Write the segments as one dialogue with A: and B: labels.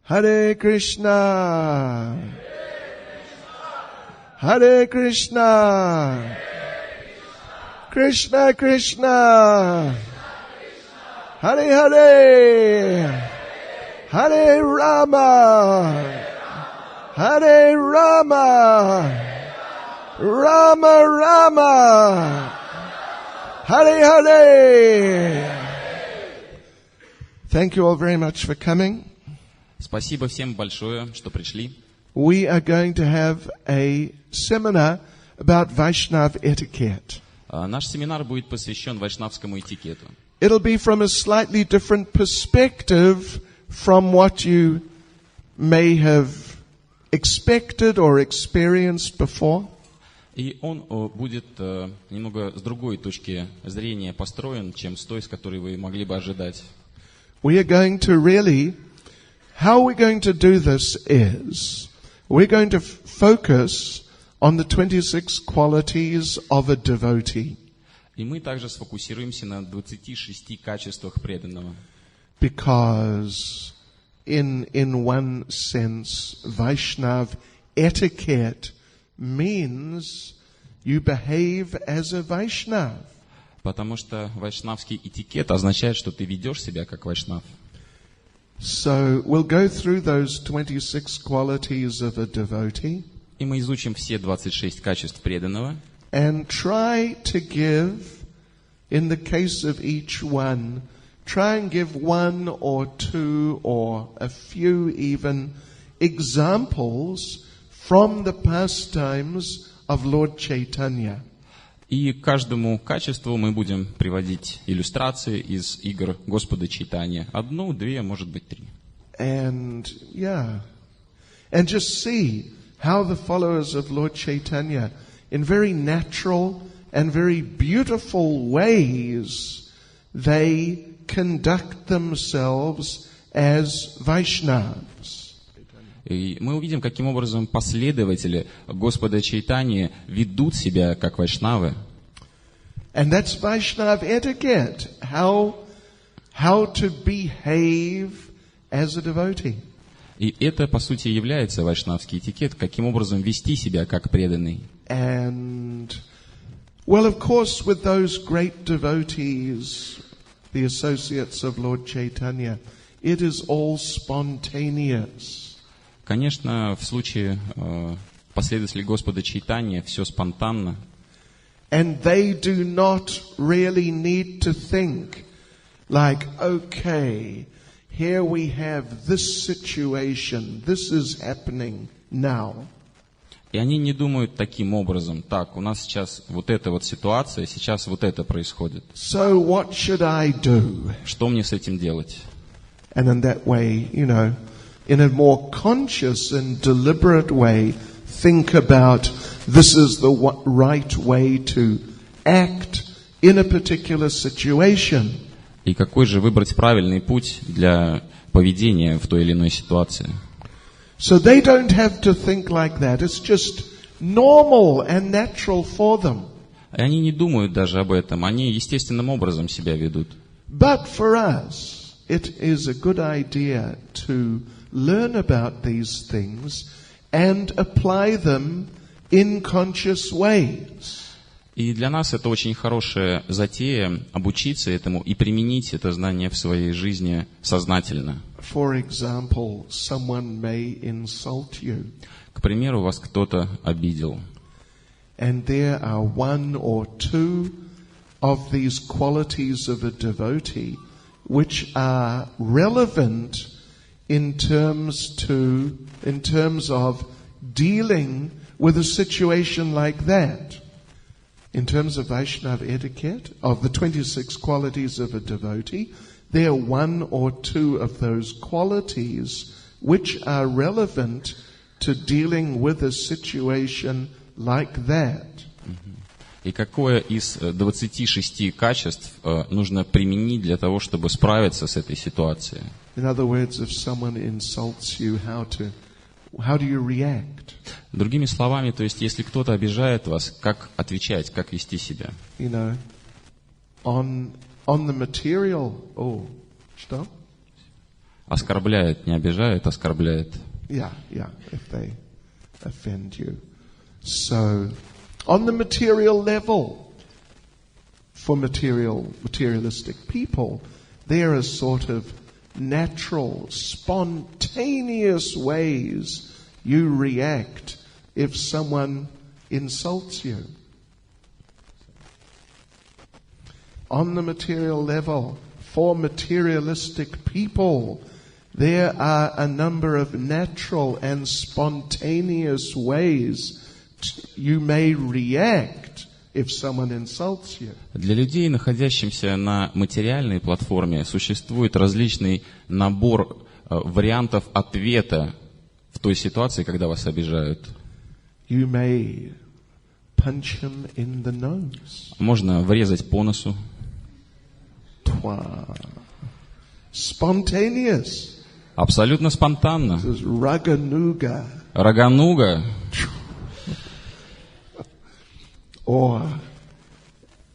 A: Харе Кришна. Харе Кришна. Кришна Кришна. Харе Харе. Харе Рама. Харе Рама. Рама Рама. Харе Харе. Thank you all very much for coming.
B: Спасибо всем большое, что пришли.
A: We are going to have a seminar about Vaishnav etiquette.
B: Наш семинар будет посвящен вайшнавскому этикету.
A: It'll be from a slightly different perspective from what you may have expected or experienced before.
B: И он будет немного с другой точки зрения построен, чем с той, с которой вы могли бы ожидать.
A: We are going to really, how we're going to do this is, we're going to focus on the 26 qualities of a devotee.
B: И мы также сфокусируемся на 26 качествах преданного.
A: Because in one sense, Vaishnav etiquette means you behave as a Vaishnav.
B: Потому что вайшнавский этикет означает, что ты ведешь себя как вайшнав.
A: So we'll go through those 26 qualities of a devotee.
B: И мы изучим все 26 качеств преданного.
A: And try to give, in the case of each one, try and give one or two or a few even examples from the pastimes of Lord Chaitanya.
B: И к каждому качеству мы будем приводить иллюстрации из игр Господа Чайтаньи. 1, 2, может быть 3.
A: And just see how the followers of Lord Chaitanya, in very natural and very beautiful ways, they conduct themselves as Vaishnavas.
B: И мы увидим, каким образом последователи Господа Чайтаньи ведут себя как вайшнавы.
A: And that's Vaishnav etiquette, how to behave as a devotee.
B: И это, по сути, является вайшнавский этикет, каким образом вести себя как преданный.
A: And, well, of course, with those great devotees, the associates of Lord Chaitanya, it is all spontaneous.
B: Конечно, в случае последователей Господа Чайтаньи все спонтанно.
A: And they do not really need to think like, okay, here we have this situation, this is happening now.
B: И они не думают таким образом. Так, у нас сейчас вот эта вот ситуация, сейчас вот это происходит.
A: So what should I do?
B: Что мне с этим делать?
A: And in that way, in a more conscious and deliberate way, think about this is the right way to act in a particular situation.
B: И какой же выбрать правильный путь для поведения в той или иной ситуации?
A: So they don't have to think like that. It's just normal and natural for them.
B: И они не думают даже об этом. Они естественным образом себя ведут.
A: But for us, it is a good idea to learn about these things and apply them in conscious ways.
B: И для нас это очень хорошая затея обучиться этому и применить это знание в своей жизни сознательно.
A: For example, someone may insult you.
B: К примеру, вас кто-то обидел.
A: And there are one or two of these qualities of a devotee which are relevant in terms of dealing with a situation like that. In terms of Vaishnav etiquette, of the 26 qualities of a devotee, there are one or two of those qualities which are relevant to dealing with a situation like that.
B: И какое из 26 качеств нужно применить для того, чтобы справиться с этой ситуацией?
A: In other words, if someone insults you, how do you react?
B: Другими словами, то есть, если кто-то обижает вас, как отвечать, как вести себя?
A: On the material, что?
B: Оскорбляет, не обижает, оскорбляет.
A: Yeah, if they offend you. So, on the material level, for materialistic people, there are sort of natural, spontaneous ways you react if someone insults you. On the material level, for materialistic people, there are a number of natural and spontaneous ways you may react if someone insults you.
B: Для людей, находящихся на материальной платформе, существует различный набор вариантов ответа в той ситуации, когда вас обижают.
A: You may punch him in the nose.
B: Можно врезать по носу.
A: Spontaneous.
B: Абсолютно спонтанно.
A: This is raganuga.
B: Рагануга.
A: Or,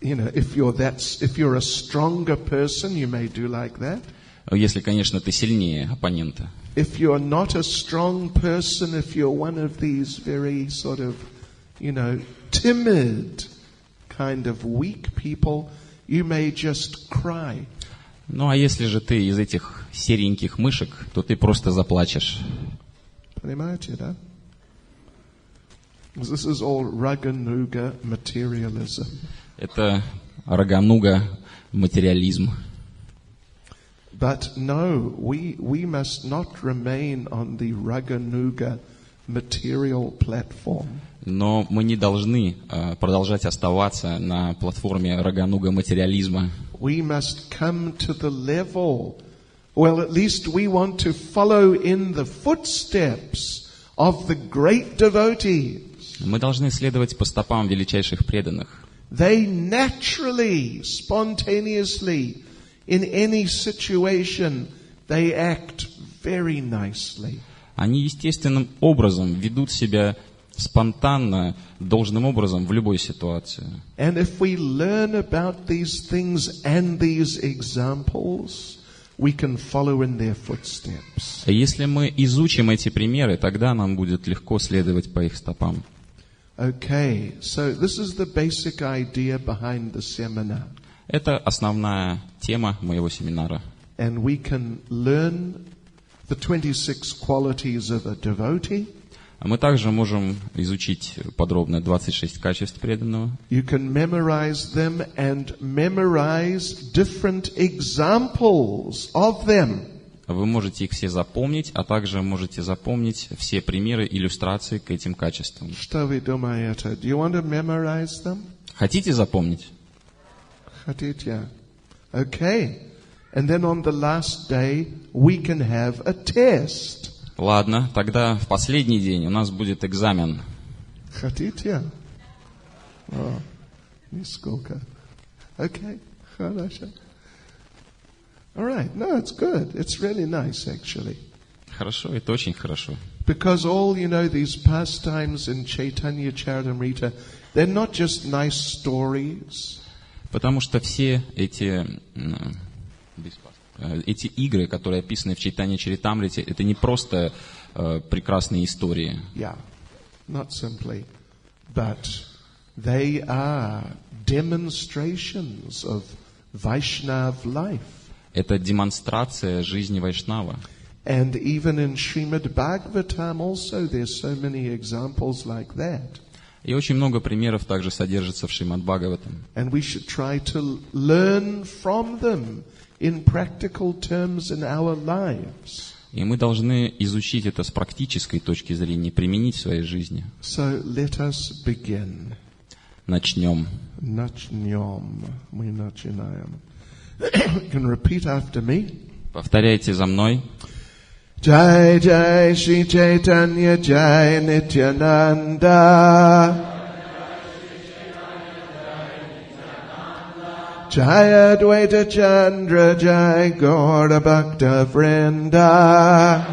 A: if you're a stronger person, you may do like that.
B: Если, конечно, ты сильнее оппонента.
A: If you're not a strong person, if you're one of these very sort of, timid kind of weak people, you may just cry.
B: Ну, а если же ты из этих сереньких мышек, то ты просто заплачешь.
A: Понимаете, да? This is all raganuga materialism.
B: Это рагануга материализм.
A: But no, we must not remain on the raganuga material platform.
B: Но мы не должны продолжать оставаться на платформе рагануга материализма.
A: We must come to the level, well, at least we want to follow in the footsteps of the great devotees.
B: Мы должны следовать по стопам величайших преданных.
A: They naturally, spontaneously, in any situation, they act very nicely.
B: Они естественным образом ведут себя спонтанно, должным образом в любой ситуации.
A: And if we learn about these things and these examples, we can follow in their footsteps.
B: Если мы изучим эти примеры, тогда нам будет легко следовать по их стопам.
A: Okay, so this is the basic idea behind the seminar.
B: Это основная тема моего семинара.
A: And we can learn the 26 qualities of a devotee.
B: Мы также можем изучить подробно 26 качеств преданного.
A: You can memorize them and memorize different examples of them.
B: Вы можете их все запомнить, а также можете запомнить все примеры, иллюстрации к этим качествам.
A: Что вы думаете? Do you want to memorize them?
B: Хотите запомнить?
A: Хотите? Okay. And then on the last day, we can have a test.
B: Ладно, тогда в последний день у нас будет экзамен.
A: Хотите? О, нисколько. Okay, хорошо. All right, no, it's good. It's really nice, actually.
B: Хорошо, это очень хорошо.
A: Because all, these pastimes in Chaitanya Charitamrita, they're not just nice stories.
B: Потому что все эти игры, которые описаны в Чайтанья Чаритамрите, это не просто прекрасные истории.
A: Yeah, not simply, but they are demonstrations of Vaishnav life.
B: Это демонстрация жизни Вайшнава.
A: And even in Srimad Bhagavatam also there's so many examples like that.
B: И очень много примеров также содержится в Шримад Бхагаватам.
A: And we should try to learn from them in practical terms in our lives.
B: И мы должны изучить это с практической точки зрения, применить в своей жизни.
A: So let us begin.
B: Начнем.
A: Мы начинаем. You can repeat after me.
B: Повторяйте за мной.
A: Jai Jai Shri Chaitanya Jai Nityananda Jai Advaita Chandra Jai Gaura Bhakta Vrinda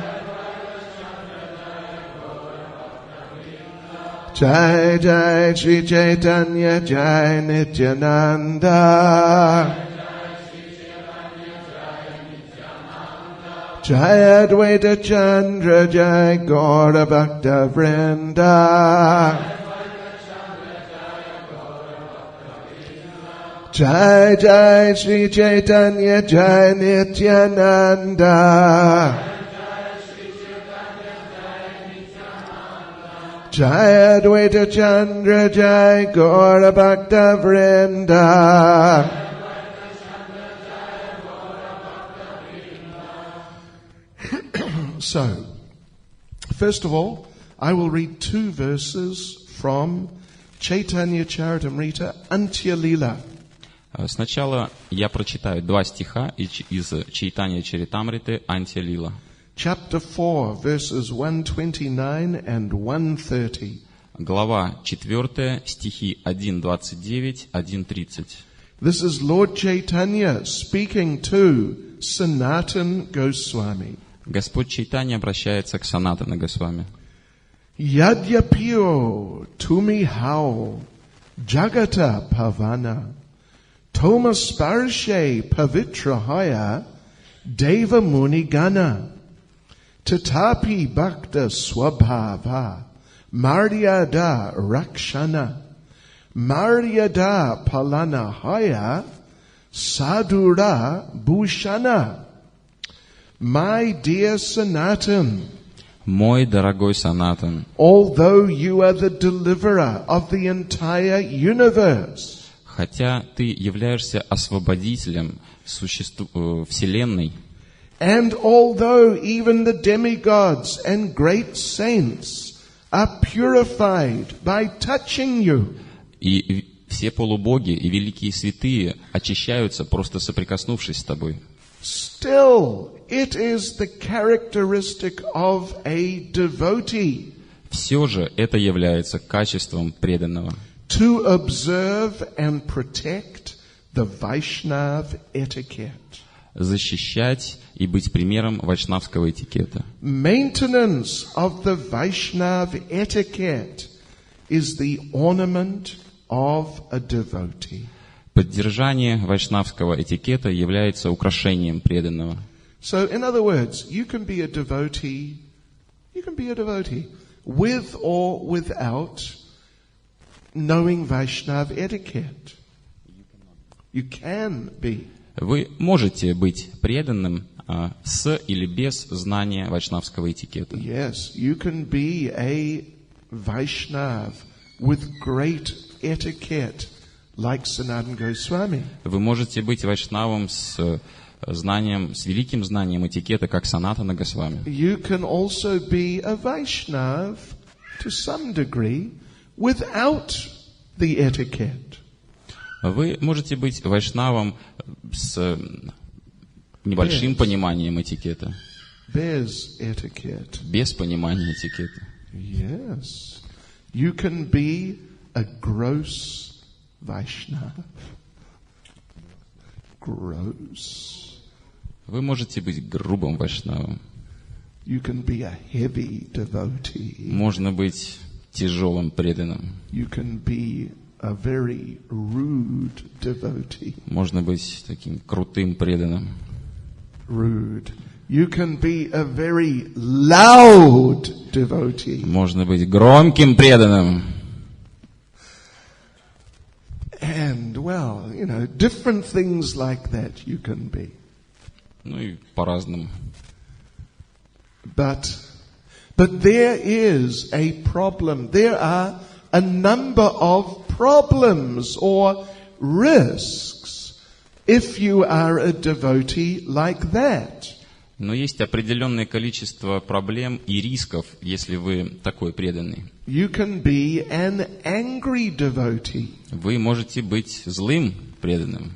A: Jai Jai Shri Chaitanya Jai Nityananda Jai Advaita Chandra Jai Gaura Bhakta Vrinda. Jai Jai Shri Chaitanya Jai Nityananda. Jai Advaita Chandra Jai Gaura Bhakta Vrinda. So, first of all, I will read 2 verses from Chaitanya Charitamrita Antya Lila.
B: Сначала я прочитаю 2 стиха из Чайтанья Чаритамриты Антья Лила.
A: Chapter 4, verses 129 and 130.
B: Глава 4, стихи 1.29, 1.30.
A: This is Lord Chaitanya speaking to Sanatan Goswami.
B: Господь Чайтанья обращается к Санатана Госвами.
A: Yadyapyo tumi hao jagata pavana Toma sparshe pavitrahaya deva muni gana Tatapi bhakta swabhava Maryada rakshana Maryada palanahaya Sadhura bhushana. My dear Sanatan,
B: Мой дорогой Санатан,
A: although you are the deliverer of the entire universe,
B: хотя ты являешься освободителем Вселенной,
A: and although even the demigods and great saints are purified by touching you,
B: и все полубоги и великие святые очищаются, просто соприкоснувшись с тобой,
A: still it is the characteristic of a devotee
B: все же это является качеством преданного.
A: To observe and protect the Vaishnav etiquette.
B: Защищать и быть примером вайшнавского этикета.
A: Maintenance of the Vaishnav etiquette is the ornament of a devotee.
B: Поддержание вайшнавского этикета является украшением преданного.
A: So, in other words, you can be a devotee with or without knowing Vaishnav etiquette. You can be.
B: Вы можете быть преданным с или без знания вайшнавского этикета.
A: Yes, you can be a Vaishnav with great etiquette, like Sanatan Goswami.
B: Вы можете быть вайшнавом с великим знанием этикета, как Санатана Госвами.
A: You can also be a Vaishnav to some degree without the etiquette.
B: Вы можете быть вайшнавом с небольшим пониманием этикета.
A: Без etiquette.
B: Без понимания этикета.
A: Yes. You can be a gross Vaishnav. Gross.
B: Вы можете быть грубым вайшнавом.
A: You can be a heavy devotee.
B: Можно быть тяжелым преданным.
A: You can be a very rude devotee.
B: Можно быть таким крутым преданным.
A: Rude. You can be a very loud devotee.
B: Можно быть громким преданным.
A: And, well, different things like that you can be.
B: Ну и по-разному.
A: But there is a problem. There are a number of problems or risks if you are a devotee like that.
B: Но есть определенное количество проблем и рисков, если вы такой преданный.
A: You can be an angry devotee.
B: Вы можете быть злым преданным.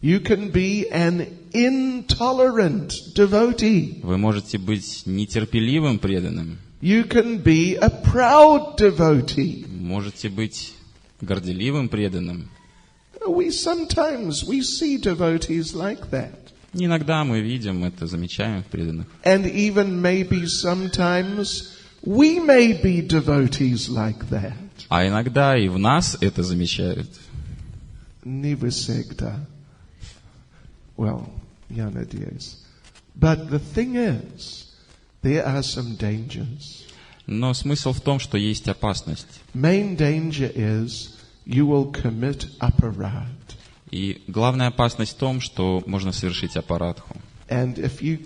A: You can be an intolerant devotee.
B: Вы можете быть нетерпеливым преданным.
A: You can be a proud devotee.
B: Можете быть горделивым преданным.
A: We see devotees like that.
B: Иногда мы видим это, замечаем в преданных.
A: And even maybe sometimes we may be devotees like that.
B: А иногда и в нас это замечают.
A: Не всегда. Well, я надеюсь. But the thing is, there are some dangers.
B: Но смысл в том, что есть опасность.
A: Main danger is you will commit aparad.
B: И главная опасность в том, что можно совершить апарадху.
A: And if you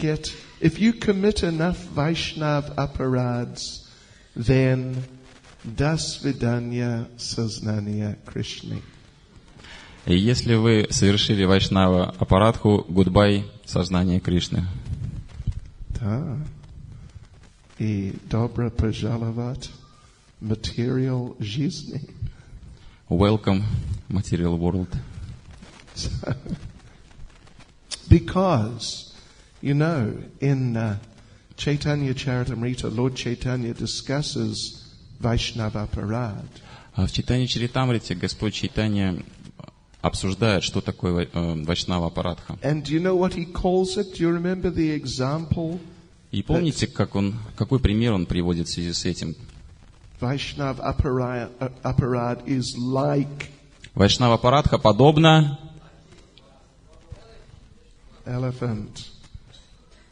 A: commit enough Vaishnav aparads, then das vidanya saznanya Krishna.
B: И если вы совершили вайшнава апарадху, гудбай сознание Кришны.
A: Да. И добро пожаловать material жизни.
B: Welcome, material world.
A: Because, you know, in Chaitanya Charitamrita, Lord Chaitanya discusses Vaishnava Aparad.
B: В Чайтанья Чаритамрите Господь Чайтанья обсуждает, что такое вайшнава апарадха.
A: And do you know what he calls it? Do you remember the example?
B: И помните, какой пример он приводит в связи с этим?
A: Vaishnava Aparad is like
B: Вайшнава апарадха подобно
A: elephant,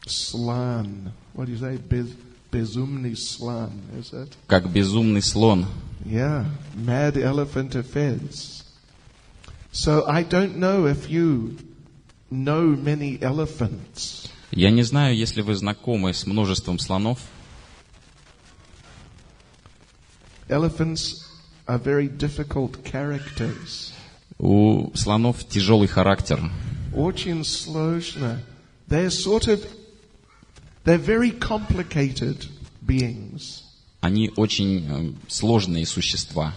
A: slan. What do you say? Bezumni slan, is it?
B: как безумный слон.
A: Yeah, mad elephant offense. So I don't know if you know many elephants.
B: Я не знаю, если вы знакомы с множеством слонов.
A: Elephants are very difficult characters.
B: У слонов тяжелый характер.
A: Очень сложно. They're very complicated beings.
B: Они очень сложные существа.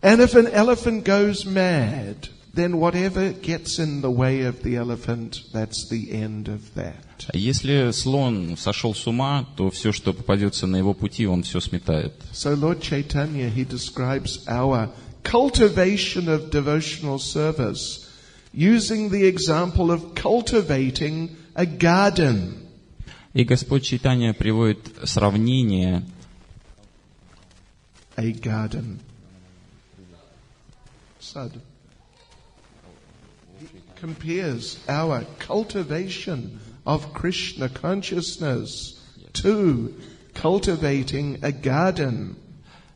A: And if an elephant goes mad, then whatever gets in the way of the elephant, that's the end of that.
B: Если слон сошел с ума, то все, что попадется на его пути, он все сметает.
A: So Lord Chaitanya, he describes our cultivation of devotional service using the example of cultivating a garden.
B: И Господь Чайтанья приводит сравнение.
A: A garden. Sad. He compares our cultivation of Krishna consciousness to cultivating a garden.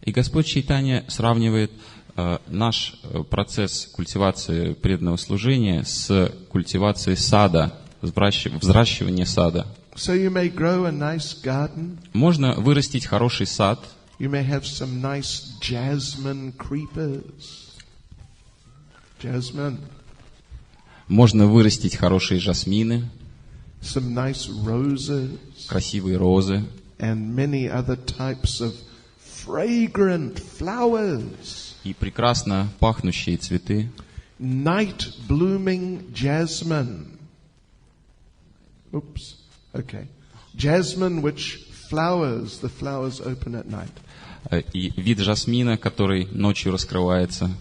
B: И Господь Чайтанья сравнивает наш процесс культивации преданного служения с культивацией сада, взращивания сада.
A: So you may grow a nice garden.
B: Можно вырастить хороший сад.
A: You may have some nice jasmine creepers. Jasmine.
B: Можно вырастить хорошие жасмины,
A: Some nice roses.
B: красивые розы
A: And many other types of fragrant flowers.
B: и прекрасно пахнущие цветы.
A: Night blooming jasmine. Oops. Okay. Jasmine which flowers, the flowers open at night.
B: И вид жасмина, который ночью раскрывается.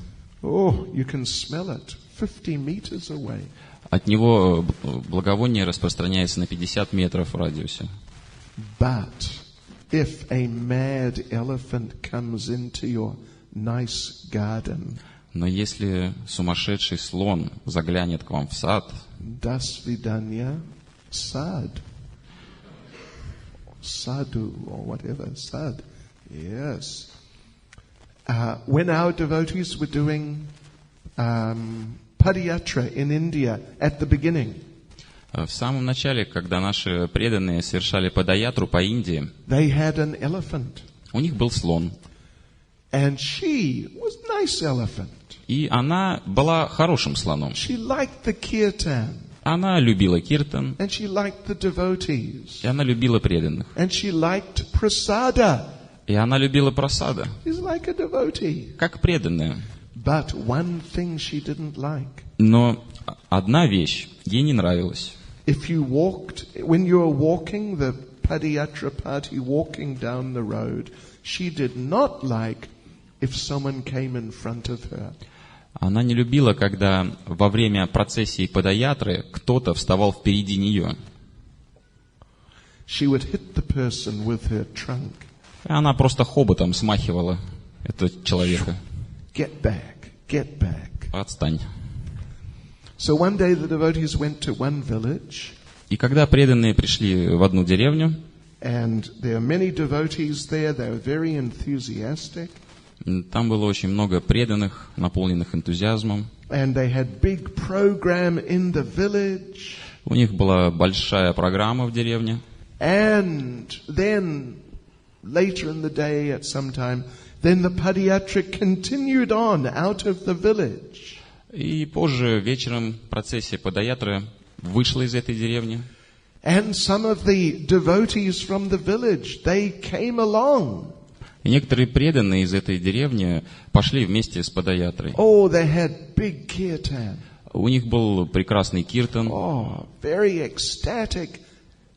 A: Oh, you can smell it 50 meters away.
B: От него благовоние распространяется на 50 метров в радиусе.
A: But if a mad elephant comes into your nice garden,
B: Но если сумасшедший слон заглянет к вам в сад,
A: das vidanya sad. Sadhu or whatever, sad. Yes. When our devotees were doing padayatra in India at the beginning,
B: в самом начале, когда наши преданные совершали падаятру по Индии,
A: they had an elephant.
B: у них был слон.
A: And she was a nice elephant.
B: И она была хорошим слоном.
A: She liked the kirtan.
B: Она любила киртан,
A: And she liked the devotees.
B: и она любила преданных.
A: And she liked prasada.
B: И она любила прасада,
A: She's like a devotee.
B: как преданная.
A: But one thing she didn't like.
B: Но одна вещь ей не нравилась.
A: If you walked, when you were walking, the padayatra party walking down the road, she did not like if someone came in front of her.
B: Она не любила, когда во время процессии падаятры кто-то вставал впереди нее.
A: She would hit the person with her trunk.
B: И она просто хоботом смахивала этого человека.
A: Get back, get back.
B: Отстань.
A: So one day the devotees went to one village.
B: И когда преданные пришли в одну деревню,
A: and there are many devotees there, they were very enthusiastic.
B: там было очень много преданных, наполненных энтузиазмом.
A: And they had big program in the village.
B: У них была большая программа в деревне.
A: And then, later in the day at some time, then the padayatra continued on out of the village.
B: И позже вечером процессия падаятры вышла из этой деревни.
A: And some of the devotees from the village, they came along.
B: И некоторые преданные из этой деревни пошли вместе с падаятрой.
A: Oh, they had big kirtan.
B: У них был прекрасный киртан.
A: Oh, very ecstatic,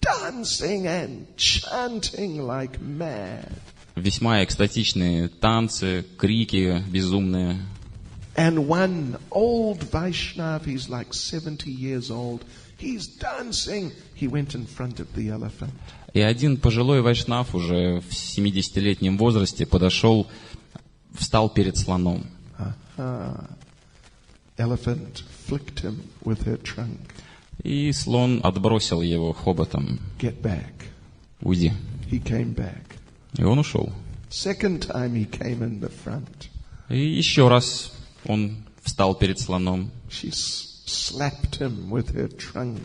A: dancing and chanting like mad.
B: Весьма экстатичные танцы, крики безумные.
A: And one old Vaishnav, he's like 70 years old, he's dancing. He went in front of the elephant.
B: И один пожилой вайшнав уже в 70-летнем возрасте подошел, встал перед слоном.
A: Elephant flicked him with her trunk.
B: И слон отбросил его хоботом.
A: Get back.
B: Уйди.
A: He came back.
B: И он ушел.
A: Second time he came in the front.
B: И еще раз он встал перед слоном.
A: She slapped him with her trunk.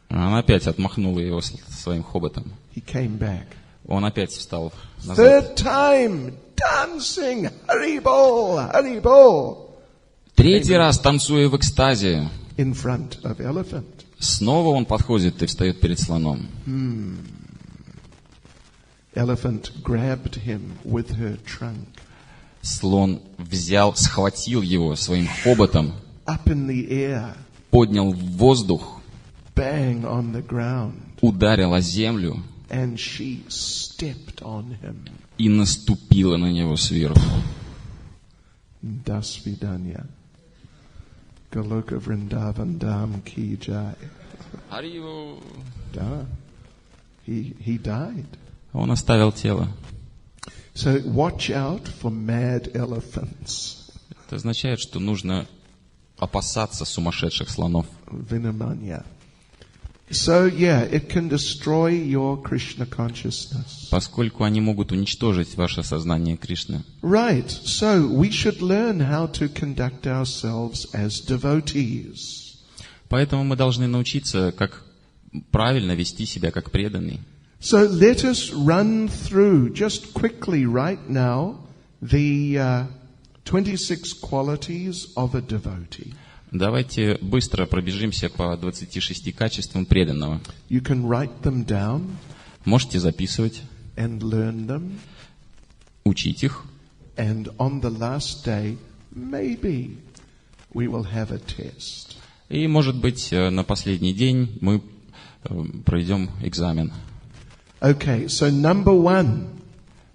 B: Она опять отмахнула его своим хоботом.
A: He came back.
B: Он опять встал назад.
A: Third time, dancing, Haribol, Haribol.
B: Третий раз, танцуя в экстазе.
A: In front of elephant.
B: Снова он подходит и встает перед слоном.
A: Elephant grabbed him with her trunk.
B: Слон взял, схватил его своим хоботом,
A: Up in the air.
B: поднял в воздух,
A: Bang on the ground.
B: ударил о землю
A: And she stepped on him.
B: и наступила на него сверху.
A: Dasvidanya. Goloka Vrindavan Dham Ki Jai. Da. He died.
B: Он оставил тело.
A: So watch out for mad elephants.
B: Это означает, что нужно опасаться сумасшедших слонов.
A: Vinamanya. So yeah, it can destroy your Krishna consciousness.
B: Поскольку они могут уничтожить ваше сознание Кришны.
A: Right. So we should learn how to conduct ourselves as devotees.
B: Поэтому мы должны научиться, как правильно вести себя как преданный.
A: So let us run through just quickly right now the 26 qualities of a devotee.
B: Давайте быстро пробежимся по 26 качествам преданного.
A: You can write them down
B: Можете записывать,
A: and learn them.
B: учить их.
A: And on the last day, maybe we will have a test.
B: И, может быть, на последний день мы проведем экзамен.
A: Okay, so number one.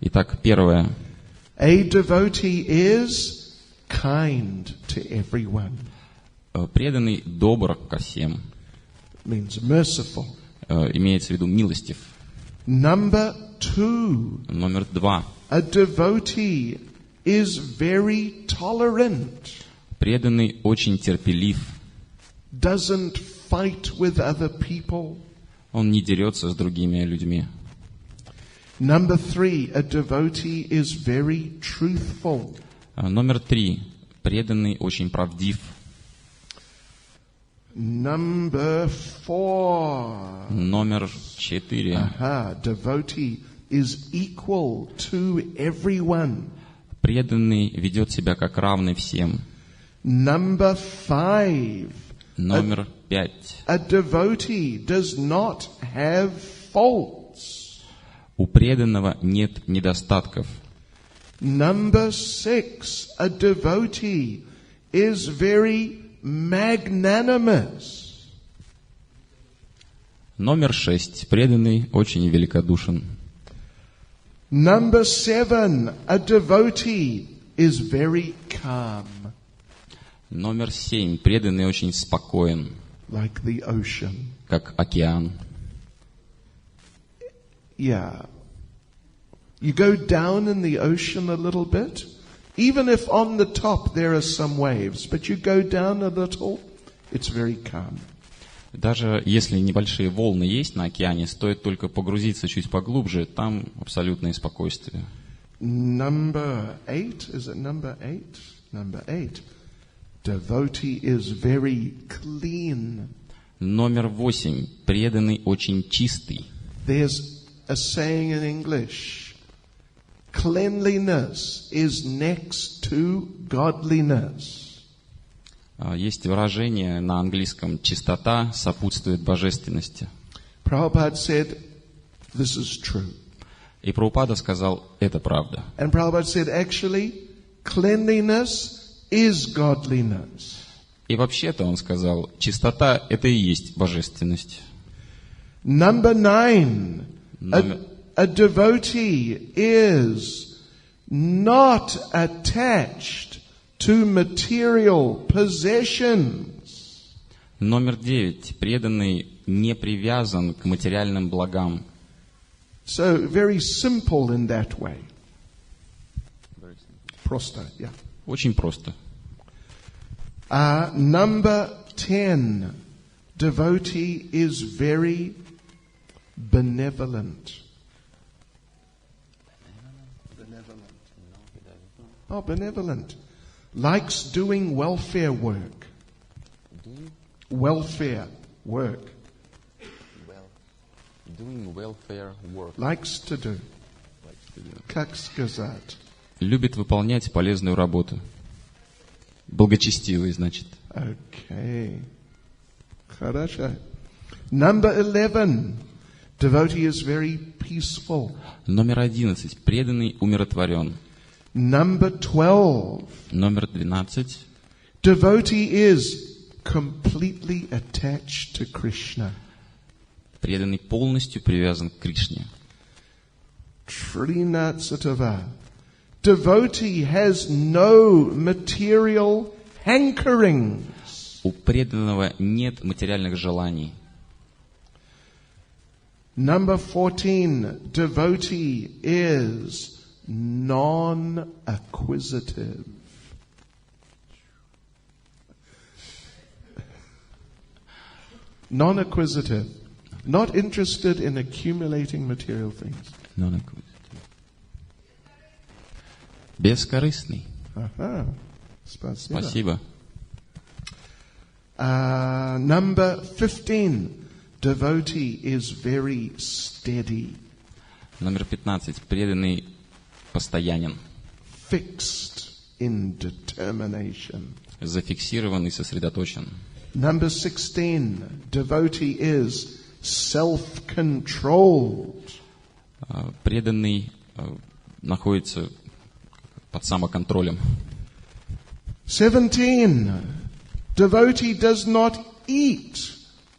B: Итак, первое.
A: A devotee is kind to everyone.
B: Преданный добр ко всем.
A: Means merciful.
B: Имеется в виду милостив.
A: Number two.
B: Номер два.
A: A devotee is very tolerant.
B: Преданный очень терпелив.
A: Doesn't fight with other people.
B: Он не дерется с другими людьми.
A: Number three. A devotee is very truthful.
B: Номер три. Преданный очень правдив.
A: Number four.
B: Номер четыре.
A: Devotee is equal to everyone.
B: Преданный ведет себя как равный всем.
A: Number five.
B: Номер пять.
A: A devotee does not have faults.
B: У преданного нет недостатков.
A: Number six. A devotee is very magnanimous.
B: Номер шесть. Преданный очень великодушен.
A: Number seven. A devotee is very calm.
B: Номер семь. Преданный очень спокоен,
A: like the ocean.
B: как океан.
A: Yeah. You go down in the ocean a little bit, even if on the top there are some waves, but you go down a little, it's very calm.
B: Даже если небольшие волны есть на океане, стоит только погрузиться чуть поглубже, там абсолютное спокойствие.
A: Number 8, is it number 8? Number 8. Devotee is very clean.
B: Номер 8. Преданный очень чистый.
A: There's a saying in English. Cleanliness is next to godliness.
B: Есть выражение на английском «чистота сопутствует божественности».
A: Prabhupada said, this is true.
B: И Прабхупада сказал, это правда.
A: And Prabhupada said, actually, cleanliness is godliness.
B: И вообще-то он сказал, чистота – это и есть божественность.
A: Number 9. A devotee is not attached to material possessions.
B: Номер 9. Преданный не привязан к материальным благам.
A: So, very simple in that way. Просто, yeah.
B: Очень просто.
A: Number 10. Devotee is very benevolent. Oh, benevolent. Likes doing welfare work. Welfare work.
B: Doing welfare work.
A: Likes to do. Как сказать?
B: Любит выполнять полезную работу. Благочестивый, значит.
A: Okay. Хорошо. Number 11. Devotee is very peaceful.
B: Номер 11. Преданный умиротворен.
A: Number 12.
B: Номер 12.
A: Devotee is completely attached to Krishna.
B: Преданный полностью привязан к Кришне.
A: 13. Devotee has no material hankerings.
B: У преданного нет материальных желаний.
A: Number 14. Devotee is non-acquisitive. Non-acquisitive. Not interested in accumulating material things.
B: Бескорыстный.
A: Ага. Спасибо.
B: Спасибо.
A: Number 15. Devotee is very steady.
B: Номер 15. Преданный постоянен.
A: Fixed in determination.
B: Зафиксирован и сосредоточен.
A: Number 16. Devotee is self-controlled.
B: Преданный находится под самоконтролем.
A: 17. Devotee does not eat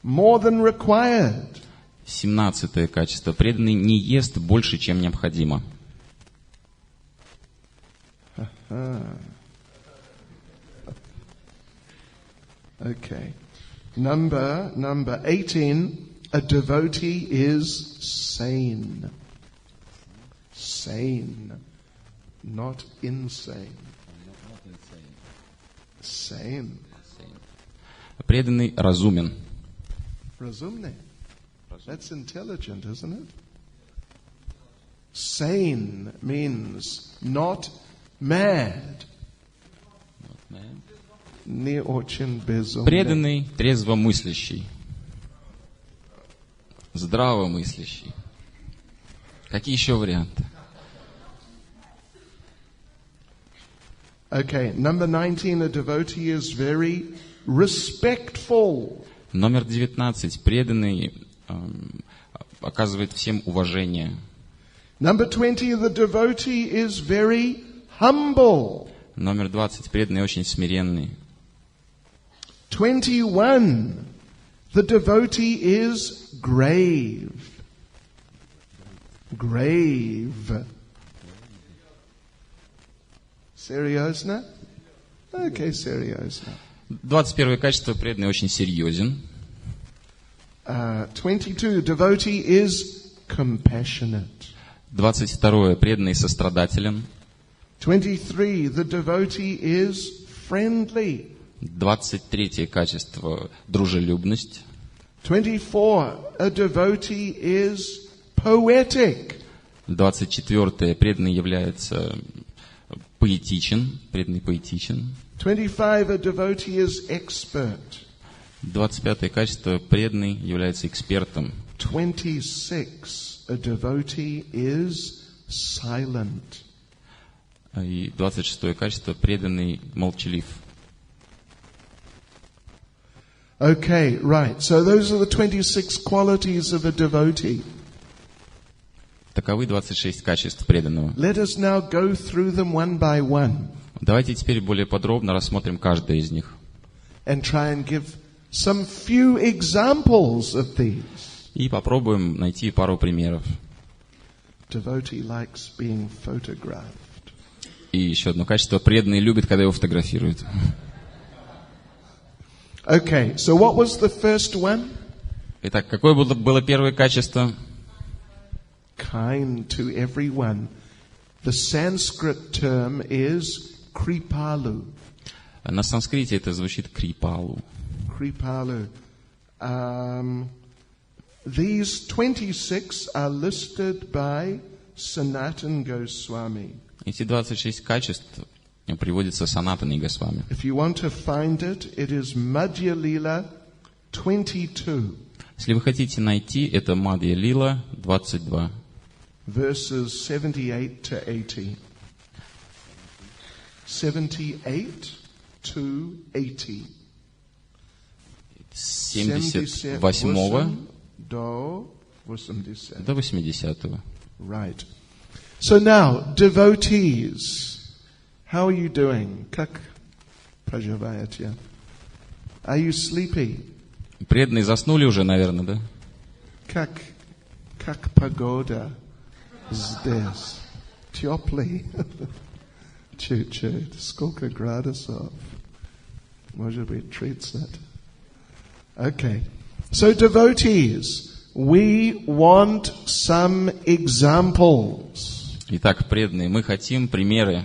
A: more than required.
B: 17 качество. Преданный не ест больше, чем необходимо.
A: Okay. Number 18. A devotee is sane. Sane. Not insane. Sane.
B: Преданный разумен.
A: Разумный. That's intelligent, isn't it? Sane means not mad. Не очень безумный.
B: Преданный трезвомыслящий. Здравомыслящий. Какие еще варианты?
A: Okay, number 19, a devotee is very respectful.
B: Номер 19. Преданный оказывает всем уважение.
A: Number 20, the devotee is very humble.
B: Номер 20. Преданный очень смиренный.
A: 21, the devotee is grave. Grave. Серьезно? Okay, серьезно.
B: 21 качество. Преданный очень серьезен.
A: 22, devotee is compassionate.
B: 22. Преданный сострадателен.
A: 23, the devotee is friendly.
B: 23 качество. Дружелюбность.
A: 24. A devotee is poetic.
B: 24. Преданный является поэтичен. Преданный поэтичен.
A: 25. A devotee is expert.
B: 25. Качество преданный является экспертом.
A: 26. A devotee is silent.
B: И 26. Качество преданный молчалив.
A: Okay, right. So those are the 26 qualities of a devotee.
B: Таковы 26 качеств преданного.
A: Let us now go through them one by one.
B: Давайте теперь более подробно рассмотрим каждое из них.
A: And try and give some few examples of these.
B: И попробуем найти пару примеров.
A: Devotee likes being photographed.
B: И еще одно качество. Преданный любит, когда его фотографируют.
A: Okay, so what was the first one?
B: Итак, какое было первое качество?
A: Kind to everyone. The Sanskrit term is kripalu.
B: На санскрите это звучит крипалу.
A: Kripalu. These 26 are listed by Sanatana Goswami.
B: Эти 26 качеств приводятся Санатаной Госвами.
A: If you want to find it, it is Madhya Lila 22.
B: Если вы хотите найти, это Мадья Лила 22.
A: Verses 78 to 80. 78 to 80.
B: С 78
A: до 80.
B: до 80.
A: Right. So now, devotees, how are you doing? Как поживаете? Are you sleepy?
B: Преданные заснули уже, наверное, да?
A: Как погода здесь? Теплый? Чуть-чуть. Сколько градусов? Может быть, 30. Okay. So devotees, we want some examples.
B: Итак, преданные, мы хотим примеры.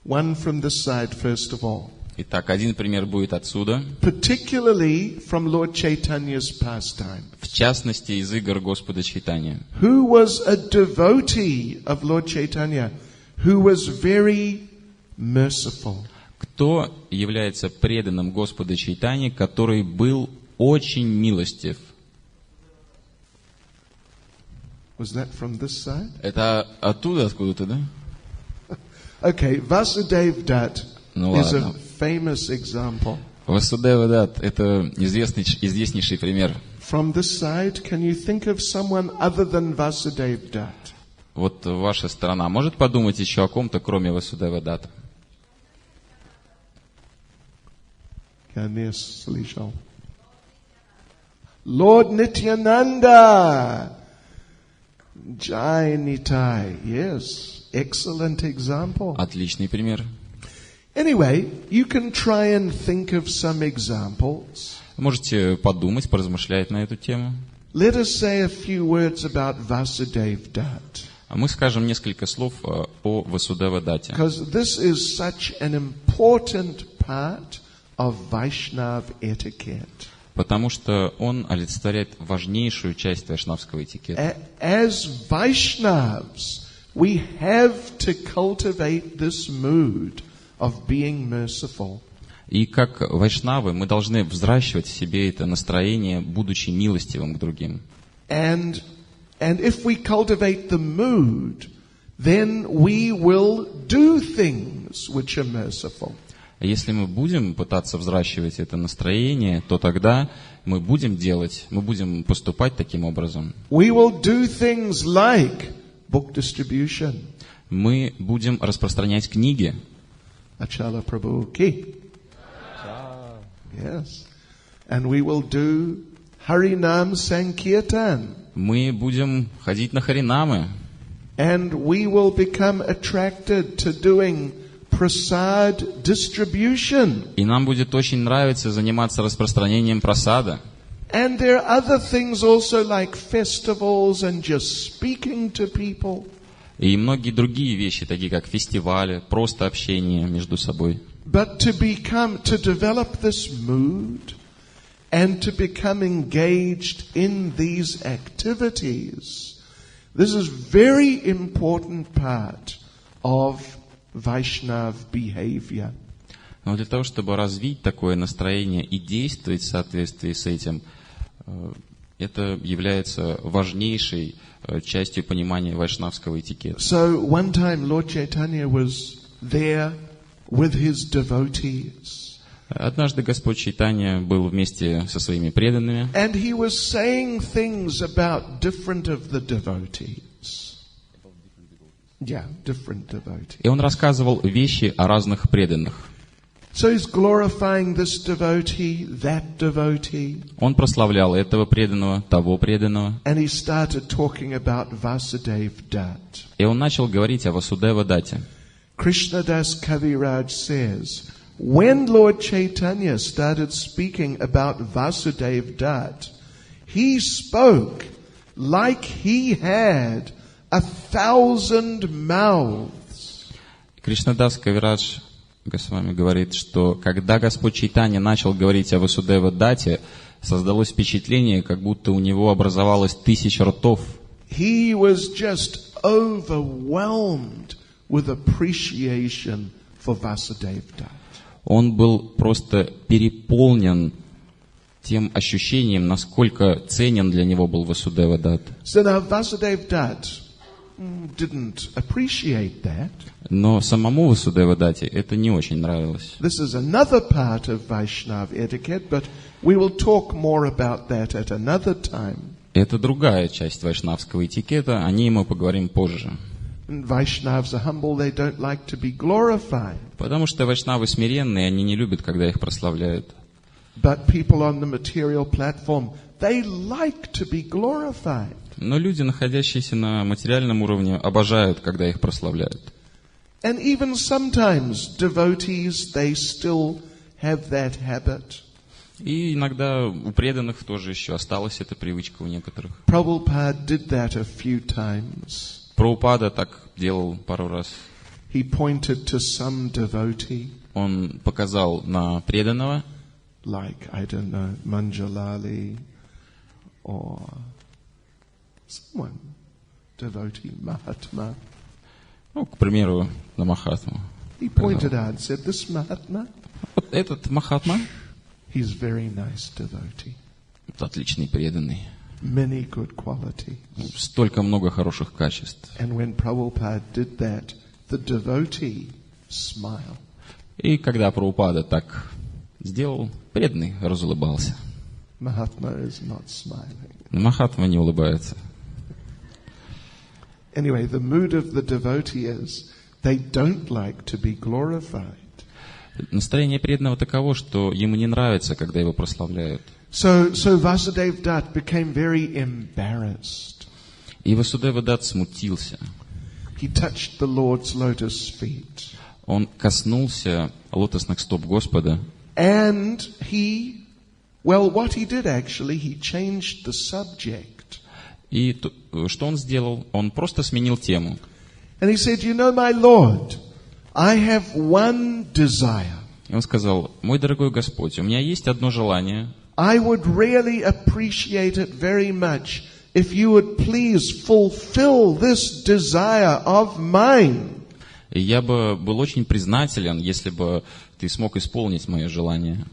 A: One from this side, first of all.
B: Итак, один пример будет отсюда.
A: Particularly from Lord Chaitanya's pastime.
B: В частности, из игр Господа Чайтанья.
A: Who was a devotee of Lord Chaitanya, who was very merciful.
B: Кто является преданным Господа Чайтаньи, который был очень милостив?
A: Was that from this side?
B: Это оттуда, откуда-то, да?
A: Okay, Vasudev Dutt
B: Ну
A: is
B: ладно.
A: a famous example.
B: Васудева Датт – это известнейший пример.
A: From this side, can you think of someone other than Vasudev Dutt?
B: Вот ваша сторона может подумать еще о ком-то, кроме Васудева Датта?
A: Я не слышал. Lord Nityananda! Jai Nitai. Yes, excellent example.
B: Отличный пример.
A: Anyway, you can try and think of some examples.
B: Можете подумать, поразмышлять на эту тему.
A: Let us say a few words about Vasudev Dutt.
B: А мы скажем несколько слов о Васудева Датте.
A: Because this is such an important part of Vaishnav etiquette.
B: Потому что он олицетворяет важнейшую часть вайшнавского этикета.
A: As Vaishnavas, we have to cultivate this mood of being merciful.
B: И как вайшнавы мы должны взращивать в себе это настроение, будучи милостивым к другим.
A: And if we cultivate the mood, then we will do things which are merciful.
B: Если мы будем пытаться взращивать это настроение, то тогда мы будем поступать таким образом.
A: We will do things like book distribution.
B: Мы будем распространять книги.
A: Achala Prabhu ki. Yes. And we will do Harinam Sankirtan.
B: Мы будем ходить на харинамы.
A: And we will become attracted to doing prasad distribution.
B: И нам будет очень нравиться заниматься распространением прасада.
A: And there are other things also like festivals and just speaking to people.
B: И многие другие вещи, такие как фестивали, просто общение между собой.
A: But to develop this mood and to become engaged in these activities. This is very important part of Vaishnav behavior.
B: Но для того, чтобы развить такое настроение и действовать в соответствии с этим, это является важнейшей частью понимания вайшнавского этикета.
A: So one time Lord Chaitanya was there with his devotees.
B: Однажды Господь Чайтанья был вместе со своими преданными.
A: And he was saying things about different of the devotees. Yeah, different devotees.
B: И он рассказывал вещи о разных преданных.
A: So he's glorifying this devotee, that devotee.
B: Он прославлял этого преданного, того преданного.
A: And he started talking about Vasudeva Dat.
B: И он начал говорить о Васудева Дате.
A: Krishnadas Kaviraj says, when Lord Chaitanya started speaking about Vasudeva Dat, he spoke like he had 1,000 mouths.
B: Кришнадас Кавирадж Госвами говорит, что когда Господь Чайтанья начал говорить о Васудева Дате, создалось впечатление, как будто у него образовалось 1000 ртов.
A: He was just overwhelmed with appreciation for Vasudeva Dat.
B: Он был просто переполнен тем ощущением, насколько ценен для него был Васудева Дат.
A: So now Vasudeva Dat didn't appreciate that.
B: Но самому Васудева Дате это не очень нравилось.
A: This is another part of Vaishnav etiquette, but we will talk more about that at another time.
B: Это другая часть вайшнавского этикета, о ней мы поговорим позже.
A: Vaishnavas are humble, they don't like to be glorified.
B: Потому что вайшнавы смиренные, они не любят, когда их прославляют.
A: But people on the material platform, they like to be glorified.
B: Но люди, находящиеся на материальном уровне, обожают, когда их прославляют.
A: And even sometimes devotees, they still have that habit.
B: И иногда у преданных тоже еще осталась эта привычка у некоторых.
A: Prabhupada did that a few times.
B: Прабхупада так делал пару раз.
A: He pointed to some devotee.
B: Он показал на преданного.
A: Like, I don't know, Manjalali or someone, devotee, Mahatma.
B: Ну, к примеру, на Махатму.
A: He pointed out and said, this Mahatma,
B: Вот этот Махатма,
A: he's very nice devotee.
B: отличный преданный.
A: Many good qualities.
B: Столько много хороших качеств.
A: And when Prabhupada did that, the devotee smiled.
B: И когда Прабхупада так сделал, преданный разулыбался.
A: Mahatma is not smiling.
B: Махатма не улыбается.
A: Anyway, the mood of the devotee is they don't like to be glorified.
B: Настроение преданного таково, что ему не нравится, когда его прославляют.
A: So Vasudeva Dat became very embarrassed.
B: И Васудева Дат смутился.
A: He touched the Lord's lotus feet.
B: Он коснулся лотосных стоп Господа.
A: And what he did actually, he changed the subject.
B: И что он сделал? Он просто сменил тему.
A: And he said, you know, my Lord, I have one desire.
B: И он сказал, мой дорогой Господь, у меня есть одно желание.
A: I would really appreciate it very much if you would please fulfill this desire of mine.
B: И я бы был очень признателен, если бы ты смог исполнить мое желание.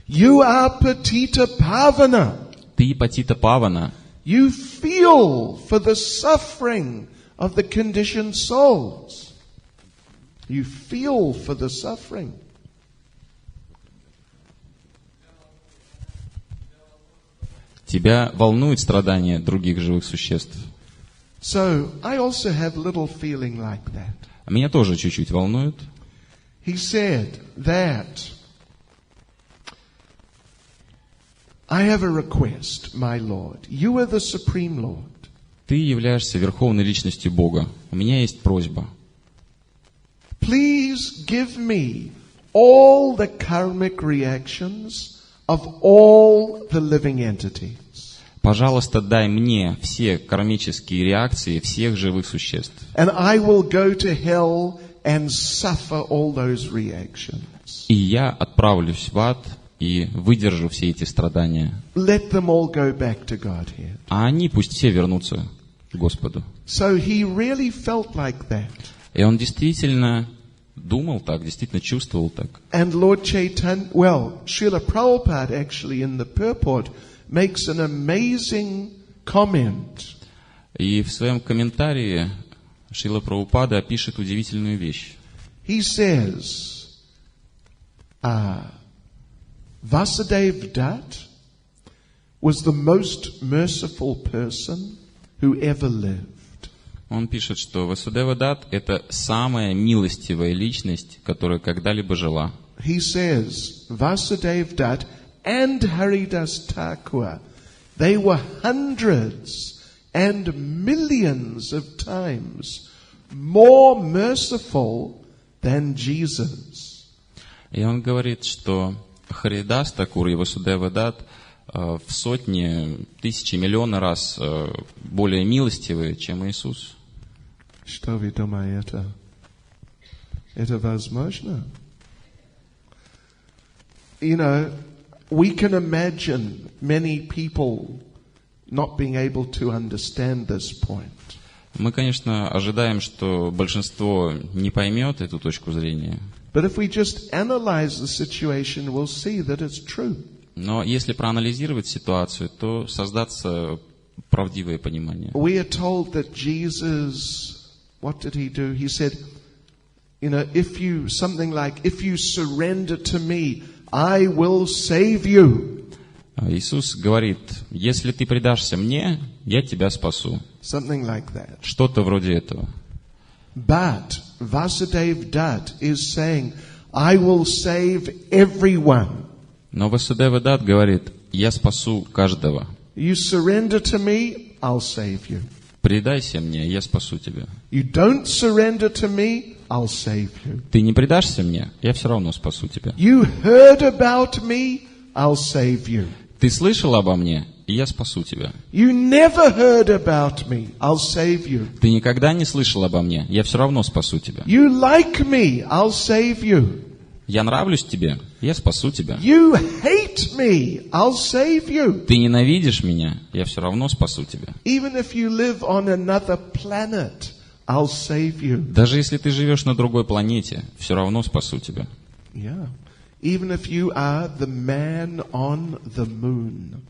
A: You are Patita Pavana.
B: Ты Патита Павана.
A: You feel for the suffering of the conditioned souls. You feel for the suffering.
B: Тебя волнует страдания других живых существ.
A: So, I also have a little feeling like that.
B: Меня тоже чуть-чуть волнует.
A: He said that I have a request, my Lord. You are the Supreme Lord.
B: Ты являешься верховной личностью Бога. У меня есть просьба.
A: Please give me all the karmic reactions of all the living entities.
B: Пожалуйста, дай мне все кармические реакции всех живых существ.
A: And I will go to hell and suffer all those reactions.
B: И я отправлюсь в ад и выдержу все эти страдания.
A: Let them all go back to Godhead.
B: А они пусть все вернутся к Господу.
A: So he really felt like that.
B: И он действительно думал так, действительно чувствовал так.
A: And Lord Chaitanya, Srila Prabhupada actually in the purport makes an amazing comment.
B: И в своем комментарии Шрила Прабхупада пишет удивительную вещь.
A: He says, Vasudev Dutt was the most merciful person who ever lived.
B: Он пишет, что Васудева Датт — это самая милостивая личность, которая когда-либо жила.
A: He says, Vasudev Dutt and Haridas Thakur, they were hundreds and millions of times more merciful than Jesus.
B: И он говорит, что Харидас Такур и Васудева Датт в сотни, тысячи, миллионы раз более милостивые, чем Иисус.
A: Что вы думаете? Это возможно? You know, we can imagine many people not being able to understand this point.
B: Мы, конечно, ожидаем, что большинство не поймет эту точку зрения.
A: But if we just analyze the situation, we'll see that it's true.
B: Но если проанализировать ситуацию, то создастся правдивое понимание.
A: We are told that Jesus, what did he do? He said, you know, if you surrender to me, I will save you.
B: Иисус говорит, если ты предашься мне, я тебя спасу.
A: Something like that.
B: Что-то вроде этого.
A: But Vasudev Dutt is saying, I will save everyone.
B: Но Васудева Датт говорит, я спасу каждого.
A: You surrender to me, I'll save you.
B: Предайся мне, я спасу тебя.
A: You don't surrender to me, I'll save you.
B: Ты не предашься мне, я все равно спасу тебя.
A: You heard about me, I'll save you.
B: Ты слышал обо мне, и я спасу тебя.
A: You never heard about me, I'll save you.
B: Ты никогда не слышал обо мне, я все равно спасу тебя.
A: You like me, I'll save you.
B: Я нравлюсь тебе, я спасу тебя.
A: You hate me, I'll save you.
B: Ты ненавидишь меня, я все равно спасу тебя.
A: Even if you live on another planet, I'll save you.
B: Даже если ты живешь на другой планете, все равно спасу тебя.
A: Yeah. Even if you are the man on the moon.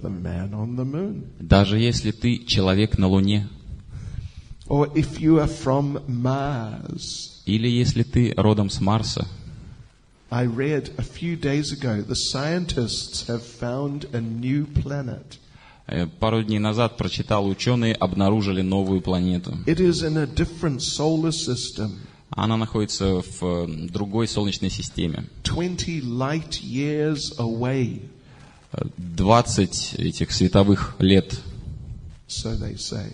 A: The man on the moon.
B: Даже если ты человек на Луне.
A: Or if you are from Mars.
B: Или если ты родом с Марса.
A: I read a few days ago, the scientists have found a new planet.
B: Пару дней назад прочитал, ученые обнаружили новую планету.
A: It is in a different solar system.
B: Она находится в другой солнечной системе.
A: 20 light years away.
B: 20 этих световых лет.
A: So they say.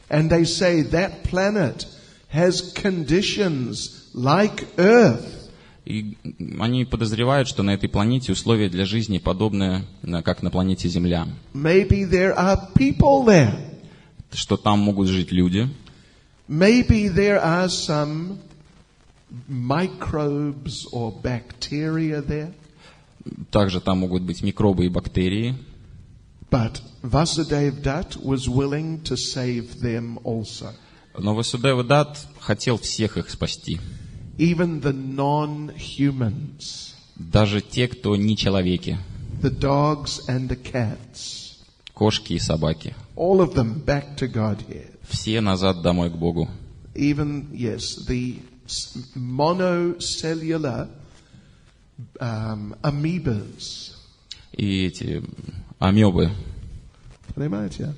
A: And they say that planet has conditions like Earth.
B: И они подозревают, что на этой планете условия для жизни подобные, как на планете Земля.
A: Maybe there are people there.
B: Что там могут жить люди.
A: Maybe there are some microbes or bacteria there.
B: Также там могут быть микробы и бактерии.
A: But Vasudev Dutt was willing to save them also.
B: Но Васудева Датт хотел всех их спасти.
A: Even the non-humans.
B: Даже те, кто не человеки.
A: The dogs and the cats.
B: Кошки и собаки.
A: All of them back to Godhead.
B: Все назад домой к Богу.
A: Even, yes, the monocellular amoebas.
B: И эти амебы.
A: Понимаете?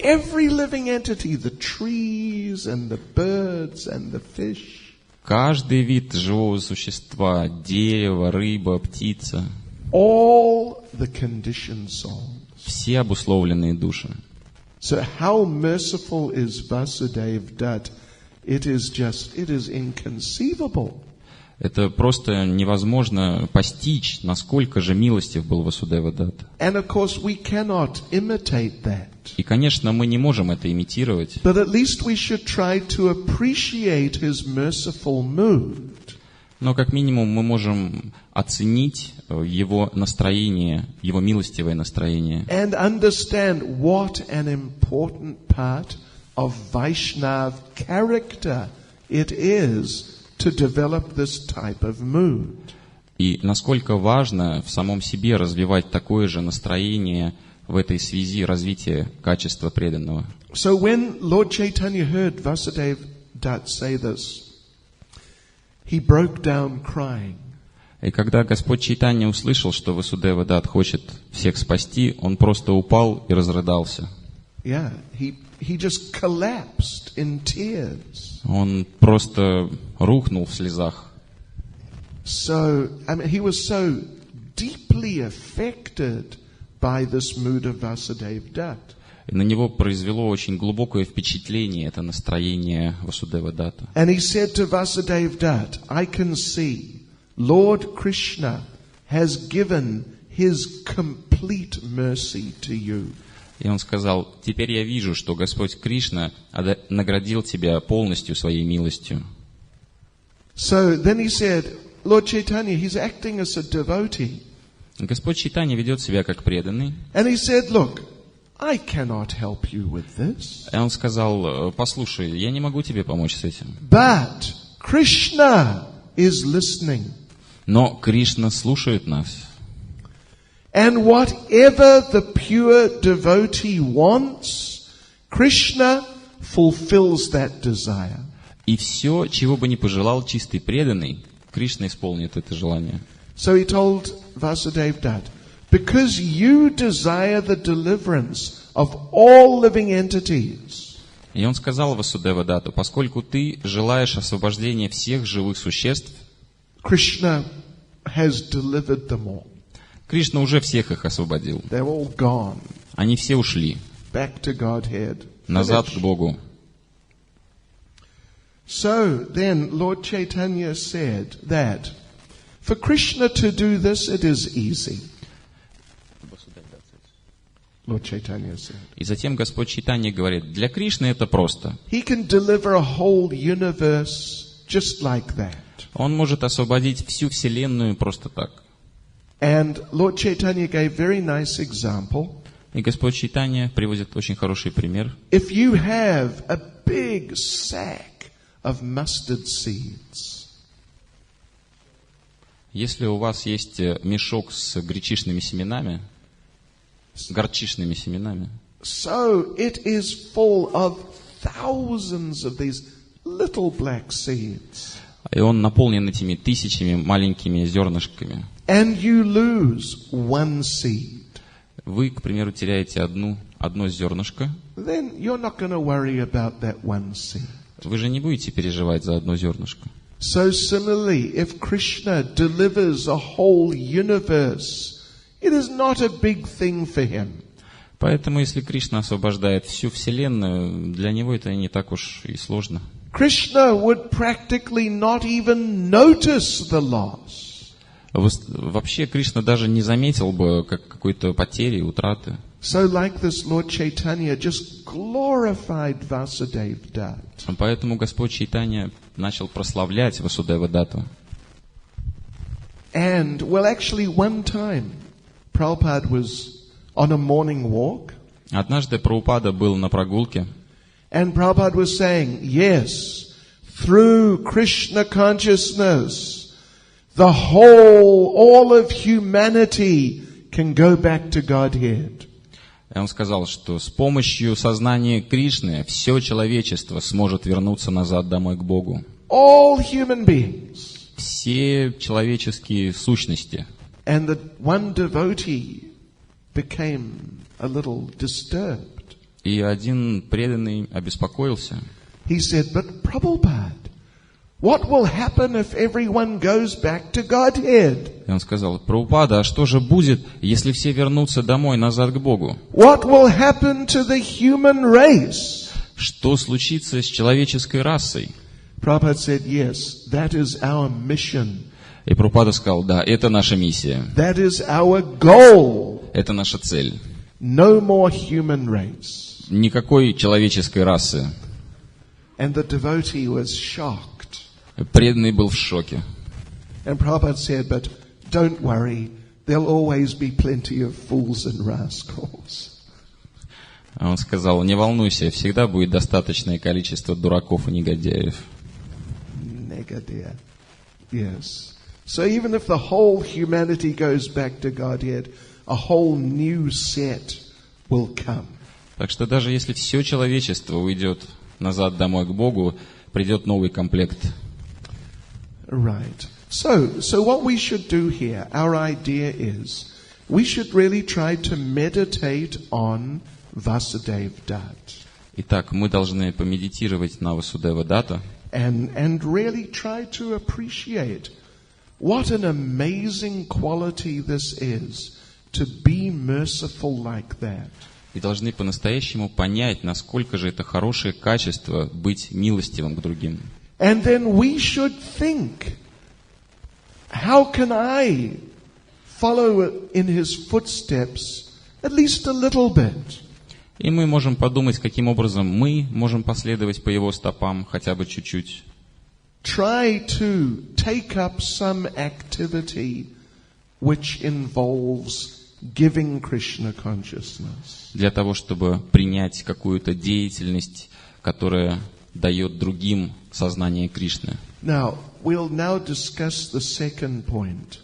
A: Every living entity, the trees and the birds and the fish.
B: Каждый вид живого существа, дерево, рыба, птица.
A: All the conditioned souls.
B: Все обусловленные души.
A: So how merciful is Vasudev Dutt? It is inconceivable.
B: Это просто невозможно постичь, насколько же милостив был Васудева Датт.
A: And of course we cannot imitate that.
B: И, конечно, мы не можем это имитировать.
A: But at least we should try to appreciate his merciful mood.
B: Но как минимум мы можем оценить его настроение, его милостивое настроение.
A: And understand what an important part of Vaishnav character it is to develop this type of mood.
B: И насколько важно в самом себе развивать такое же настроение в этой связи развития качества преданного.
A: So when Lord Chaitanya heard Vasudeva Dutt say this, he broke down crying.
B: И когда Господь Чайтанья услышал, что Васудева Датт хочет всех спасти, он просто упал и разрыдался.
A: Yeah, he just collapsed in tears.
B: Он просто рухнул в слезах.
A: So, he was so deeply affected by this mood of Vasudeva Dutt.
B: И на него произвело очень глубокое впечатление это настроение Васудева Датта.
A: And he said to Vasudeva Dutt, I can see Lord Krishna has given his complete mercy to you.
B: И он сказал: теперь я вижу, что Господь Кришна наградил тебя полностью своей милостью.
A: So then he said, Lord Chaitanya, he's acting as a devotee.
B: Господь Чайтанья ведет себя как преданный.
A: And he said, look, I cannot help you with this.
B: И он сказал: послушай, я не могу тебе помочь с этим.
A: But Krishna is listening.
B: Но Кришна слушает нас.
A: And whatever the pure devotee wants, Krishna fulfills that desire.
B: И все, чего бы ни пожелал чистый преданный, Кришна исполнит это желание.
A: So he told Vasudeva Dutt, because you desire the deliverance of all living entities.
B: И он сказал Васудева Датту: поскольку ты желаешь освобождения всех живых существ,
A: Krishna has delivered them all.
B: Кришна уже всех их освободил.
A: They're all gone.
B: Они все ушли
A: Back to Godhead.
B: назад к Богу.
A: So then Lord Chaitanya said that for Krishna to do this, it is easy. Lord Chaitanya said.
B: И затем Господь Чайтанья говорит: для Кришны это просто.
A: He can deliver a whole universe just like that.
B: Он может освободить всю Вселенную просто так.
A: And Lord Chaitanya gave very nice example.
B: И Господь Чайтанья приводит очень хороший пример.
A: If you have a big sack of mustard seeds,
B: если у вас есть мешок с гречишными семенами, с горчишными семенами,
A: so it is full of thousands of these little black seeds.
B: И он наполнен этими тысячами маленькими зернышками.
A: And you lose one seed.
B: Вы, к примеру, теряете одно зернышко.
A: Then you're not going to worry about that one seed.
B: Вы же не будете переживать за одно зернышко.
A: So similarly, if Krishna delivers a whole universe, it is not a big thing for him.
B: Поэтому, если Кришна освобождает всю Вселенную, для него это не так уж и сложно.
A: Krishna would practically not even notice the loss.
B: Вообще Кришна даже не заметил бы какой-то потери, утраты.
A: So like this, Lord Chaitanya just glorified Vasudeva Dutt.
B: Поэтому Господь Чайтанья начал прославлять Васудева Датту.
A: And, well, actually one time, Prabhupada was on a morning walk.
B: Однажды Прабхупада был на прогулке.
A: And Prabhupada was saying, yes, through Krishna consciousness, all of humanity can go back to Godhead.
B: И он сказал, что с помощью сознания Кришны все человечество сможет вернуться назад домой к Богу.
A: All human beings.
B: Все человеческие сущности.
A: And the one devotee became a little disturbed.
B: И один преданный обеспокоился.
A: He said, but Prabhupada, what will happen if everyone goes back to Godhead?
B: И он сказал: Прабхупада, а что же будет, если все вернутся домой, назад к Богу?
A: What will happen to the human race?
B: Что случится с человеческой расой?
A: Prabhupada said, yes, that is our mission.
B: И Прабхупада сказал: да, это наша миссия.
A: That is our goal.
B: Это наша цель.
A: No more human race.
B: Никакой человеческой расы.
A: And the devotee was shocked.
B: Преданный был в шоке.
A: And Prabhupada said, but don't worry, there'll always be plenty of fools and rascals.
B: Он сказал, не волнуйся, всегда будет достаточное количество дураков и негодяев.
A: Negadia. Yes. So even if the whole humanity goes back to Godhead, a whole new set will come.
B: Так что даже если все человечество уйдет назад домой к Богу, придет новый комплект.
A: Right. So what we should do here, our idea is, we should really try to meditate on Vasudev Dat.
B: Итак, мы должны помедитировать на Васудева Дата
A: And really try to appreciate what an amazing quality this is, to be merciful like that.
B: и должны по-настоящему понять, насколько же это хорошее качество быть милостивым к другим.
A: And then we should think, how can I follow in his footsteps at least a little bit?
B: И мы можем подумать, каким образом мы можем последовать по его стопам хотя бы чуть-чуть.
A: Try to take up some activity which involves giving Krishna consciousness.
B: Для того, чтобы принять какую-то деятельность, которая дает другим сознание Кришны.
A: Now, we'll now discuss the second point.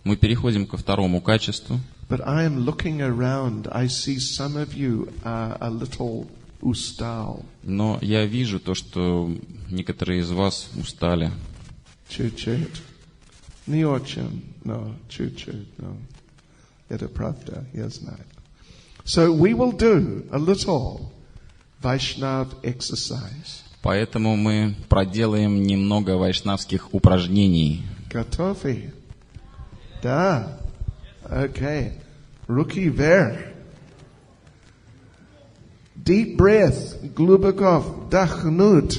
B: Мы переходим ко второму качеству.
A: But I am looking around. I see some of you are a little устал.
B: Но я вижу то, что некоторые из вас устали.
A: Чуть-чуть. Не очень, но чуть-чуть, но это правда, я знаю. So we will do a little Vaishnav exercise.
B: Поэтому мы проделаем немного вайшнавских упражнений.
A: Готовы? Да. Okay. Руки вверх. Deep breath. Глубоко вдохнуть.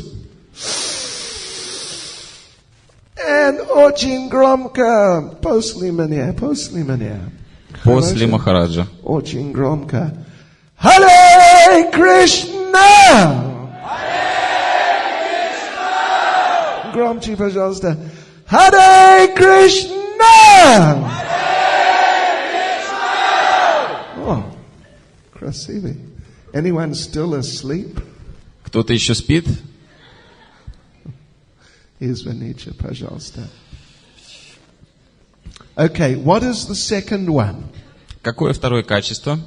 A: And очень громко. После меня.
B: После Махараджа.
A: Очень громко. Харе Кришна! Громче, пожалуйста. Харе Кришна! Oh, красивый. Anyone still asleep?
B: Кто-то еще спит?
A: Извините, пожалуйста. Okay, what is the second one?
B: Какое второе качество?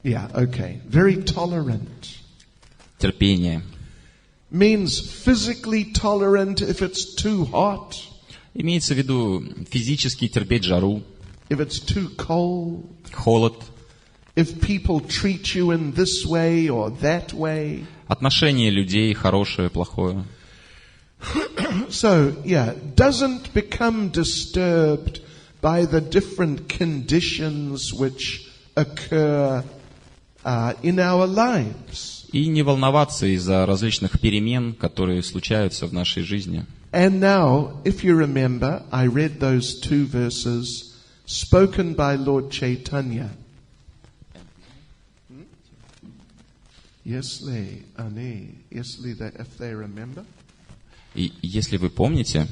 A: Yeah, okay. Very tolerant.
B: Терпение.
A: Means physically tolerant if it's too hot.
B: Имеется в виду физически терпеть жару,
A: If it's too cold.
B: холод,
A: If people treat you in this way or that way.
B: отношение людей хорошее, плохое.
A: So, yeah, doesn't become disturbed by the different conditions which occur in our lives.
B: И не волноваться из-за различных перемен, которые случаются в нашей жизни.
A: And now, if you remember, I read those two verses spoken by Lord Chaitanya. Если они, if they remember.
B: И если вы помните,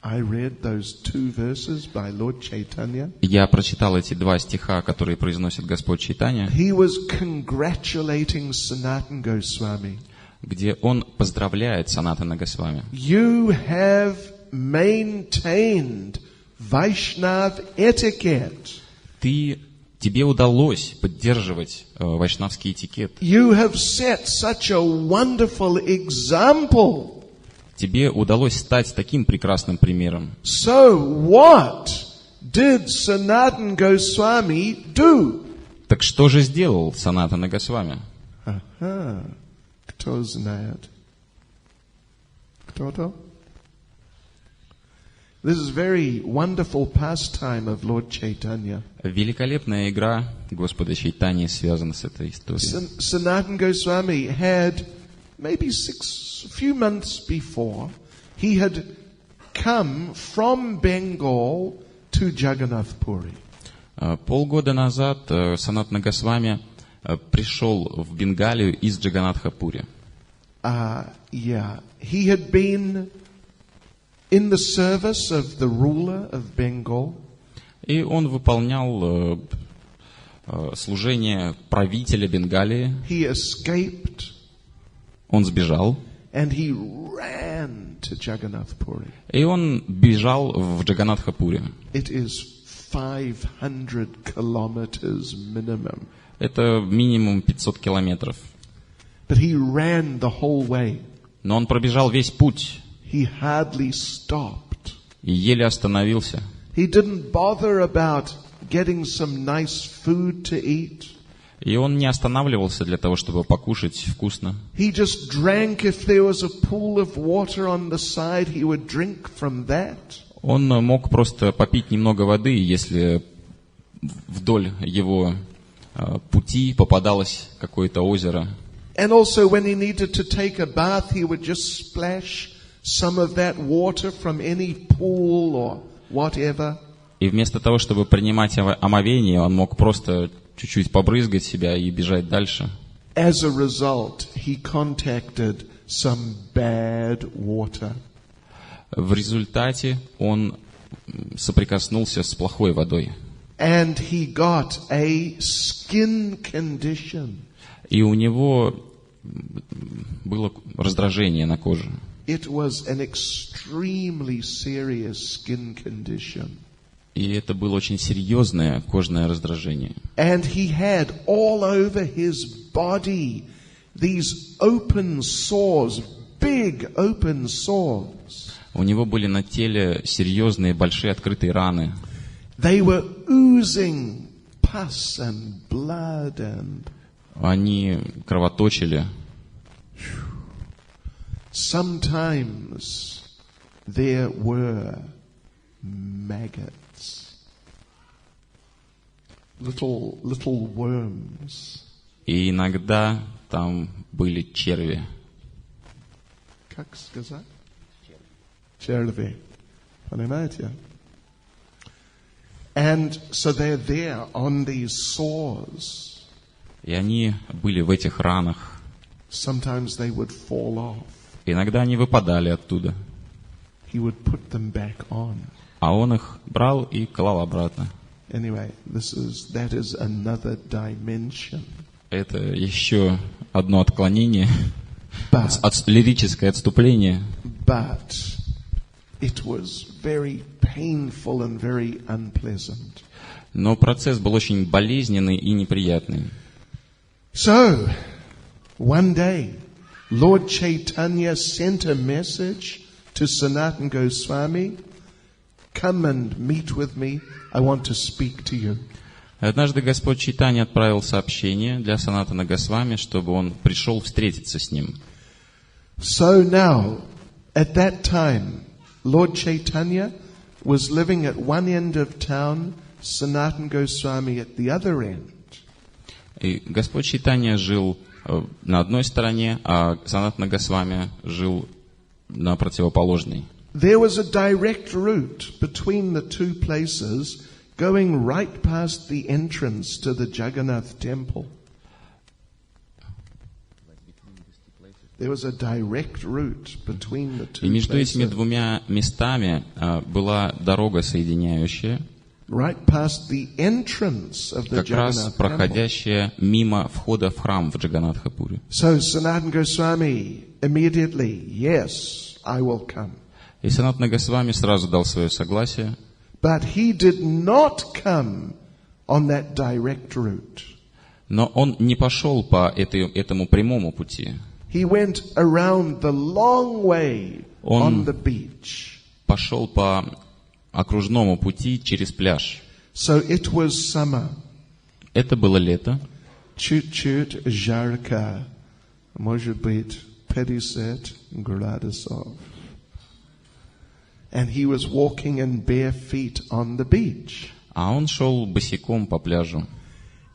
A: I read those two verses by Lord Chaitanya.
B: я прочитал эти два стиха, которые произносит Господь Чайтанья,
A: He was congratulating Sanatana Goswami.
B: где Он поздравляет Санатана Госвами.
A: You have maintained Vaishnav etiquette.
B: Тебе удалось поддерживать вайшнавский этикет.
A: You have set such a wonderful example.
B: Тебе удалось стать таким прекрасным примером.
A: So what did Sanatana Goswami do?
B: Так что же сделал Санатана Госвами?
A: Кто знает? Кто-то? This is very wonderful pastime of Lord Chaitanya.
B: Великолепная игра Господа Чайтаньи связана с этой историей.
A: Sanatana Goswami had maybe a few months before, he had come from Bengal to Jagannath Puri.
B: Полгода назад Санатана Госвами пришел в Бенгалию из Джаганатха-Пури.
A: He had been in the service of the ruler of Bengal.
B: И он выполнял служение правителя Бенгалии.
A: He escaped.
B: Он сбежал.
A: And he ran to Jagannath Puri.
B: И он бежал в Джаганнатха-Пури.
A: It is 500 kilometers minimum.
B: Это минимум 500 километров.
A: But he ran the whole way.
B: Но он пробежал весь путь.
A: He hardly stopped.
B: И еле остановился.
A: He didn't bother about getting some nice food to eat.
B: И он не останавливался для того, чтобы покушать вкусно.
A: He just drank if there was a pool of water on the side, he would drink from that.
B: Он мог просто попить немного воды, если вдоль его пути попадалось какое-то озеро.
A: And also when he needed to take a bath, he would just splash some of that water from any pool or whatever.
B: И вместо того, чтобы принимать омовение, он мог просто чуть-чуть побрызгать себя и бежать дальше.
A: As a result, he contacted some bad water.
B: В результате он соприкоснулся с плохой водой.
A: And he got a skin condition.
B: И у него было раздражение на коже.
A: It was an extremely serious skin condition.
B: И это было очень серьезное кожное раздражение.
A: And he had all over his body these open sores, big open sores.
B: У него были на теле серьезные большие открытые раны.
A: They were oozing pus and blood and
B: Они кровоточили.
A: Sometimes there were maggots, little worms.
B: И иногда там были черви.
A: Как сказать? Черви. Понимаете? And so they're there on these sores.
B: И они были в этих ранах.
A: Sometimes they would fall off.
B: Иногда они выпадали оттуда.
A: He would put them back on.
B: А он их брал и клал обратно.
A: Anyway, that is another dimension.
B: Это еще одно отклонение,
A: But
B: лирическое отступление.
A: it was very painful and very unpleasant.
B: Но процесс был очень болезненный и неприятный.
A: So, one day, Lord Chaitanya sent a message to Sanatana Goswami, come and meet with me, I want to speak to you.
B: Однажды Господь Чайтанья отправил сообщение для Санатана Госвами, чтобы он пришел встретиться с ним.
A: So now, at that time, Lord Chaitanya was living at one end of town, Sanatana Goswami at the other end.
B: И Господь Чайтанья жил на одной стороне, а Санатана Госвами жил на противоположной.
A: There was a direct route between the two places going right past the entrance to the Jagannath temple. There was a direct route between the two
B: И между этими
A: places.
B: двумя местами была дорога соединяющая,
A: Right past the entrance of the
B: как раз
A: Jagannath temple.
B: проходящая мимо входа в храм в Джаганнатха-Пури.
A: So Sanatana Goswami immediately, yes, I will come.
B: И Санатана Госвами сразу дал свое согласие,
A: But he did not come on that direct route.
B: но он не пошел по этому прямому пути.
A: He went around the long way on
B: Он
A: the beach.
B: пошел по окружному пути через пляж.
A: So it was summer.
B: Это было лето.
A: Чуть-чуть жарко. Может быть, 50 градусов. And he was walking in bare feet on the beach.
B: А он шел босиком по пляжу.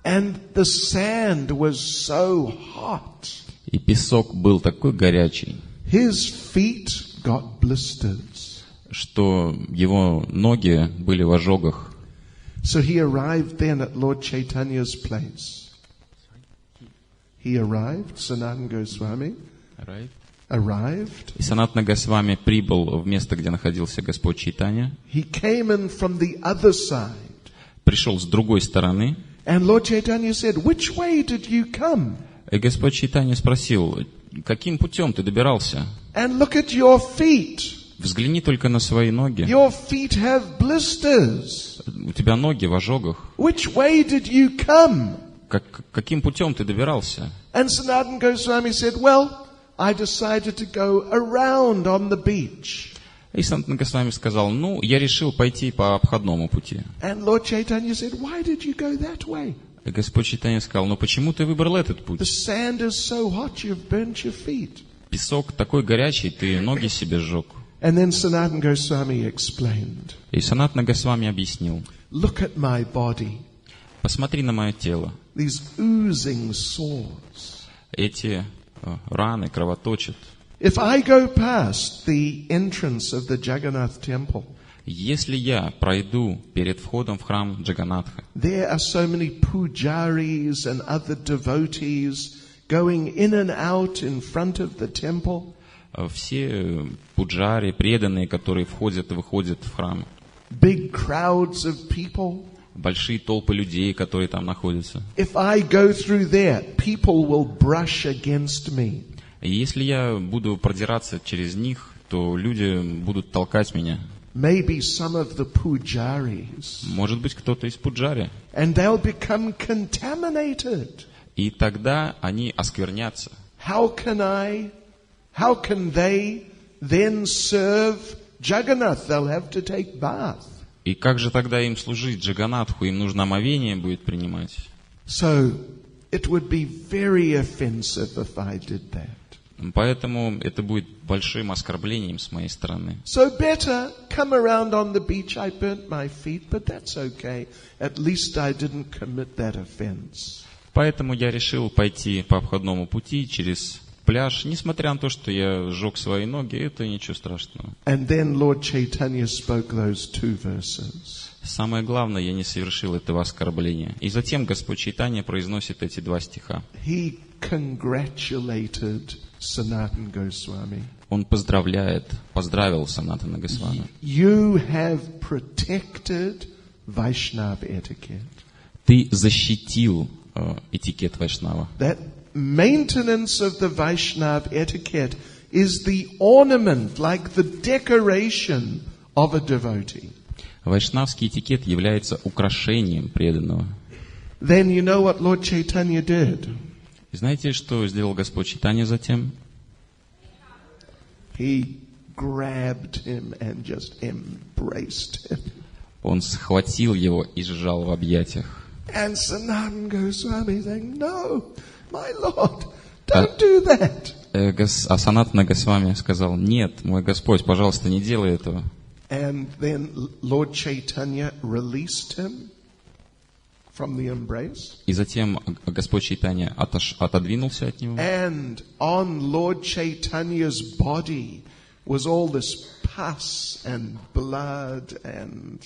A: And the sand was so hot.
B: И песок был такой горячий,
A: His feet got blisters.
B: что его ноги были в ожогах.
A: So he arrived then at Lord Chaitanya's place. He arrived, Sanatana Goswami. arrived.
B: И Санатана Госвами прибыл в место, где находился Господь Чайтанья.
A: He came in from the other side.
B: Пришел с другой стороны.
A: And Lord Chaitanya said, "Which way did you come?"
B: И Господь Чайтанья спросил, каким путем ты добирался?
A: And look at your feet.
B: Взгляни только на свои ноги.
A: Your feet have blisters.
B: У тебя ноги в ожогах.
A: Which way did you come?
B: Каким путем ты добирался?
A: And Sanatana Goswami said, "Well, I decided to go around on the beach."
B: И Санатана Госвами сказал, я решил пойти по обходному пути.
A: And Lord Chaitanya said, "Why did you go that way?"
B: И Господь Чайтанья сказал, почему ты выбрал этот путь?
A: The sand is so hot you've burnt your feet.
B: Песок такой горячий, ты ноги себе сжег.
A: And then Sanatana Goswami explained,
B: И Санатана Госвами объяснил,
A: "Look at my body.
B: посмотри на мое тело.
A: These oozing sores.
B: Эти раны кровоточат.
A: If I go past the entrance of the Jagannath temple,
B: Если я пройду перед входом в храм Джаганнатха,
A: there are so many pujaris and other devotees going in and out in front of the temple.
B: все пуджари, преданные, которые входят и выходят в храм,
A: Big crowds of people.
B: большие толпы людей, которые там находятся.
A: If I go through there, people will brush against me.
B: И если я буду продираться через них, то люди будут толкать меня.
A: Maybe some of the pujaris.
B: Может быть, кто-то из пуджари.
A: And they'll become contaminated.
B: И тогда они осквернятся.
A: How can they then serve Jagannath? They'll have to take bath.
B: И как же тогда им служить Джаганнатху? Им нужно омовение будет принимать.
A: So it would be very offensive if I did that.
B: Поэтому это будет большим оскорблением с моей стороны.
A: So better come around on the beach. I burnt my feet, but that's okay. At least I didn't commit that offense.
B: Поэтому я решил пойти по обходному пути через пляж, несмотря на то, что я сжег свои ноги, это ничего страшного.
A: And then Lord Chaitanya spoke those two verses.
B: Самое главное, я не совершил этого оскорбления. И затем Господь Чайтанья произносит эти два стиха.
A: He congratulated Sanatana Goswami.
B: Он поздравил Санатана Госвами.
A: You have protected Vaishnava etiquette.
B: Ты защитил этикет Вайшнава.
A: That maintenance of the Vaishnava etiquette is the ornament, like the decoration of a devotee.
B: Вайшнавский этикет является украшением преданного.
A: Then you know what Lord Chaitanya did?
B: И знаете, что сделал Господь Чайтанья затем?
A: He grabbed him and just embraced him.
B: Он схватил его и сжал в объятиях.
A: And Sanatana Goswami saying, "No, my Lord, don't do that."
B: А Санатана Госвами сказал, нет, мой Господь, пожалуйста, не делай этого.
A: And then Lord Chaitanya released him from the embrace.
B: И затем Господь Чайтанья отодвинулся от него.
A: And on Lord Chaitanya's body was all this pus and blood and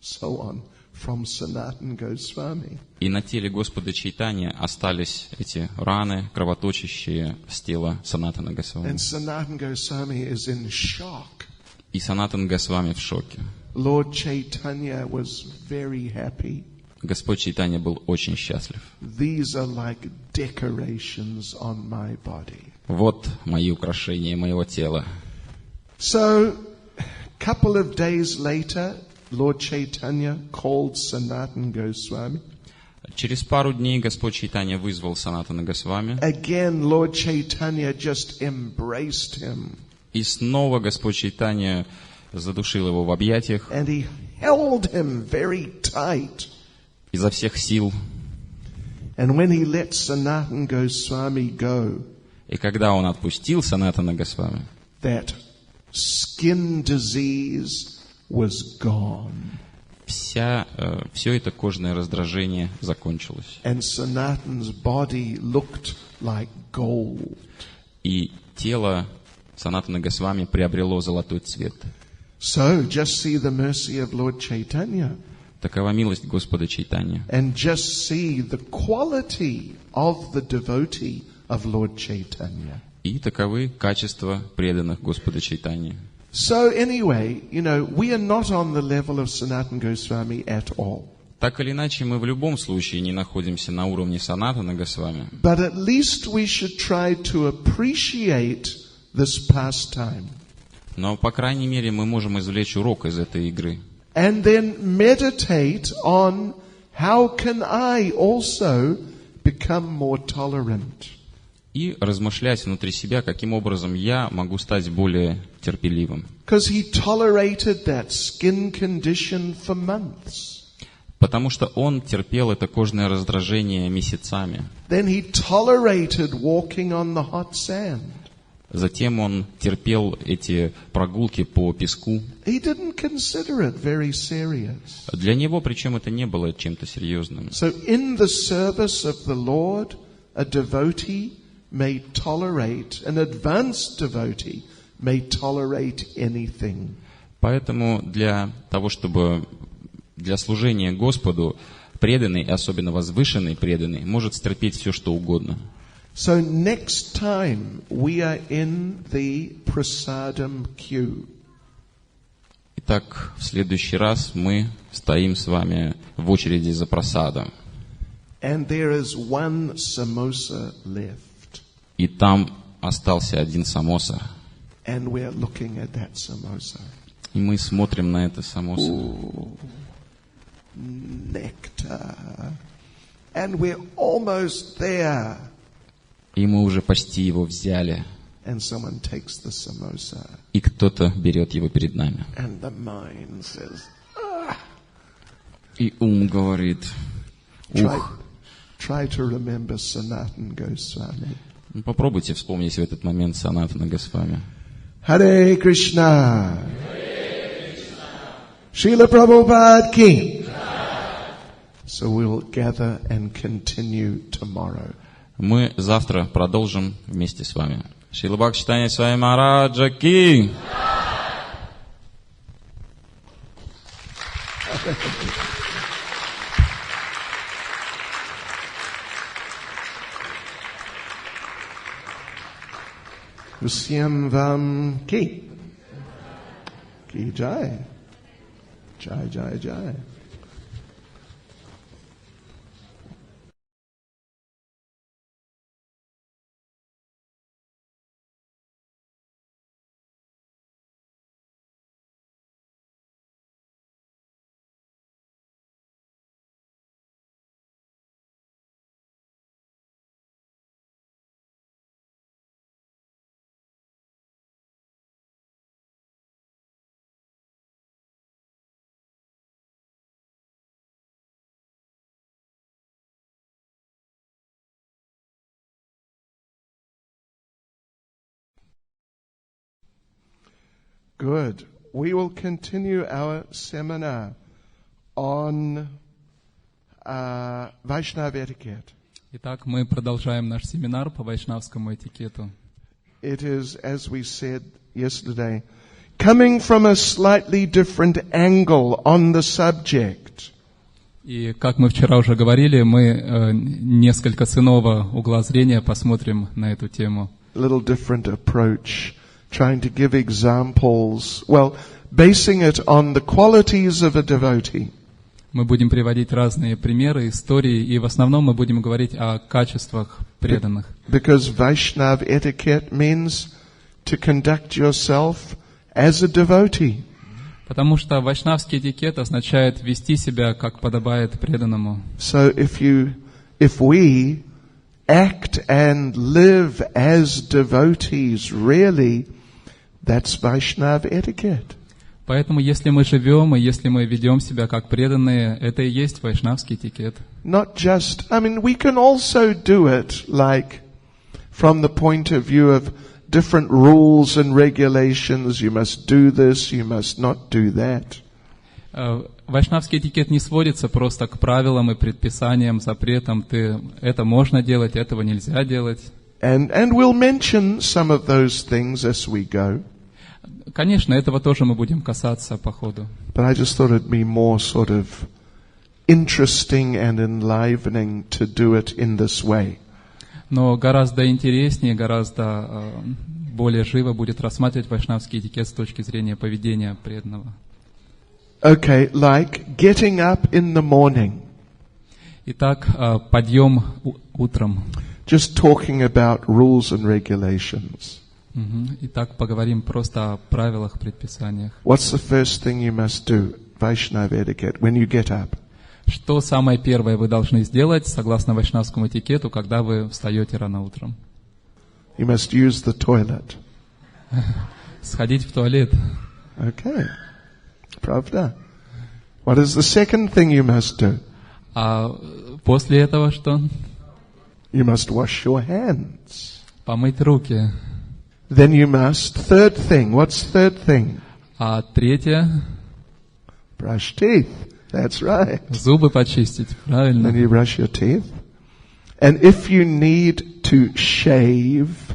A: so on from Sanatana Goswami.
B: И на теле Господа Чайтанья остались эти раны, кровоточащие с тела Санатана Госвами.
A: And Sanatana Goswami is in shock.
B: И Санатана Госвами в шоке.
A: Lord Chaitanya was very happy.
B: Господь Чайтанья был очень счастлив.
A: These are like decorations on my body.
B: Вот мои украшения моего тела.
A: So, couple of days later, Lord Chaitanya called Sanatana Goswami.
B: Через пару дней Господь Чайтанья вызвал Санатана Госвами.
A: Again, Lord Chaitanya just embraced him.
B: И снова Господь Чайтанья задушил его в объятиях.
A: And he held him very tight.
B: Изо всех сил.
A: And when he let Sanatana Goswami go,
B: И когда он отпустил Санатана Госвами,
A: that skin disease was gone.
B: все это кожное раздражение закончилось.
A: And Sanatana's body looked like gold.
B: И тело Санатана Госвами приобрело золотой цвет.
A: So, just see the mercy of Lord Chaitanya.
B: Такова милость Господа Чайтанья.
A: And just see the quality of the devotee of Lord Chaitanya.
B: И таковы качества преданных Господу Чайтаньи.
A: So anyway, we are not on the level of Sanatana Goswami at all.
B: Так или иначе, мы в любом случае не находимся на уровне Санатана Госвами.
A: But at least we should try to appreciate this pastime.
B: Но, по крайней мере, мы можем извлечь урок из этой игры.
A: And then meditate on how can I also become more tolerant.
B: И размышлять внутри себя, каким образом я могу стать более терпеливым.
A: Because he tolerated that skin condition for months.
B: Потому что он терпел это кожное раздражение месяцами.
A: Then he tolerated walking on the hot sand.
B: Затем он терпел эти прогулки по песку.
A: He didn't consider it very serious.
B: Для него, причем, это не было чем-то серьезным.
A: So in the service of the Lord, a devotee may tolerate, an advanced devotee may tolerate anything.
B: Поэтому для того, чтобы для служения Господу преданный, особенно возвышенный преданный, может стерпеть все, что угодно.
A: So next time we are in the prasadam queue.
B: Итак, в следующий раз мы стоим с вами в очереди за прасадом.
A: And there is one samosa left.
B: И там остался один самоса.
A: And we are looking at that samosa.
B: И мы смотрим на это самоса.
A: Ooh, nectar. And we're almost there.
B: И мы уже почти его взяли.
A: And someone takes the samosa.
B: И кто-то берет его перед нами.
A: And the mind says,
B: И ум говорит, ух.
A: Try to remember Sanatana Goswami.
B: Попробуйте вспомнить в этот момент Санатана Госвами.
A: Харе Кришна. Шриле Прабхупаде ки. So we'll gather and continue tomorrow.
B: Мы завтра продолжим вместе с вами. Шрила Бхакти Чайтанья Свами Махараджа ки.
A: Всем вам ки. Ки джай. Джай, джай, джай. Good. We will continue our seminar on Vaishnava etiquette.
C: Итак, мы продолжаем наш семинар по вайшнавскому этикету.
A: It is, as we said yesterday, coming from a slightly different angle on the subject.
C: И, как мы вчера уже говорили, мы несколько с иного угла зрения посмотрим на эту тему.
A: A little different approach. Trying to give examples, basing it on the qualities of a devotee.
C: Мы будем приводить разные примеры, истории, и в основном мы будем говорить о качествах преданных.
A: Because Vaishnava etiquette means to conduct yourself as a devotee.
C: Потому что вайшнавский этикет означает вести себя, как подобает преданному.
A: So if we act and live as devotees, really, that's Vaishnava etiquette.
C: Поэтому, если мы живем и если мы ведем себя как преданные, это и есть вайшнавский этикет.
A: Not just, we can also do it like from the point of view of different rules and regulations. You must do this, you must not do that.
C: Вайшнавский этикет не сводится просто к правилам и предписаниям, запретам. Это можно делать, этого нельзя делать.
A: And we'll mention some of those things as we go.
C: Конечно, этого тоже мы будем касаться по ходу.
A: But I just thought it'd be more sort of interesting and enlivening to do it in this way.
C: Но гораздо интереснее, гораздо более живо будет рассматривать вайшнавский этикет с точки зрения поведения преданного.
A: Okay, like getting up in the morning.
C: Итак, подъем утром.
A: Just talking about rules and regulations.
C: Итак, поговорим просто о правилах, предписаниях.
A: What's the first thing you must do, Vaishnava etiquette, when you get up?
C: Что самое первое вы должны сделать, согласно вайшнавскому этикету, когда вы встаете рано утром?
A: You must use the toilet.
C: Сходить в туалет.
A: Okay. Pravda. What is the second thing you must do?
C: А после этого что?
A: You must wash your hands.
C: Помыть руки.
A: Then you must, third thing, what's third thing?
C: А третье?
A: Brush teeth. That's right.
C: Зубы почистить, правильно.
A: Then you brush your teeth. And if you need to shave,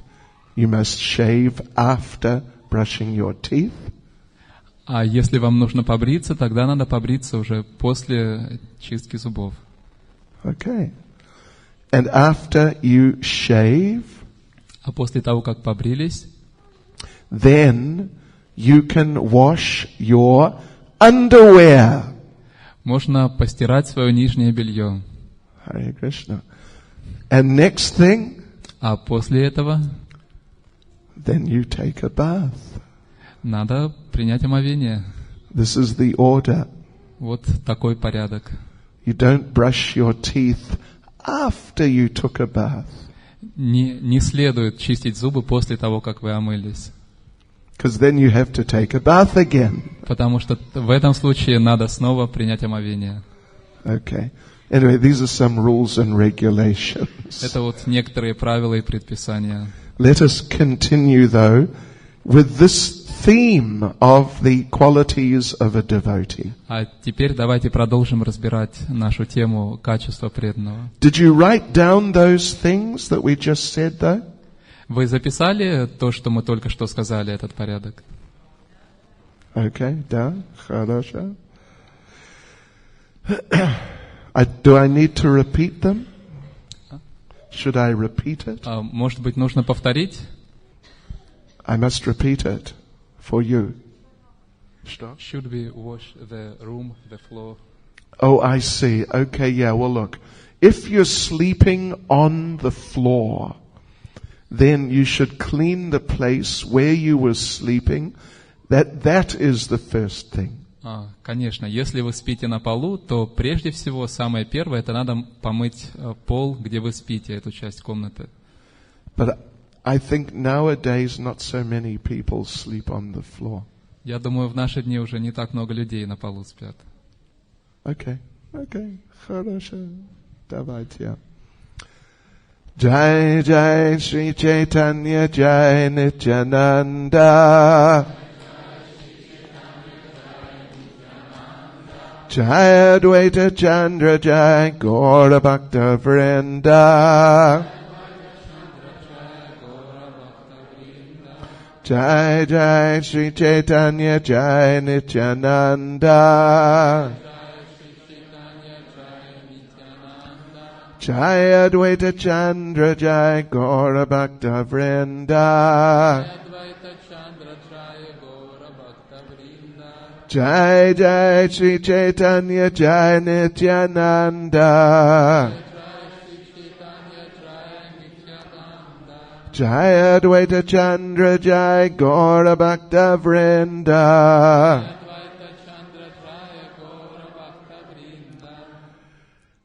A: you must shave after brushing your teeth.
C: А если вам нужно побриться, тогда надо побриться уже после чистки зубов.
A: Okay. And after you shave,
C: А после того, как побрились,
A: then you can wash your underwear.
C: можно постирать свое нижнее белье.
A: Hare Krishna. And next thing,
C: А после этого
A: then you take a bath.
C: надо принять омовение.
A: This is the order.
C: Вот такой порядок.
A: You don't brush your teeth after you took a bath.
C: Не следует чистить зубы после того, как вы омылись.
A: Because then you have to take a bath again.
C: Потому что в этом случае надо снова принять омовение.
A: Okay. Anyway, these are some rules and regulations.
C: Это вот некоторые правила и предписания.
A: Let us continue, though, with this theme of the qualities of a devotee.
C: А теперь давайте продолжим разбирать нашу тему качества преданного.
A: Did you write down those things that we just said, though?
C: Вы записали то, что мы только что сказали, этот порядок?
A: Okay, да, хорошо. Do I need to repeat them? Should I repeat it?
C: Может быть, нужно повторить?
A: I must repeat it for you. Что?
C: Should we wash the room, the floor?
A: Oh, I see. Okay, yeah, well look. If you're sleeping on the floor, then you should clean the place where you were sleeping. That is the first thing.
C: Конечно, если вы спите на полу, то прежде всего самое первое, это надо помыть пол, где вы спите, эту часть комнаты.
A: But I think nowadays not so many people sleep on the floor.
C: Я думаю, в наши дни уже не так много людей на полу спят.
A: Okay, хорошо. Давайте. Jai Jai Shri Chaitanya Jai Nityananda Jai Advaita Chandra Jai Gaura Bhakta Vrinda Jai Jai Shri Chaitanya Jai Nityananda Jai Advaita Chandra Jai Gaura Bhakta Vrinda Jai Jai Shri Chaitanya Jai Nityananda Jai Advaita Chandra Jai Gaura Bhakta Vrinda.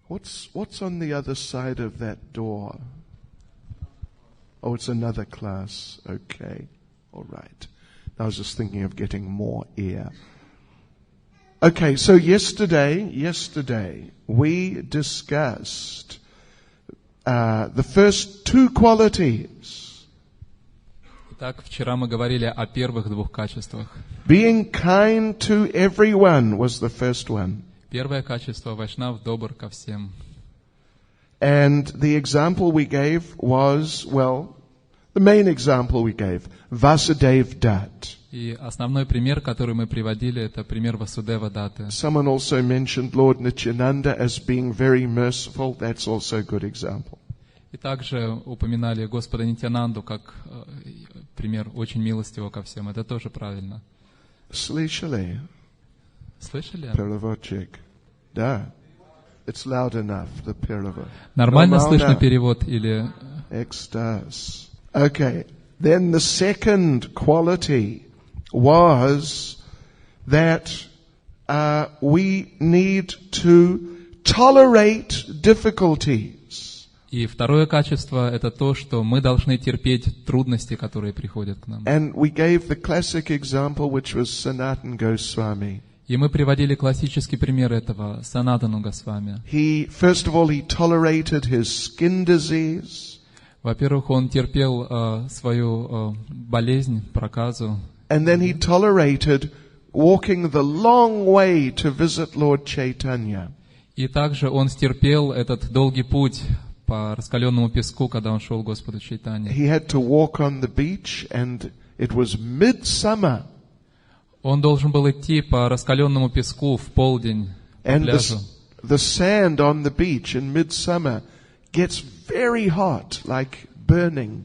A: What's on the other side of that door? Oh, it's another class. Okay. All right. I was just thinking of getting more air. Okay, so yesterday we discussed the first two qualities.
C: Итак, вчера мы говорили о первых двух качествах.
A: Being kind to everyone was the first one.
C: Первое качество — вайшнав добр ко всем.
A: And the example we gave was, well, the main example we gave, Vasudev Dutt.
C: И основной пример, который мы приводили, это пример Васудева Датты.
A: Someone also mentioned Lord Nityananda as being very merciful. That's also a good example.
C: И также упоминали Господа Нитьянанду как пример очень милостивого ко всем. Это тоже правильно.
A: Слышали?
C: Слышали?
A: Переводчик. Да. It's loud enough, the перевод.
C: Нормально слышно перевод или...
A: Экстаз. Okay. Then the second quality was that we need to tolerate difficulties.
C: И второе качество — это то, что мы должны терпеть трудности, которые приходят к нам.
A: And we gave the classic example, which was Sanatana Goswami.
C: И мы приводили классический пример этого, Санатану Госвами.
A: First of all, he tolerated his skin disease.
C: Во-первых, он терпел свою болезнь, проказу.
A: And then he tolerated walking the long way to visit Lord Chaitanya.
C: И также он стерпел этот долгий путь по раскаленному песку, когда он шел к Господу Чайтанье.
A: He had to walk on the beach, and it was midsummer.
C: Он должен был идти по раскаленному песку в полдень по пляжу.
A: The sand on the beach in midsummer gets very hot, like burning.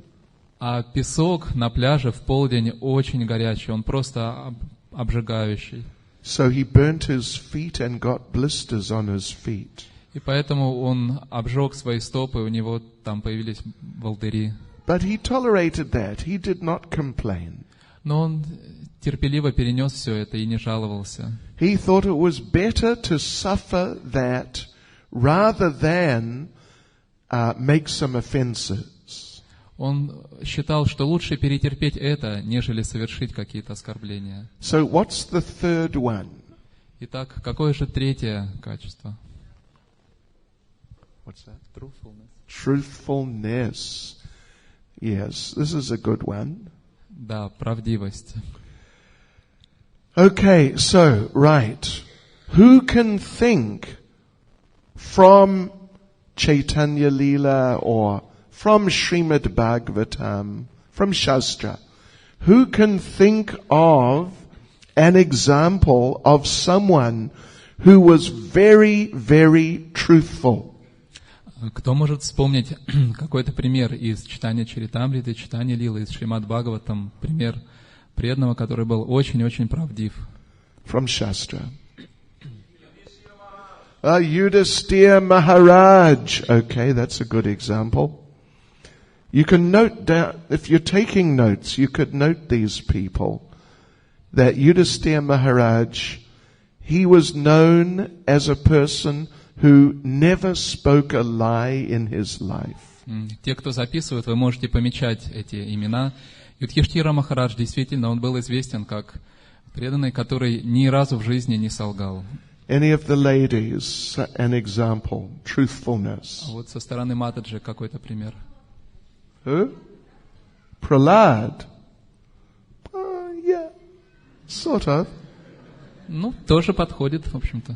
C: А песок на пляже в полдень очень горячий, он просто обжигающий.
A: So he burnt his feet and got blisters on his feet.
C: И поэтому он обжег свои стопы, у него там появились волдыри.
A: But he tolerated that. He did not complain.
C: Но он терпеливо перенес все это и не жаловался.
A: He thought it was better to suffer that rather than make some offenses.
C: Он считал, что лучше перетерпеть это, нежели совершить какие-то оскорбления.
A: So what's the third one?
C: Итак, какое же третье качество?
A: What's that? Truthfulness. Yes, this is a good one.
C: Да, правдивость.
A: Okay, so, right. Who can think from Chaitanya Leela or from Srimad Bhagavatam, from Shastra, who can think of an example of someone who was very, very truthful?
C: Кто может вспомнить какой-то пример из читания Чаритамриты, читания Лилы, из Шримад Бхагаватам, пример преданного, который был очень-очень правдив?
A: From Shastra. Yudhisthira Maharaj. Okay, that's a good example. You can note down, if you're taking notes, you could note these people. That Yudhisthira Maharaj, he was known as a person who never spoke a lie in his life.
C: Те, кто записывает, вы можете помечать эти имена. Юдхиштхира Махарадж, действительно, он был известен как преданный, который ни разу в жизни не солгал.
A: Any of the ladies, an example, truthfulness.
C: А вот со стороны Матаджи какой-то пример.
A: Who? Prahlad. Yeah, sort of.
C: Ну, тоже подходит, в общем-то.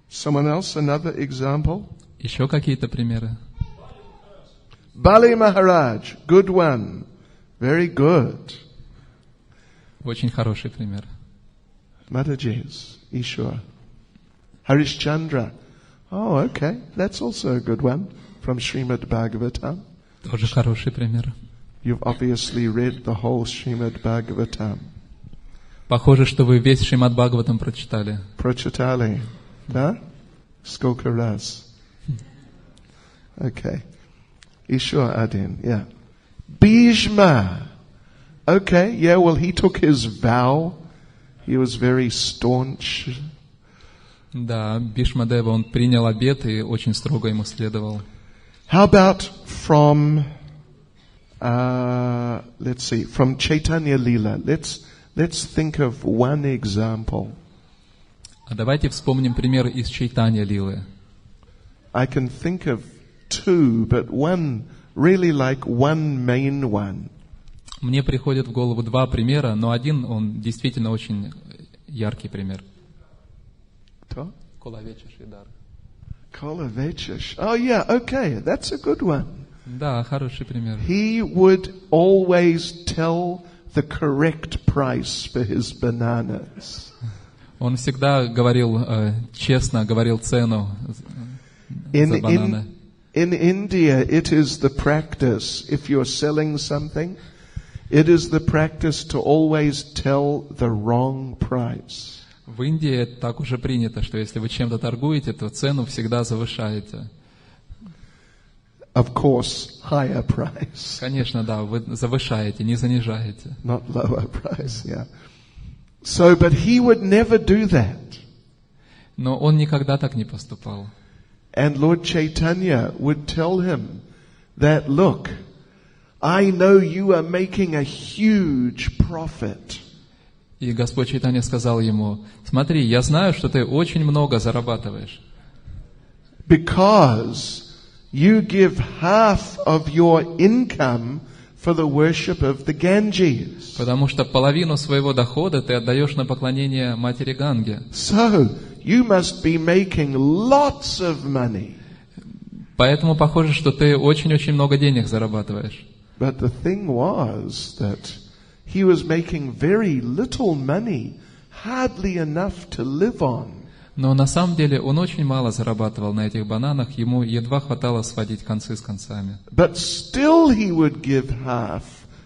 A: Someone else, another example?
C: Еще какие-то примеры?
A: Bali Maharaj, good one. Very good.
C: Очень хороший пример.
A: Mataji's, Ishwar. Harishchandra. Oh, okay. That's also a good one from Srimad Bhagavatam.
C: Тоже хороший пример.
A: You've obviously read the whole Srimad Bhagavatam.
C: Похоже, что вы весь Шримад Бхагаватам прочитали.
A: Прочитали, да? Сколько раз? Okay. Ishwar Adin, yeah. Bhishma. Okay, yeah, well, he took his vow. He was very staunch.
C: Да, Бхишмадева, он принял обет и очень строго ему следовал.
A: How about from, let's see, from Chaitanya Leela? Let's think of one example.
C: А давайте вспомним пример из Чайтанья Лилы.
A: I can think of two, but one, really like one main one.
C: Мне приходит в голову два примера, но один, он действительно очень яркий пример.
A: Кто?
C: Колавеча Шридар.
A: Kolavechish. Oh yeah, okay, that's a good one.
C: Да, хороший пример.
A: He would always tell the correct price for his bananas.
C: Он всегда говорил честно, говорил цену за бананы.
A: In India, it is the practice, if you're selling something, it is the practice to always tell the wrong price.
C: В Индии так уже принято, что если вы чем-то торгуете, то цену всегда завышаете.
A: Of course, higher price.
C: Конечно, да, вы завышаете, не занижаете.
A: Not lower price, yeah. So, but he would never do that.
C: Но он никогда так не поступал.
A: And Lord Chaitanya would tell him that, look, I know you are making a huge profit.
C: И Господь Чайтанья сказал ему: смотри, я знаю, что ты очень много зарабатываешь.
A: Because you give half of your income for the worship of the Ganges.
C: Потому что половину своего дохода ты отдаешь на поклонение матери Ганге.
A: So, you must be making lots of money.
C: Поэтому похоже, что ты очень-очень много денег зарабатываешь.
A: But the thing was that he was making very little money, hardly enough to live on.
C: Но на самом деле он очень мало зарабатывал на этих бананах, ему едва хватало сводить концы с концами.
A: But still he would give half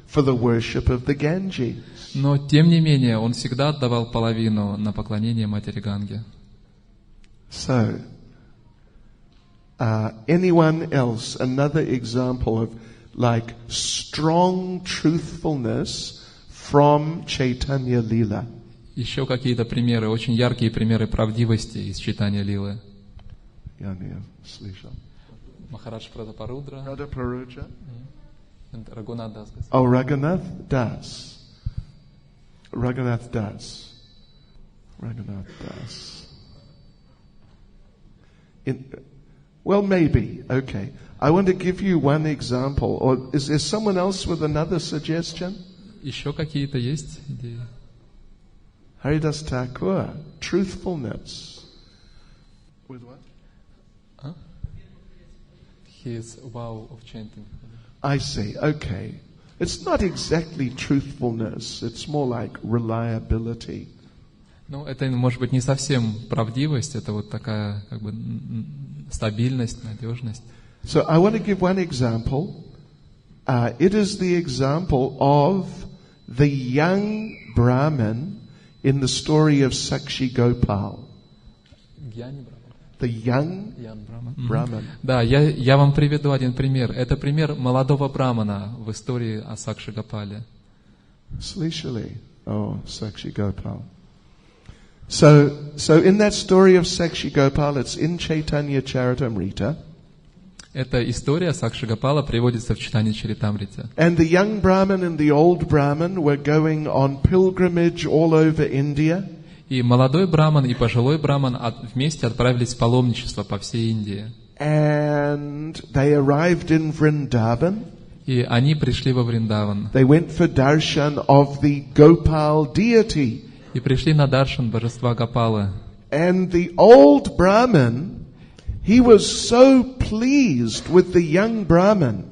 A: for the worship of the Ganges.
C: Но тем не менее он всегда отдавал половину на поклонение матери Ганге.
A: So, anyone else, another example of like strong truthfulness from Chaitanya Lila?
C: Еще какие-то примеры, очень яркие примеры правдивости из читания лилы.
A: Я не слышал.
C: Махарадж Прадапарудра.
A: Pradaparaja?
C: Рагунат Дас.
A: Oh, Raghunath Das. Raghunath Das. Raghunath Das. Well, maybe. Okay. I want to give you one example. Or is there someone else with another suggestion?
C: Еще какие-то есть идеи?
A: Haridas Thakur, truthfulness. With what?
C: His vow of chanting.
A: I see. Okay. It's not exactly truthfulness. It's more like reliability.
C: Ну, это, может быть, не совсем правдивость, это вот такая, как бы, стабильность, надежность.
A: So I want to give one example. It is the example of the young Brahmin in the story of Sakshi Gopal. The young Brahman.
C: Да, я вам приведу один пример. Это пример молодого брамана в истории о Сакши Гопале.
A: Слышали? Oh, Sakshi Gopal. So in that story of Sakshi Gopal, it's in Chaitanya Charitamrita.
C: Эта история Сакши Гопала приводится в читании Чаритамрите.
A: And the young Brahmin and the old Brahmin were going on pilgrimage all over India.
C: И молодой браман и пожилой браман вместе отправились в паломничество по всей Индии.
A: And they arrived in Vrindavan.
C: И они пришли во Вриндаван.
A: They went for darshan of the Gopal deity.
C: И пришли на даршан божества Гопалы.
A: And the old Brahmin, he was so pleased with the young Brahmin.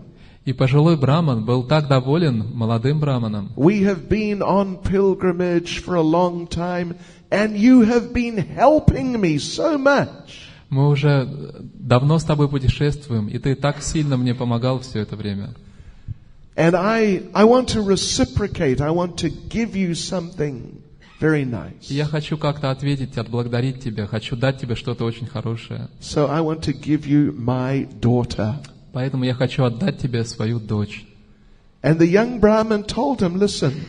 C: И пожилой браман был так доволен молодым браманом.
A: We have been on pilgrimage for a long time, and you have been helping me so much.
C: Мы уже давно с тобой путешествуем, и ты так сильно мне помогал все это время.
A: And I want to reciprocate. I want to give you something very nice.
C: И я хочу как-то ответить, отблагодарить тебя, хочу дать тебе что-то очень хорошее.
A: So I want to give you my daughter.
C: Поэтому я хочу отдать тебе свою дочь.
A: And the young Brahmin told him, listen,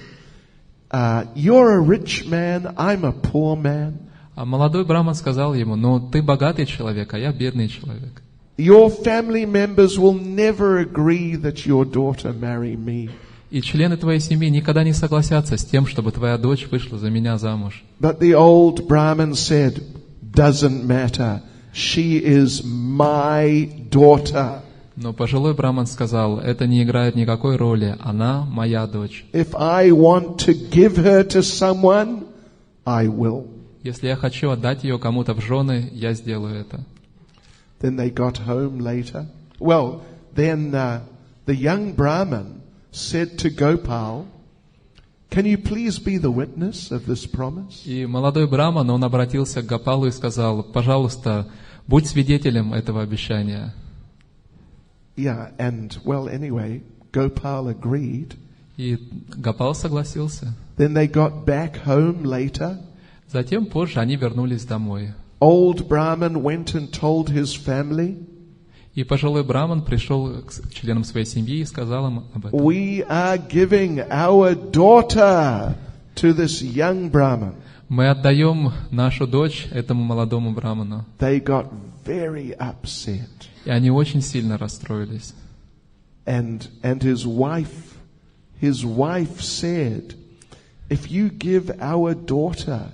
A: you're a rich man, I'm a poor man.
C: А молодой браман сказал ему: ну, ты богатый человек, а я бедный человек.
A: Your family members will never agree that your daughter marry me.
C: И члены твоей семьи никогда не согласятся с тем, чтобы твоя дочь вышла за меня замуж.
A: But the old Brahmin said, doesn't matter, she is my daughter.
C: Но пожилой браман сказал: это не играет никакой роли, она моя дочь.
A: If I want to give her to someone, I will.
C: Если я хочу отдать ее кому-то в жены, я сделаю это.
A: Then they got home later. Well, then the young Brahmin said to Gopal, can you please be the witness of this promise?
C: И молодой браман, он обратился к Гопалу и сказал: пожалуйста, будь свидетелем этого обещания.
A: Yeah, and well, anyway, Gopal agreed.
C: И Гопал согласился.
A: Then they got back home later.
C: Затем позже они вернулись домой.
A: Old Brahman went and told his family,
C: И пожилой браман пришел к членам своей семьи и сказал им об этом.
A: "We are giving our daughter to this young Brahman."
C: Мы отдаем нашу дочь этому молодому браману.
A: They got very upset.
C: И они очень сильно расстроились.
A: And his wife said, "If you give our daughter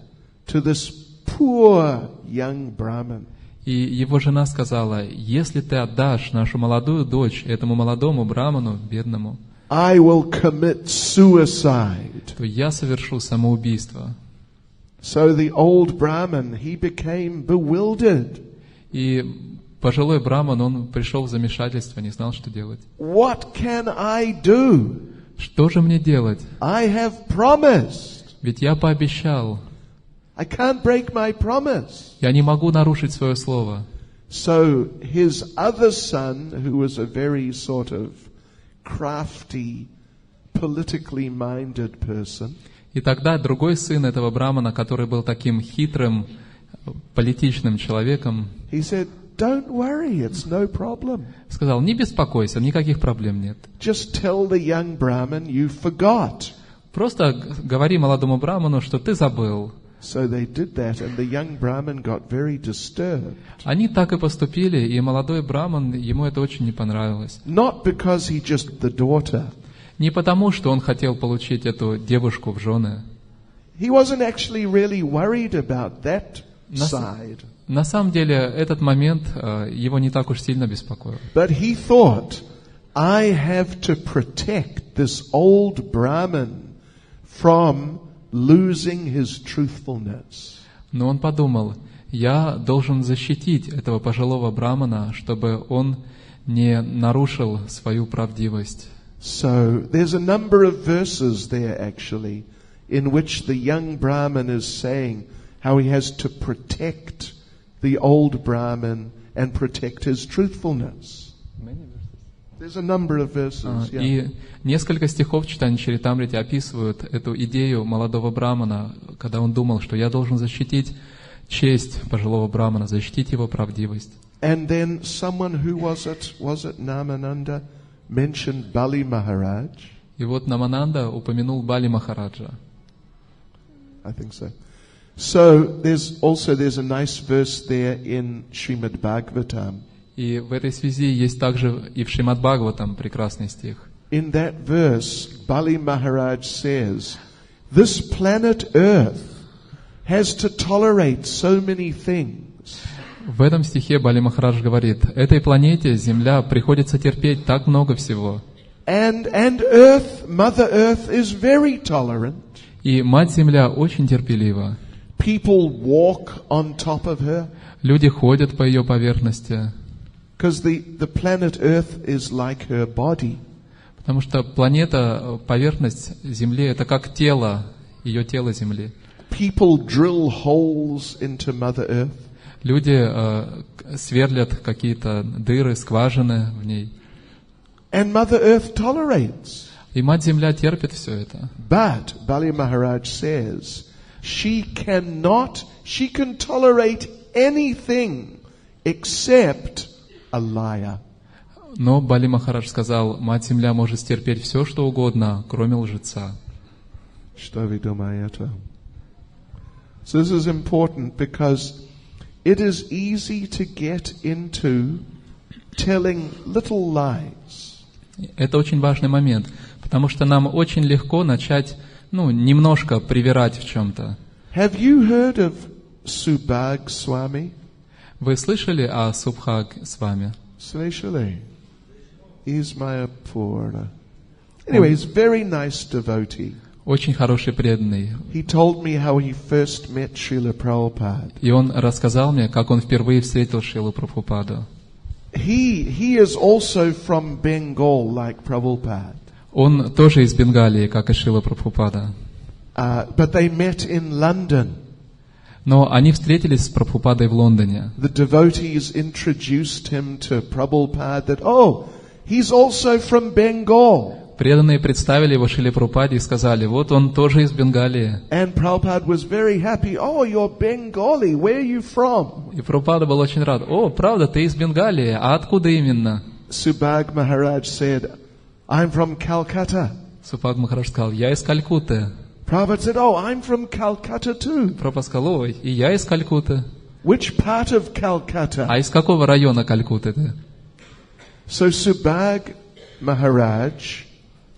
A: to this poor young Brahman,"
C: И его жена сказала: если ты отдашь нашу молодую дочь этому молодому браману, бедному,
A: "I will commit suicide."
C: то я совершу самоубийство.
A: So the old Brahman, he became bewildered.
C: И пожилой браман, он пришел в замешательство, не знал, что делать.
A: What can I do?
C: Что же мне делать?
A: I have promised.
C: Ведь я пообещал.
A: I can't break my promise.
C: Я не могу нарушить свое слово.
A: So his other son, who was a very sort of crafty, politically minded person,
C: И тогда другой сын этого брамана, который был таким хитрым, политичным человеком,
A: he said, "Don't worry, it's no problem.
C: сказал: не беспокойся, никаких проблем нет.
A: Just tell the young Brahmin you forgot."
C: Просто говори молодому браману, что ты забыл.
A: So they did that, and the young Brahmin got very disturbed.
C: Они так и поступили, и молодой браман, ему это очень не понравилось.
A: Not because he just the daughter.
C: Не потому, что он хотел получить эту девушку в жены.
A: He wasn't actually really worried about that side.
C: На самом деле, этот момент его не так уж сильно беспокоил.
A: But he thought, I have to protect this old Brahmin from losing his truthfulness.
C: Но он подумал: я должен защитить этого пожилого брамана, чтобы он не нарушил свою правдивость.
A: So there's a number of verses there actually in which the young Brahmin is saying how he has to protect the old Brahmin and protect his truthfulness. There's a number of verses. Yeah.
C: И несколько стихов в читании Чаритамрити описывают эту идею молодого брамана, когда он думал, что я должен защитить честь пожилого брамана, защитить его правдивость.
A: And then someone who was it Namananda mentioned Bali Maharaj.
C: И вот Намананда упомянул Бали Махараджа.
A: I think so. So there's a nice verse there in Srimad Bhagavatam.
C: И в этой связи есть также и в Шримад Бхагаватам прекрасный стих.
A: In that verse, Bali Maharaj says, "This planet Earth has to tolerate so many things."
C: В этом стихе Бали Махарадж говорит: этой планете Земля приходится терпеть так много всего.
A: And Earth, Mother Earth, is very tolerant.
C: И Мать Земля очень терпелива.
A: People walk on top of her.
C: Люди ходят по ее поверхности.
A: Because the planet Earth is like her body.
C: Потому что планета, поверхность Земли, это как тело, ее тело Земли.
A: People drill holes into Mother Earth.
C: Люди сверлят какие-то дыры, скважины в ней.
A: And Mother Earth tolerates.
C: И Мать Земля терпит все это.
A: But Bali Maharaj says she can tolerate anything except a liar.
C: Но Бали Махарадж сказал: Мать Земля может стерпеть все, что угодно, кроме лжеца.
A: Что вы думаете? So this is important because it is easy to get into telling little lies.
B: Это очень важный момент, потому что нам очень легко начать, немножко привирать в чем-то.
A: Have you heard of Subhag Swami?
C: Вы слышали о Субхаг Свами?
A: Слышали. He's my Apurna. Anyway, he's a very nice devotee.
C: Очень хороший преданный.
A: He told me how he first met Srila Prabhupada.
C: И он рассказал мне, как он впервые встретил Шрилу Прабхупаду.
A: He is also from Bengal, like Prabhupada.
C: Он тоже из Бенгалии, как и Шрила Прабхупада.
A: But they met in London.
C: Но они встретились с Прабхупадой в Лондоне.
A: The devotees introduced him to Prabhupada that, oh, he's also from Bengal.
C: Преданные представили его Шриле Прабхупаде и сказали, вот он тоже из Бенгалии.
A: And Prabhupada was very happy. Oh, you're Bengali. Where are you from?
C: И Прабхупада был очень рад. О, правда, ты из Бенгалии, а откуда именно?
A: Subhag Maharaj said, I'm from Calcutta.
C: Субхаг Махарадж сказал, я из Калькутты.
A: Prabhupada said, oh, I'm from Calcutta too.
C: Прабхупада сказал, ой, и я из Калькутты.
A: Which part of Calcutta?
C: А из какого района Калькутты ты?
A: So Subhag Maharaj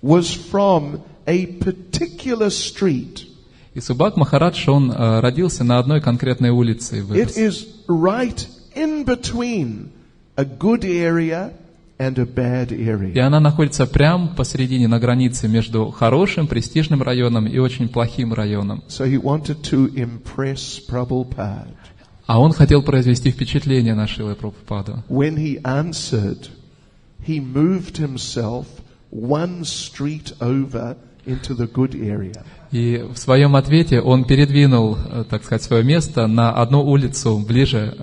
A: was from a particular street.
C: И Субхаг Махарадж, он родился на одной конкретной улице.
A: It is right in between a good area and a bad
C: И
A: area.
C: она находится прямо посередине, на границе между хорошим, престижным районом и очень плохим районом.
A: So he wanted to impress Prabhupada.
C: А он хотел произвести впечатление на Шриле Прабхупаду.
A: When he answered, he moved himself one street over into the good area.
C: И в своем ответе он передвинул, так сказать, свое место на одну улицу ближе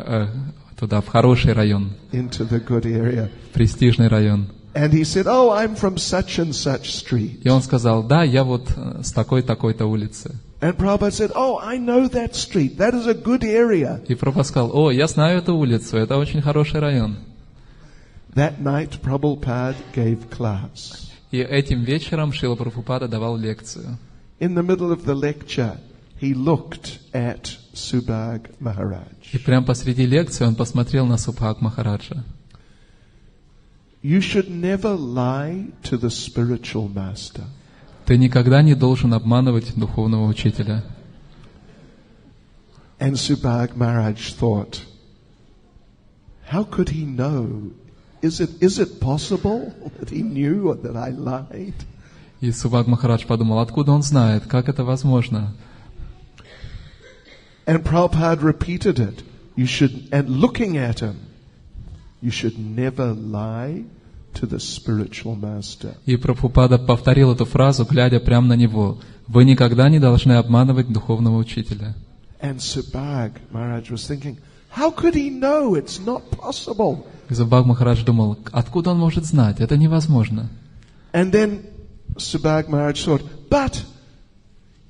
C: туда, в хороший район,
A: Into the good area.
C: престижный район.
A: And he said, oh, I'm from such and such street.
C: И он сказал, да, я вот с такой-такой-то улицы.
A: And Prabhupada said, oh, I know that street. That is a good area.
C: И Прабхупада сказал, о, я знаю эту улицу, это очень хороший район.
A: That night, Prabhupada gave class.
C: И этим вечером Шрила Прабхупада давал лекцию.
A: In the middle of the lecture, he looked at Subhag Maharaj.
C: И прямо посреди лекции он посмотрел на Субхаг Махараджа.
A: You should never lie to the spiritual master.
C: Ты никогда не должен обманывать духовного учителя.
A: And Subhag Maharaj thought, how could he know? Is it possible that he knew that I lied?
C: И Субхаг Махарадж подумал, откуда он знает, как это возможно?
A: And Prabhupada repeated it. And looking at him, you should never lie to the spiritual master.
C: И Прабхупада повторил эту фразу, глядя прямо на него. Вы никогда не должны обманывать духовного учителя.
A: And Subhag Maharaj was thinking, how could he know? It's not possible.
C: И Субхаг Махарадж думал, откуда он может знать? Это невозможно.
A: And then Subhag Maharaj thought, but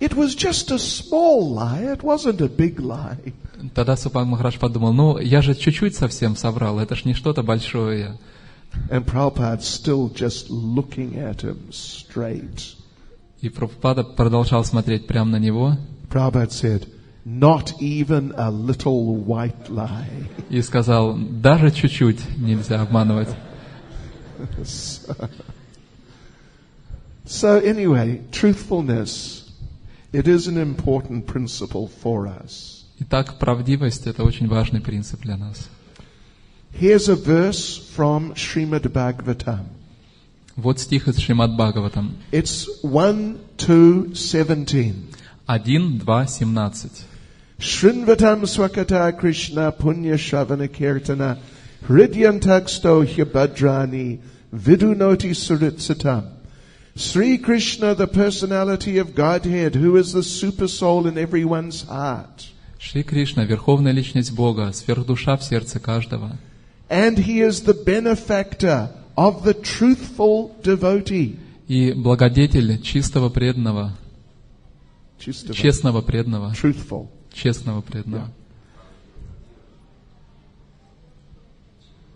A: it was just a small lie. It wasn't a big lie.
C: Тогда Субхаг Махарадж подумал, ну, я же чуть-чуть совсем соврал, это ж не что-то большое.
A: And Prabhupada still just looking at him straight.
C: И Прабхупада продолжал смотреть прямо на него.
A: Prabhupada said, not even a little white lie.
C: И сказал, даже чуть-чуть нельзя обманывать.
A: So anyway, truthfulness, it is an important principle for us.
C: Итак, правдивость – это очень важный принцип для нас.
A: Here's a verse from Srimad Bhagavatam.
C: Вот стих из Шримад Бхагаватам.
A: It's 1:2:17.
C: 1:2:17.
A: Shrinvatam swakata Krishna punya shravana kirtana hridyantaksto hyabadrani vidunoti suritsatam. Sri Krishna, the personality of Godhead, who is the super soul in everyone's heart.
C: Шри Кришна, верховная личность Бога, сверхдуша в сердце каждого.
A: And he is the benefactor of the truthful devotee.
C: И благодетель чистого преданного. Честного преданного.
A: Truthful.
C: Честного преданного.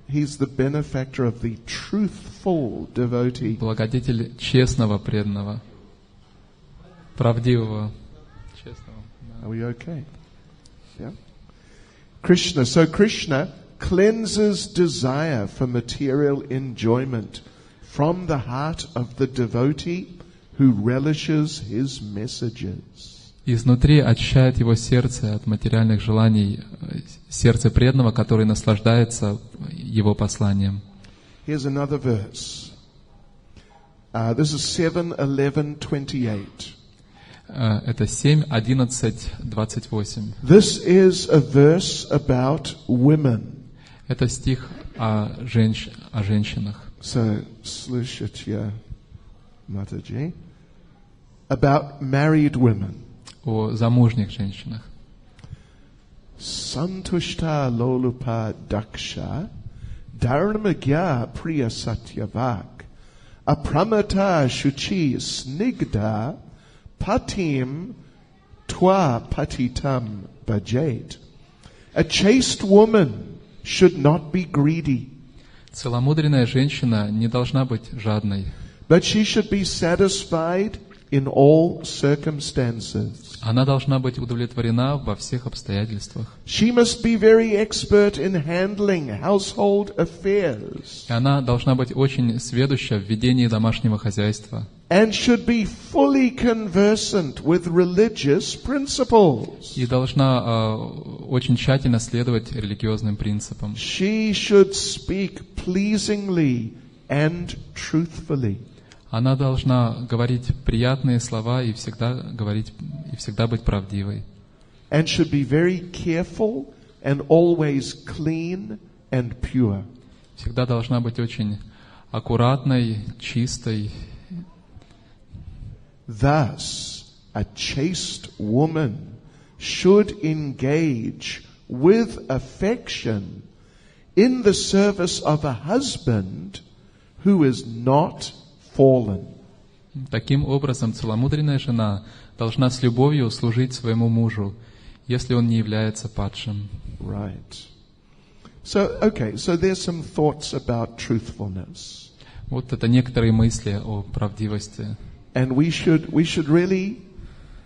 A: He's the benefactor of the truthful devotee.
C: Благодетель честного преданного. Правдивого. Честного.
A: Are we okay? Yeah. Krishna. So Krishna cleanses desire for material enjoyment from the heart of the devotee who relishes his messages.
C: Изнутри очищает его сердце от материальных желаний, сердце преданного, который наслаждается его посланием.
A: Here's another verse. This is 7:11:28.
C: Это 7:11:28.
A: This is a verse about women.
C: Это стих о женщинах.
A: So, Slishitya Mataji. About married women.
C: О замужних женщинах.
A: Santushta lolupa daksha Dharmagya priya satyavak, apramata shuchi snigda, patim twa patitam bhajet. A chaste woman should not be greedy,
C: Целомудренная женщина не должна быть жадной,
A: but she should be satisfied in all circumstances.
C: она должна быть удовлетворена во всех обстоятельствах.
A: She must be very expert in handling household affairs,
C: И она должна быть очень сведуща в ведении домашнего хозяйства.
A: and should be fully conversant with religious principles.
C: И должна очень тщательно следовать религиозным принципам.
A: She should speak pleasingly and truthfully.
C: Она должна говорить приятные слова и всегда быть правдивой.
A: And should be very careful and always clean and pure.
C: Всегда должна быть очень аккуратной, чистой.
A: Thus, a chaste woman should engage with affection in the service of a husband who is not fallen.
C: Таким образом, целомудренная жена должна с любовью служить своему мужу, если он не является падшим.
A: Right. So there's some thoughts about truthfulness.
C: Вот это некоторые мысли о правдивости.
A: And we should really,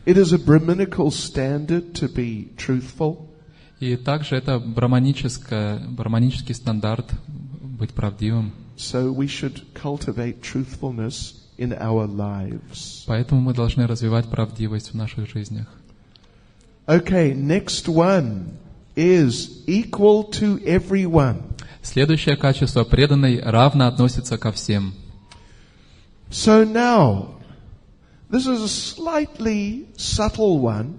A: it is a Brahminical standard to be truthful.
C: И также это браманический стандарт быть правдивым.
A: So we should cultivate truthfulness in our lives.
C: Поэтому мы должны развивать правдивость в наших жизнях.
A: Okay, next one is equal to everyone.
C: Следующее качество преданный равно относится ко всем.
A: So now, this is a slightly subtle one.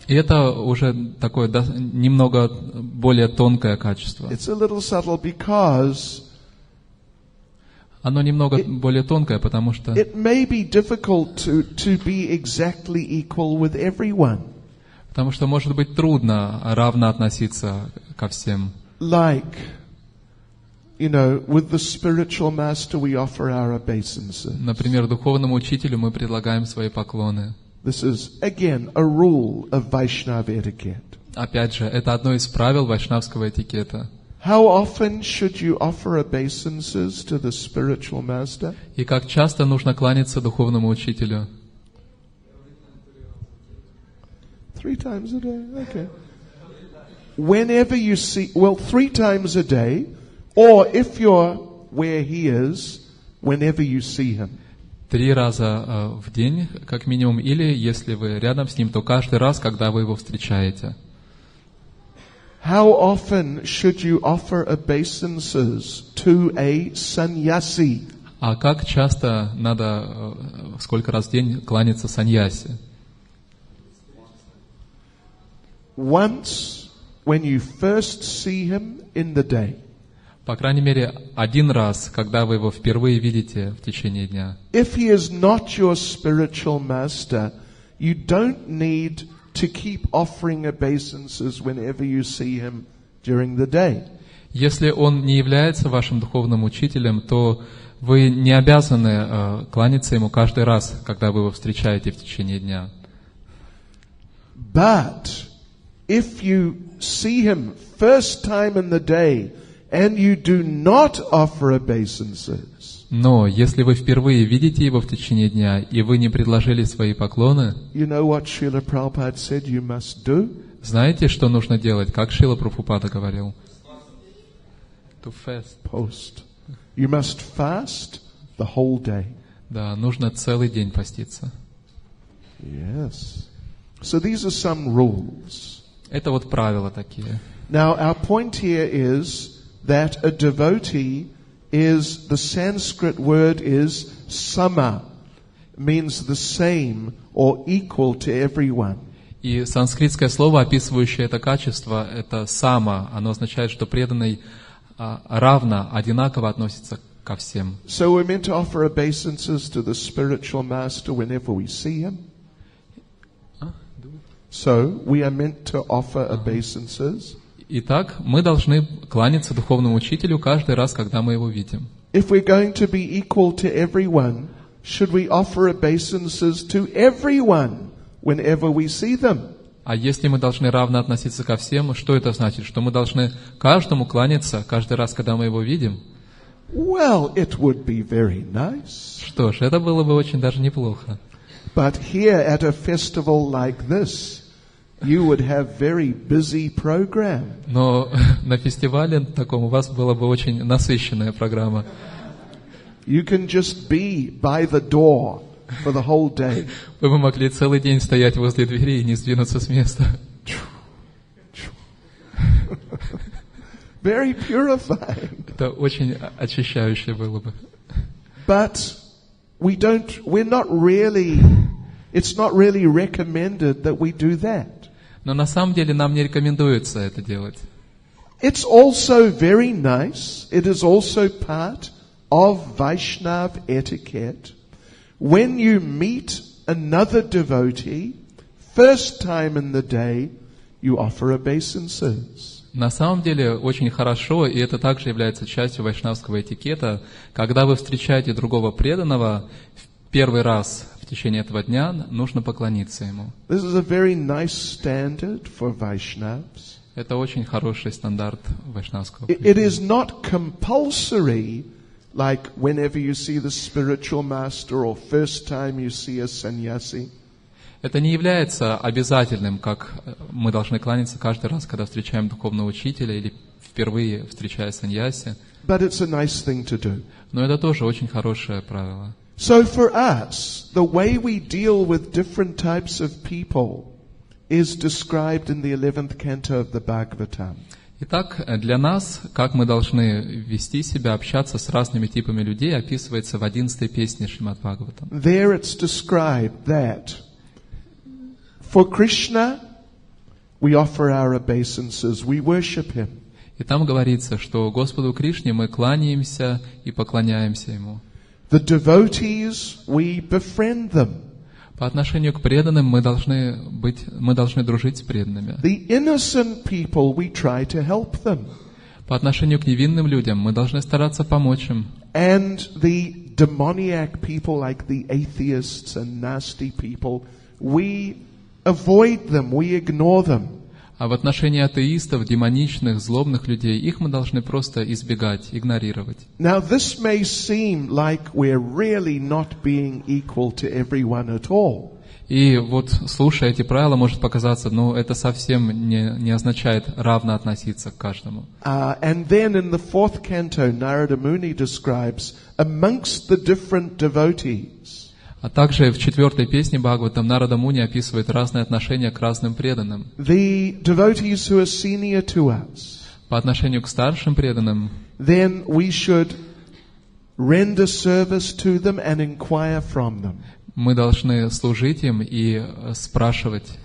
C: И это уже такое немного более тонкое качество.
A: It's a little subtle because
C: Оно немного более тонкое, потому что
A: it may be difficult to be exactly equal with everyone.
C: Потому что может быть трудно равно относиться ко всем.
A: Like, with the spiritual master we offer our obeisances.
C: Например, духовному учителю мы предлагаем свои поклоны.
A: This is, again, a rule of Vaishnava etiquette.
C: Опять же, это одно из правил вайшнавского этикета.
A: How often should you offer obeisances to the spiritual master?
C: И как часто нужно кланяться духовному учителю?
A: 3 times a day, okay. Whenever you see, 3 times a day, or if you're where he is, whenever you see him.
C: 3 раза в день, как минимум, или если вы рядом с ним, то каждый раз, когда вы его встречаете.
A: How often should you offer obeisances to a sannyasi?
C: А как часто надо, сколько раз в день кланяться саньяси?
A: Once, when you first see him in the day.
C: По крайней мере, 1 раз, когда вы его впервые видите в течение дня.
A: If he is not your spiritual master, you don't need to keep offering obeisances whenever you see him during the day.
C: Если он не является вашим духовным учителем, то вы не обязаны кланяться ему каждый раз, когда вы его встречаете в течение дня.
A: But if you see him first time in the day and you do not offer obeisances,
C: Но если вы впервые видите его в течение дня, и вы не предложили свои поклоны,
A: you know what Srila Prabhupada said you must do?
C: знаете, что нужно делать? Как Шрила Прабхупада говорил? To fast.
A: Post. You must fast the whole day.
C: Да, нужно целый день поститься.
A: Yes. So these are some rules.
C: Это вот правила такие.
A: Now our point here is that a devotee is, the Sanskrit word is sama, means the same or equal to everyone.
C: И санскритское слово, описывающее это качество, это сама. Оно означает, что преданный равно, одинаково относится ко всем.
A: So we're meant to offer obeisances to the spiritual master whenever we see him. So we are meant to offer obeisances
C: Итак, мы должны кланяться духовному учителю каждый раз, когда мы его видим.
A: If we're going to be equal to everyone, should we offer obeisances to everyone whenever we see them?
C: А если мы должны равно относиться ко всем, что это значит? Что мы должны каждому кланяться каждый раз, когда мы его видим?
A: Well, it would be very nice.
C: Что ж, это было бы очень даже неплохо.
A: But here at a festival like this, you would have very busy program.
C: Но на фестивале таком у вас была бы очень насыщенная программа.
A: You can just be by the door for the whole day.
C: Вы бы могли целый день стоять возле двери и не сдвинуться с места.
A: Very purifying.
C: Это очень очищающе было бы.
A: But it's not really recommended that we do that.
C: Но на самом деле нам не рекомендуется это делать.
A: It's also very nice. It is also part of Vaishnav etiquette. When you meet another devotee, first time in the day, you offer obeisances.
C: На самом деле очень хорошо, и это также является частью вайшнавского этикета, когда вы встречаете другого преданного в первый раз в течение этого дня, нужно поклониться ему.
A: This is a very nice standard for Vaishnavas.
C: Это очень хороший стандарт вайшнавского.
A: It is not compulsory, like whenever you see the spiritual master or first time you see a sannyasi.
C: Это не является обязательным, как мы должны кланяться каждый раз, когда встречаем духовного учителя или впервые встречая саньяси.
A: But it's a nice thing to do.
C: Но это тоже очень хорошее правило.
A: So for us, the way we deal with different types of people is described in the 11th canto of the Bhagavatam.
C: Итак, для нас, как мы должны вести себя, общаться с разными типами людей, описывается в 11-й песне Шримад Бхагаватам.
A: There it's described that for Krishna, we offer our obeisances, we worship Him.
C: И там говорится, что Господу Кришне мы кланяемся и поклоняемся Ему.
A: The devotees, we befriend them.
C: По отношению к преданным мы должны дружить с преданными.
A: The innocent people, we try to help them.
C: По отношению к невинным людям мы должны стараться помочь им.
A: And the demoniac people, like the atheists and nasty people, we avoid them, we ignore them.
C: А в отношении атеистов, демоничных, злобных людей, их мы должны просто избегать, игнорировать.
A: Now this may seem like we're really not being equal to everyone at all.
C: И вот, слушая эти правила, может показаться, это совсем не означает равно относиться к каждому.
A: And then in the 4th canto, Narada Muni describes amongst the different devotees.
C: А также в 4-й песне Бхагаватам Нарада Муни описывает разные отношения к разным преданным.
A: The devotees who are senior to us.
C: По отношению к старшим преданным,
A: then we should render service to them and inquire from them.
C: Мы должны служить им и спрашивать.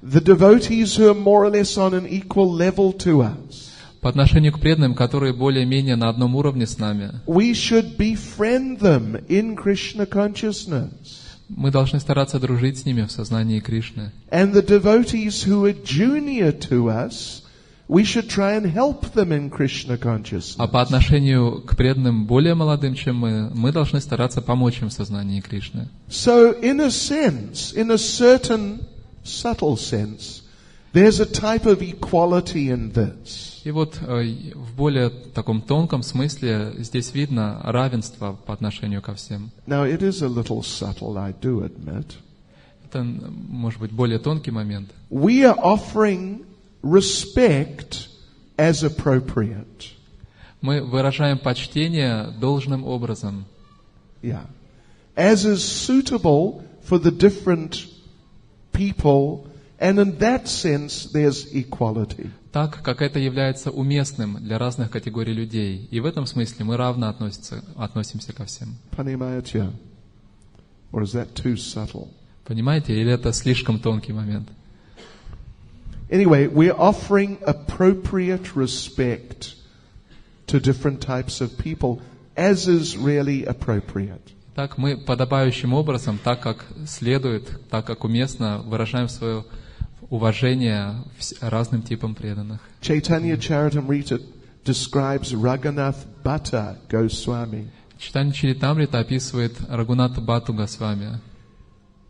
A: The devotees who are more or less on an equal level to us.
C: По отношению к преданным, которые более-менее на одном уровне с нами,
A: we should befriend them in Krishna consciousness.
C: Мы должны стараться дружить с ними в сознании Кришны.
A: And the devotees who are junior to us, we should try and help them in Krishna consciousness.
C: А по отношению к преданным более молодым, чем мы должны стараться помочь им в сознании Кришны.
A: So, in a sense, in a certain subtle sense, there's a type of equality in this.
C: И вот в более таком тонком смысле здесь видно равенство по отношению ко всем.
A: Now, it is a little subtle, I do admit.
C: Это, может быть, более тонкий момент.
A: We are offering respect as appropriate.
C: Мы выражаем почтение должным образом.
A: Yeah. As is suitable for the different people, and in that sense there's equality.
C: Так, как это является уместным для разных категорий людей. И в этом смысле мы равно относимся ко всем.
A: Понимаете? Or is that too subtle?
C: Понимаете, или это слишком тонкий момент?
A: Anyway, we're offering appropriate respect to different types of people, as is really appropriate.
C: Так мы подобающим образом, так как следует, так как уместно, выражаем свое уважение разным типам преданных.
A: Chaitanya Charitamrita describes Raghunath Bhatta Goswami.
C: Чайтанья Чаритамрита описывает Рагунатха Бхатту Госвами.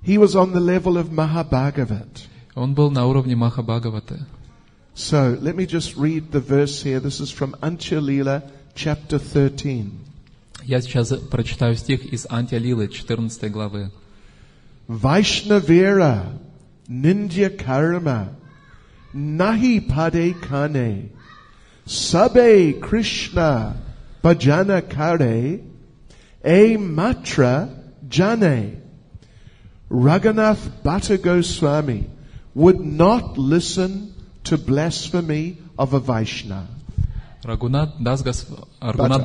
A: He was on the level of Mahabhagavat.
C: Он был на уровне Махабхагаваты.
A: So, let me just read the verse here. This is from Antya-lila, chapter 13.
C: Я сейчас прочитаю стих из Антья-лилы, 14 главы.
A: Vaishnavira nindya karma nahi pade kane sabe Krishna bhajana kare e matra jane. Raghunath Bhatta Goswami would not listen to blasphemy of a Vaishnava.
C: Рагунат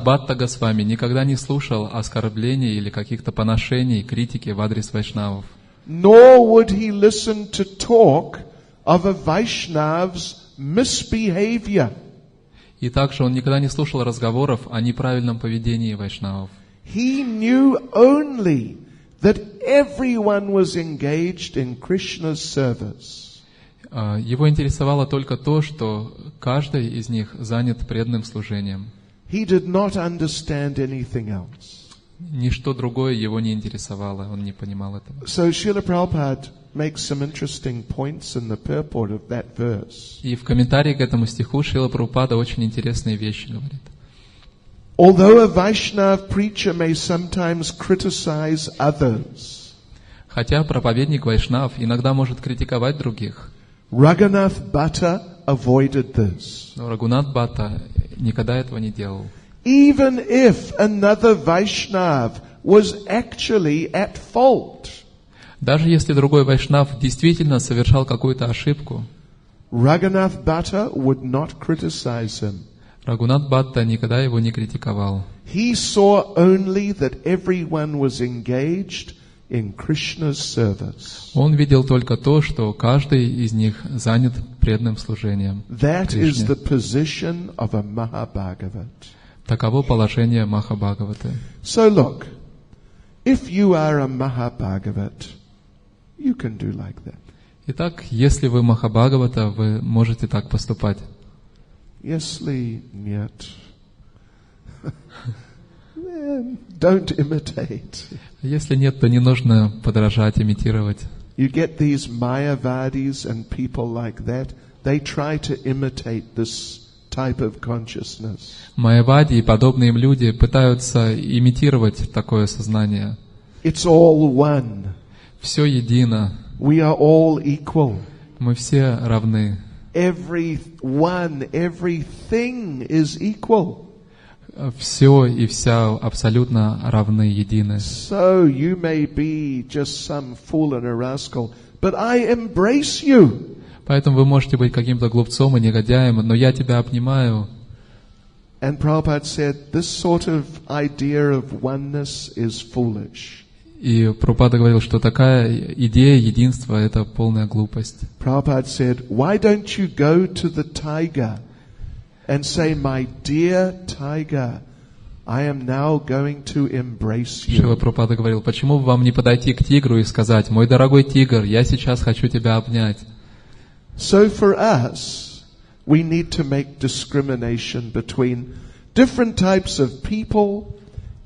C: Бхатта Госвами никогда не слушал оскорблений или каких-то поношений, критики в адрес вайшнавов.
A: Nor would he listen to talk of a Vaishnava's misbehavior.
C: И также он никогда не слушал разговоров о неправильном поведении вайшнавов.
A: He knew only that everyone was engaged in Krishna's service.
C: Его интересовало только то, что каждый из них занят преданным служением.
A: He did not understand anything else.
C: Ничто другое его не интересовало, он не понимал этого.
A: So Srila Prabhupada makes some interesting points in the purport of that verse.
C: И в комментарии к этому стиху Шрила Прабхупада очень интересные вещи говорит.
A: Although a Vaishnava preacher may sometimes criticize others,
C: хотя проповедник вайшнав иногда может критиковать других,
A: Raghunath Bhatta avoided this.
C: но Рагунат Бхатта никогда этого не делал.
A: Even if another Vaishnava was actually at fault,
C: даже если другой вайшнав действительно совершал какую-то ошибку,
A: Raghunath Bhatta would not criticize him.
C: Рагунат Бхатта никогда его не критиковал.
A: He saw only that everyone was engaged in Krishna's service.
C: Он видел только то, что каждый из них занят преданным служением
A: That is
C: Кришне.
A: the position of a Mahabhagavat.
C: Таково положение Махабхагаваты.
A: So look, if you are a Mahabhagavat, you can do like that.
C: Итак, если вы Махабхагавата, вы можете так поступать.
A: Если нет, don't imitate.
C: Если нет, то не нужно подражать, имитировать.
A: You get these Mayavadis and people like that, they try to imitate this type of consciousness.
C: Майявади и подобные им люди пытаются имитировать такое сознание.
A: It's all one.
C: Все едино.
A: We are all equal.
C: Мы все равны.
A: Everyone, everything is equal.
C: Все и вся абсолютно равны, едины.
A: So you may be just some fool and a rascal, but I embrace you.
C: Поэтому вы можете быть каким-то глупцом и негодяем, но я тебя обнимаю.
A: And Prabhupada said, this sort of idea of oneness is foolish.
C: И Прабхупада говорил, что такая идея единства — это полная глупость.
A: Prabhupada said, why don't you go to the tiger and say, my dear tiger, I am now going to embrace
C: Шрила
A: you.
C: Прабхупада говорил, почему бы вам не подойти к тигру и сказать: мой дорогой тигр, я сейчас хочу тебя обнять.
A: So for us, we need to make discrimination between different types of people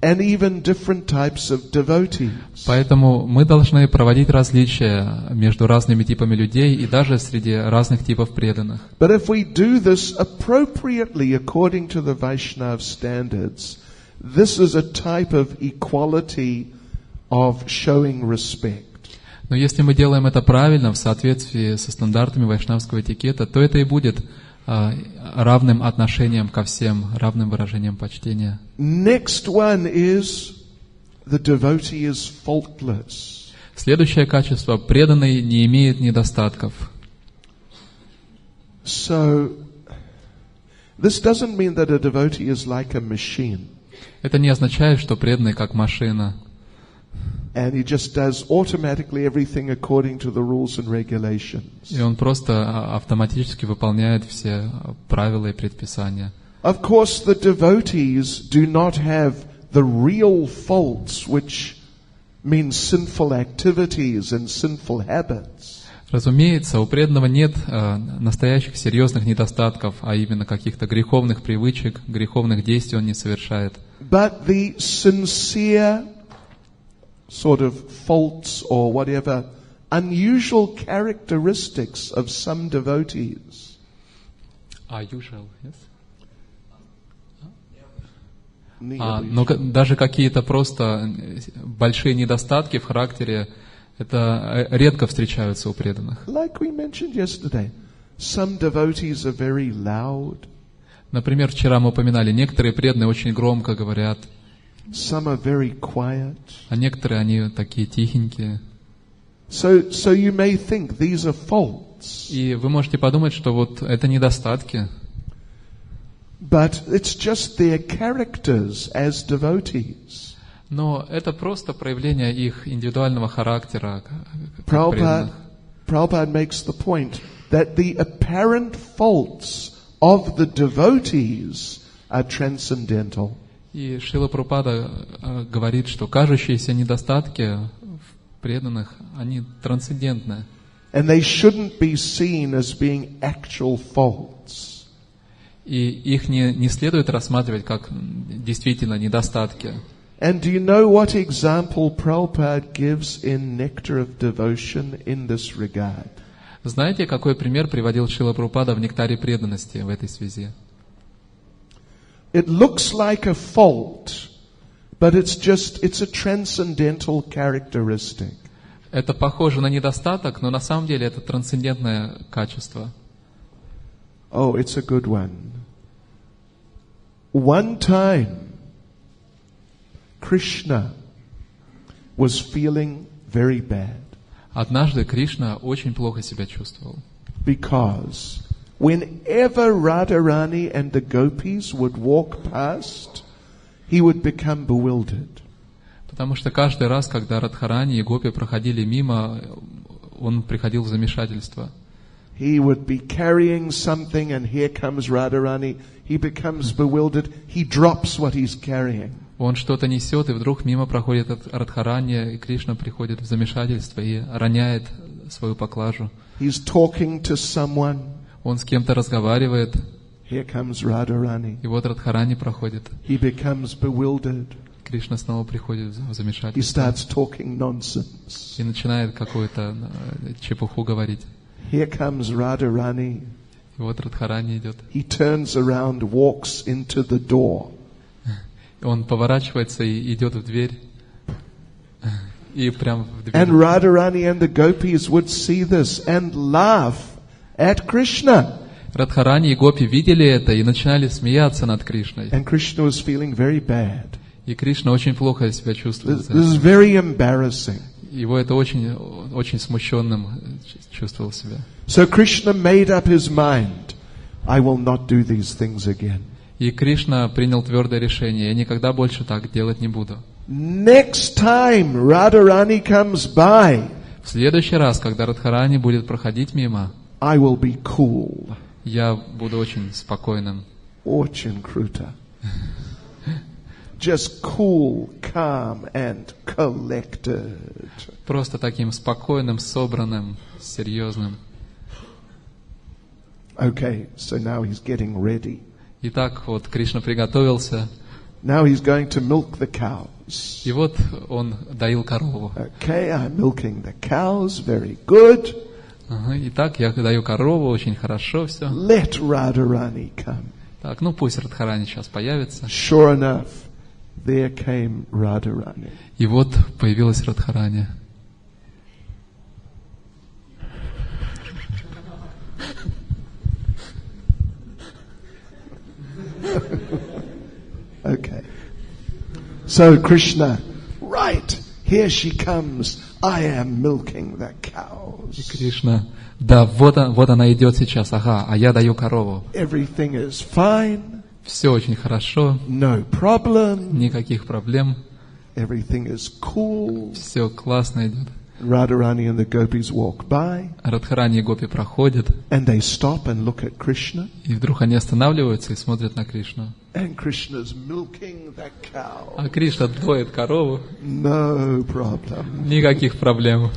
A: and even different types of devotees.
C: Поэтому мы должны проводить различия между разными типами людей и даже среди разных типов преданных.
A: But if we do this appropriately according to the Vaishnava standards, this is a type of equality of showing respect.
C: Но если мы делаем это правильно, в соответствии со стандартами вайшнавского этикета, то это и будет равным отношением ко всем, равным выражением почтения.
A: Next one is the devotee is faultless.
C: Следующее качество: преданный не имеет недостатков.
A: So this doesn't mean that a devotee is like a machine.
C: Это не означает, что преданный как машина,
A: And he just does automatically everything according to the rules and regulations.
C: и он просто автоматически выполняет все правила и предписания.
A: Of course, the devotees do not have the real faults, which mean sinful activities and sinful habits.
C: Разумеется, у преданного нет настоящих серьезных недостатков, а именно каких-то греховных привычек, греховных действий он не совершает.
A: But the sincere sort of faults or whatever unusual characteristics of some devotees.
C: Usual, yes?
A: Необычные.
C: Но даже какие-то просто большие недостатки в характере, это редко встречаются у преданных.
A: Like we mentioned yesterday, some devotees are very loud.
C: Например, вчера мы упоминали, некоторые преданные очень громко говорят,
A: Some are very quiet.
C: а некоторые они такие тихенькие.
A: So you may think these are faults.
C: И вы можете подумать, что вот это недостатки.
A: But it's just their characters as devotees.
C: Но это просто проявление их индивидуального характера, как преданных.
A: Prabhupada makes the point that the apparent faults of the devotees are transcendental.
C: И Шрила Прабхупада говорит, что кажущиеся недостатки в преданных, они трансцендентны.
A: And they shouldn't be seen as being actual faults.
C: И их не следует рассматривать как действительно недостатки.
A: And do you know what example Prabhupada gives in Nectar of Devotion in this regard?
C: Знаете, какой пример приводил Шрила Прабхупада в «Нектаре преданности» в этой связи?
A: It looks like a fault, but it's a transcendental characteristic.
C: Это похоже на недостаток, но на самом деле это трансцендентное качество.
A: Oh, it's a good one. One time, Krishna was feeling very bad.
C: Однажды Кришна очень плохо себя чувствовал.
A: Because whenever Radharani and the gopis would walk past, he would become bewildered.
C: Потому что каждый раз, когда Радхарани и гопи проходили мимо, он приходил в замешательство.
A: He would be carrying something and here comes Radharani. He becomes bewildered. He drops what he's carrying.
C: Он что-то несет, и вдруг мимо проходит Радхарани, и Кришна приходит в замешательство и роняет свою поклажу.
A: He's talking to someone.
C: Он с кем-то разговаривает,
A: Here comes Radharani.
C: и вот Радхарани проходит.
A: He becomes bewildered.
C: Кришна снова приходит в
A: He
C: замешательство
A: starts talking nonsense.
C: и начинает какую-то чепуху говорить.
A: Here comes Radharani.
C: И вот Радхарани идет.
A: He turns around, walks into the door.
C: Он поворачивается и идет в дверь. И прям в дверь.
A: And Radharani and the gopis would see this and laugh at Krishna.
C: Радхарани и гопи видели это и начинали смеяться над Кришной.
A: And Krishna was feeling very bad.
C: И Кришна очень плохо себя чувствовал.
A: This is very embarrassing.
C: Его это очень, очень смущенным чувствовал себя.
A: So Krishna made up his mind. I will not do these things again.
C: И Кришна принял твердое решение: я никогда больше так делать не буду.
A: Next time Radharani comes by,
C: В следующий раз, когда Радхарани будет проходить мимо,
A: I will be cool.
C: я буду очень спокойным.
A: Очень круто. Just cool, calm and collected.
C: Просто таким спокойным, собранным, серьезным.
A: Okay, so now he's getting ready.
C: Итак, вот Кришна приготовился,
A: Now he's going to milk the cows.
C: и вот он доил корову.
A: Okay, I'm milking the cows, very good.
C: Ага, итак, я даю корову, очень хорошо все.
A: Let Radharani come.
C: Так, ну пусть Радхарани сейчас появится.
A: Sure enough, there came Radharani.
C: И вот появилась Радхарани.
A: Okay. So Krishna, right, here she comes. I am milking the
C: И
A: cows.
C: Кришна: да, вот она идет сейчас, ага, а я даю корову.
A: Everything is fine.
C: Все очень хорошо,
A: No problem.
C: никаких проблем,
A: Everything is cool.
C: все классно идет.
A: Radharani and the gopis walk by,
C: Радхарани и гопи проходят,
A: and they stop and look at Krishna.
C: и вдруг они останавливаются и смотрят на Кришну.
A: And Krishna's milking the cow.
C: А Кришна доит корову,
A: No problem.
C: никаких проблем.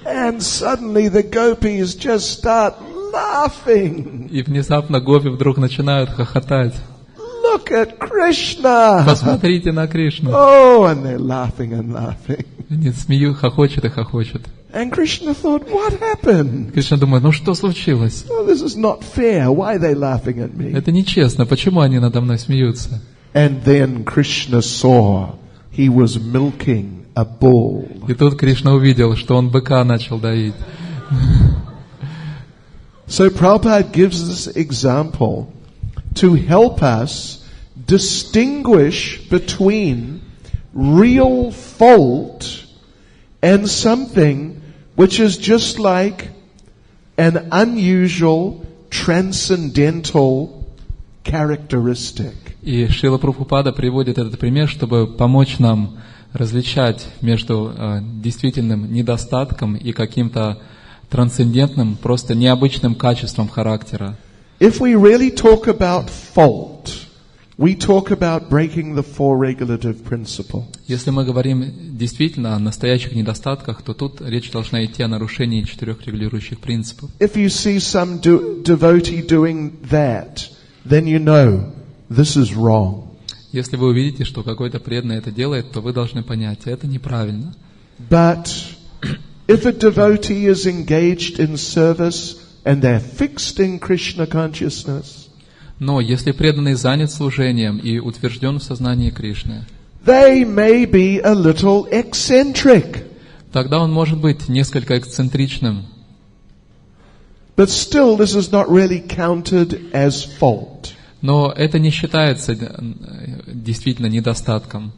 A: And suddenly the gopis just start laughing.
C: И внезапно гопи вдруг начинают хохотать.
A: Look at Krishna.
C: Посмотрите на Кришну.
A: Oh, and they're laughing and laughing.
C: Они смеют, хохочет и хохочет.
A: And Krishna thought, what happened?
C: Кришна думает, ну что случилось?
A: Oh, this is not fair. Why are they laughing at me?
C: Это нечестно, почему они надо мной смеются?
A: And then Krishna saw he was milking a bull.
C: И тут Кришна увидел, что он быка начал доить.
A: So Prabhupada gives this example to help us distinguish between real fault and something which is just like an unusual, transcendental characteristic.
C: И Шрила Прабхупада приводит этот пример, чтобы помочь нам различать между действительным недостатком и каким-то трансцендентным, просто необычным качеством характера.
A: If we really talk about fault, we talk about breaking the four regulative principles.
C: Если мы говорим действительно о настоящих недостатках, то тут речь должна идти о нарушении 4 регулирующих принципов.
A: If you see some devotee doing that, then you know this is wrong.
C: Если вы увидите, что какой-то преданный это делает, то вы должны понять, это неправильно.
A: But if a devotee is engaged in service and they're fixed in Krishna consciousness,
C: Но если преданный занят служением и утвержден в сознании Кришны,
A: they may be a little eccentric,
C: тогда он может быть несколько эксцентричным.
A: but still this is not really counted as fault.
C: Но это не считается действительно недостатком.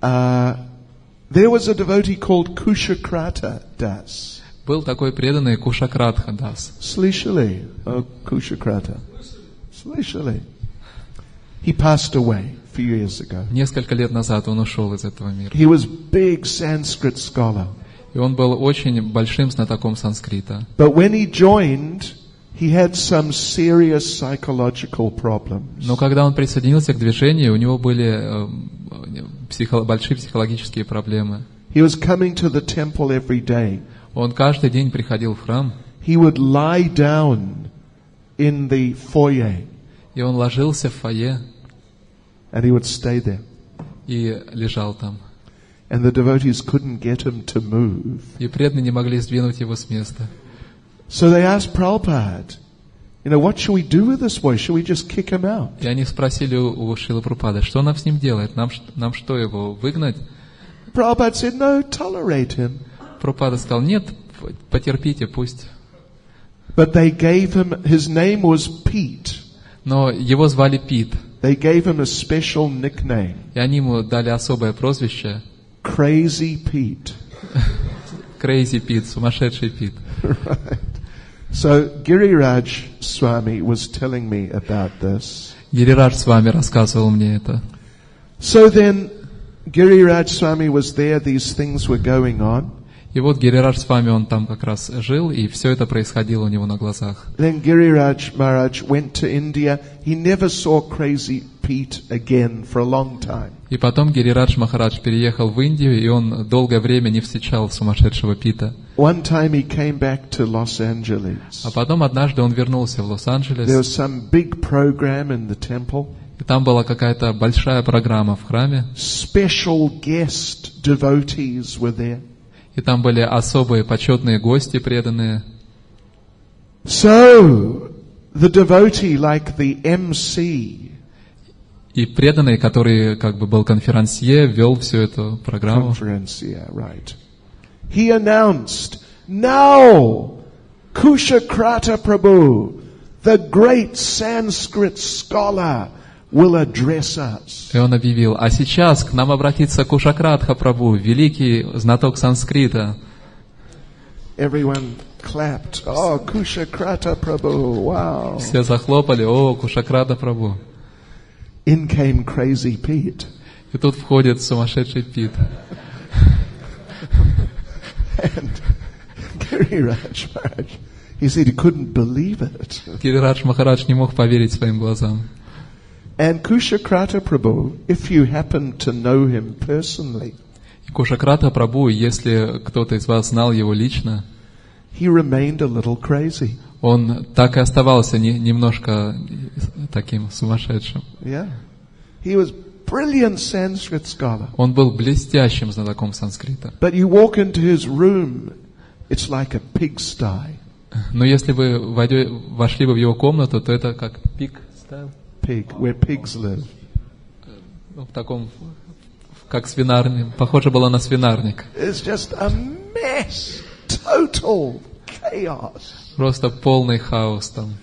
A: There was a devotee called Kushakrata Das.
C: Был такой преданный Кушакратха Дас.
A: Slishali, Kushakrata. Slishali. He passed away a few years ago.
C: Несколько лет назад он ушел из этого мира.
A: He was big Sanskrit scholar.
C: И он был очень большим знатоком санскрита.
A: But when he joined, he had some serious psychological problems.
C: Но когда он присоединился к движению, у него были большие психологические проблемы.
A: He was coming to the temple every day.
C: Он каждый день приходил в храм.
A: He would lie down in the foyer.
C: И он ложился в фойе.
A: And he would stay there.
C: И лежал там.
A: And the devotees couldn't get him to move.
C: И преданные не могли сдвинуть его с места.
A: So they asked Prabhupada, what should we do with this boy? Should we just kick him out?
C: И они спросили у Шрилы Прабхупады, что нам с ним делать? Нам что, его выгнать?
A: Prabhupada said, no, tolerate him.
C: Прабхупада сказал, нет, потерпите, пусть.
A: But they gave him, his name was Pete.
C: Но его звали Пит.
A: They gave him a special nickname.
C: И они ему дали особое прозвище.
A: Crazy Pete.
C: Crazy Pete, сумасшедший Пит.
A: Right. So Giriraj Swami was telling me about this.
C: Гирирадж Свами рассказывал мне это.
A: So then Giriraj Swami was there, these things were going on.
C: И вот Гирирадж Свами, он там как раз жил, и все это происходило у него на глазах.
A: Then Giriraj Maharaj went to India. He never saw Crazy Pete again for a long time.
C: И потом Гирирадж Махарадж переехал в Индию, и он долгое время не встречал сумасшедшего Пита.
A: One time he came back to Los Angeles.
C: А потом однажды он вернулся в
A: There was
C: Лос-Анджелес,
A: some big program in the temple.
C: и там была какая-то большая программа в храме,
A: Special guest devotees were there.
C: и там были особые почетные гости преданные.
A: So the devotee, like the MC,
C: И преданный, который как бы был конферансье, вел всю эту программу.
A: conferencier, right? He announced, now Kushakrata Prabhu, the great Sanskrit scholar, will address us.
C: И он объявил, а сейчас к нам обратится Кушакратха Прабху, великий знаток санскрита.
A: Everyone clapped. Oh, Kushakrata Prabhu, wow.
C: Все захлопали, о, Кушакрата Прабху.
A: In came Crazy Pete.
C: И тут входит сумасшедший Пит.
A: And Giriraj Maharaj, he said he couldn't believe it.
C: Гирирадж Махарадж не мог поверить своим глазам.
A: And Kushakrata Prabhu, if you happen to know him personally,
C: Кушакрата Прабху, если кто-то из вас знал его лично,
A: he remained a little crazy.
C: он так и оставался немножко таким сумасшедшим.
A: Yeah. He was brilliant Sanskrit scholar.
C: Он был блестящим знатоком санскрита.
A: But you walk into his room, it's like a pigsty.
C: Но если вы вошли бы в его комнату, то это как pig-style.
A: Pig, where pigs live.
C: В таком, как свинарник, похоже было на свинарник.
A: It's just a mess, total chaos.
C: Просто полный хаос там.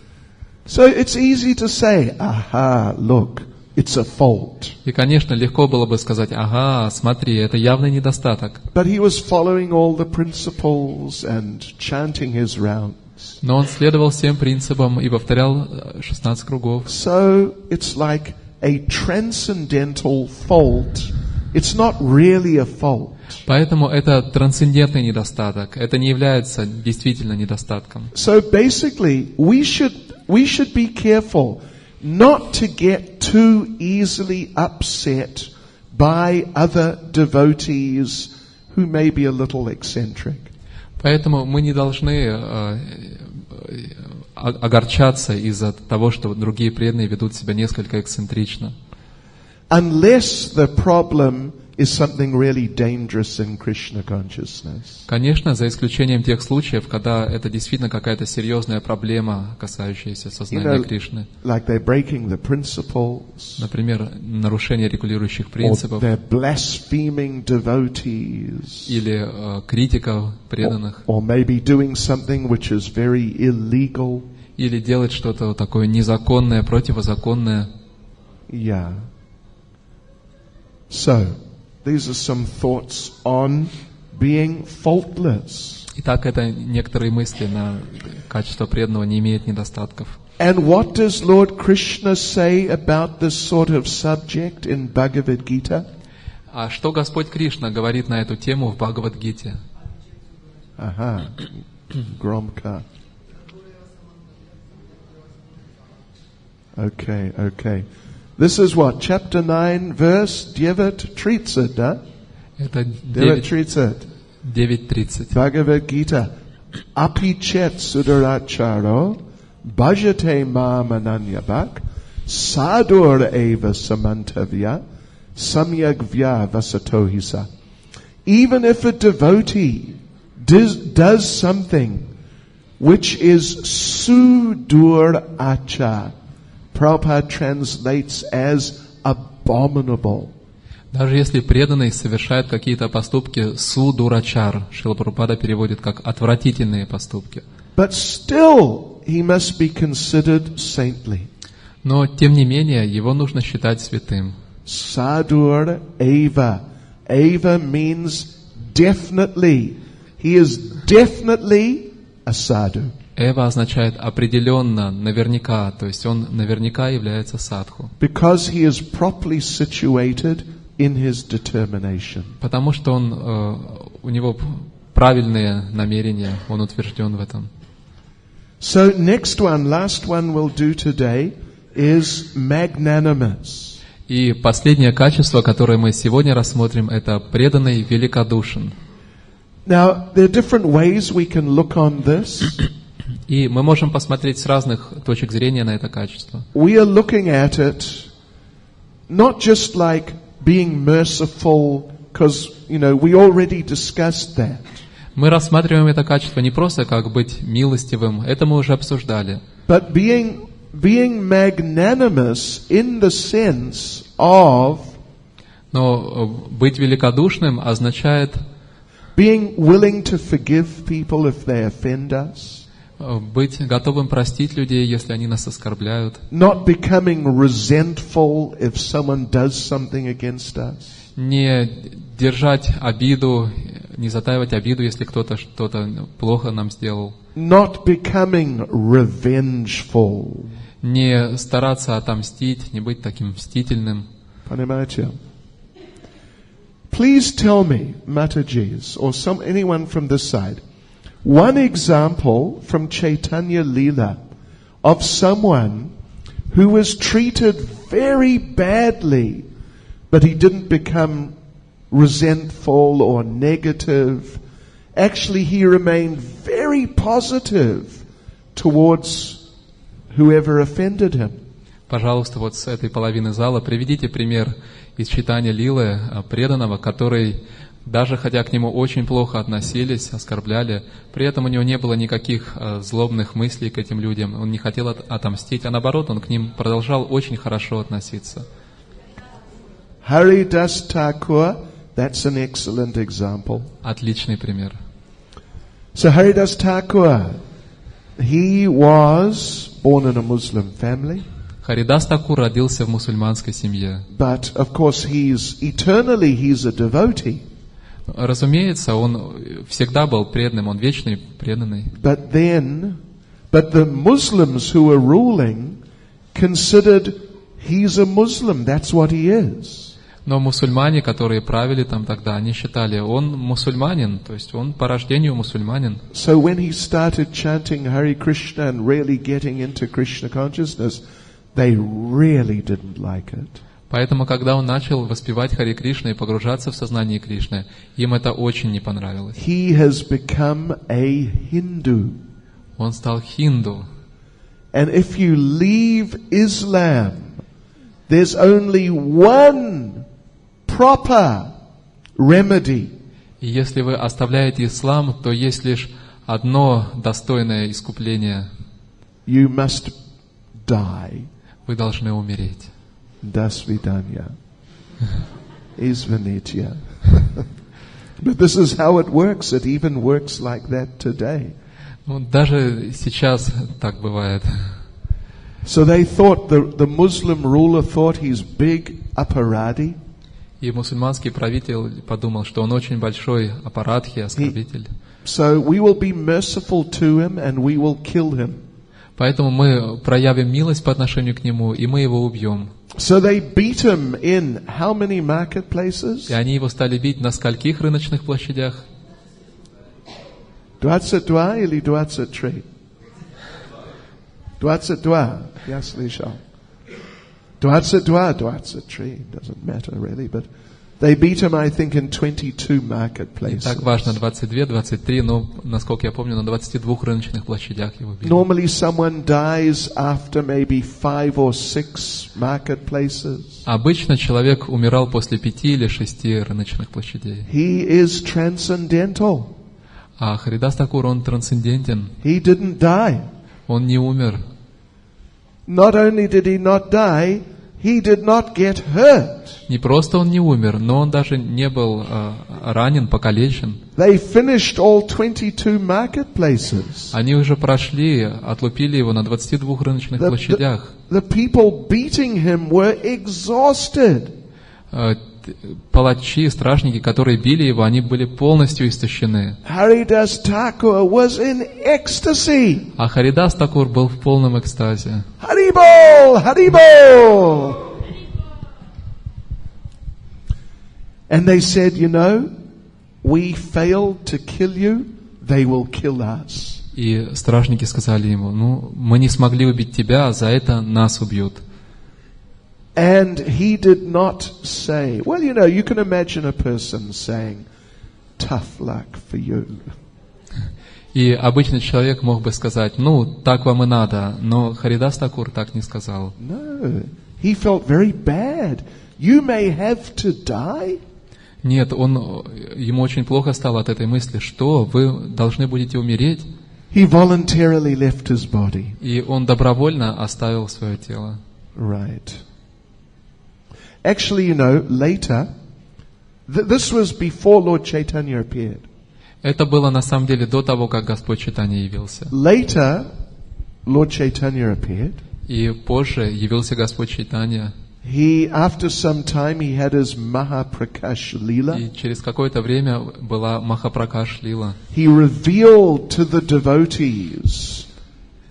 A: So it's easy to say, aha, look, it's a fault.
C: И, конечно, легко было бы сказать, ага, смотри, это явный недостаток.
A: But he was following all the principles and chanting his rounds.
C: Но он следовал всем принципам и повторял 16 кругов.
A: So it's like a transcendental fault. It's not really a fault.
C: Поэтому это трансцендентный недостаток. Это не является действительно недостатком.
A: So basically, we should be careful not to get too easily upset by other devotees who may be a little eccentric.
C: Поэтому мы не должны огорчаться из-за того, что другие преданные ведут себя несколько эксцентрично.
A: Unless the problem is something really dangerous in Krishna consciousness.
C: Конечно, за исключением тех случаев, когда это действительно какая-то серьезная проблема, касающаяся сознания Кришны.
A: Like they're breaking the principles.
C: Например, нарушение регулирующих принципов.
A: Or they're blaspheming devotees.
C: Или критика преданных.
A: Or maybe doing something which is very illegal.
C: Или делать что-то такое незаконное, противозаконное.
A: Yeah. So, these are some thoughts on being faultless.
C: Итак, это некоторые мысли на качество преданного не имеет недостатков.
A: And what does Lord Krishna say about this sort of subject in Bhagavad Gita?
C: А что Господь Кришна говорит на эту тему в Бхагавад-гите?
A: Ага, громко. Okay. This is what? Chapter 9, verse 9:30, да?
C: Это 9:30.
A: Bhagavad Gita. Apichet sudaracharo bhajate mam ananyabhak sadur eva samantavya samyagvya vasatohisa. Even if a devotee does something which is sudur acha, Prabhupada translates as abominable.
C: Даже если преданный совершает какие-то поступки судурачар, Шрила Прабхупада переводит как отвратительные поступки.
A: But still he must be considered saintly.
C: Но тем не менее его нужно считать святым.
A: Sadur eva. Eva means definitely. He is definitely a sadhu.
C: Эва означает определенно, наверняка, то есть он наверняка является садху.
A: Because he is properly situated in his determination.
C: Потому что у него правильные намерения, он утвержден в этом.
A: So next one, last one we'll do today is magnanimous.
C: И последнее качество, которое мы сегодня рассмотрим, это преданный великодушен.
A: Now, there are different ways we can look on this.
C: И мы можем посмотреть с разных точек зрения на это качество.
A: We are looking at it not just like being merciful, because, we already discussed that.
C: Мы рассматриваем это качество не просто как быть милостивым, это мы уже обсуждали.
A: But being magnanimous in the sense of
C: Но быть великодушным означает
A: being willing to forgive people if they offend us.
C: Быть готовым простить людей, если они нас оскорбляют.
A: Not becoming resentful if someone does something against us.
C: Не держать обиду, не затаивать обиду, если кто-то что-то плохо нам сделал.
A: Not becoming revengeful.
C: Не стараться отомстить, не быть таким мстительным.
A: Понимаете? Please tell me, Matajis, or anyone from this side, one example from Chaitanya Leela of someone who was treated very badly, but he didn't become resentful or negative. Actually, he remained very positive towards whoever offended him.
C: Пожалуйста, вот с этой половины зала приведите пример из читания Лилы преданного, который, даже хотя к нему очень плохо относились, оскорбляли, при этом у него не было никаких злобных мыслей к этим людям, он не хотел отомстить, а наоборот, он к ним продолжал очень хорошо относиться.
A: Haridas Thakur, that's an excellent example.
C: Отличный пример.
A: So Haridas Thakur, he was born in a Muslim family.
C: Харидас Такур родился в мусульманской семье.
A: But of course he's a devotee.
C: Разумеется, он всегда был преданным, он вечный преданный.
A: But the Muslims who were ruling considered he's a Muslim, that's what he is.
C: Но мусульмане, которые правили там тогда, они считали, он мусульманин, то есть он по рождению мусульманин.
A: So when he started chanting Hare Krishna and really getting into Krishna consciousness, they really didn't like it.
C: Поэтому, когда он начал воспевать Харе Кришна и погружаться в сознание Кришны, им это очень не понравилось.
A: He has become a Hindu.
C: Он стал хинду.
A: And if you leave Islam, there's only one proper remedy.
C: И если вы оставляете ислам, то есть лишь одно достойное искупление.
A: You must die.
C: Вы должны умереть.
A: До свидания. Извините. But this is how it works. It even works like that today.
C: Ну, даже сейчас так бывает.
A: So they thought, the Muslim ruler thought he's big aparadi.
C: И мусульманский правитель подумал, что он очень большой аппаратхи, оскорбитель.
A: So we will be merciful to him and we will kill him.
C: Поэтому мы проявим милость по отношению к нему, и мы его убьем.
A: So they beat him in how many marketplaces?
C: И они его стали бить на скольких рыночных площадях?
A: 22 или 23? 22, я слышал. 22, 23, doesn't matter really, but they beat him, I think, in 22 marketplaces.
C: Так важно, 22, 23, но, насколько я помню, на 22 рыночных площадях его били.
A: Normally someone dies after maybe 5 or 6 marketplaces.
C: Обычно человек умирал после 5 или 6 рыночных площадей.
A: He is transcendental.
C: А Харидас Такур, он трансцендентен.
A: He didn't die.
C: Он не умер.
A: Not only did he not die, he did not get hurt.
C: Не просто он не умер, но он даже не был ранен, покалечен.
A: They finished all 22 marketplaces.
C: Они уже прошли, отлупили его на 22 рыночных площадях.
A: The people beating him were exhausted.
C: Палачи, стражники, которые били его, они были полностью истощены.
A: Haridas Thakur was in ecstasy.
C: А Харидас Такур был в полном экстазе.
A: Haribol, Haribol. And they said, you know, we failed to kill you, they will kill us.
C: И стражники сказали ему, ну, мы не смогли убить тебя, за это нас убьют.
A: And he did not say, well, you know, you can imagine a person saying, tough luck for you.
C: И обычный человек мог бы сказать, ну, так вам и надо, но Харидас Такур так не сказал.
A: No, he felt very bad. You may have to die.
C: Нет, ему очень плохо стало от этой мысли, что вы должны будете умереть.
A: He voluntarily left his body.
C: И он добровольно оставил свое тело.
A: Right. Actually, you know, later, this was before Lord Chaitanya appeared.
C: Это было на самом деле до того, как Господь Чайтанья явился.
A: Later, Lord Chaitanya appeared.
C: И позже явился Господь Чайтанья.
A: After some time, he had his Mahaprakash Lila.
C: И через какое-то время была Махапракаш Лила.
A: He revealed to the devotees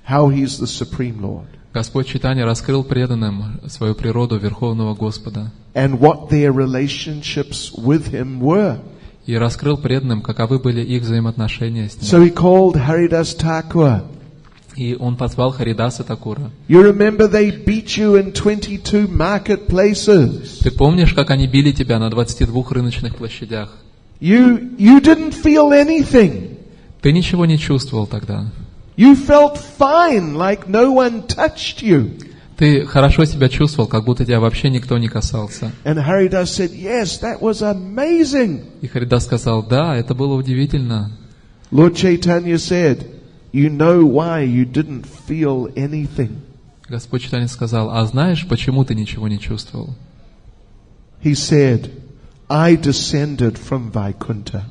A: how he's the Supreme Lord.
C: Господь Чайтанья раскрыл преданным свою природу Верховного Господа.
A: And what their relationships with him were.
C: И раскрыл преданным, каковы были их взаимоотношения с ним.
A: So he called Haridas Thakur.
C: И он позвал Харидаса Такура.
A: You remember they beat you in 22 marketplaces.
C: Ты помнишь, как они били тебя на 22 рыночных площадях?
A: You didn't feel anything.
C: Ты ничего не чувствовал тогда.
A: You felt fine, like no one touched you.
C: Ты хорошо себя чувствовал, как будто тебя вообще никто не касался.
A: And Haridas said, yes, that was amazing.
C: И Харидас сказал, да, это было удивительно.
A: Lord Chaitanya said, you know why you didn't feel anything.
C: Господь Чайтанья сказал, а знаешь, почему ты ничего не чувствовал?
A: He said, I descended from Vaikuntha.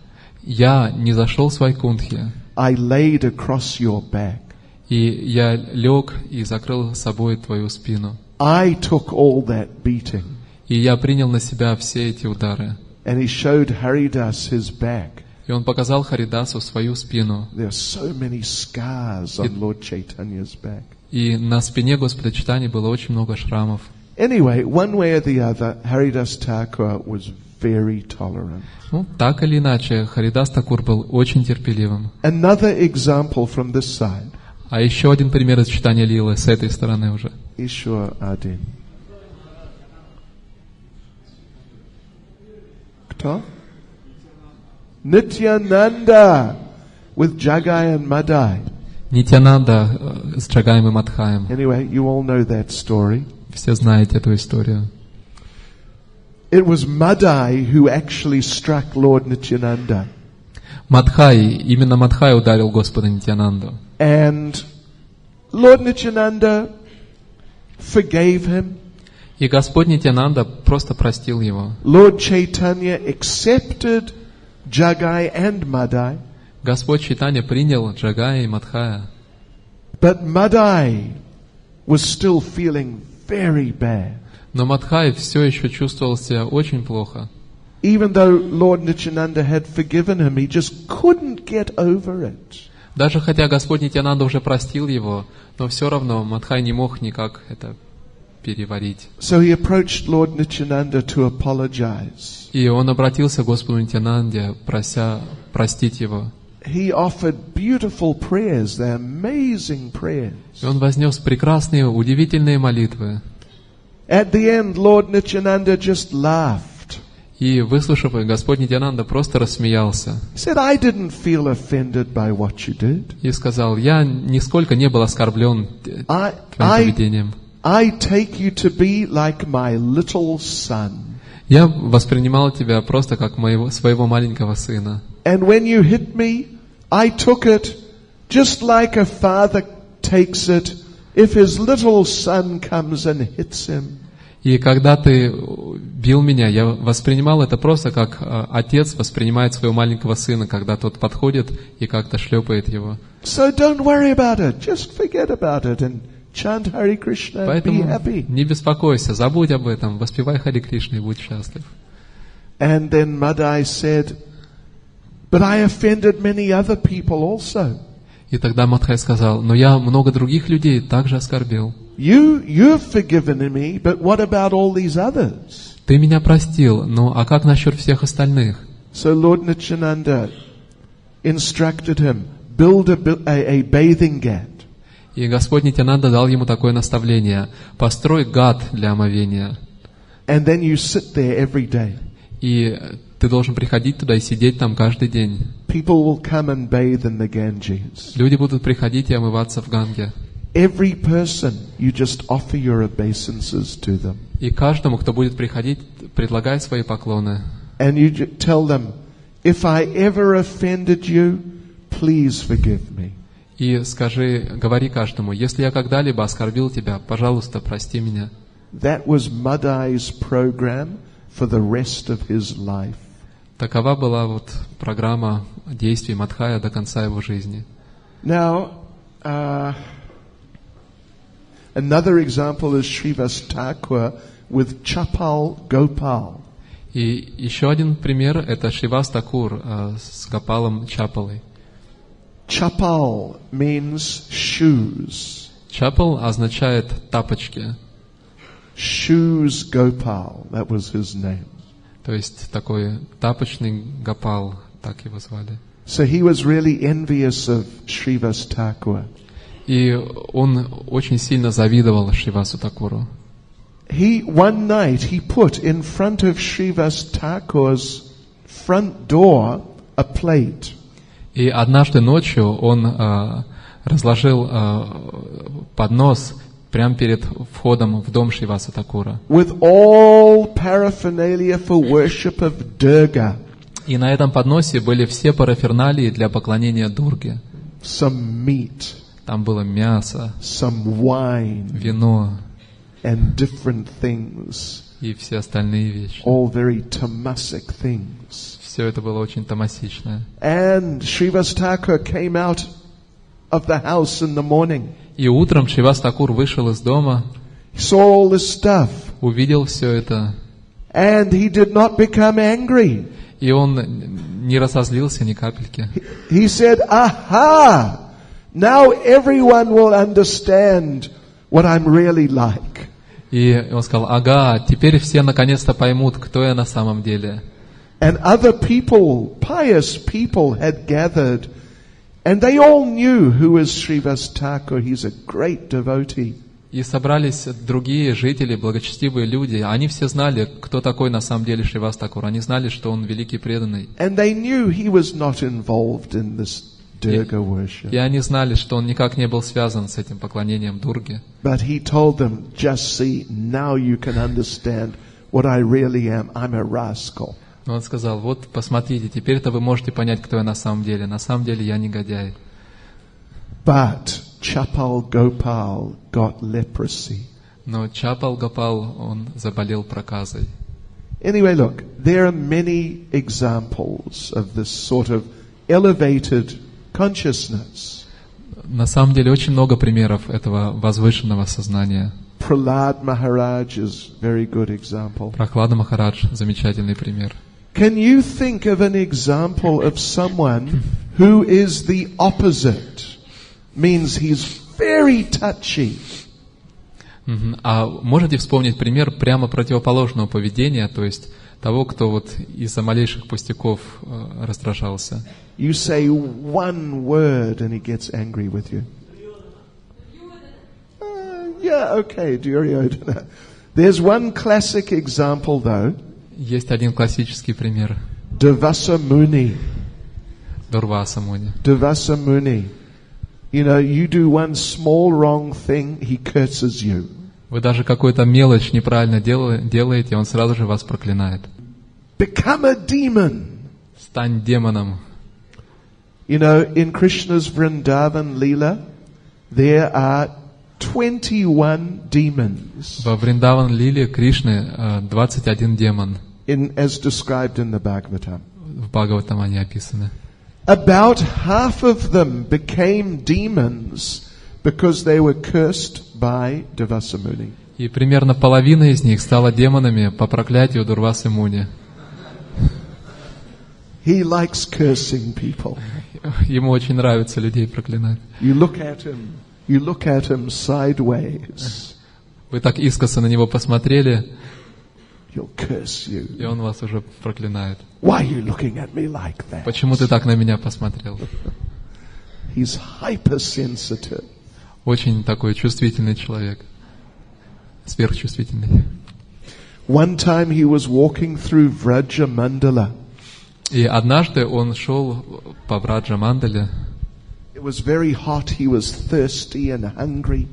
C: Я не зашел с Вайкунтхи,
A: I laid across your back.
C: и я лег и закрыл собой твою спину.
A: I took all that beating.
C: И я принял на себя все эти удары.
A: And he showed Haridas his back.
C: И он показал Харидасу свою спину.
A: There are so many scars on Lord Chaitanya's back.
C: И на спине Господа Чайтаньи было очень много шрамов.
A: Anyway, one way or the other, Haridas Thakur was very tolerant.
C: Ну, так или иначе, Харидас Такур был очень терпеливым.
A: Another example from this side.
C: А еще один пример из читания Лилы, с этой стороны уже.
A: Ishwar Adin. Кто? Nityananda with Jagai and Madai.
C: Нитянанда с Джагаем и Мадхаем.
A: Anyway, you all know that story.
C: Все знаете эту историю.
A: It was Madai who actually struck Lord Nityananda.
C: Мадхай, именно Мадхай ударил Господа Нитянанду.
A: And Lord Nityananda forgave him.
C: И Господь Нитянанда просто простил его.
A: Lord Chaitanya accepted Jagai and Madai.
C: Господь Чайтанья принял Джагая и Мадхая.
A: But Madai was still feeling very bad.
C: Но Мадхай все еще чувствовал себя очень плохо.
A: Even though Lord Nityananda had forgiven him, he just couldn't get over it.
C: Даже хотя Господь Нитянанда уже простил его, но все равно Мадхай не мог никак это переварить.
A: So he approached Lord Nityananda to apologize.
C: И он обратился к Господу Нитянанде, прося простить его.
A: He offered beautiful prayers, they're amazing prayers.
C: И он вознес прекрасные, удивительные молитвы.
A: At the end, Lord Nityananda just laughed.
C: И, выслушав их, Господь Нитянанда просто рассмеялся.
A: He said, I didn't feel offended by what you did.
C: И сказал, я нисколько не был оскорблен твоим поведением.
A: I take you to be like my little son.
C: Я воспринимал тебя просто как своего маленького сына.
A: And when you hit me, I took it just like a father takes it if his little son comes and hits him.
C: И когда ты бил меня, я воспринимал это просто как отец воспринимает своего маленького сына, когда тот подходит и как-то шлепает его.
A: So don't worry about it. Just forget about it and chant Hare Krishna and be
C: Поэтому
A: happy.
C: не беспокойся, забудь об этом, воспевай Харе Кришна и будь счастлив.
A: And then Madai said, but I offended many other people also.
C: И тогда Мадхай сказал, но я много других людей также оскорбил.
A: You've forgiven me, but what about all these others?
C: Ты меня простил, ну а как насчет всех остальных?
A: So Lord Nityananda instructed him, build a bathing ghat.
C: И Господь Нитянанда дал ему такое наставление: построй гат для омовения.
A: And then you sit there every day.
C: И ты должен приходить туда и сидеть там каждый день.
A: People will come and bathe in the Ganges.
C: Люди будут приходить и омываться в Ганге.
A: Every person, you just offer your obeisances to them.
C: И каждому, кто будет приходить, предлагай свои поклоны.
A: And you tell them, if I ever offended you, please forgive me.
C: И говори каждому, если я когда-либо оскорбил тебя, пожалуйста, прости меня.
A: That was Madai's program for the rest of his life.
C: Такова была вот программа действий Мадхая до конца его жизни.
A: Now, another example is Srivas Thakur with Chapal Gopal.
C: И еще один пример — это Шривас Такур с Гопалом Чапалой.
A: Chapal means shoes.
C: Чапал означает тапочки.
A: Shoes Gopal, that was his name.
C: То есть такой тапочный Гопал, так его звали.
A: So he was really envious of Srivas Thakur.
C: И он очень сильно завидовал Шривасу Такуру.
A: One night he put in front of Srivas Thakur's front door a plate.
C: И однажды ночью он разложил поднос прямо перед входом в дом Шриваса Такура.
A: With all paraphernalia for worship of Durga.
C: И на этом подносе были все параферналии для поклонения Дурге.
A: Some meat.
C: Там было мясо,
A: some wine,
C: вино
A: and different things.
C: И все остальные вещи.
A: All very tamasic things.
C: Все это было очень тамасично.
A: And Srivas Thakur came out of the house in the morning.
C: И утром Шривас Такур вышел из дома,
A: He saw all this stuff.
C: увидел все это.
A: And he did not become angry.
C: И он не разозлился ни капельки.
A: He said, aha! Now everyone will understand what I'm really like.
C: И он сказал, ага, теперь все наконец-то поймут, кто я на самом деле.
A: And other people, pious people had gathered, and they all knew who is Srivas Thakur. He's a great devotee.
C: И собрались другие жители, благочестивые люди. Они все знали, кто такой на самом деле Шривас Такур. Они знали, что он великий преданный.
A: And they knew he was not involved in this Durga worship.
C: И они знали, что он никак не был связан с этим поклонением Дурге.
A: But he told them, just see, now you can understand what I really am. I'm a rascal.
C: Но он сказал, вот посмотрите, теперь-то вы можете понять, кто я на самом деле. На самом деле я негодяй.
A: But Chapal Gopal got leprosy.
C: Но Чапал Гопал, он заболел проказой.
A: Anyway, look, there are many examples of this sort of elevated consciousness.
C: На самом деле очень много примеров этого возвышенного сознания.
A: Prahlad Maharaj is a very good example.
C: Прохлада Махарадж – замечательный пример.
A: Can you think of an example of someone who is the opposite? Means he's very touchy.
C: А можете вспомнить пример прямо противоположного поведения, то есть того, кто вот из-за малейших пустяков раздражался?
A: You say one word and he gets angry with you. Yeah, okay, Duryodhana. There's one classic example though.
C: Есть один классический пример.
A: Durvasa Muni.
C: Дурваса Муни.
A: Durvasa Muni. You know, you do one small wrong thing, he curses you.
C: Вы даже какую-то мелочь неправильно делаете, он сразу же вас проклинает.
A: Become a demon.
C: Стань демоном.
A: You know, in Krishna's Vrindavan Leela, there are 21 demons.
C: Во Вриндаван Лиле Кришны 21 демон.
A: As described in the Bhagavatam.
C: В Бхагаватам они описаны.
A: About half of them became demons because they were cursed by Durvasa Muni.
C: И примерно половина из них стала демонами по проклятию Дурвасы Муни.
A: He likes cursing people.
C: Ему очень нравится людей проклинать.
A: You look at him sideways.
C: Вы так искоса на него посмотрели,
A: He'll curse you.
C: и он вас уже проклинает.
A: Why are you looking at me like that?
C: Почему ты так на меня посмотрел?
A: He's hypersensitive.
C: Очень такой чувствительный человек. Сверхчувствительный.
A: One time he was walking through Vraja Mandala.
C: И однажды он шел по Враджа Мандале.
A: It was very hot. He was thirsty and hungry.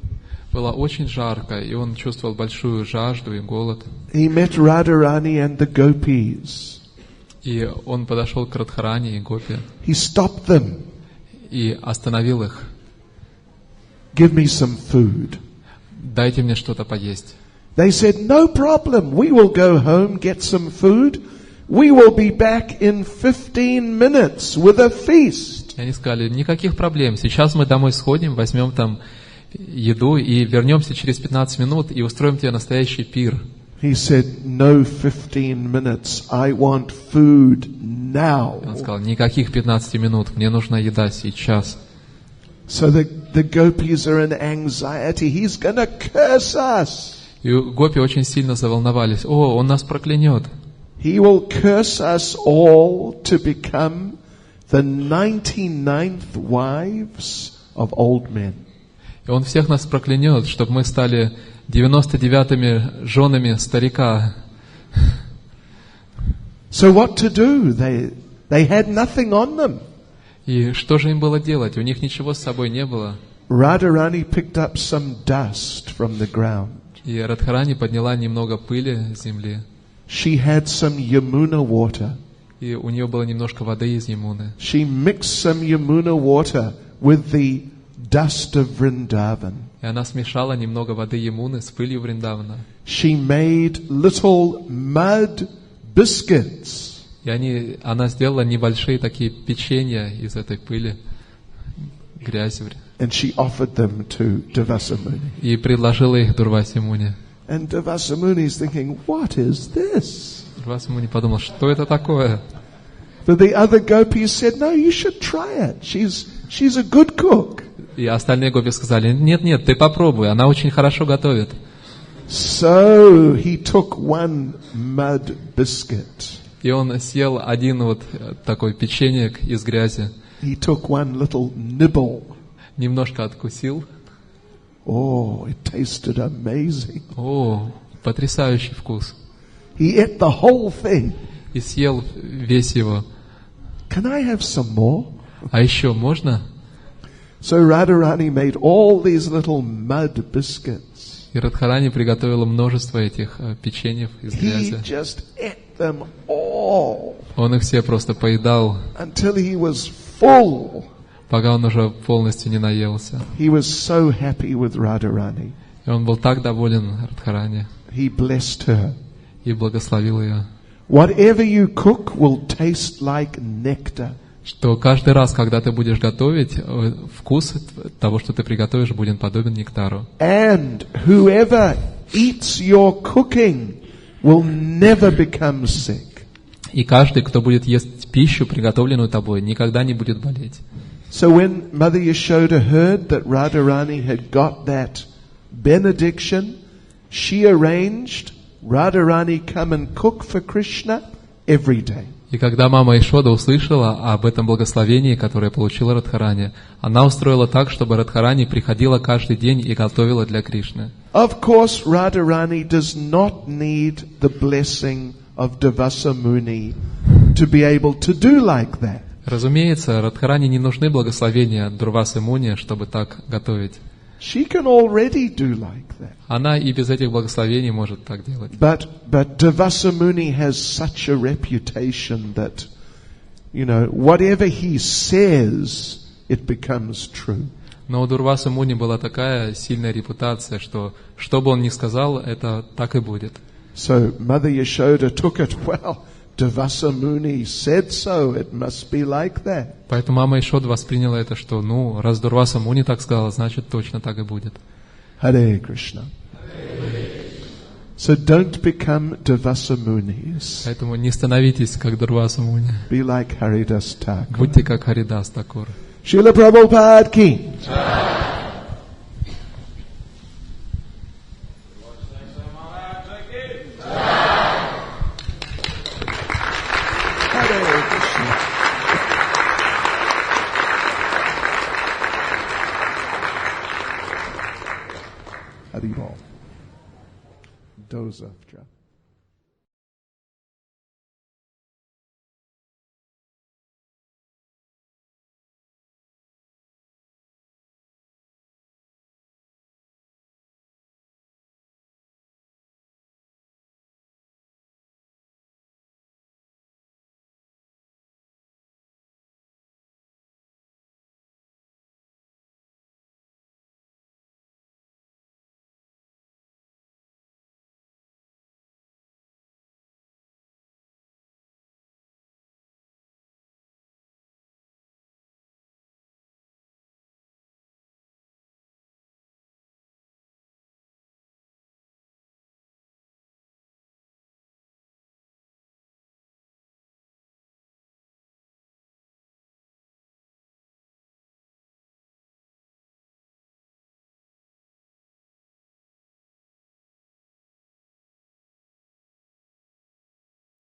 C: Было очень жарко, и он чувствовал большую жажду и голод.
A: He met Radharani and the gopis.
C: И он подошел к Радхарани и Гопи.
A: He stopped them.
C: И остановил их.
A: Give me some food.
C: Дайте мне что-то поесть.
A: They said, no problem. We will go home, get some food. We will be back in 15 minutes with a feast.
C: И они сказали, никаких проблем. Сейчас мы домой сходим, возьмем там еду и вернемся через 15 минут и устроим тебе настоящий пир.
A: He said, no 15 minutes. I want food now.
C: Он сказал, никаких 15 минут, мне нужна еда сейчас.
A: So the gopis are in anxiety. He's going to curse us.
C: И гопи очень сильно заволновались. О, он нас проклянет.
A: He will curse us all to become the 99th wives of old men.
C: И Он всех нас проклянет, чтобы мы стали 99-ми женами старика.
A: So what to do? They had nothing on them.
C: И что же им было делать? У них ничего с собой не было.
A: Radharani picked up some dust from the ground.
C: И Радхарани подняла немного пыли с земли.
A: She had some Yamuna water.
C: И у нее было немножко воды из Ямуны.
A: She mixed some Yamuna water with the dust of Vrindavan.
C: И она смешала немного воды Ямуны с пылью Вриндавана.
A: She made little mud biscuits.
C: И она сделала небольшие такие печенья из этой пыли, грязи.
A: And she offered them to Devasa-muni.
C: И предложила их Дурвасе Муни.
A: And Devasa-muni is thinking, what is this?
C: Дурваса Муни подумал, что это такое?
A: But the other gopis said, no, you should try it. She's a good cook.
C: И остальные гопи сказали, нет, ты попробуй, она очень хорошо готовит.
A: So he took one mud biscuit.
C: И он съел один вот такой печеньек из грязи.
A: He took one little nibble.
C: Немножко откусил.
A: Oh, it tasted amazing.
C: О, потрясающий вкус.
A: He ate the whole thing.
C: И съел весь его.
A: Can I have some more?
C: А еще можно?
A: So Radharani made all these little mud biscuits.
C: И Радхарани приготовила множество этих печеньев из
A: He
C: грязи.
A: just ate them all
C: Он их все просто поедал,
A: until he was full.
C: пока он уже полностью не наелся.
A: He was so happy with Radharani.
C: И он был так доволен Радхарани
A: He blessed her.
C: и благословил ее,
A: Whatever you cook will taste like nectar.
C: что каждый раз, когда ты будешь готовить, вкус того, что ты приготовишь, будет подобен нектару.
A: And whoever eats your cooking will never become sick.
C: И каждый, кто будет есть пищу, приготовленную тобой, никогда не будет болеть.
A: So when Mother Yashoda heard that Radharani had got that benediction, she arranged Radharani come and cook for Krishna every day.
C: И когда мама Ишода услышала об этом благословении, которое получила Радхарани, она устроила так, чтобы Радхарани приходила каждый день и готовила для Кришны.
A: Of course, Radharani does not need the blessing of Devasa-muni to be able to do like that.
C: Разумеется, Радхарани не нужны благословения Дурвасы Муни, чтобы так готовить.
A: She can already do like that.
C: Она и без этих благословений может так делать.
A: But Devasa-muni has such a reputation that, whatever he says, it becomes true.
C: Но у Дурвасы Муни была такая сильная репутация, что бы он ни сказал, это так и будет.
A: So Mother Yashoda took it, well, Devasa-muni said so, it must be like that.
C: Поэтому мама Ишода восприняла это, что, раз Дурваса Муни так сказала, значит, точно так и будет.
A: Харе Кришна. So don't become Devasa-munis.
C: Поэтому не становитесь, как Дурваса Муни.
A: Be like Haridas Thakur.
C: Будьте как Харидас Такур.
A: Шрила Прабхупаде ки. Haribol. До завтра.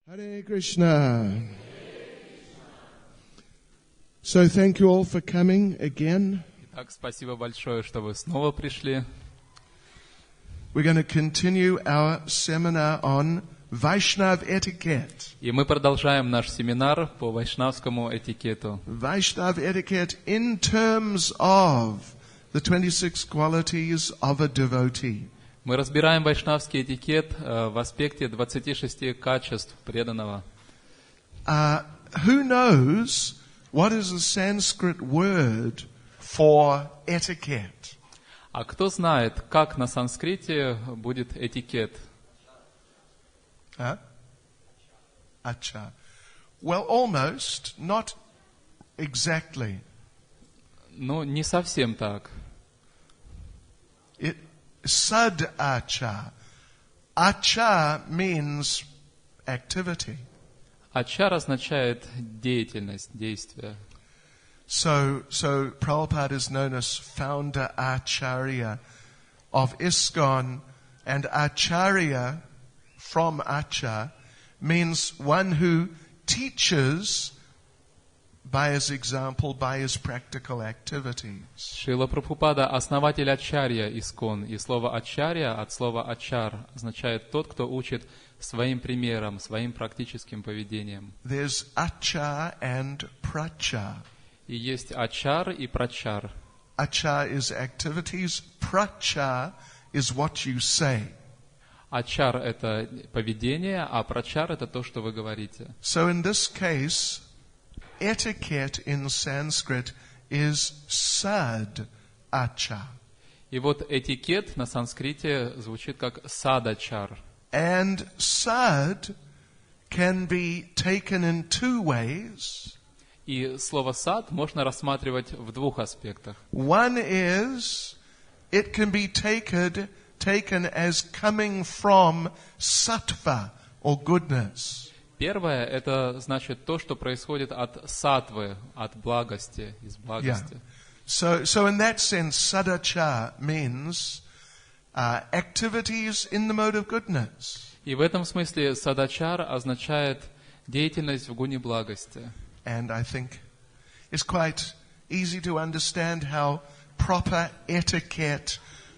A: Hare Krishna. So thank you all for coming again.
C: Так, спасибо большое, что вы снова пришли.
A: We're going to continue our seminar on Vaishnav etiquette.
C: И мы продолжаем наш семинар по вайшнавскому этикету.
A: Vaishnav etiquette in terms of the 26 qualities of a devotee.
C: Мы разбираем вайшнавский этикет в аспекте 26 качеств преданного.
A: Who knows what is the Sanskrit word for etiquette?
C: А кто знает, как на санскрите будет этикет?
A: Acha. Well, almost, not exactly.
C: Ну, не совсем так.
A: Sad acha. Acha means activity.
C: Ачар означает деятельность, действие.
A: So Prabhupada is known as founder Acharya of ISKCON, and Acharya from Acha means one who teaches by his example, by his practical activities.
C: Шрила Прабхупада основатель Ачарья ИСККОН, и слово Ачарья от слова Ачар означает тот, кто учит своим примером, своим практическим поведением.
A: There's Acha and Pracha.
C: И есть Ачар и Прачар.
A: Acha is activities, Pracha is what you say.
C: Ачар — это поведение, а Прачар — это то, что вы говорите.
A: So in this case, etiquette in Sanskrit is sad acha.
C: И вот этикет на санскрите звучит как садачар.
A: And sad can be taken in two ways.
C: И слово сад можно рассматривать в двух аспектах.
A: One is, it can be taken as coming from sattva or goodness.
C: Первое — это значит то, что происходит от сатвы, от благости, из благости.
A: So in that sense, sadacha means activities in the mode of goodness.
C: И в этом смысле садачар означает деятельность в гуне благости.
A: And I think it's quite easy to understand how proper etiquette,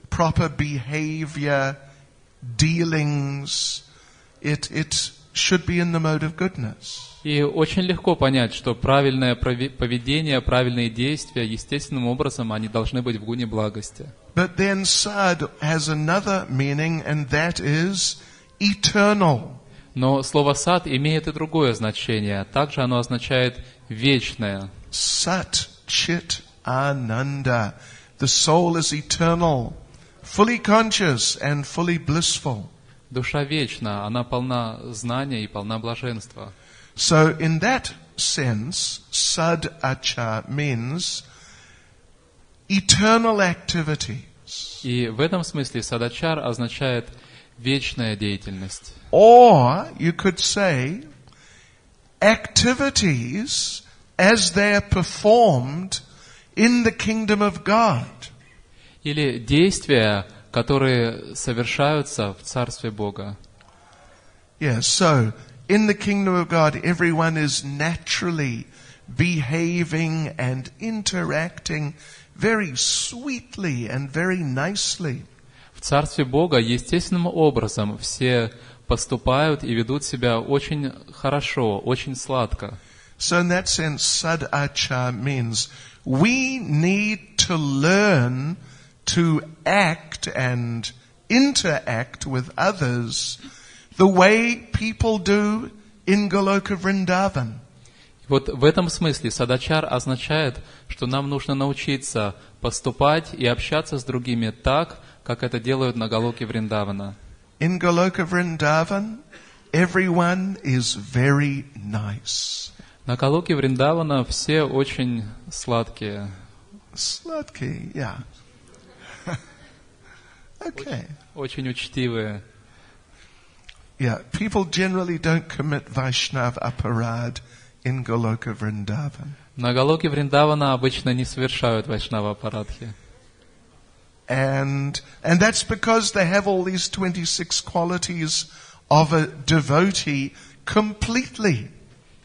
A: proper behavior, dealings, it should be in the mode of goodness.
C: И очень легко понять, что правильное поведение, правильные действия, естественным образом, они должны быть в гуне благости.
A: But then sad has another meaning, and that is eternal.
C: Но слово «сад» имеет и другое значение. Также оно означает «вечное».
A: Sat Chit Ananda. The soul is eternal, fully conscious and fully blissful.
C: Душа вечна, она полна знания и полна блаженства.
A: So in that sense, sad acha means eternal activities.
C: И в этом смысле садачар означает вечная деятельность.
A: Or you could say activities as they are performed in the kingdom of God.
C: Или действия, которые совершаются в Царстве Бога.
A: Yes, so in the kingdom of God, everyone is naturally behaving and interacting very sweetly and very nicely.
C: В Царстве Бога естественным образом все поступают и ведут себя очень хорошо, очень сладко.
A: So in that sense, sadacha means we need to learn to act and interact with others the way people do in Goloka Vrindavan.
C: Вот в этом смысле садачар означает, что нам нужно научиться поступать и общаться с другими так, как это делают на Галоке Вриндавана.
A: In Goloka Vrindavan, everyone is very nice.
C: На Галоке Вриндавана все очень сладкие.
A: Sladky, yeah. Okay.
C: Очень учтивые.
A: Yeah, people generally don't commit Vaishnav aparad in Goloka Vrindavan.
C: На Галоке Вриндавана обычно не совершают вайшнава апарадхи.
A: And that's because they have all these 26 qualities of a devotee completely.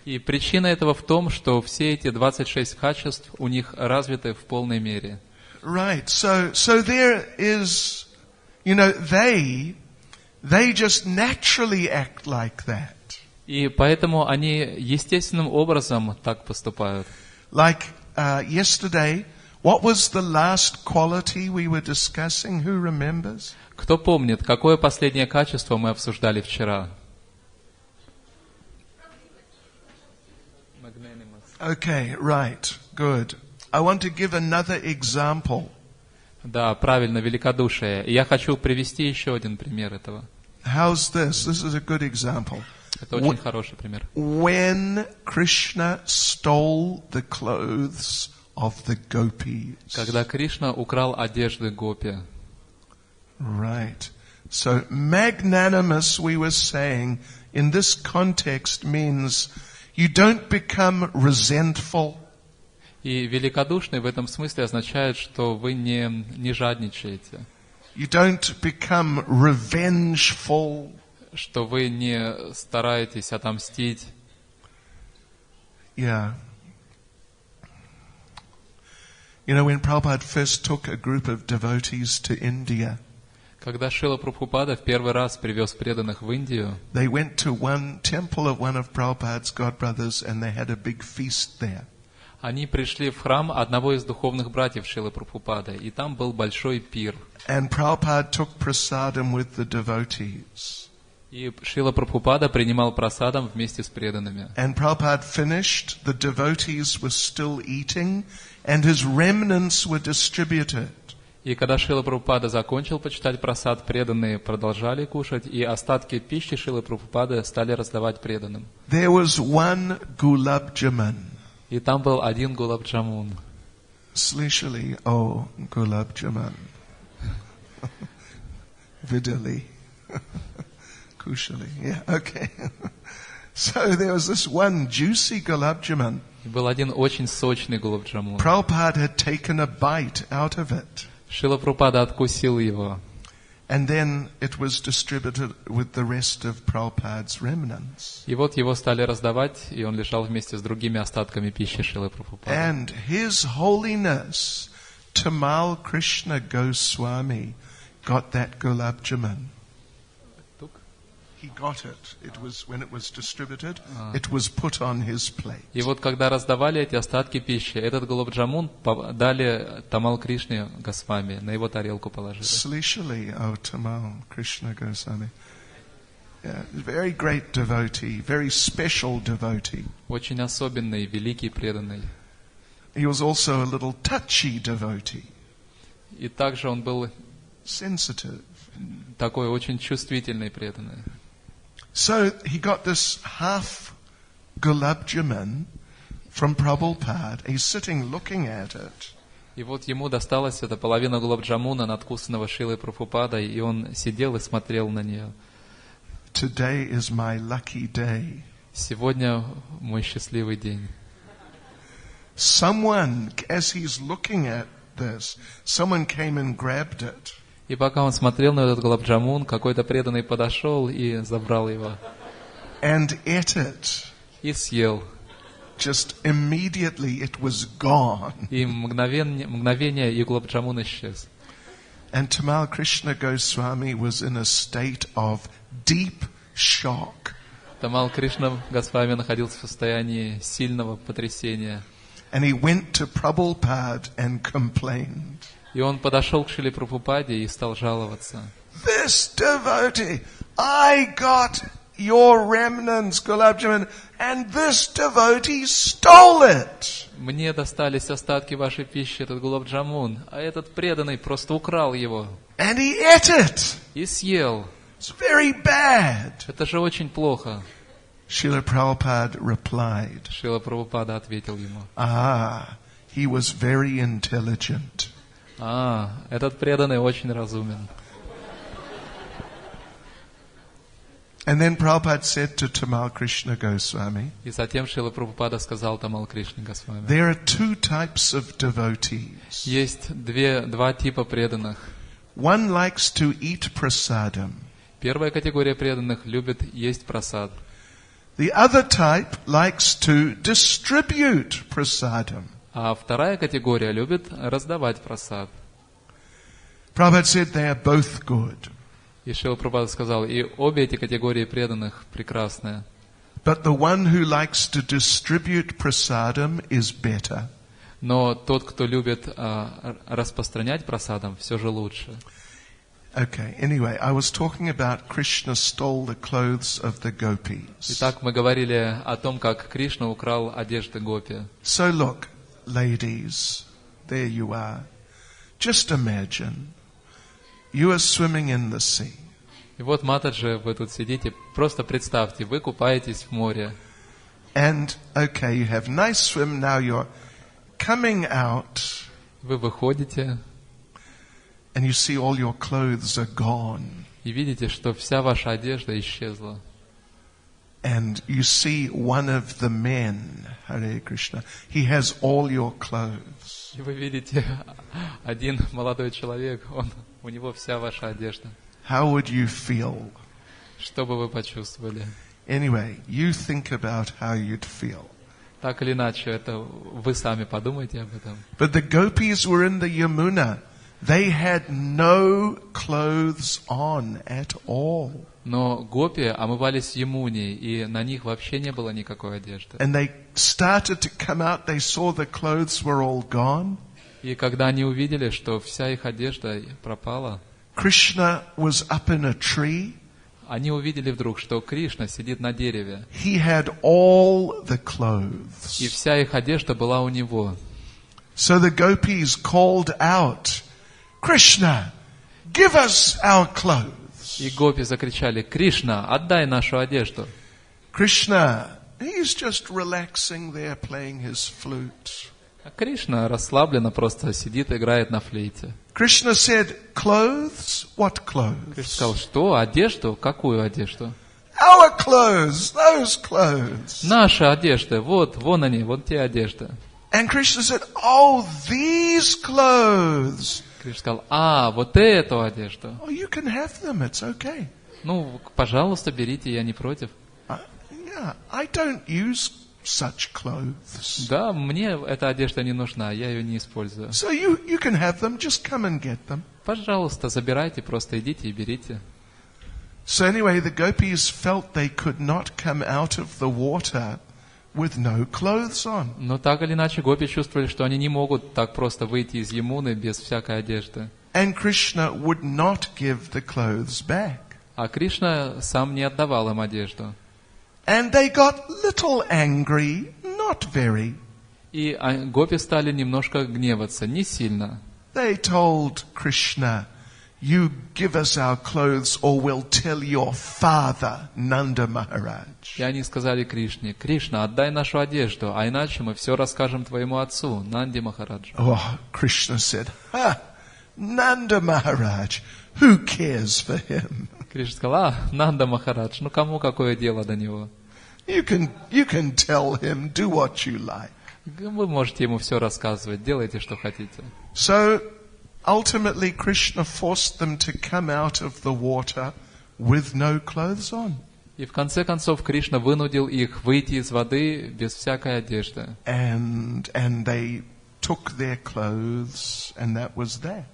C: И причина этого в том, что все эти 26 качеств у них развиты в полной мере.
A: Right. So there is, they just naturally act like that.
C: И поэтому они естественным образом так поступают.
A: Like yesterday, what was the last quality we were discussing? Who remembers?
C: Кто помнит, какое последнее качество мы обсуждали вчера?
A: Okay, right, good. I want to give another example.
C: Да, правильно, великодушие. И я хочу привести еще один пример этого.
A: How's this? This is a good example.
C: Это очень хороший пример.
A: When Krishna stole the clothes of the gopis.
C: Когда Кришна украл одежды гопи.
A: Right. So magnanimous, we were saying, in this context means you don't become resentful.
C: И великодушный в этом смысле означает, что вы не жадничаете.
A: You don't become revengeful.
C: Что вы не стараетесь отомстить.
A: Yeah. When Prabhupada first took a group of devotees to India,
C: когда Шрила Прабхупада в первый раз привез преданных в Индию,
A: they went to one temple of one of Prabhupada's godbrothers and they had a big feast there.
C: Они пришли в храм одного из духовных братьев Шрилы Прабхупады, и там был большой пир.
A: And Prabhupada took prasadam with the devotees.
C: И Шрила Прабхупада принимал прасадам вместе с преданными.
A: And Prabhupada finished, the devotees were still eating, and his remnants were distributed.
C: И когда Шрила Прабхупада закончил почитать прасад, преданные продолжали кушать, и остатки пищи Шрилы Прабхупады стали раздавать преданным.
A: There was one gulab jamun.
C: И там был один гулаб-джамун.
A: Слышали о gulab jamun? Видели? Kushali, yeah, okay. So there was this one juicy gulab jamun.
C: Был один очень сочный гулаб-джамун.
A: Prabhupada had taken a bite out of it.
C: Шрила Прабхупада откусил его.
A: And then it was distributed with the rest of Prabhupada's remnants.
C: И вот его стали раздавать, и он лежал вместе с другими остатками пищи Шрилы Прабхупады.
A: And His Holiness Tamal Krishna Goswami got that gulab jamun. He got it. It was when it was distributed, it was put on his plate.
C: И вот когда раздавали эти остатки пищи, этот гулаб-джамун дали Тамал Кришне Госвами, на его тарелку положили.
A: Slishali, oh Tamal Krishna Goswami. Yeah, very great devotee, very special devotee.
C: Очень особенный, великий преданный.
A: He was also a little touchy devotee.
C: И также он был
A: sensitive.
C: Такой очень чувствительный преданный.
A: So he got this half gulab jamun from Prabhupada. He's sitting looking at it.
C: И вот ему досталась эта половина гулаб-джамуна, надкусанного Шрилой Прабхупадой, и он сидел и смотрел на нее.
A: Today is my lucky day.
C: Сегодня мой счастливый день.
A: Someone, as he's looking at this, someone came and grabbed it.
C: И пока он смотрел на этот гулаб-джамун, какой-то преданный подошел и забрал его.
A: And ate it.
C: И съел.
A: Just immediately it was gone.
C: И мгновение и гулаб-джамун исчез.
A: And Tamal Krishna Goswami was in a state of deep shock.
C: Тамал Кришна Госвами находился в состоянии сильного потрясения.
A: And he went to Prabhupada and complained.
C: И он подошел к Шриле Прабхупаде и стал жаловаться.
A: This devotee, I got your remnants, gulab jamun, and this devotee stole it.
C: Мне достались остатки вашей пищи, этот гулаб-джамун, а этот преданный просто украл его.
A: And he ate it.
C: И съел.
A: It's very bad.
C: Это же очень плохо.
A: Srila Prabhupada replied.
C: Шрила Прабхупада ответил ему.
A: He was very intelligent.
C: Этот преданный очень разумен.
A: And then Prabhupada said to Tamal Krishna Goswami,
C: И затем Шрила Прабхупада сказал Тамал Кришне Госвами.
A: There are two types of devotees.
C: Есть два типа преданных.
A: One likes to eat prasadam.
C: Первая категория преданных любит есть прасад.
A: The other type likes to distribute prasadam.
C: А вторая категория любит раздавать прасад.
A: Prabhupada said they are both good.
C: И Шрила Прабхупада сказал, и обе эти категории преданных прекрасные.
A: But the one who likes to distribute prasadam is better.
C: Но тот, кто любит распространять прасадам, все же лучше.
A: Okay, anyway, I was talking about Krishna stole the clothes of the gopis.
C: Итак, мы говорили о том, как Кришна украл одежды гопи.
A: So look, ladies, there you are. Just imagine, you are swimming in the sea.
C: И вот, Матаджи, вы тут сидите, просто представьте, вы купаетесь в море.
A: And, okay, you have nice swim, now you're coming out.
C: Вы выходите
A: and you see all your clothes are gone.
C: И видите, что вся ваша одежда исчезла.
A: And you see one of the men, Hare Krishna, he has all your clothes.
C: И вы видите, один молодой человек, у него вся ваша одежда.
A: How would you feel?
C: Что бы вы почувствовали?
A: Anyway, you think about how you'd feel.
C: Так или иначе, это вы сами подумайте об этом.
A: But the gopis were in the Yamuna. They had no clothes on at all.
C: Но гопи омывались в Ямуне, и на них вообще не было никакой одежды.
A: And they started to come out. They saw the clothes were all gone.
C: И когда они увидели, что вся их одежда пропала,
A: Krishna was up in a tree.
C: они увидели вдруг, что Кришна сидит на дереве.
A: He had all the clothes.
C: И вся их одежда была у него.
A: So the gopis called out, Krishna, give us our clothes.
C: И гопи закричали: Кришна, отдай нашу одежду.
A: Krishna, he's just relaxing there playing his flute.
C: А Кришна расслабленно просто сидит, играет на флейте.
A: Krishna said, clothes? What
C: Кришна
A: clothes?
C: сказал: что? Одежду? Какую одежду?
A: Our clothes, those clothes.
C: Наши одежды, вот, вон они, вот те одежды.
A: And Krishna said, oh, these clothes.
C: Кришна сказал: вот эту одежду.
A: Oh, you can have them, it's okay.
C: Ну, пожалуйста, берите, я не против.
A: Yeah, I don't use such clothes.
C: Да, мне эта одежда не нужна, я ее не использую.
A: So you can have them, just come and get them.
C: Пожалуйста, забирайте, просто идите и берите.
A: So anyway, the gopis felt they could not come out of the water with no clothes on.
C: Но так или иначе гопи чувствовали, что они не могут так просто выйти из Ямуны без всякой одежды.
A: And Krishna would not give the clothes back.
C: А Кришна сам не отдавал им одежду.
A: And they got little angry, not very.
C: И гопи стали немножко гневаться, не сильно.
A: They told Krishna, you give us our clothes or we'll tell your father, Nanda Maharaj.
C: И они сказали Кришне: Кришна, отдай нашу одежду, а иначе мы все расскажем твоему отцу, Нанди Махараджу.
A: Oh, Krishna said, Nanda Maharaj, who cares for him?
C: Кришна сказал: Нанда Махарадж, ну кому какое дело до него?
A: You can tell him, do what you like.
C: Вы можете ему все рассказывать, делайте, что хотите.
A: So, ultimately, Krishna forced them to come out of the water with no clothes on.
C: И в конце концов Кришна вынудил их выйти из воды без всякой одежды.
A: And they took their clothes, and that was that.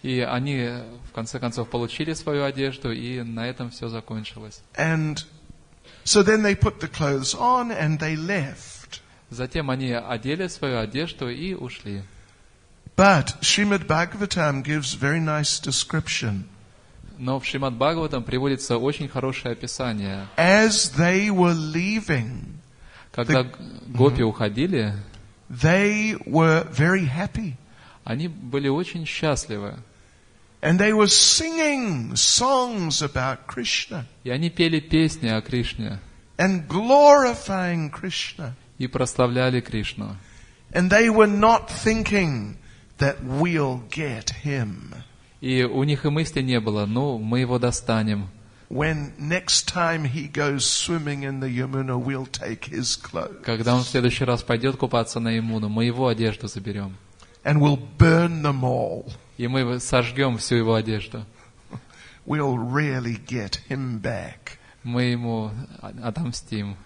C: И они в конце концов получили свою одежду, и на этом все закончилось.
A: And so then they put the clothes on and they left.
C: Затем они одели свою одежду и ушли.
A: But Srimad Bhagavatam gives very nice description.
C: Но в Шримад Бхагаватам приводится очень хорошее описание.
A: As they were leaving,
C: Когда гопи уходили,
A: they were very happy.
C: они были очень счастливы.
A: And they were singing songs about Krishna
C: И они пели песни о Кришне
A: and glorifying Krishna.
C: и прославляли Кришну.
A: And they were not thinking that we'll get him.
C: И у них и мысли не было: ну, мы его достанем.
A: When next time he goes swimming in the Yamuna, we'll take his clothes.
C: Когда он в следующий раз пойдет купаться на Ямуну, мы его одежду заберем.
A: And we'll burn them all.
C: И мы сожгем всю его одежду.
A: We'll really get him back.
C: Мы ему отомстим.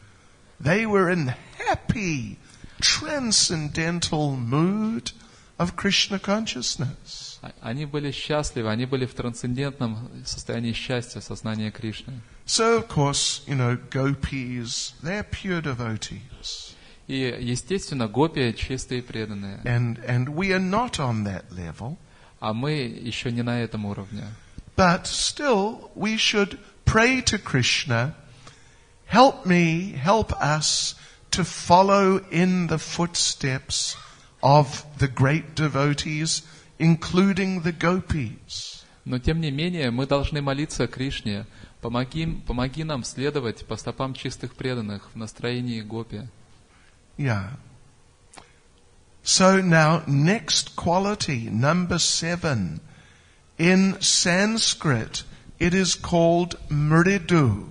A: They were in happy, transcendental mood of Krishna consciousness.
C: Они были счастливы, они были в трансцендентном состоянии счастья, сознания Кришны.
A: So, of course, gopis, they're pure devotees.
C: И, естественно, гопи чистые и преданные.
A: And we are not on that level.
C: А мы еще не на этом уровне.
A: But still, we should pray to Krishna, help me, help us to follow in the footsteps of the great devotees, including the gopis.
C: Но тем не менее, мы должны молиться Кришне, помоги нам следовать по стопам чистых преданных в настроении гопи.
A: Yeah. So now, next quality, number 7. In Sanskrit, it is called mridu.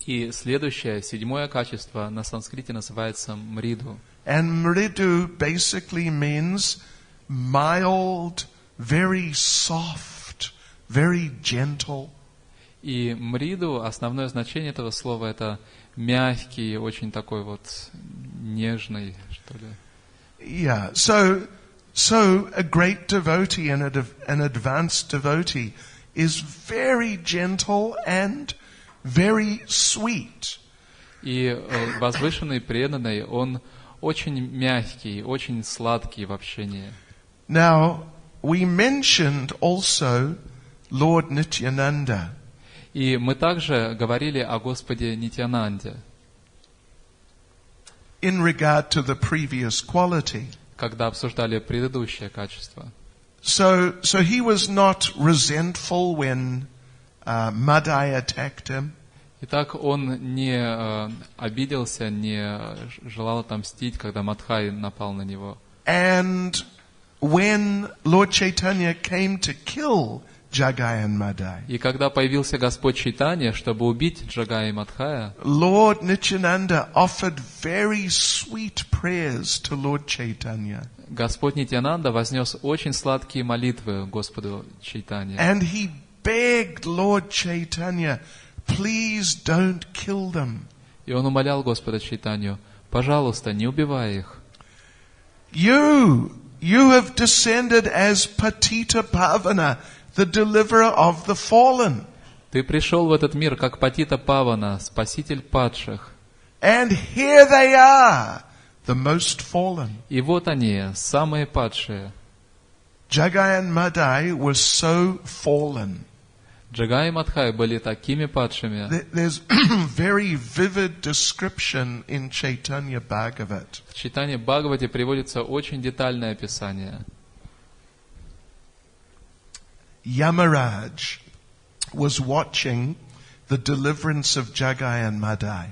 C: И следующее, 7 качество на санскрите называется мриду.
A: And mridu basically means mild, very soft, very gentle.
C: И мриду, основное значение этого слова, это мягкий, очень такой вот нежный, что ли.
A: Yeah, so a great devotee and an advanced devotee is very gentle and very sweet.
C: И возвышенный преданный, он очень мягкий, очень сладкий в общении.
A: Now, we mentioned also Lord Nityananda.
C: И мы также говорили о Господе Нитьянанде.
A: In regard to the previous quality.
C: Когда обсуждали предыдущее качество.
A: So he was not resentful when Madai attacked him.
C: Итак, он не обиделся, не желал отомстить, когда Мадхай напал на него.
A: And when Lord Chaitanya came to kill Jagai and Madai,
C: и когда появился Господь Чайтанья, чтобы убить Джагая и Мадхая,
A: Lord Nityananda offered very sweet prayers to Lord Chaitanya.
C: Господь Нитьянанда вознес очень сладкие молитвы Господу Чайтанье.
A: And he begged Lord Chaitanya, please don't kill them.
C: И он умолял Господа Чайтанью, пожалуйста, не убивай их.
A: You have descended as Patita Pavana, the deliverer of the fallen.
C: Ты пришел в этот мир как Патита Павана, спаситель падших.
A: And here they are, the most fallen.
C: И вот они, самые падшие.
A: Jagai and Madai were so fallen.
C: Джагай и Мадхай были такими падшими.
A: There's very vivid description in Chaitanya Bhagavat.
C: В Чайтанье Бхагавате приводится очень детальное описание.
A: Yamaraj was watching the deliverance of Jagai and Madai.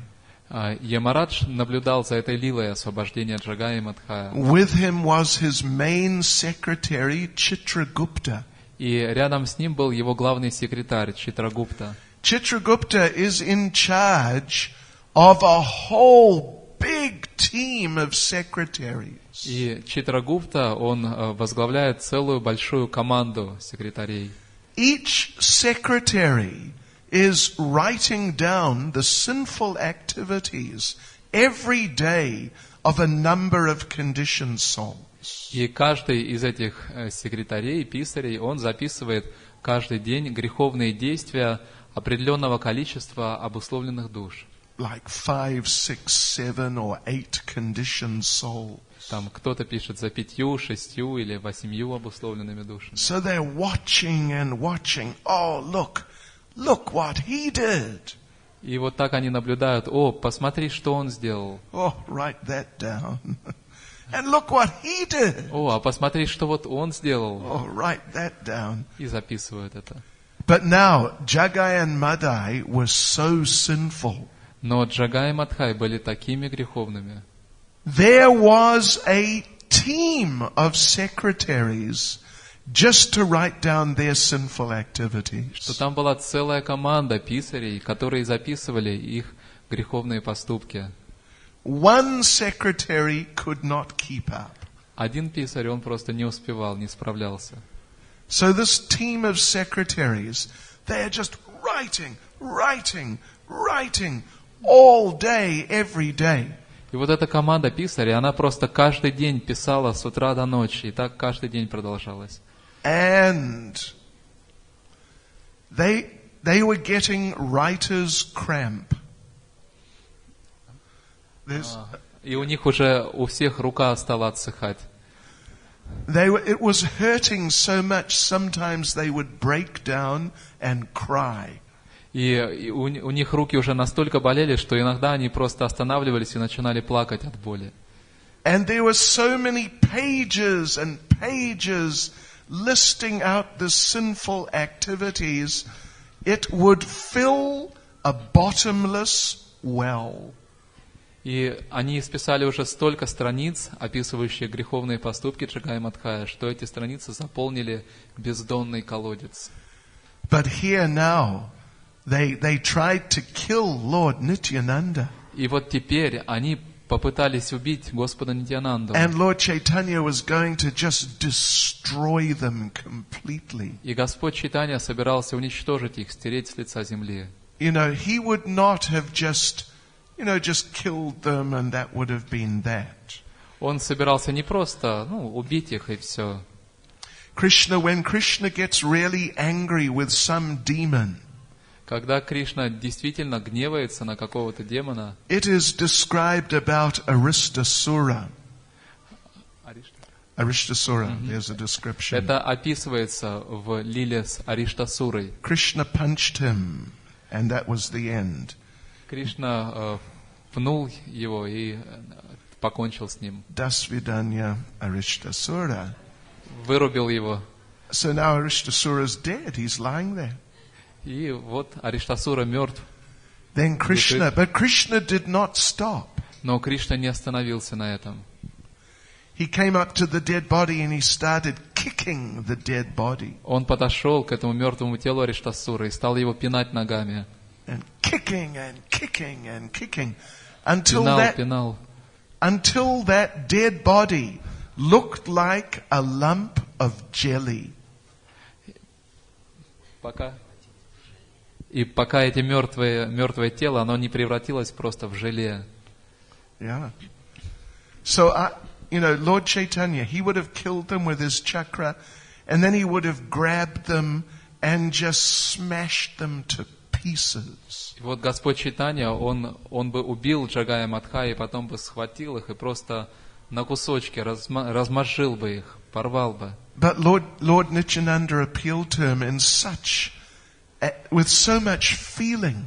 C: Ямарадж наблюдал за этой лилой освобождения Джагая и Мадхая.
A: With him was his main secretary Chitragupta.
C: И рядом с ним был его главный секретарь Читрагупта.
A: Chitragupta is in charge of a whole big team of secretaries.
C: И Читрагупта, он возглавляет целую большую команду секретарей.
A: Each secretary is writing down the sinful activities every day of a number of conditioned souls.
C: И каждый из этих секретарей, писарей, он записывает каждый день греховные действия определенного количества обусловленных душ.
A: Like 5, 6, 7 or 8 conditioned souls.
C: Там кто-то пишет за 5, 6 или 8 обусловленными душами.
A: So they're watching and watching. Oh, look what he did.
C: И вот так они наблюдают. О, посмотри, что он сделал.
A: Oh, write that down. And look what he did.
C: О, а посмотри, что вот он сделал.
A: Oh, write that down.
C: И записывают это.
A: But now, Jagai and Madai were so sinful.
C: Но Джагай и Мадхай были такими греховными.
A: There was a team of secretaries just to write down their sinful activities.
C: Что там была целая команда писарей, которые записывали их греховные поступки.
A: One secretary could not keep up.
C: Один писарь, он просто не успевал, не справлялся.
A: So this team of secretaries, they are just writing all day, every day.
C: И вот эта команда писарей, она просто каждый день писала с утра до ночи, и так каждый день продолжалось.
A: And they were getting writer's cramp.
C: И у них уже у всех рука стала отсыхать.
A: It was hurting so much, sometimes they would break down and cry.
C: И у них руки уже настолько болели, что иногда они просто останавливались и начинали плакать от боли.
A: And there were so many pages and pages listing out the sinful activities, it would fill a bottomless well.
C: И они исписали уже столько страниц, описывающих греховные поступки Джагая Мадхая, что эти страницы заполнили бездонный колодец.
A: But here now, they tried to kill Lord Nityananda.
C: И вот теперь они попытались убить Господа Нитьянанду.
A: And Lord Chaitanya was going to just destroy them completely.
C: И Господь Чайтанья собирался уничтожить их, стереть с лица земли.
A: You know, he would not have just killed them and that would have been that.
C: Он собирался не просто, убить их и все.
A: When Krishna gets really angry with some demon,
C: когда Кришна действительно гневается на какого-то демона,
A: it is described about Aristasura. Aristasura, there's a description.
C: Это описывается в лиле с Ариштасурой.
A: Krishna punched him, and that was the end.
C: Кришна пнул его и покончил с ним.
A: Dasvidanya Aristasura.
C: Вырубил его.
A: So now Aristasura's dead. He's lying there.
C: И вот Ариштасура мертв.
A: Then but Krishna did not stop.
C: Но Кришна не остановился на этом.
A: He came up to the dead body and he started kicking the dead body.
C: Он подошел к этому мертвому телу Ариштасуры и стал его пинать ногами.
A: And kicking until that dead body looked like a lump of jelly.
C: Пока это мертвое тело, оно не превратилось просто в желе.
A: Yeah. So, Lord Chaitanya, he would have killed them with his chakra, and then he would have grabbed them and just smashed them to pieces.
C: И вот Господь Чайтанья, он бы убил Джагая Мадхая, и потом бы схватил их и просто на кусочки размозжил бы их, порвал бы.
A: But Lord Nityananda appealed to him with so much feeling.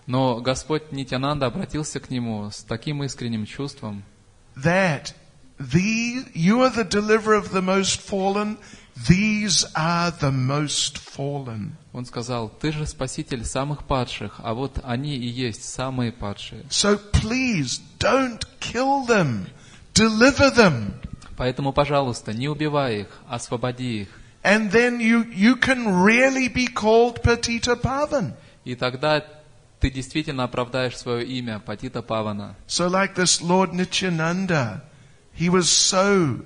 C: Но Господь Нитьянанда обратился к нему с таким искренним чувством,
A: that you are the deliverer of the most fallen, these are the most fallen.
C: Он сказал: ты же спаситель самых падших, а вот они и есть самые падшие.
A: So please don't kill them, deliver them.
C: Поэтому, пожалуйста, не убивай их, освободи их.
A: And then you can really be called Patita Pavan.
C: И тогда ты действительно оправдаешь свое имя, Патита Павана.
A: So like this Lord Nityananda, he was so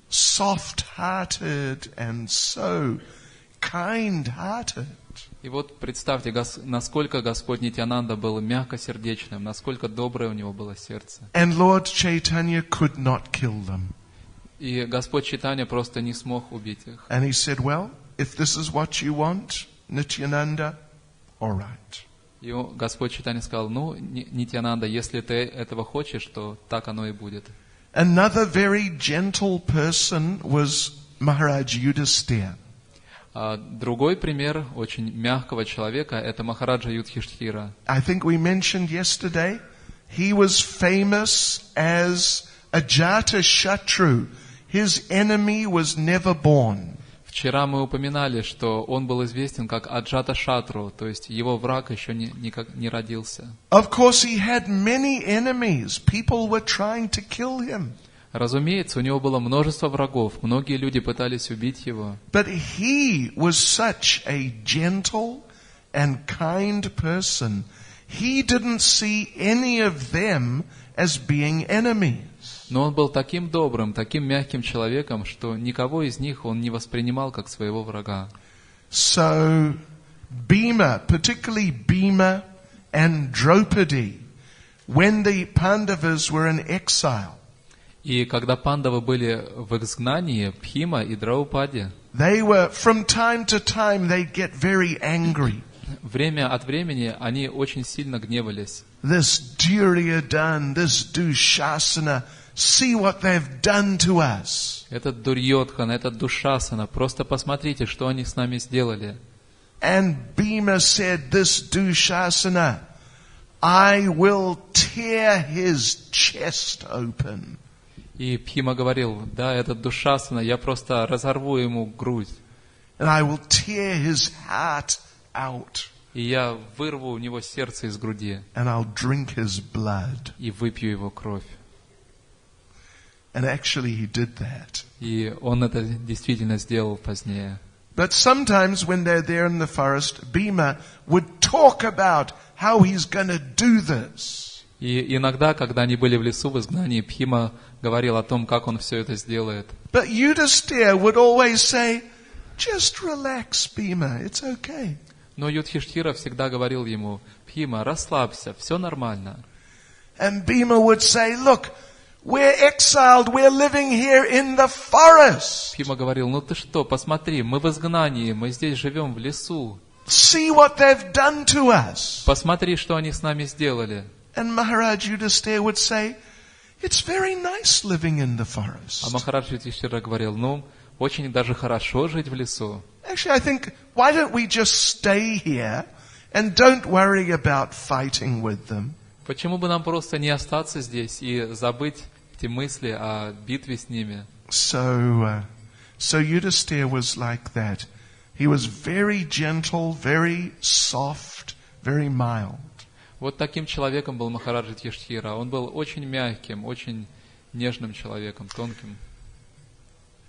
A: soft-hearted and so kind-hearted.
C: И вот представьте, насколько Господь Нитьянанда был мягкосердечным, насколько доброе у него было сердце.
A: And Lord Chaitanya could not kill them.
C: И Господь Чайтанья просто не смог убить их.
A: And he said, well, if this is what you want, Nityananda, all right.
C: И Господь Чайтанья сказал: Нитьянанда, если ты этого хочешь, то так оно и будет.
A: Another very gentle person was Maharaj Yudhisthira.
C: Другой пример очень мягкого человека — это Махараджа Юдхиштхира.
A: I think we mentioned yesterday, he was famous as Ajatashatru. His enemy was never born.
C: Вчера мы упоминали, что он был известен как Аджата-шатру, то есть его враг еще не родился.
A: Of course, he had many enemies. People were trying to kill him.
C: Разумеется, у него было множество врагов. Многие люди пытались убить его.
A: But he was such a gentle and kind person. He didn't see any of them as being enemies.
C: Но он был таким добрым, таким мягким человеком, что никого из них он не воспринимал как своего врага.
A: So, Bhima, particularly Bhima and Draupadi, when the Pandavas were in exile,
C: И когда пандавы были в изгнании, Бхима и Драупади,
A: they were, from time to time, they get very angry.
C: время от времени они очень сильно гневались.
A: This Duryodhana, this Dushasana, see what they've done to us.
C: Этот Дурьодхан, этот Душасана, просто посмотрите, что они с нами сделали.
A: And Bhima said, this Dushasana, I will tear his chest open.
C: И Бхима говорил, да, этот Душасана, я просто разорву ему грудь.
A: And I will tear his heart out.
C: И я вырву у него сердце из груди.
A: And I'll drink his blood.
C: И выпью его кровь.
A: And actually he did that.
C: И он это действительно сделал позднее.
A: But sometimes when they're there in the forest, Bhima would talk about how he's going to do this.
C: И иногда, когда они были в лесу в изгнании, Бхима говорил о том, как он все это сделает.
A: But Yudhisthira would always say, just relax, Bhima, it's okay.
C: Но Юдхиштхира всегда говорил ему, Бхима, расслабься, все нормально.
A: And Bhima would say, look, we're exiled, we're living here in the forest.
C: Бхима говорил, ну ты что, посмотри, мы в изгнании, мы здесь живем в лесу.
A: See what they've done to us.
C: Посмотри, что они с нами сделали.
A: And Maharaj Yudhisthira would say, it's very nice living in the
C: А
A: forest.
C: Махарадж Юдхиштхира говорил, ну, очень даже хорошо жить в лесу.
A: Actually, I think, why don't we just stay here and don't worry about fighting with them?
C: Почему бы нам просто не остаться здесь и забыть эти мысли о битве с ними?
A: So Yudhisthira was like that. He was very gentle, very soft, very mild.
C: Вот таким человеком был Махарадж Юдхиштхира. Он был очень мягким, очень нежным человеком, тонким.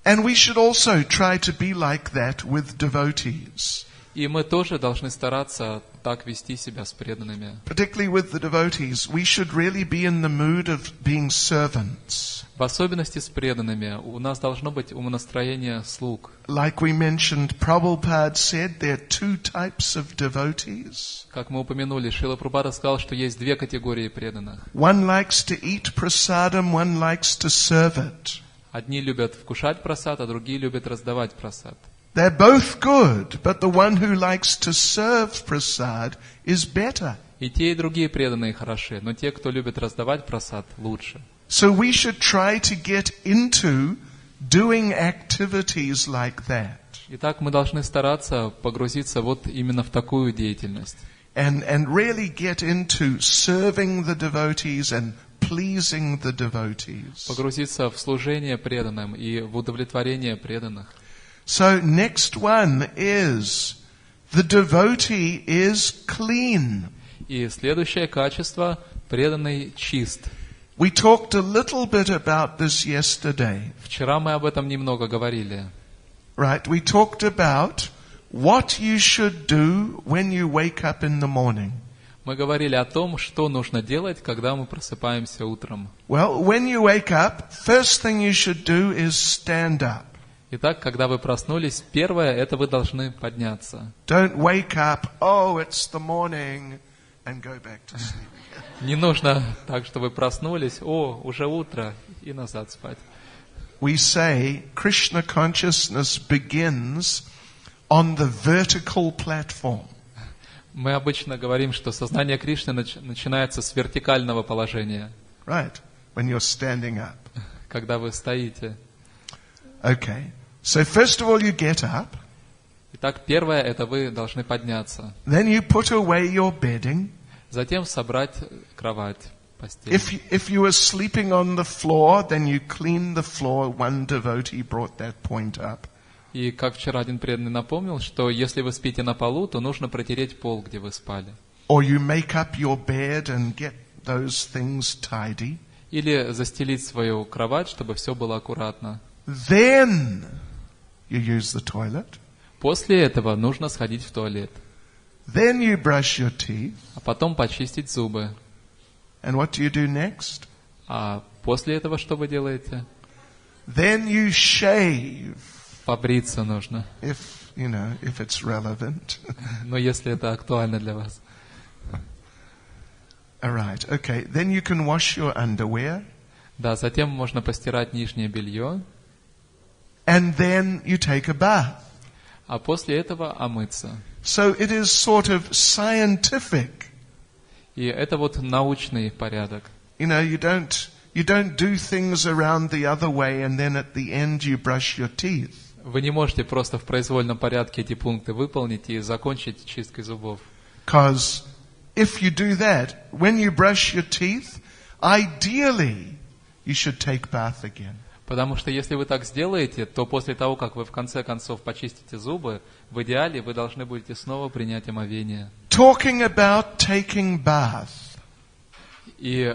A: And we should also try to be like that with devotees.
C: И мы тоже должны стараться так вести себя с преданными.
A: Particularly with the devotees, we should really be in the mood of being servants.
C: В особенности с преданными у нас должно быть умонастроение слуг.
A: Like we mentioned, Prabhupada said there are two types of devotees.
C: Как мы упомянули, Шрила Прабхупада сказал, что есть две категории преданных.
A: One likes to eat prasadam, one likes to serve it.
C: Одни любят вкушать прасад, а другие любят раздавать прасад.
A: They're both good, but the one who likes to serve prasad is better.
C: И те, и другие преданные хороши, но те, кто любит раздавать прасад, лучше.
A: So we should try to get into doing activities like that.
C: Итак, мы должны стараться погрузиться вот именно в такую деятельность.
A: And really get into serving the devotees and pleasing the devotees.
C: Погрузиться в служение преданным и в удовлетворение преданных.
A: So next one is the devotee is clean.
C: И следующее качество – преданный чист.
A: We talked a little bit about this yesterday.
C: Вчера мы об этом немного говорили.
A: Right, we talked about what you should do when you wake up in the morning.
C: Мы говорили о том, что нужно делать, когда мы просыпаемся утром.
A: Well, when you wake up, first thing you should do is stand up.
C: Итак, когда вы проснулись, первое – это вы должны подняться.
A: Don't wake up, oh, it's the morning, and go back to sleep again.
C: Не нужно так, что вы проснулись, о, уже утро, и назад спать.
A: We say Krishna consciousness begins on the vertical platform.
C: Мы обычно говорим, что сознание Кришны начинается с вертикального положения.
A: Right, when you're standing up.
C: Когда вы стоите.
A: Okay, so first of all you get up.
C: Итак, первое – это вы должны подняться.
A: Then you put away your bedding.
C: Затем собрать кровать, постель.
A: If you were sleeping on the floor, then you clean the floor. One devotee brought that point up.
C: И как вчера один преданный напомнил, что если вы спите на полу, то нужно протереть пол, где вы спали.
A: Or you make up your bed and get those things tidy.
C: Или застелить свою кровать, чтобы все было аккуратно.
A: Then you use the toilet.
C: После этого нужно сходить в туалет.
A: Then you brush your teeth.
C: А потом почистить зубы.
A: And what do you do next?
C: А после этого что вы делаете?
A: Then you shave.
C: Побриться нужно.
A: If it's relevant.
C: Но если это актуально для вас.
A: All right, okay. Then you can wash your underwear.
C: Да, затем можно постирать нижнее белье,
A: And then you take a bath.
C: а после этого омыться.
A: So it is sort of scientific.
C: И это вот научный порядок.
A: You know, you don't do things around the other way and then at the end you brush your teeth.
C: Вы не можете просто в произвольном порядке эти пункты выполнить и закончить чисткой зубов.
A: Because if you do that, when you brush your teeth, ideally you should take bath again.
C: Потому что если вы так сделаете, то после того, как вы в конце концов почистите зубы, в идеале вы должны будете снова принять омовение.
A: Talking about taking bath.
C: И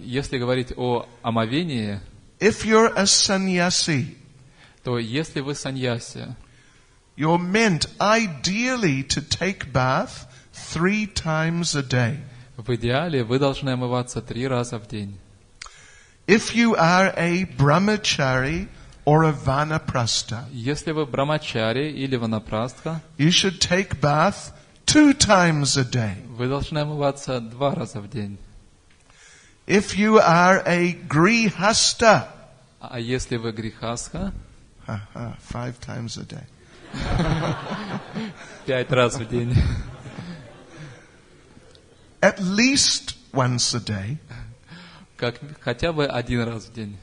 C: если говорить о омовении,
A: If you're a sannyasi,
C: то если вы саньяси,
A: you're meant ideally to take bath 3 times a day.
C: в идеале вы должны омываться 3 раза в день.
A: If you are a brahmachari or a vanaprastha,
C: Если вы брамачари или ванапрастха,
A: you should take bath 2 times a day.
C: вы должны омываться 2 раза в день.
A: If you are a grihasta,
C: А если вы грихастха,
A: 5 times a day.
C: 5 раз в день.
A: At least once a day.
C: Хотя бы 1 раз в день.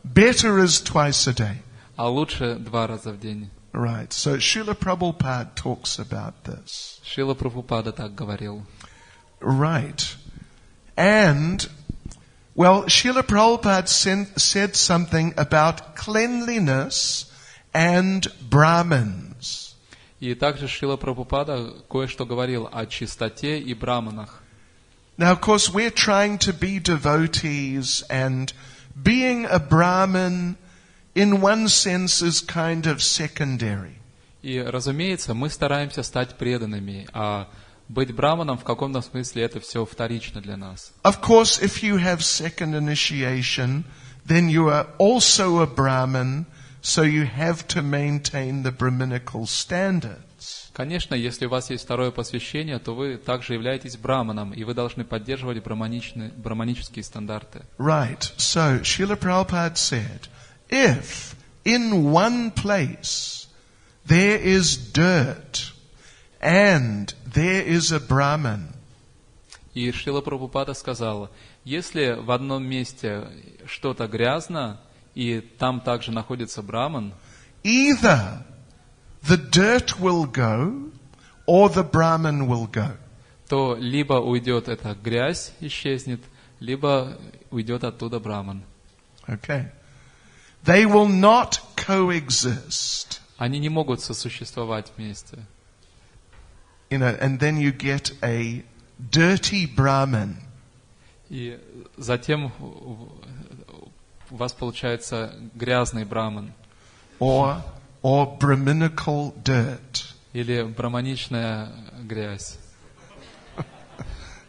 A: Better is twice a day.
C: А лучше 2 раза в день.
A: Right. So Srila Prabhupada talks about this.
C: Шрила Прабхупада так говорил.
A: Right. And, well, Srila Prabhupada said something about cleanliness and Brahmins.
C: И также Шрила Прабхупада кое-что говорил о чистоте и браманах.
A: Now, of course, we're trying to be devotees, and being a Brahmin, in one sense, is kind of secondary.
C: И, разумеется, мы стараемся стать преданными, а быть браманом в каком-то смысле это все вторично для нас.
A: Of course, if you have second initiation, then you are also a Brahmin, so you have to maintain the Brahminical standards.
C: Конечно, если у вас есть второе посвящение, то вы также являетесь браманом, и вы должны поддерживать браманические стандарты.
A: Right. So, Srila Prabhupada said, if in one place there is dirt and there is a Brahmin,
C: И Шрила Прабхупада сказала, если в одном месте что-то грязно, и там также находится браман,
A: either the dirt will go or the Brahmin will go.
C: то либо уйдет эта грязь, исчезнет, либо уйдет оттуда браман.
A: Okay. They will not coexist.
C: Они не могут сосуществовать вместе.
A: You know, and then you get a dirty Brahmin.
C: И затем у вас получается грязный браман
A: Or Brahminical dirt.
C: или браманичная грязь.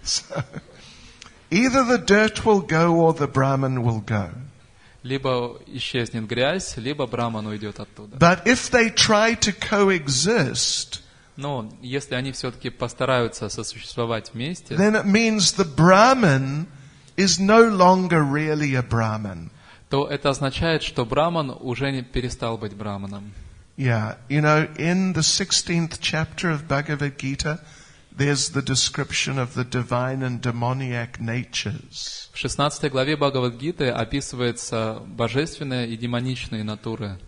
A: So, either the dirt will go or the Brahmin will go.
C: Либо исчезнет грязь, либо браман уйдет оттуда.
A: But if they try to coexist,
C: Но если они все-таки постараются сосуществовать вместе,
A: then it means the Brahmin is no longer really a Brahmin.
C: то это означает, что браман уже не перестал быть браманом.
A: Yeah, you know, in the 16th chapter of Bhagavad Gita, there's the description of the divine and demoniac natures.
C: В 16 главе Бхагавад-гиты описывается божественные и демоничные натуры.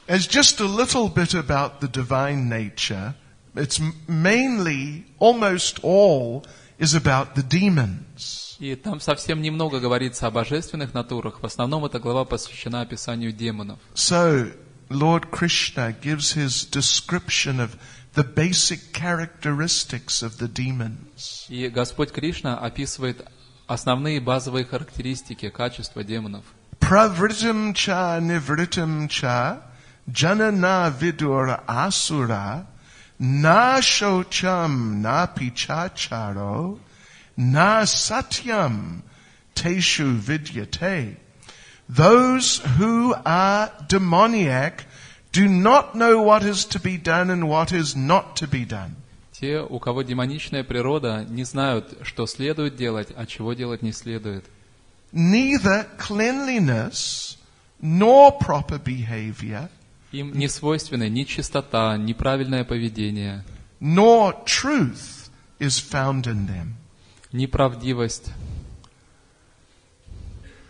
A: As just a little bit about the divine nature, it's mainly, almost all, is about the demons.
C: И там совсем немного говорится о божественных натурах. В основном эта глава посвящена описанию демонов.
A: So, Lord Krishna gives his description of the basic characteristics of the demons.
C: И Господь Кришна описывает основные базовые характеристики, качества демонов.
A: Pravritam cha nivritam cha janana vidur asura na shocham na pichacharo na satyam teshu vidyate. Those who are demoniac do not know what is to be done and what is not to be done.
C: Те, у кого демоничная природа, не знают, что следует делать, а чего делать не следует.
A: Neither cleanliness nor proper behavior,
C: Им не свойственны ни чистота, ни правильное поведение,
A: nor truth is found in them.
C: ни правдивость.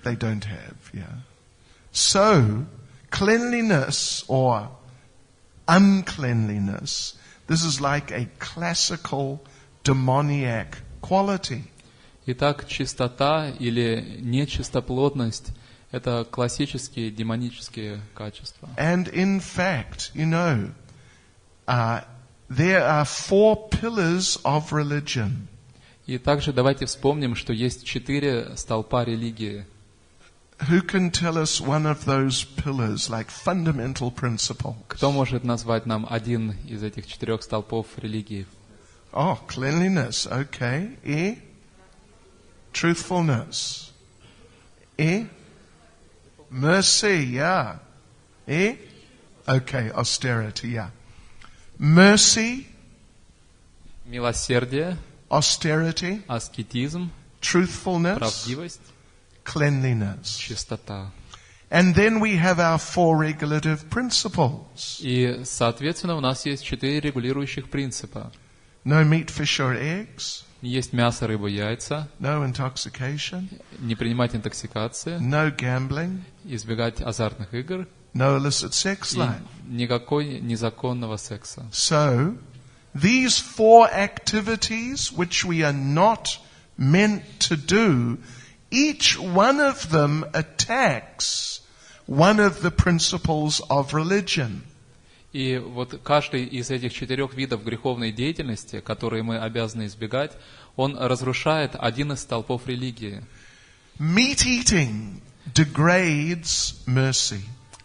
A: They don't have, yeah. So, cleanliness or uncleanliness, this is like a classical demoniac quality.
C: Итак, чистота или нечистоплотность – это классические демонические качества.
A: And in fact, you know, there are 4 pillars of religion.
C: И также давайте вспомним, что есть 4 столпа религии.
A: Who can tell us one of those pillars, like fundamental principles?
C: Кто может назвать нам один из этих 4 столпов религии?
A: Oh, cleanliness, okay. E? Truthfulness. E? Mercy, yeah. E? Okay, austerity, yeah. Mercy,
C: Милосердие,
A: austerity,
C: аскетизм,
A: truthfulness,
C: правдивость,
A: cleanliness.
C: чистота.
A: And then we have our 4 regulative principles.
C: И, соответственно, у нас есть 4 регулирующих принципа.
A: No meat, fish or eggs.
C: Не есть мясо, рыбу, яйца,
A: No intoxication.
C: не принимать интоксикации,
A: No gambling.
C: избегать азартных игр
A: No illicit sex
C: и
A: life.
C: никакой незаконного секса.
A: So, these 4 activities which we are not meant to do, each one of them attacks one of the principles of religion.
C: И вот каждый из этих 4 видов греховной деятельности, которые мы обязаны избегать, он разрушает один из столпов религии.
A: Meat eating degrades mercy.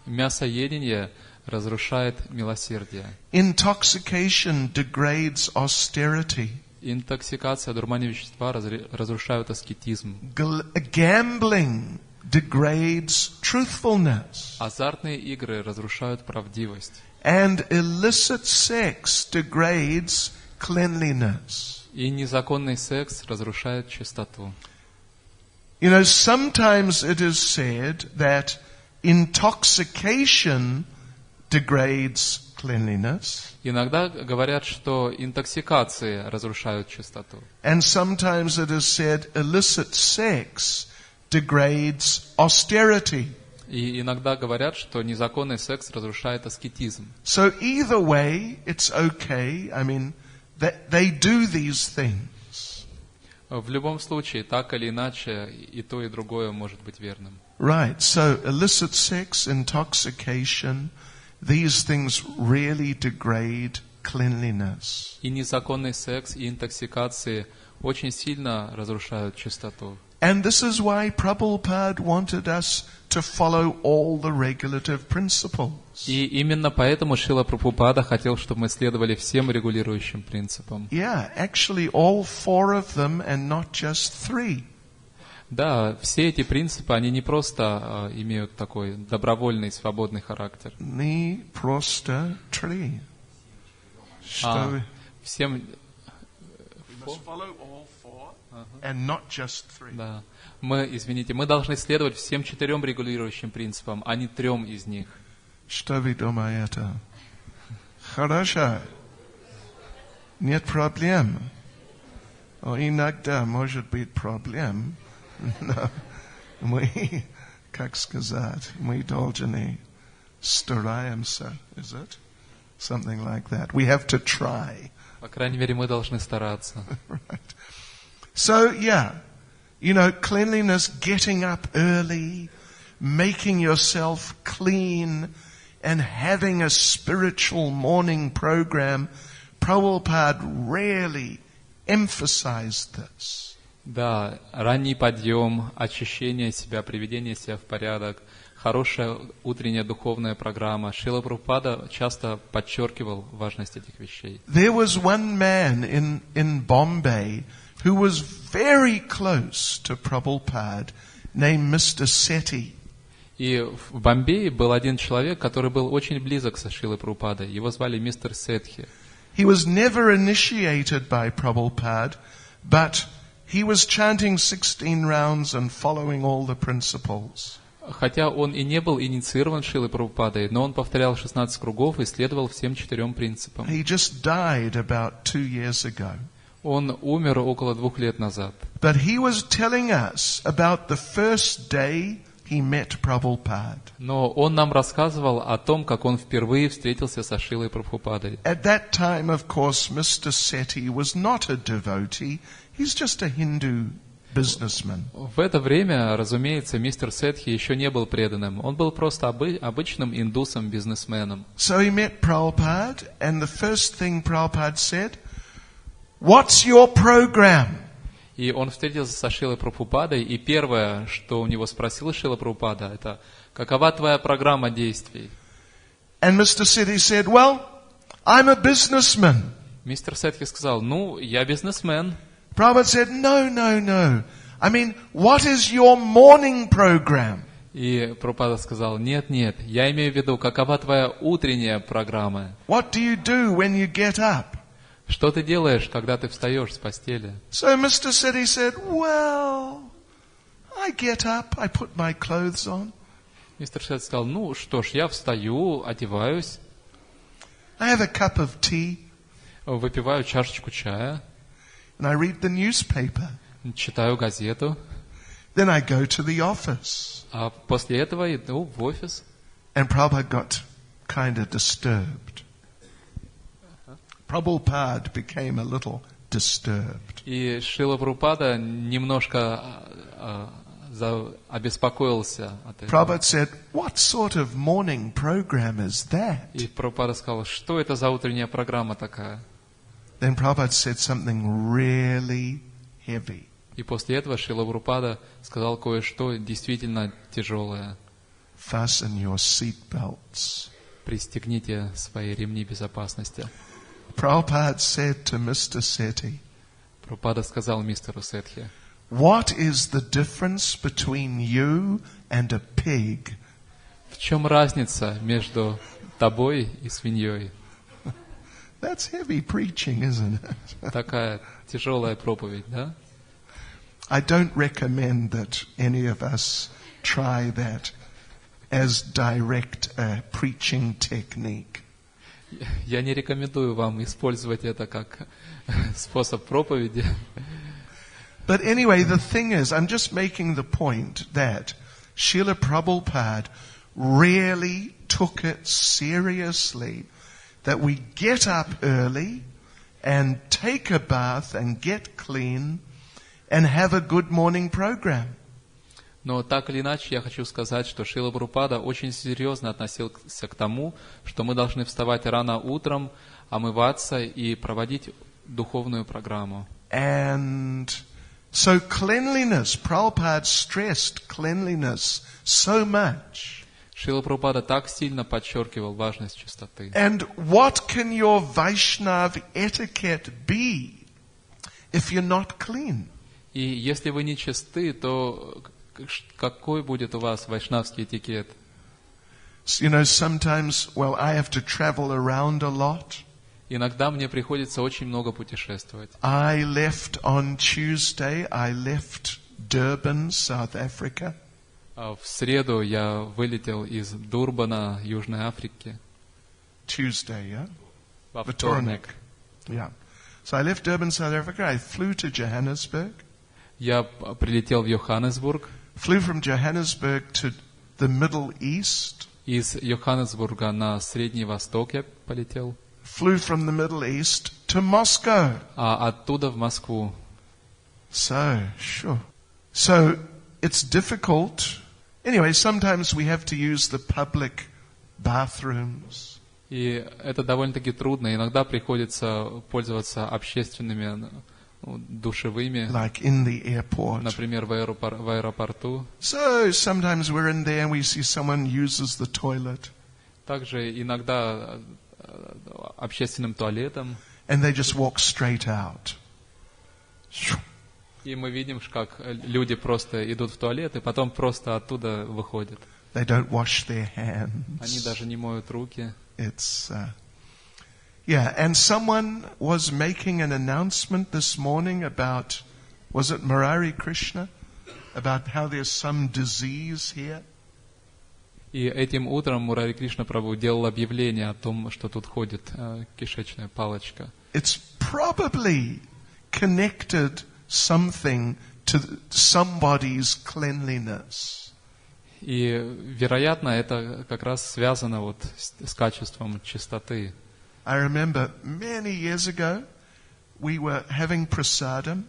C: Мясоедение разрушает милосердие.
A: Intoxication degrades austerity.
C: Интоксикация, дурмане вещества разрушают аскетизм.
A: Gambling degrades truthfulness.
C: Азартные игры разрушают правдивость.
A: And illicit sex degrades cleanliness.
C: И незаконный секс разрушает чистоту.
A: You know, sometimes it is said that intoxication degrades cleanliness.
C: Иногда говорят, что интоксикации разрушают чистоту.
A: And sometimes it is said illicit sex degrades austerity.
C: И иногда говорят, что незаконный секс разрушает аскетизм.
A: So either way, it's okay. I mean, they do these things.
C: В любом случае, так или иначе, и то, и другое может быть верным.
A: Right. So illicit sex, intoxication, these things really degrade cleanliness.
C: И незаконный секс, и интоксикации очень сильно разрушают чистоту.
A: And this is why Prabhupada wanted us to follow all the regulative principles.
C: И именно поэтому Шрила Прабхупада хотел, чтобы мы следовали всем регулирующим принципам.
A: Yeah, actually all 4 of them and not just 3.
C: Да, все эти принципы, они не просто имеют такой добровольный, свободный характер.
A: Не просто 3. Что?
C: Всем...
A: And not just 3.
C: Да. Мы должны следовать всем 4 регулирующим принципам, а не 3 из них.
A: Что вы думаете? Хорошо. Нет проблем. Иногда может быть проблем. Но мы, как сказать, мы должны стараемся. Is it? Something like that. We have to try.
C: По крайней мере, мы должны стараться.
A: Right. So, yeah, you know, cleanliness, getting up early, making yourself clean, and having a spiritual morning program, Prabhupada really emphasized this.
C: Да, ранний подъем, очищение себя, приведение себя в порядок, хорошая утренняя духовная программа. Шрила Прабхупада часто подчеркивал важность этих вещей.
A: There was one man in Bombay who was very close to Prabhupada, named Mr. Sethi.
C: И в Бомбее был один человек, который был очень близок со Шрилой Прабхупадой. Его звали мистер Сетхи.
A: He was never initiated by Prabhupada, but he was chanting 16 rounds and following all the principles.
C: Хотя он и не был инициирован Шрилой Прабхупадой, но он повторял 16 кругов и следовал всем 4 принципам.
A: He just died about 2 years ago.
C: Он умер около 2 лет назад.
A: But he was telling us about the first day he met Prabhupada.
C: Но он нам рассказывал о том, как он впервые встретился со Шрилой Прабхупадой.
A: At that time, of course, Mr. Sethi was not a devotee. He's just a Hindu businessman.
C: В это время, разумеется, мистер Сетхи еще не был преданным. Он был просто обычным индусом-бизнесменом.
A: So he met Prabhupada, and the first thing Prabhupada said, "What's your program?"
C: И он встретился со Шрилой Прабхупадой, и первое, что у него спросил Шрила Прабхупада, это «Какова твоя программа действий?»
A: And Mr. Sethi said, "Well, I'm a businessman."
C: Мистер Сетхи сказал, «Ну, я бизнесмен».
A: Prabhupada said, No. I mean, what is your morning program?
C: И Прабхупада сказал, «Нет, я имею в виду, какова твоя утренняя программа?»
A: What do you do when you get up?
C: Что ты делаешь, когда ты встаешь с постели?
A: So Mr. Sethi said, "Well, I get up, I put my clothes on.
C: Мистер Сетхи сказал, «Ну что ж, я встаю, одеваюсь,
A: I have a cup of tea,
C: выпиваю чашечку чая,
A: and I read the newspaper.
C: читаю газету,
A: Then I go to the office."
C: а после этого иду в офис».
A: And Prabhupada got kind of disturbed. Prabhupada became a little disturbed.
C: И Шрила Прабхупада немножко обеспокоился от этого.
A: Prabhupada said, "What sort of morning program is that?"
C: И Прабхупада сказал, что это за утренняя программа такая?
A: Then Prabhupada said something really heavy.
C: И после этого Шрила Прабхупада сказал кое-что действительно тяжелое.
A: Fasten your seat belts.
C: Пристегните свои ремни безопасности.
A: Prabhupada said to Mr. Sethi,
C: Прабхупада сказал мистеру Сетхи,
A: "What is the difference between you and a pig?"
C: в чем разница между тобой и свиньей?
A: That's heavy preaching, isn't it?
C: Такая тяжелая проповедь, да?
A: I don't recommend that any of us try that as direct a preaching technique.
C: Я не рекомендую вам использовать это как способ проповеди.
A: But anyway, the thing is, I'm just making the point that Srila Prabhupada really took it seriously, that we get up early and take a bath and get clean and have a good morning program.
C: Но так или иначе, я хочу сказать, что Шрила Прабхупада очень серьезно относился к тому, что мы должны вставать рано утром, омываться и проводить духовную программу.
A: And so cleanliness, Prabhupada stressed cleanliness so much.
C: Шрила Прабхупада так сильно подчеркивал важность чистоты.
A: And what can your Vaishnav etiquette be if you're not clean?
C: И если вы не чисты, то какой будет у вас вайшнавский этикет?
A: You know, sometimes, well, I have to travel around a lot.
C: Иногда мне приходится очень много путешествовать.
A: I left on Tuesday, I left Durban, South Africa.
C: В среду я вылетел из Дурбана, Южной Африки.
A: Tuesday, yeah?
C: Во вторник.
A: Yeah. So I left Durban, South Africa, I flew to Johannesburg.
C: Я прилетел в Йоханнесбург.
A: Flew from Johannesburg to the Middle East.
C: Из Йоханнесбурга на Средний Восток я полетел.
A: Flew from the Middle East to Moscow.
C: А оттуда в Москву.
A: So it's difficult. Anyway, sometimes we have to use the public bathrooms.
C: И это довольно-таки трудно. Иногда приходится пользоваться общественными душевыми,
A: like in the airport.
C: например, в аэропорту.
A: So sometimes we're in there and we see someone uses the toilet.
C: Также иногда общественным туалетом.
A: And they just walk straight out.
C: И мы видим, как люди просто идут в туалет и потом просто оттуда выходят.
A: They don't wash their hands.
C: Они даже не моют руки.
A: It's Yeah, and someone was making an announcement this morning about, was it Hare Krishna? About how there's some disease here.
C: И этим утром Харе Кришна Прабху делал объявление о том, что тут ходит кишечная палочка.
A: It's probably connected something to somebody's cleanliness.
C: И, вероятно, это как раз связано вот с качеством чистоты.
A: I remember many years ago, we were having prasadam.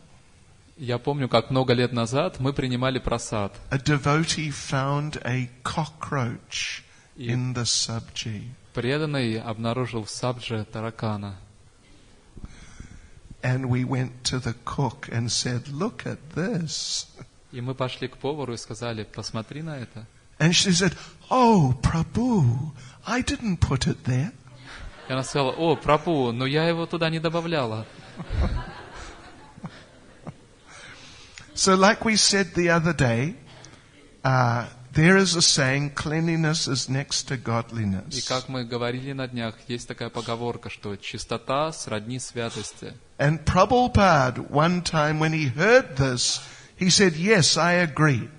C: Я помню, как много лет назад мы принимали прасад.
A: A devotee found a cockroach in the sabji.
C: Преданный обнаружил в сабже таракана.
A: And we went to the cook and said, "Look at this."
C: И мы пошли к повару и сказали: посмотри на это.
A: And she said, "Oh, Prabhu, I didn't put it there."
C: И она сказала: о, Прабху, но я его туда не добавляла.
A: So like we said the other day, there is a saying, cleanliness is next to
C: И
A: godliness.
C: как мы говорили на днях, есть такая поговорка, что чистота сродни святости.
A: And Prabhupada, one time when he heard this, he said, "Yes, I agree."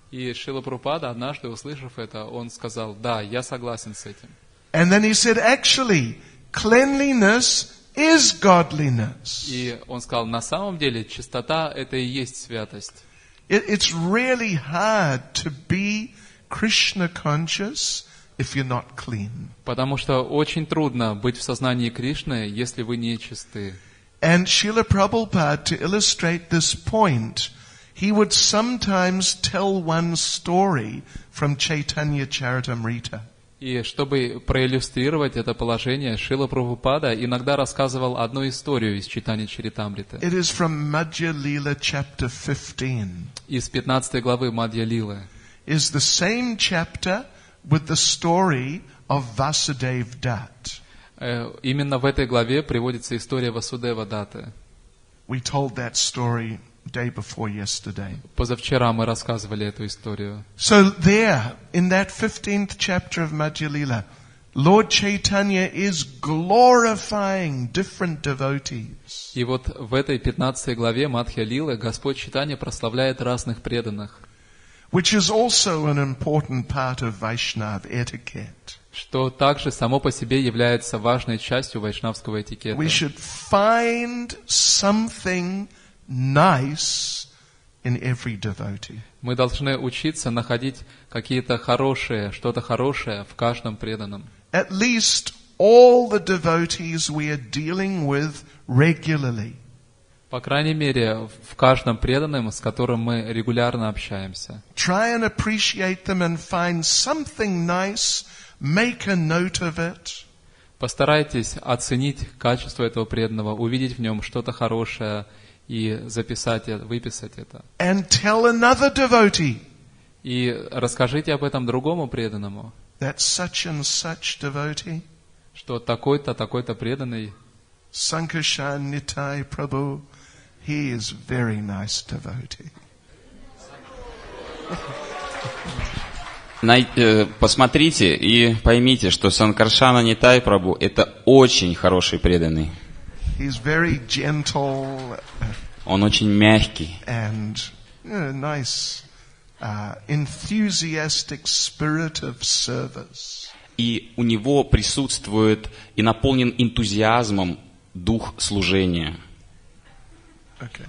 C: И Шрила Прабхупада, однажды услышав это, он сказал: да, я согласен с этим.
A: And then he said, "Actually, cleanliness is godliness."
C: И он сказал: на самом деле чистота — это и есть святость.
A: It's really hard to be Krishna conscious if you're not clean.
C: Потому что очень трудно быть в сознании Кришны, если вы не чисты.
A: And Srila Prabhupada, to illustrate this point, he would sometimes tell one story from Chaitanya Charitamrita.
C: И чтобы проиллюстрировать это положение, Шрила Прабхупада иногда рассказывал одну историю из Чайтанья Чаритамриты.
A: It is from Madhya Lila chapter 15.
C: Из 15 главы Мадья Лилы.
A: Is the same chapter with the story of Vasudev Dutt.
C: Именно в этой главе приводится история Васудева Датты.
A: We told that story day before yesterday.
C: Позавчера мы рассказывали эту историю.
A: So there, in that 15th chapter of Madhya Lila, Lord Chaitanya is glorifying different devotees.
C: И вот в этой 15 главе Мадхья Лилы Господь Чайтанья прославляет разных преданных.
A: Which is also an important part of Vaishnava etiquette.
C: Что также само по себе является важной частью вайшнавского этикета.
A: We should find something nice in every devotee.
C: Мы должны учиться находить какие-то хорошие, что-то хорошее в каждом преданном.
A: At least all the devotees we are dealing with regularly.
C: По крайней мере, в каждом преданном, с которым мы регулярно общаемся.
A: Try and appreciate them and find something nice, make a note of it.
C: Постарайтесь оценить качество этого преданного, увидеть в нем что-то хорошее и записать это, выписать это.
A: And tell another devotee.
C: И расскажите об этом другому преданному.
A: That such and such devotee.
C: Что такой-то, такой-то преданный.
A: Sankarshan Nitai Prabhu. He is very nice devotee.
B: Посмотрите и поймите, что Санкаршана Нитай Прабху — это очень хороший преданный.
A: He's very gentle.
B: Он очень мягкий.
A: And nice, enthusiastic spirit of service.
B: И у него присутствует и наполнен энтузиазмом дух служения.
A: Okay.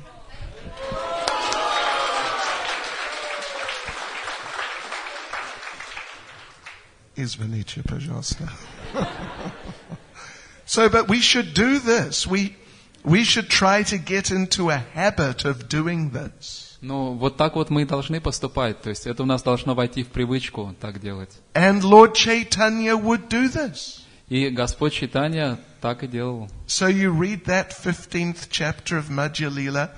A: Извините, пожалуйста. So, but we should do this. We should try to get into a habit of doing this.
C: Ну, вот так вот мы и должны поступать. То есть это у нас должно войти в привычку так делать.
A: And Lord Chaitanya would do this.
C: И Господь Чайтанья так и делал.
A: So you read that 15th chapter of Madhya Lila,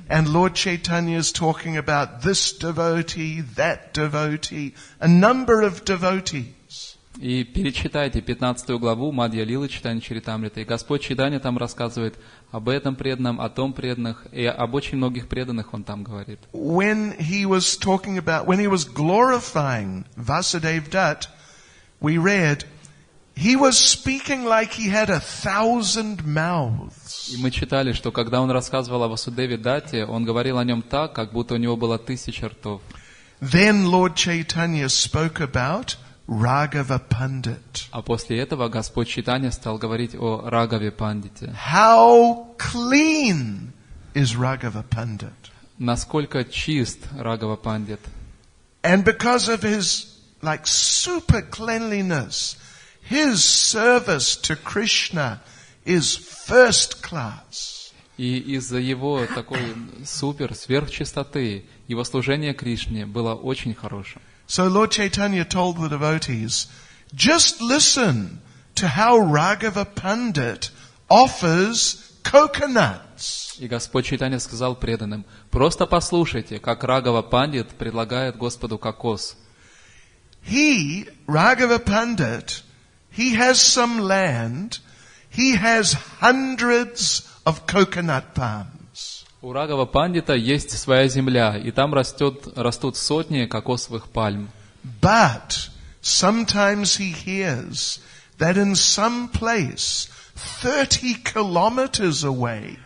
A: and Lord Chaitanya is talking about this devotee, that devotee, a number of devotees.
C: И перечитайте 15 главу Мадья Лилы Чайтанья Чаритамриты. И Господь Чайтанья там рассказывает об этом преданном, о том преданных, и об очень многих преданных он там говорит.
A: When he was glorifying Vasudev Dutt, we read, he was speaking like he had 1,000 mouths.
C: И мы читали, что когда он рассказывал о Васудеве Датте, он говорил о нем так, как будто у него было 1000 ртов.
A: Then Lord Chaitanya spoke about Raghava Pandit.
C: А после этого Господь Чайтанья стал говорить о Рагаве Пандите.
A: How clean is Raghava Pandit?
C: Насколько чист Рагава Пандит.
A: And because of his super cleanliness, his service to Krishna is first class.
C: И из-за его такой супер, сверхчистоты, его служение Кришне было очень хорошим.
A: So Lord Chaitanya told the devotees, just listen to how Raghava Pandit offers coconuts.
C: И Господь Чайтанья сказал преданным, просто послушайте, как Рагава Пандит предлагает Господу кокос.
A: Raghava Pandit, he has some land, he has hundreds of coconut palms.
C: У Рагава Пандита есть своя земля, и там растут сотни кокосовых пальм.
A: But sometimes he hears that in some place 30 kilometers away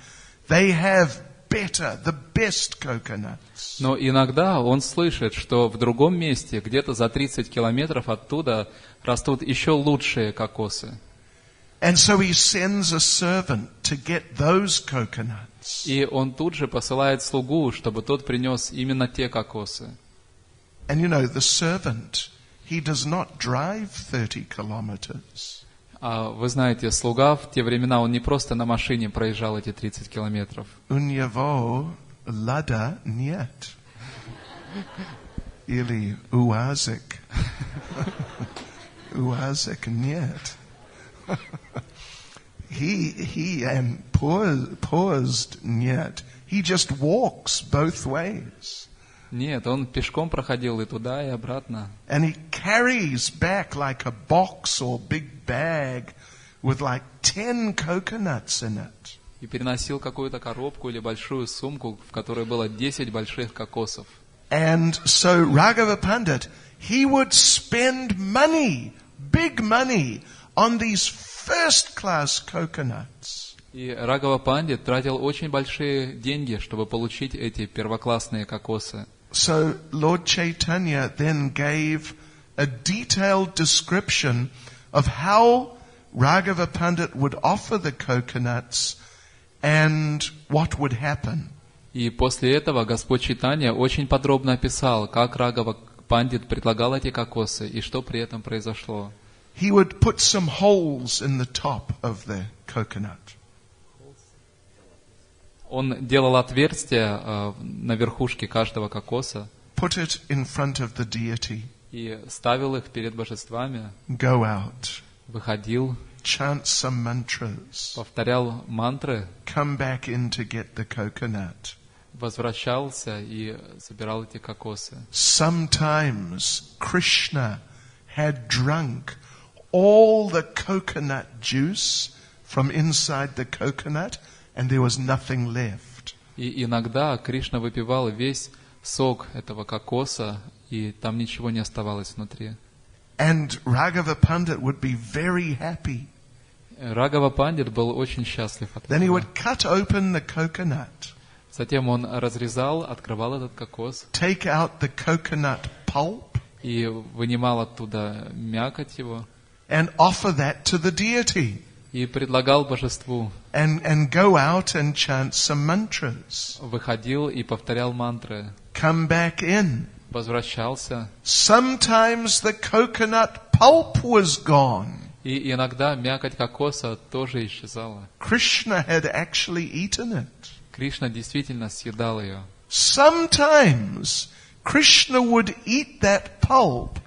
A: they have the best coconuts.
C: Но иногда он слышит, что в другом месте, где-то за 30 километров оттуда, растут еще лучшие кокосы.
A: And so he sends a servant to get those coconuts.
C: И он тут же посылает слугу, чтобы тот принес именно те кокосы.
A: And the servant, he does not drive 30 kilometers.
C: А вы знаете, слуга в те времена, он не просто на машине проезжал эти 30 километров.
A: У него лада нет. Или уазик. Уазик нет. He and paused нет. He just walks both ways.
C: Нет, он пешком проходил и туда, и обратно.
A: And he carries back like a box or big bag with 10 coconuts in it.
C: И переносил какую-то коробку или большую сумку, в которой было 10 больших кокосов.
A: And so Raghava Pandit, he would spend money, big money, on these first-class coconuts.
C: И Рагава Пандит тратил очень большие деньги, чтобы получить эти первоклассные кокосы.
A: So Lord Chaitanya then gave a detailed description of how Raghava Pandit would offer the coconuts and what would happen.
C: И после этого Господь Чайтанья очень подробно описал, как Рагава Пандит предлагал эти кокосы и что при этом произошло.
A: He would put some holes in the top of the coconut.
C: Он делал отверстия на верхушке каждого кокоса.
A: Put it in front of the deity.
C: И ставил их перед божествами.
A: Go out.
C: Выходил.
A: Chant some mantras.
C: Повторял мантры.
A: Come back in to get the coconut.
C: Возвращался и собирал эти кокосы.
A: Sometimes Krishna had drunk all the coconut juice from inside the coconut, and there was nothing left.
C: И иногда Кришна выпивал весь сок этого кокоса, и там ничего не оставалось внутри.
A: And Raghava Pandit would be very happy.
C: Рагава Пандит был очень счастлив от
A: Then he
C: этого.
A: would cut open the coconut.
C: Затем он разрезал, открывал этот кокос.
A: Take out the coconut pulp.
C: И вынимал оттуда мякоть его.
A: And offer that to the deity.
C: И предлагал божеству.
A: And go out and chant some mantras.
C: Выходил и повторял мантры.
A: Come back in.
C: Возвращался.
A: Sometimes the coconut pulp was gone.
C: И иногда мякоть кокоса тоже исчезала.
A: Krishna had actually eaten it.
C: Кришна действительно съедал ее.
A: Sometimes Krishna would eat that pulp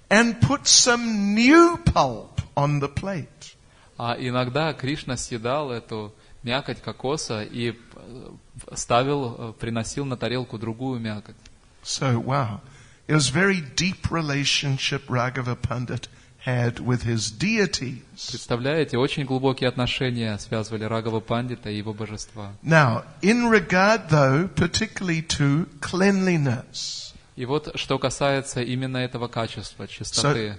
A: and put some new pulp on the plate.
C: А иногда Кришна съедал эту мякоть кокоса и приносил на тарелку другую мякоть.
A: So, wow. It was very deep relationship Raghava Pandit had with his deities.
C: Представляете, очень глубокие отношения связывали Рагава Пандита и его божества.
A: Now, in regard, though, particularly to cleanliness.
C: И вот, что касается именно этого качества, чистоты.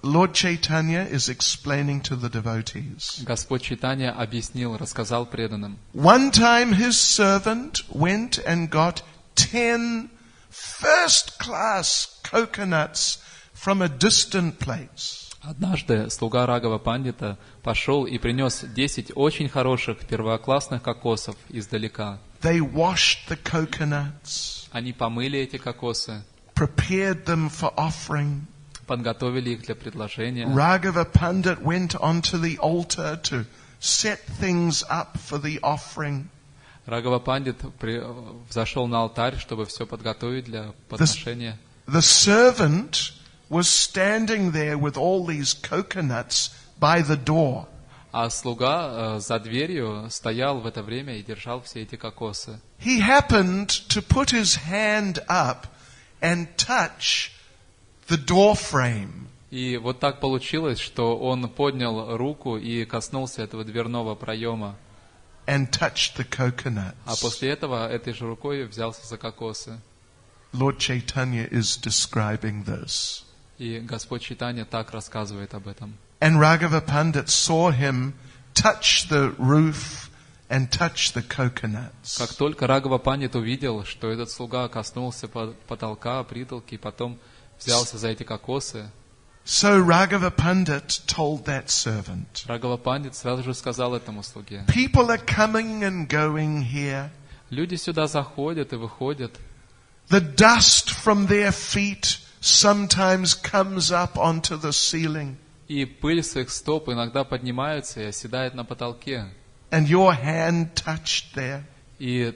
A: Lord Chaitanya is explaining to the devotees.
C: Господь Чайтанья объяснил, рассказал преданным.
A: One time his servant went and got 10 first-class coconuts from a distant place.
C: Однажды слуга Рагава Пандита пошел и принес 10 очень хороших первоклассных кокосов издалека.
A: They washed the coconuts,
C: Они помыли эти кокосы,
A: prepared them for offering.
C: подготовили их для предложения.
A: Raghava Pandit went onto the altar to set things up for the offering.
C: Рагава Пандит взошел на алтарь, чтобы все подготовить для подношения.
A: The servant was standing there with all these coconuts by the door.
C: А слуга за дверью стоял в это время и держал все эти кокосы.
A: He happened to put his hand up and touch the door frame.
C: И вот так получилось, что он поднял руку и коснулся этого дверного проема.
A: And touched the coconuts.
C: А после этого этой же рукой взялся за кокосы.
A: Lord Chaitanya is describing this.
C: И Господь Чайтанья так рассказывает об этом.
A: And Raghava Pandit saw him touch the roof and touch the coconuts.
C: Как только Рагава Пандит увидел, что этот слуга коснулся потолка, притолки, и потом взялся за эти кокосы,
A: So Raghava Pandit told that servant,
C: Рагава Пандит сразу же сказал этому слуге:
A: people are coming and going here.
C: люди сюда заходят и выходят.
A: The dust from their feet sometimes comes up onto the ceiling.
C: И пыль с их стоп иногда поднимается и оседает на потолке.
A: And your hand touched there
C: И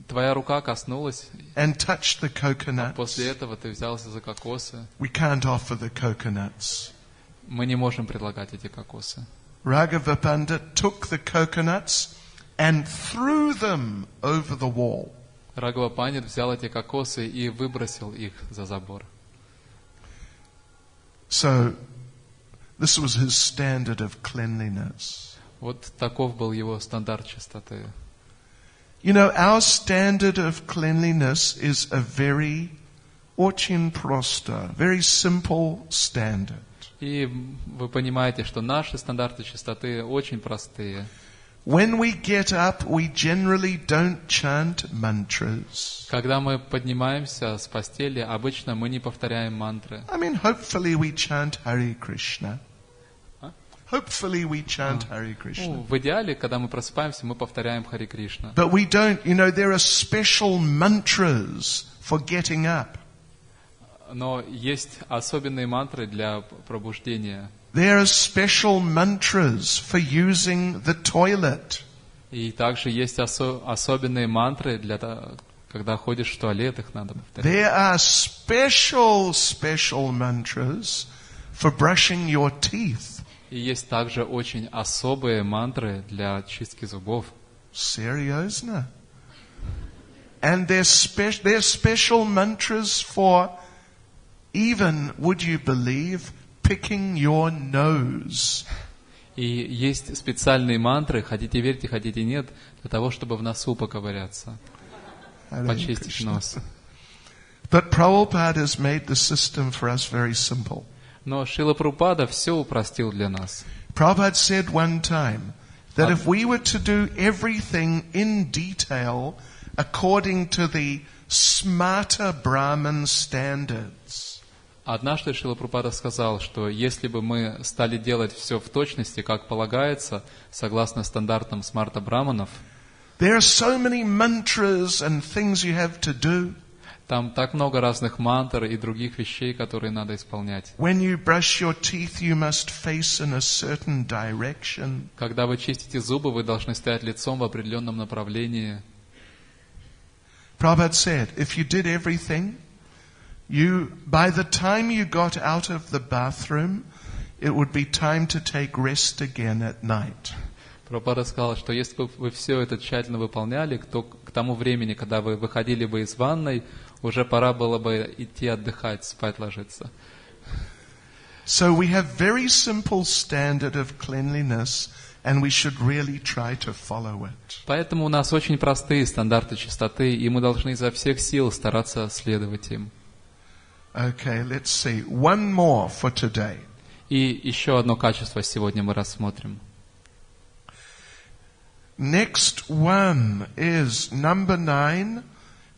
C: твоя рука коснулась,
A: and touched the
C: а после
A: coconuts.
C: этого ты взялся за кокосы.
A: We can't offer the coconuts.
C: Мы не можем предлагать эти кокосы.
A: Raghava Pandit took the coconuts and threw them over the wall.
C: Рагава Пандит взял эти кокосы и выбросил их за забор.
A: So this was his standard of cleanliness.
C: Вот таков был его стандарт чистоты.
A: You know, our standard of cleanliness is a very очень просто, very simple standard.
C: И вы понимаете, что наши стандарты чистоты очень простые.
A: When we get up, we generally don't chant mantras.
C: Когда мы поднимаемся с постели, обычно мы не повторяем мантры.
A: I mean, hopefully we chant Hare Krishna. Hopefully we chant Hare Krishna.
C: В идеале, когда мы просыпаемся, мы повторяем Харе Кришна.
A: But we don't, you know, there are special mantras for getting up.
C: Но есть особенные мантры для пробуждения.
A: There are special mantras for using the toilet.
C: И также есть особенные мантры для того, когда ходишь в туалет, их надо повторять.
A: There are special mantras for brushing your teeth.
C: И есть также очень особые мантры для чистки зубов.
A: Seriously. And there's special mantras for even, would you believe, picking your nose.
C: И есть специальные мантры, хотите верьте, хотите нет, для того, чтобы в носу поковыряться, почистить нос.
A: But Prabhupada has made the system for us very simple.
C: Но Шрила Прабхупада все упростил для нас.
A: Prabhupada said one time that if we were to do everything in detail according to the smarta Brahman standards,
C: Однажды Шрила Прабхупада сказал, что если бы мы стали делать все в точности, как полагается, согласно стандартам смарта браманов,
A: there are so many mantras and things you have to do.
C: там так много разных мантр и других вещей, которые надо исполнять.
A: When you brush your teeth, you must face in a certain direction.
C: Когда вы чистите зубы, вы должны стоять лицом в определенном направлении.
A: Prabhupada said, if you did everything, by the time you got out of the bathroom, it would be time to take rest again at night.
C: Прабхупада сказал, что если бы вы все это тщательно выполняли, то к тому времени, когда вы выходили бы из ванной, уже пора было бы идти отдыхать, спать ложиться.
A: So we have very simple standard of cleanliness, and we should really try to follow it.
C: Поэтому у нас очень простые стандарты чистоты, и мы должны изо всех сил стараться следовать им.
A: Okay, let's see. One more for today.
C: И еще одно качество сегодня мы рассмотрим.
A: Next one is number 9.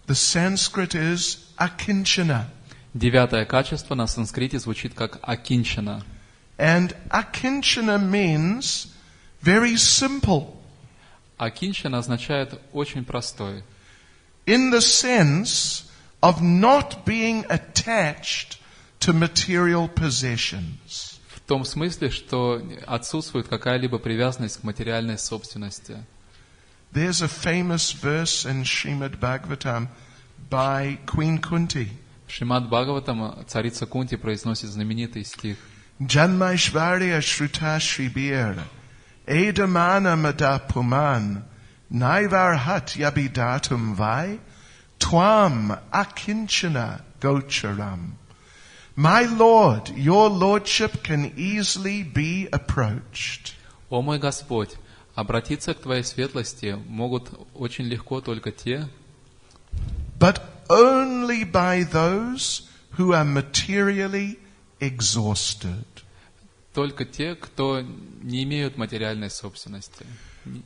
A: The Sanskrit is akinchana.
C: 9 качество на санскрите звучит как акинчана.
A: And akinchana means very simple.
C: Акинчана означает очень простой.
A: In the sense of not being attached to material possessions.
C: В том смысле, что отсутствует какая-либо привязанность к материальной собственности.
A: There's a famous verse in Srimad Bhagavatam by Queen Kunti.
C: В Шримад Бхагаватам царица Кунти произносит знаменитый стих.
A: Janmaishvarya shruta shribir edamana mada puman naivarhat yabidatum vai twam akinchana gocharam. My Lord, your Lordship can easily be approached.
C: О мой Господь, обратиться к Твоей светлости могут очень легко только те,
A: but only by those who are materially exhausted.
C: только те, кто не имеют материальной собственности.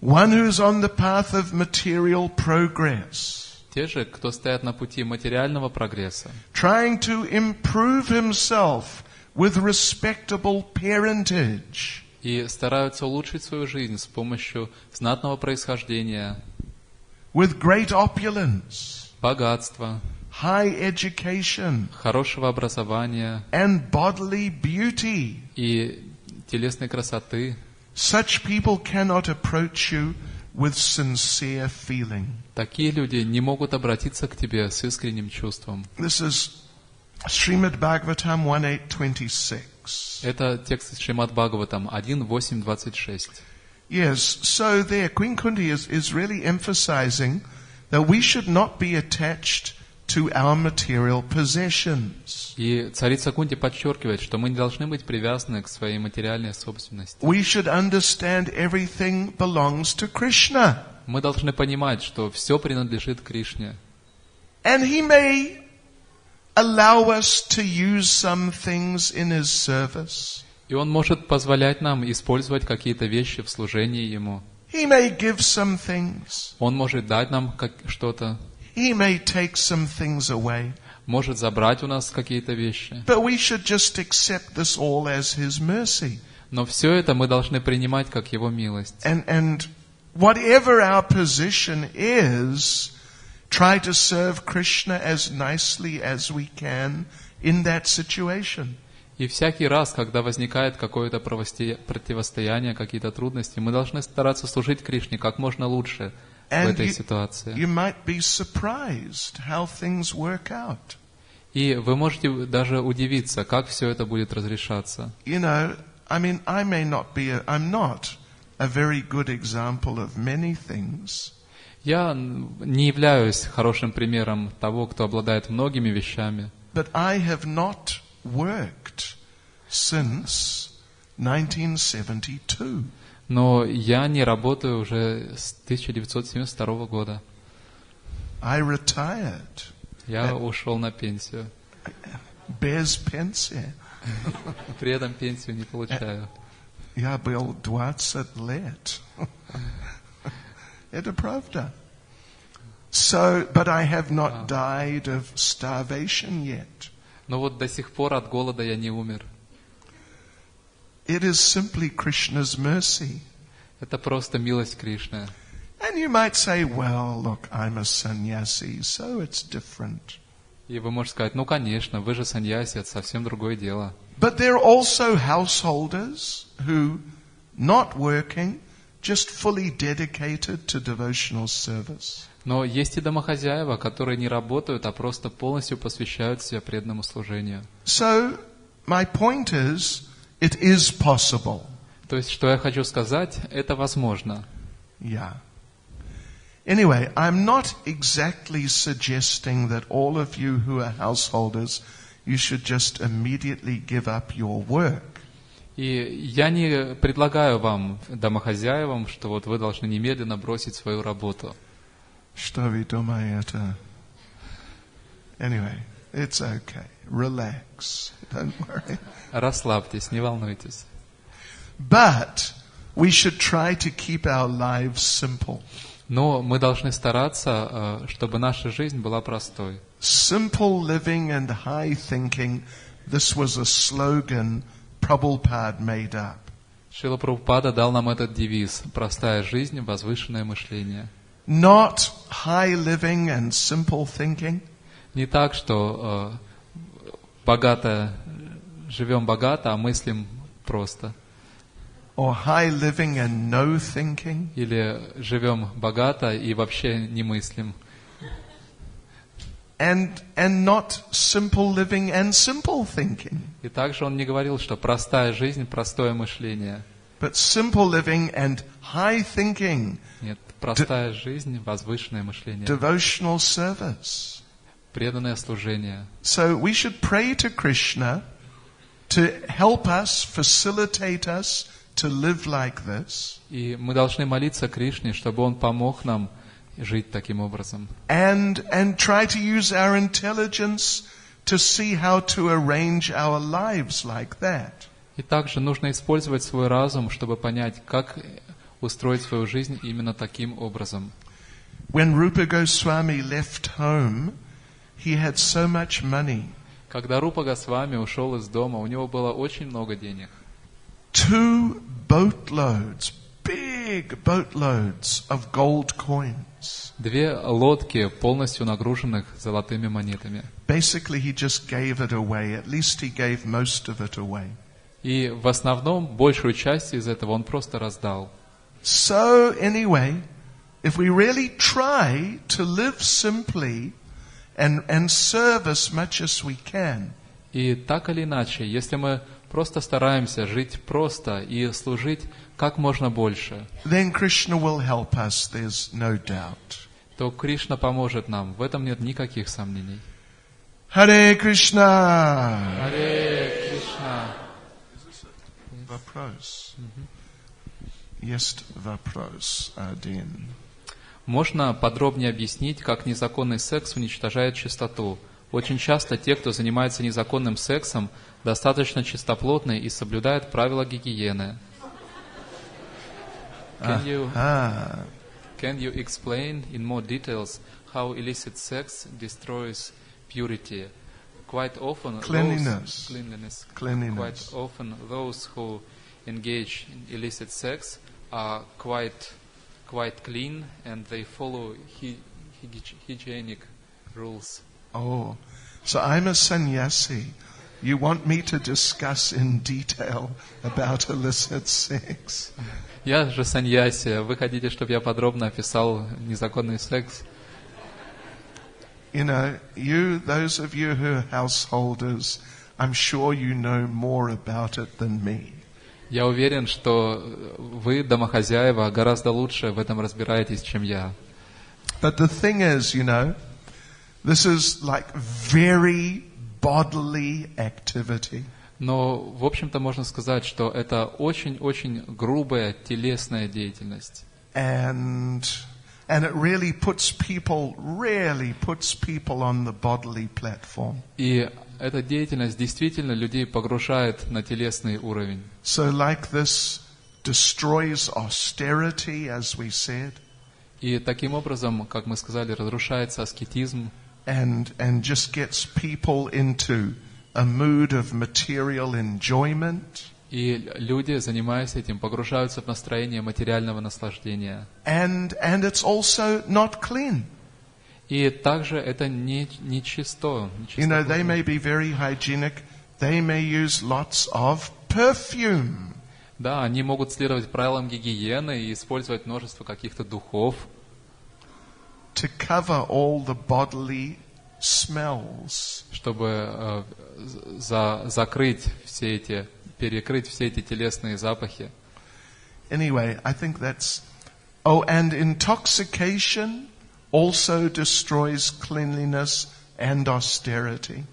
A: One who's on the path of material progress.
C: Те же, кто стоят на пути материального прогресса,
A: Trying to improve himself with respectable parentage.
C: и стараются улучшить свою жизнь с помощью знатного происхождения,
A: With great opulence,
C: богатства,
A: high education,
C: хорошего образования
A: and bodily beauty.
C: и телесной красоты.
A: Such people cannot approach you with sincere feeling.
C: Такие люди не могут обратиться к тебе с искренним чувством.
A: This is Srimad Bhagavatam 1.8.26.
C: Это текст из Шримад Бхагаватам 1.8.26.
A: Yes, so there Queen Kunti is really emphasizing that we should not be attached to our material possessions.
C: И царица Кунти подчеркивает, что мы не должны быть привязаны к своей материальной собственности.
A: We should understand everything belongs to Krishna.
C: Мы должны понимать, что все принадлежит Кришне.
A: And he may allow us to use some things in his service.
C: И Он может позволять нам использовать какие-то вещи в служении Ему.
A: He may give some things.
C: Он может дать нам что-то,
A: He may take some things away.
C: может забрать у нас какие-то вещи.
A: But we should just accept this all as his mercy.
C: Но все это мы должны принимать как Его милость.
A: And whatever our position is, try to serve Krishna as nicely as we can in that situation.
C: И всякий раз, когда возникает какое-то противостояние, какие-то трудности, мы должны стараться служить Кришне как можно лучше в этой ситуации.
A: You might be surprised how things work out.
C: И вы можете даже удивиться, как все это будет разрешаться.
A: You know, I mean, I'm not a very good example of many things.
C: Я не являюсь хорошим примером того, кто обладает многими вещами.
A: But I have not worked since 1972.
C: Но я не работаю уже с 1972 года.
A: I retired.
C: Я ушел на пенсию.
A: Без пенсии.
C: При этом пенсию не получаю.
A: Я был 20 лет. Это правда. So, but I have not died of starvation yet.
C: Но вот до сих пор от голода я не умер.
A: It is simply Krishna's mercy.
C: Это просто милость Кришны.
A: And you might say, well, look, I'm a sannyasi, so it's different.
C: И вы можете сказать, ну конечно, вы же саньяси, это совсем другое дело.
A: But there are also householders who, not working, just fully dedicated to devotional service.
C: Но есть и домохозяева, которые не работают, а просто полностью посвящают себя преданному служению.
A: So, my point is, it is possible.
C: То есть, что я хочу сказать, это возможно.
A: Yeah. Anyway, I'm not exactly suggesting that all of you who are householders, you should just immediately give up your work.
C: И я не предлагаю вам, домохозяевам, что вот вы должны немедленно бросить свою работу.
A: Что вы думаете? Anyway, it's okay. Relax. Don't worry.
C: Расслабьтесь, не волнуйтесь.
A: But we should try to keep our lives simple.
C: Но мы должны стараться, чтобы наша жизнь была простой.
A: Simple living and high thinking, this was a slogan Prabhupada made up.
C: Шрила Прабхупада дал нам этот девиз: простая жизнь, возвышенное мышление.
A: Not high living and simple thinking.
C: Не так, что живем богато, а мыслим просто.
A: Or high living and no thinking.
C: Или живем богато и вообще не мыслим.
A: And not simple living and simple thinking.
C: И также он не говорил, что простая жизнь, простое мышление.
A: But simple living and high thinking.
C: Нет, простая жизнь, возвышенное мышление.
A: Devotional service.
C: Преданное служение.
A: So we should pray to Krishna to help us, facilitate us to live like this.
C: И мы должны молиться Кришне, чтобы он помог нам жить таким образом.
A: And try to use our intelligence to see how to arrange our lives like that.
C: И также нужно использовать свой разум, чтобы понять, как устроить свою жизнь именно таким образом.
A: When Rupa Goswami left home, he had so much money.
C: Когда Рупа Госвами ушел из дома, у него было очень много денег.
A: 2 boatloads, big boatloads of gold coins.
C: 2 лодки, полностью нагруженных золотыми монетами.
A: Basically, he just gave it away. At least he gave most of it away.
C: И в основном большую часть из этого он просто раздал.
A: So anyway, if we really try to live simply and serve as much as we can.
C: И так или иначе, если мы просто стараемся жить просто и служить как можно больше,
A: Then Krishna will help us, there's no doubt.
C: то Кришна поможет нам. В этом нет никаких сомнений.
A: Харе Кришна!
C: Харе Кришна!
A: Вопрос. Есть вопрос один.
C: Можно подробнее объяснить, как незаконный секс уничтожает чистоту? Очень часто те, кто занимается незаконным сексом, достаточно чистоплотны и соблюдают правила гигиены. Can you explain in more details how illicit sex destroys purity? Quite often,
A: Cleanliness.
C: Quite often, those who engage in illicit sex are quite clean and they follow hygienic rules.
A: Oh, so I'm a sannyasi. You want me to discuss in detail about illicit sex?
C: Я же саньяси. Вы хотите, чтобы я подробно описал незаконный секс?
A: You know, those of you who are householders, I'm sure you know more about it than me.
C: Я уверен, что вы, домохозяева, гораздо лучше в этом разбираетесь, чем я.
A: But the thing is, you know, this is like very bodily activity.
C: Но, в общем-то, можно сказать, что это очень-очень грубая телесная деятельность.
A: And it really puts people on the bodily platform.
C: И эта деятельность действительно людей погружает на телесный уровень.
A: So like this destroys austerity, as we said.
C: И таким образом, как мы сказали, разрушается аскетизм.
A: And just gets people into a mood of material enjoyment.
C: И люди, занимаясь этим, погружаются в настроение материального наслаждения.
A: And it's also not clean.
C: И также это не чисто.
A: You know, they may be very hygienic. They may use lots of perfume.
C: Да, они могут следовать правилам гигиены и использовать множество каких-то духов,
A: to cover all the bodily smells.
C: Чтобы перекрыть все эти телесные запахи.
A: Anyway, I think that's... Oh, and intoxication also destroys cleanliness and austerity.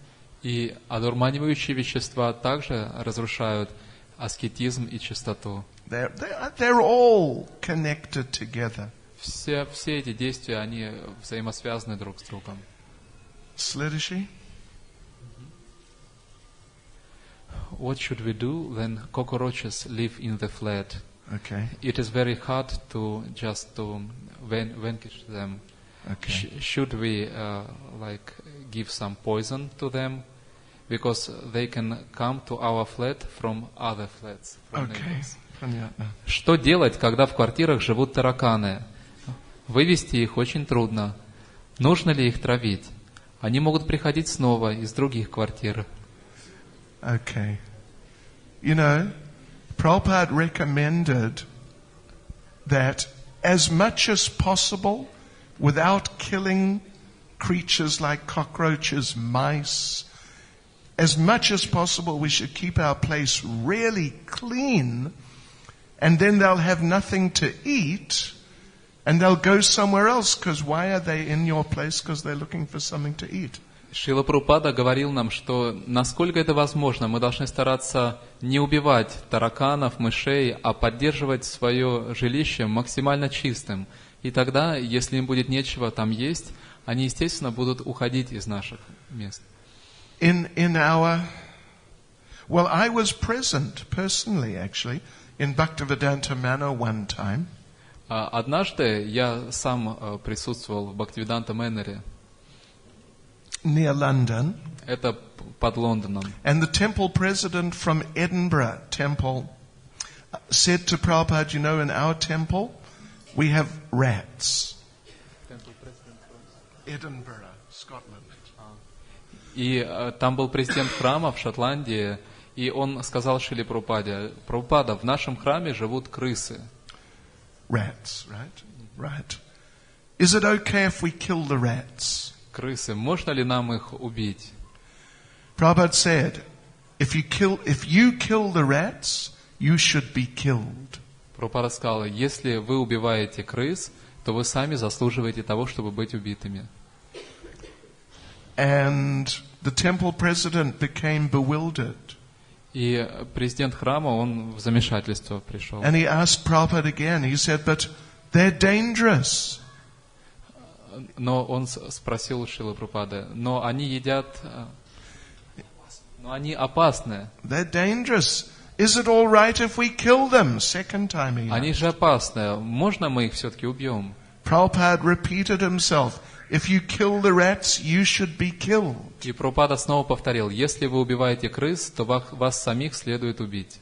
C: И одурманивающие вещества также разрушают аскетизм и чистоту.
A: They're all connected together.
C: Все эти действия, они взаимосвязаны друг с другом.
A: Следующий.
C: what should we do when cockroaches live in the flat?
A: Okay.
C: It is very hard to just to vanquish them.
A: Okay.
C: Should we give some poison to them? Because they can come to our flat from other flats. From neighbors.
A: Понятно.
C: Что делать, когда в квартирах живут тараканы? Вывести их очень трудно. Нужно ли их травить? Они могут приходить снова из других квартир.
A: Okay. You know, Prabhupada recommended that as much as possible, without killing creatures like cockroaches, mice, as much as possible we should keep our place really clean, and then they'll have nothing to eat, and they'll go somewhere else, because why are they in your place? Because they're looking for something to eat.
C: Шрила Прабхупада говорил нам, что насколько это возможно, мы должны стараться не убивать тараканов, мышей, а поддерживать свое жилище максимально чистым. И тогда, если им будет нечего там есть, они, естественно, будут уходить из наших мест.
A: I was present personally, actually, in Bhaktivedanta Manor one time.
C: Однажды я сам присутствовал в Бхактивиданта Мэннере.
A: Near London.
C: Это под Лондоном.
A: And the temple president from Edinburgh temple said to Prabhupada, you know, in our temple, we have rats. Edinburgh, Scotland.
C: И там был президент храма в Шотландии, и он сказал Шриле Прабхупаде: Прабхупада, в нашем храме живут крысы.
A: Rats, right? Right. Is it okay if we kill the rats?
C: Крысы, можно ли нам их убить?
A: Prabhupada said, if you kill the rats, you should be killed.
C: Прабхупада сказал, если вы убиваете крыс, то вы сами заслуживаете того, чтобы быть убитыми.
A: And the temple president became bewildered.
C: И президент храма, он в замешательство пришел.
A: And he asked Prabhupada again. He said, but they're dangerous.
C: Но он спросил у Шрилы Прабхупады, но они едят, но они опасны.
A: They're dangerous. Is it all right if we kill them? Second time he
C: Они
A: asked.
C: же опасны. Можно мы их все-таки убьем?
A: Prabhupada repeated himself. If you kill the rats, you should be killed.
C: И Прабхупада снова повторил, если вы убиваете крыс, то вас самих следует убить.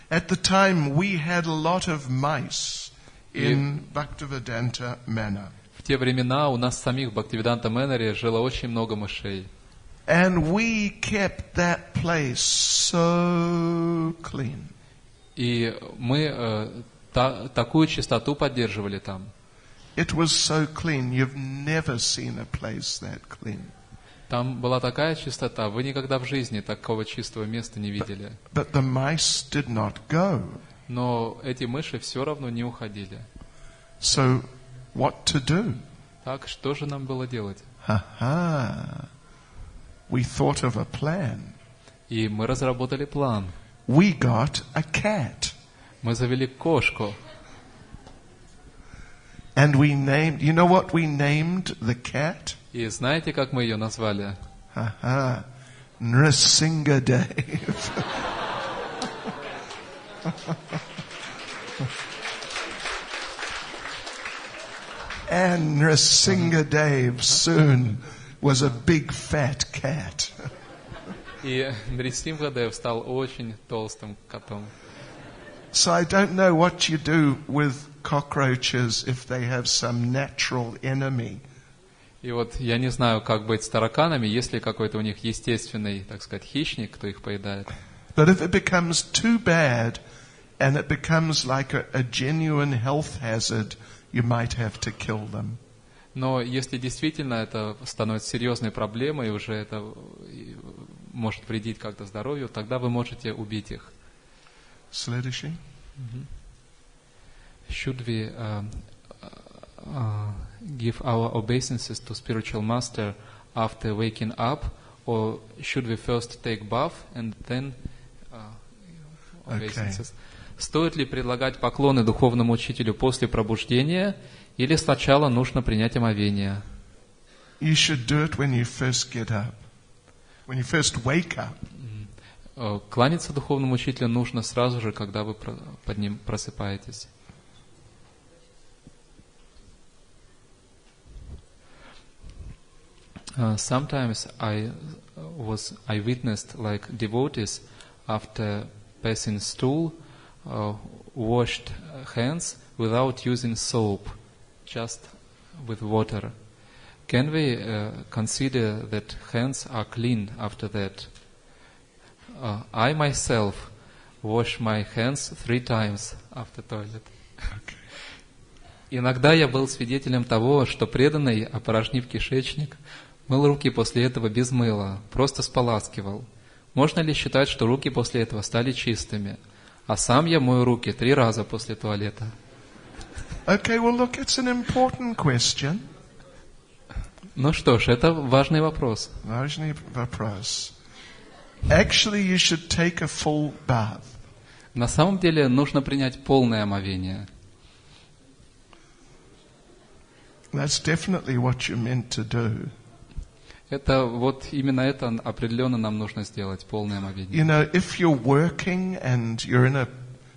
A: At the time, we had a lot of mice in Bhaktivedanta Manor.
C: В те времена у нас самих в Бхактивиданта Мэннере жило очень много мышей.
A: And we kept that place so clean.
C: И мы такую чистоту поддерживали там.
A: It was so clean. You've never seen a place that clean.
C: Там была такая чистота, вы никогда в жизни такого чистого места не видели.
A: But the mice did not go.
C: Но эти мыши все равно не уходили.
A: So, what to do?
C: Так, что же нам было делать?
A: We thought of a plan.
C: И мы разработали план.
A: We got a cat.
C: Мы завели кошку.
A: And we named, you know what we named the cat?
C: И знаете, как мы ее назвали?
A: Nrsingadev. And Nrsingadev soon was a big fat cat.
C: И Нрисимхадев стал очень толстым котом.
A: So I don't know what you do with cockroaches if they have some natural enemy.
C: И вот я не знаю, как быть с тараканами, если какой-то у них естественный, так сказать, хищник, кто их поедает.
A: But if it becomes too bad and it becomes like a genuine health hazard, you might have to kill them.
C: Но если действительно это становится серьезной проблемой, и уже это может вредить как-то здоровью, тогда вы можете убить их.
A: Следующий.
C: Should we give our obeisances to spiritual master after waking up, or should we first take bath and then obeisances? Стоит ли предлагать поклоны духовному учителю после пробуждения, или сначала нужно принять омовение?
A: You should do it when you first get up. When you first wake up.
C: Кланяться духовному учителю нужно сразу же, когда вы под ним просыпаетесь. Sometimes I witnessed like devotees after passing stool washed hands without using soap, just with water. Can we consider that hands are clean after that? I myself wash my hands 3 times after toilet.
A: Okay.
C: Иногда я был свидетелем того, что преданный, опорожнив кишечник, мыл руки после этого без мыла, просто споласкивал. Можно ли считать, что руки после этого стали чистыми? А сам я мою руки 3 раза после туалета.
A: Okay, well look, it's an important question.
C: Ну что ж, это важный вопрос.
A: Важный вопрос. Actually, you should take a full bath.
C: На самом деле нужно принять полное омовение.
A: That's definitely what you're meant to do.
C: Это вот именно это определенно нам нужно сделать, полное омовение.
A: You know, if you're working and you're in a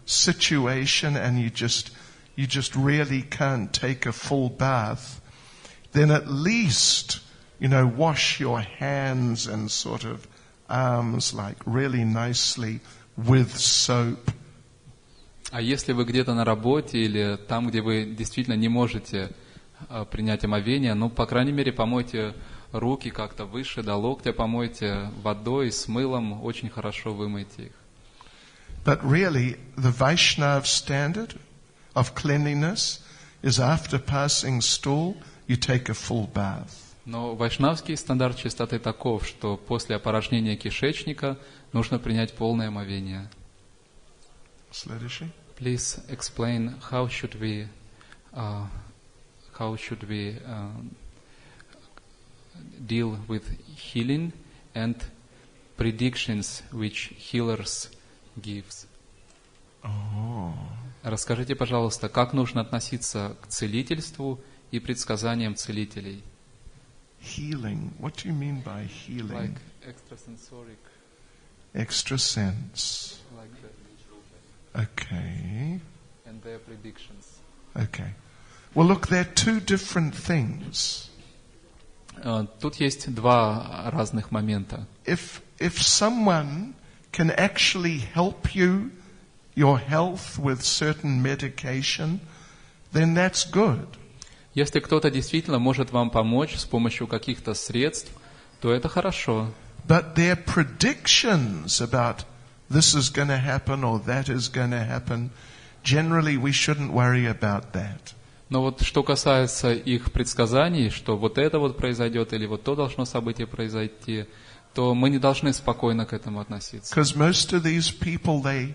A: situation and you just really can't take a full bath, then at least, you know, wash your hands and sort of arms like really nicely with soap.
C: А если вы где-то на работе или там, где вы действительно не можете принять омовение, ну, по крайней мере, помойте руки как-то выше, до локтя помойте водой, с мылом, очень хорошо вымойте их.
A: But really, the Vaishnav standard of cleanliness is after passing stool, you take a full bath.
C: Но вайшнавский стандарт чистоты таков, что после опорожнения кишечника нужно принять полное омовение.
A: Следующий.
C: Please explain how should we deal with healing and predictions which healers gives. Расскажите, пожалуйста, как нужно относиться к целительству и предсказаниям целителей?
A: Healing. What do you mean by healing?
C: Like extrasensoric.
A: Extrasense.
C: Like that.
A: Okay.
C: And their predictions.
A: Okay. Well, look, they're 2 different things.
C: Тут есть 2 разных момента.
A: If someone can actually help you, your health with certain medication, then that's good.
C: Если кто-то действительно может вам помочь с помощью каких-то средств, то это хорошо.
A: But their predictions about this is going to happen or that is going to happen, generally we shouldn't worry about that.
C: Но вот что касается их предсказаний, что вот это вот произойдет или вот то должно событие произойти, то мы не должны спокойно к этому относиться.
A: Because most of these people, they're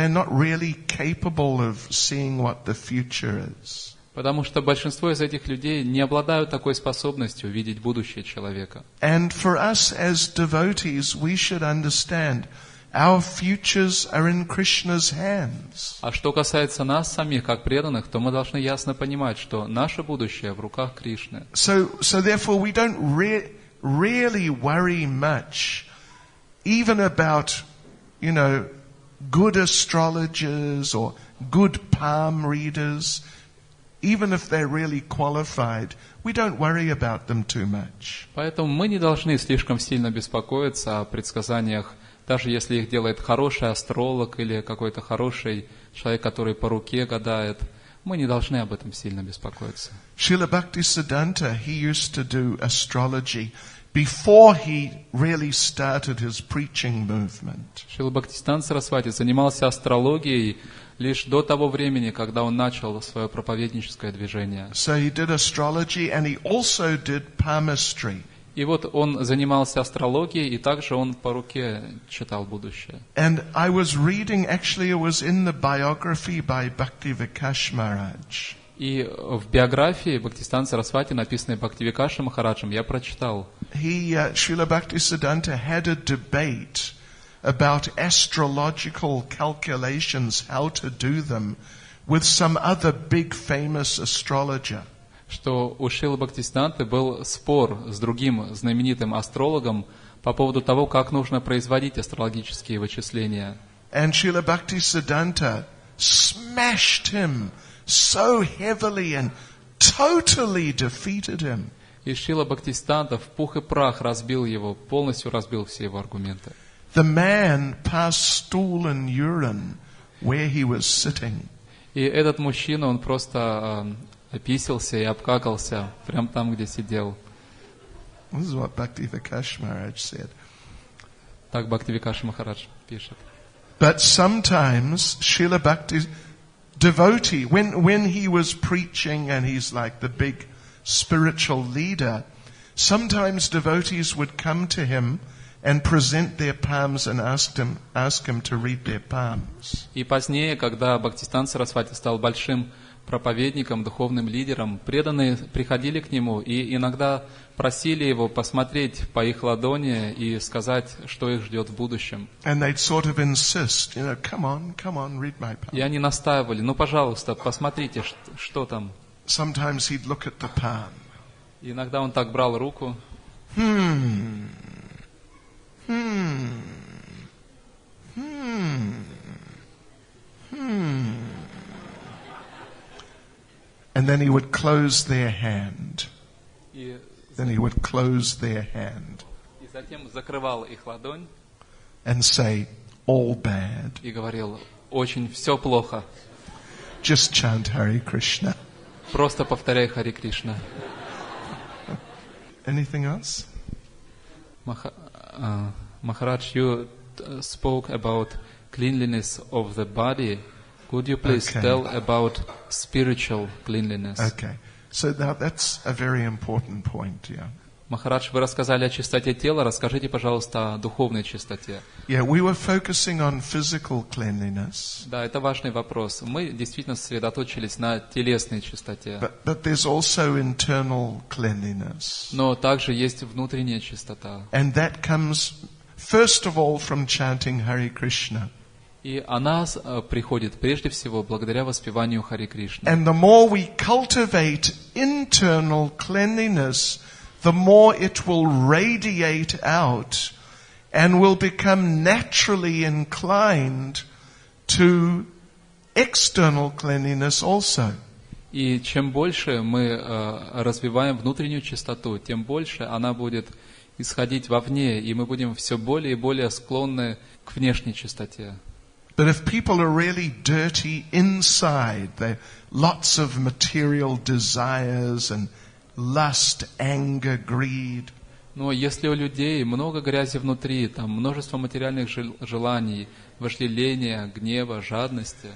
A: not really capable of seeing what the future is.
C: Потому что большинство из этих людей не обладают такой способностью видеть будущее человека.
A: And for us as devotees, we should understand our futures are in Krishna's hands.
C: А что касается нас самих, как преданных, то мы должны ясно понимать, что наше будущее в руках Кришны.
A: So therefore we don't really worry much, even about, you know, good astrologers or good palm readers. Even if they're really qualified, we don't worry about them too much.
C: Поэтому мы не должны слишком сильно беспокоиться о предсказаниях, даже если их делает хороший астролог или какой-то хороший человек, который по руке гадает. Мы не должны об этом сильно беспокоиться.
A: Srila Bhaktisiddhanta, he used to do astrology before he really started his preaching movement.
C: Шрила Бхактисиданта Сарасвати занимался астрологией лишь до того времени, когда он начал свое проповедническое движение.
A: So he did astrology and he also did palmistry.
C: И вот он занимался астрологией, и также он по руке читал будущее.
A: And I was reading, actually it was in the biography by Bhaktivikash Maharaj.
C: И в биографии Бхактисиданта Сарасвати, написанной Бхактивикашем Махараджем, я прочитал.
A: Srila Bhaktisiddhanta had a debate about astrological calculations, how to do them, with some other big famous astrologer.
C: Что у Шрилы Бхактисиданты был спор с другим знаменитым астрологом по поводу того, как нужно производить астрологические вычисления.
A: And Srila Bhaktisiddhanta smashed him so heavily and totally defeated him.
C: И Шрила Бхактисиданта в пух и прах разбил его, полностью разбил все его аргументы.
A: The man passed stool and urine where he was sitting.
C: И этот мужчина, он просто описался и обкакался прямо там, где сидел.
A: This is what Bhakti Vikash Maharaj said.
C: Так Бхакти Викаш Махарадж пишет.
A: But sometimes Srila Bhakti devotee, when he was preaching and he's like the big spiritual leader, sometimes devotees would come to him and present their palms and ask him to read their palms.
C: И позднее, когда Бхактисиданта Сарасвати стал большим проповедником, духовным лидером, преданные приходили к нему и иногда просили его посмотреть по их ладони и сказать, что их ждет в будущем.
A: And they'd sort of insist, come on, read my palm.
C: И они настаивали, пожалуйста, посмотрите, что там.
A: Sometimes he'd look at the palm.
C: И иногда он так брал руку.
A: And then he would close their hand. Then he would close their hand.
C: И затем закрывал их ладонь.
A: And say, all bad.
C: И говорил, очень все плохо.
A: Just chant Hare Krishna.
C: Просто повторяй Харе Кришна.
A: Anything else?
C: Maharaj, you spoke about cleanliness of the body. Could you please tell about spiritual cleanliness?
A: Okay. So now that's a very important point, yeah.
C: Махарадж, вы рассказали о чистоте тела, расскажите, пожалуйста, о духовной чистоте.
A: Yeah, we were focusing on physical cleanliness.
C: Да, это важный вопрос. Мы действительно сосредоточились на телесной чистоте.
A: But there's also internal cleanliness.
C: Но также есть внутренняя чистота.
A: And that comes, first of all, from chanting Hare Krishna.
C: И она приходит прежде всего благодаря воспеванию Харе Кришны.
A: And the more we cultivate internal cleanliness, the more it will radiate out and will become naturally inclined to external cleanliness also.
C: И чем больше мы развиваем внутреннюю чистоту, тем больше она будет исходить вовне, и мы будем все более и более склонны к внешней чистоте.
A: But if people are really dirty inside, there are lots of material desires and lust, anger, greed.
C: Но если у людей много грязи внутри, там множество материальных желаний, вожделения, гнева, жадности.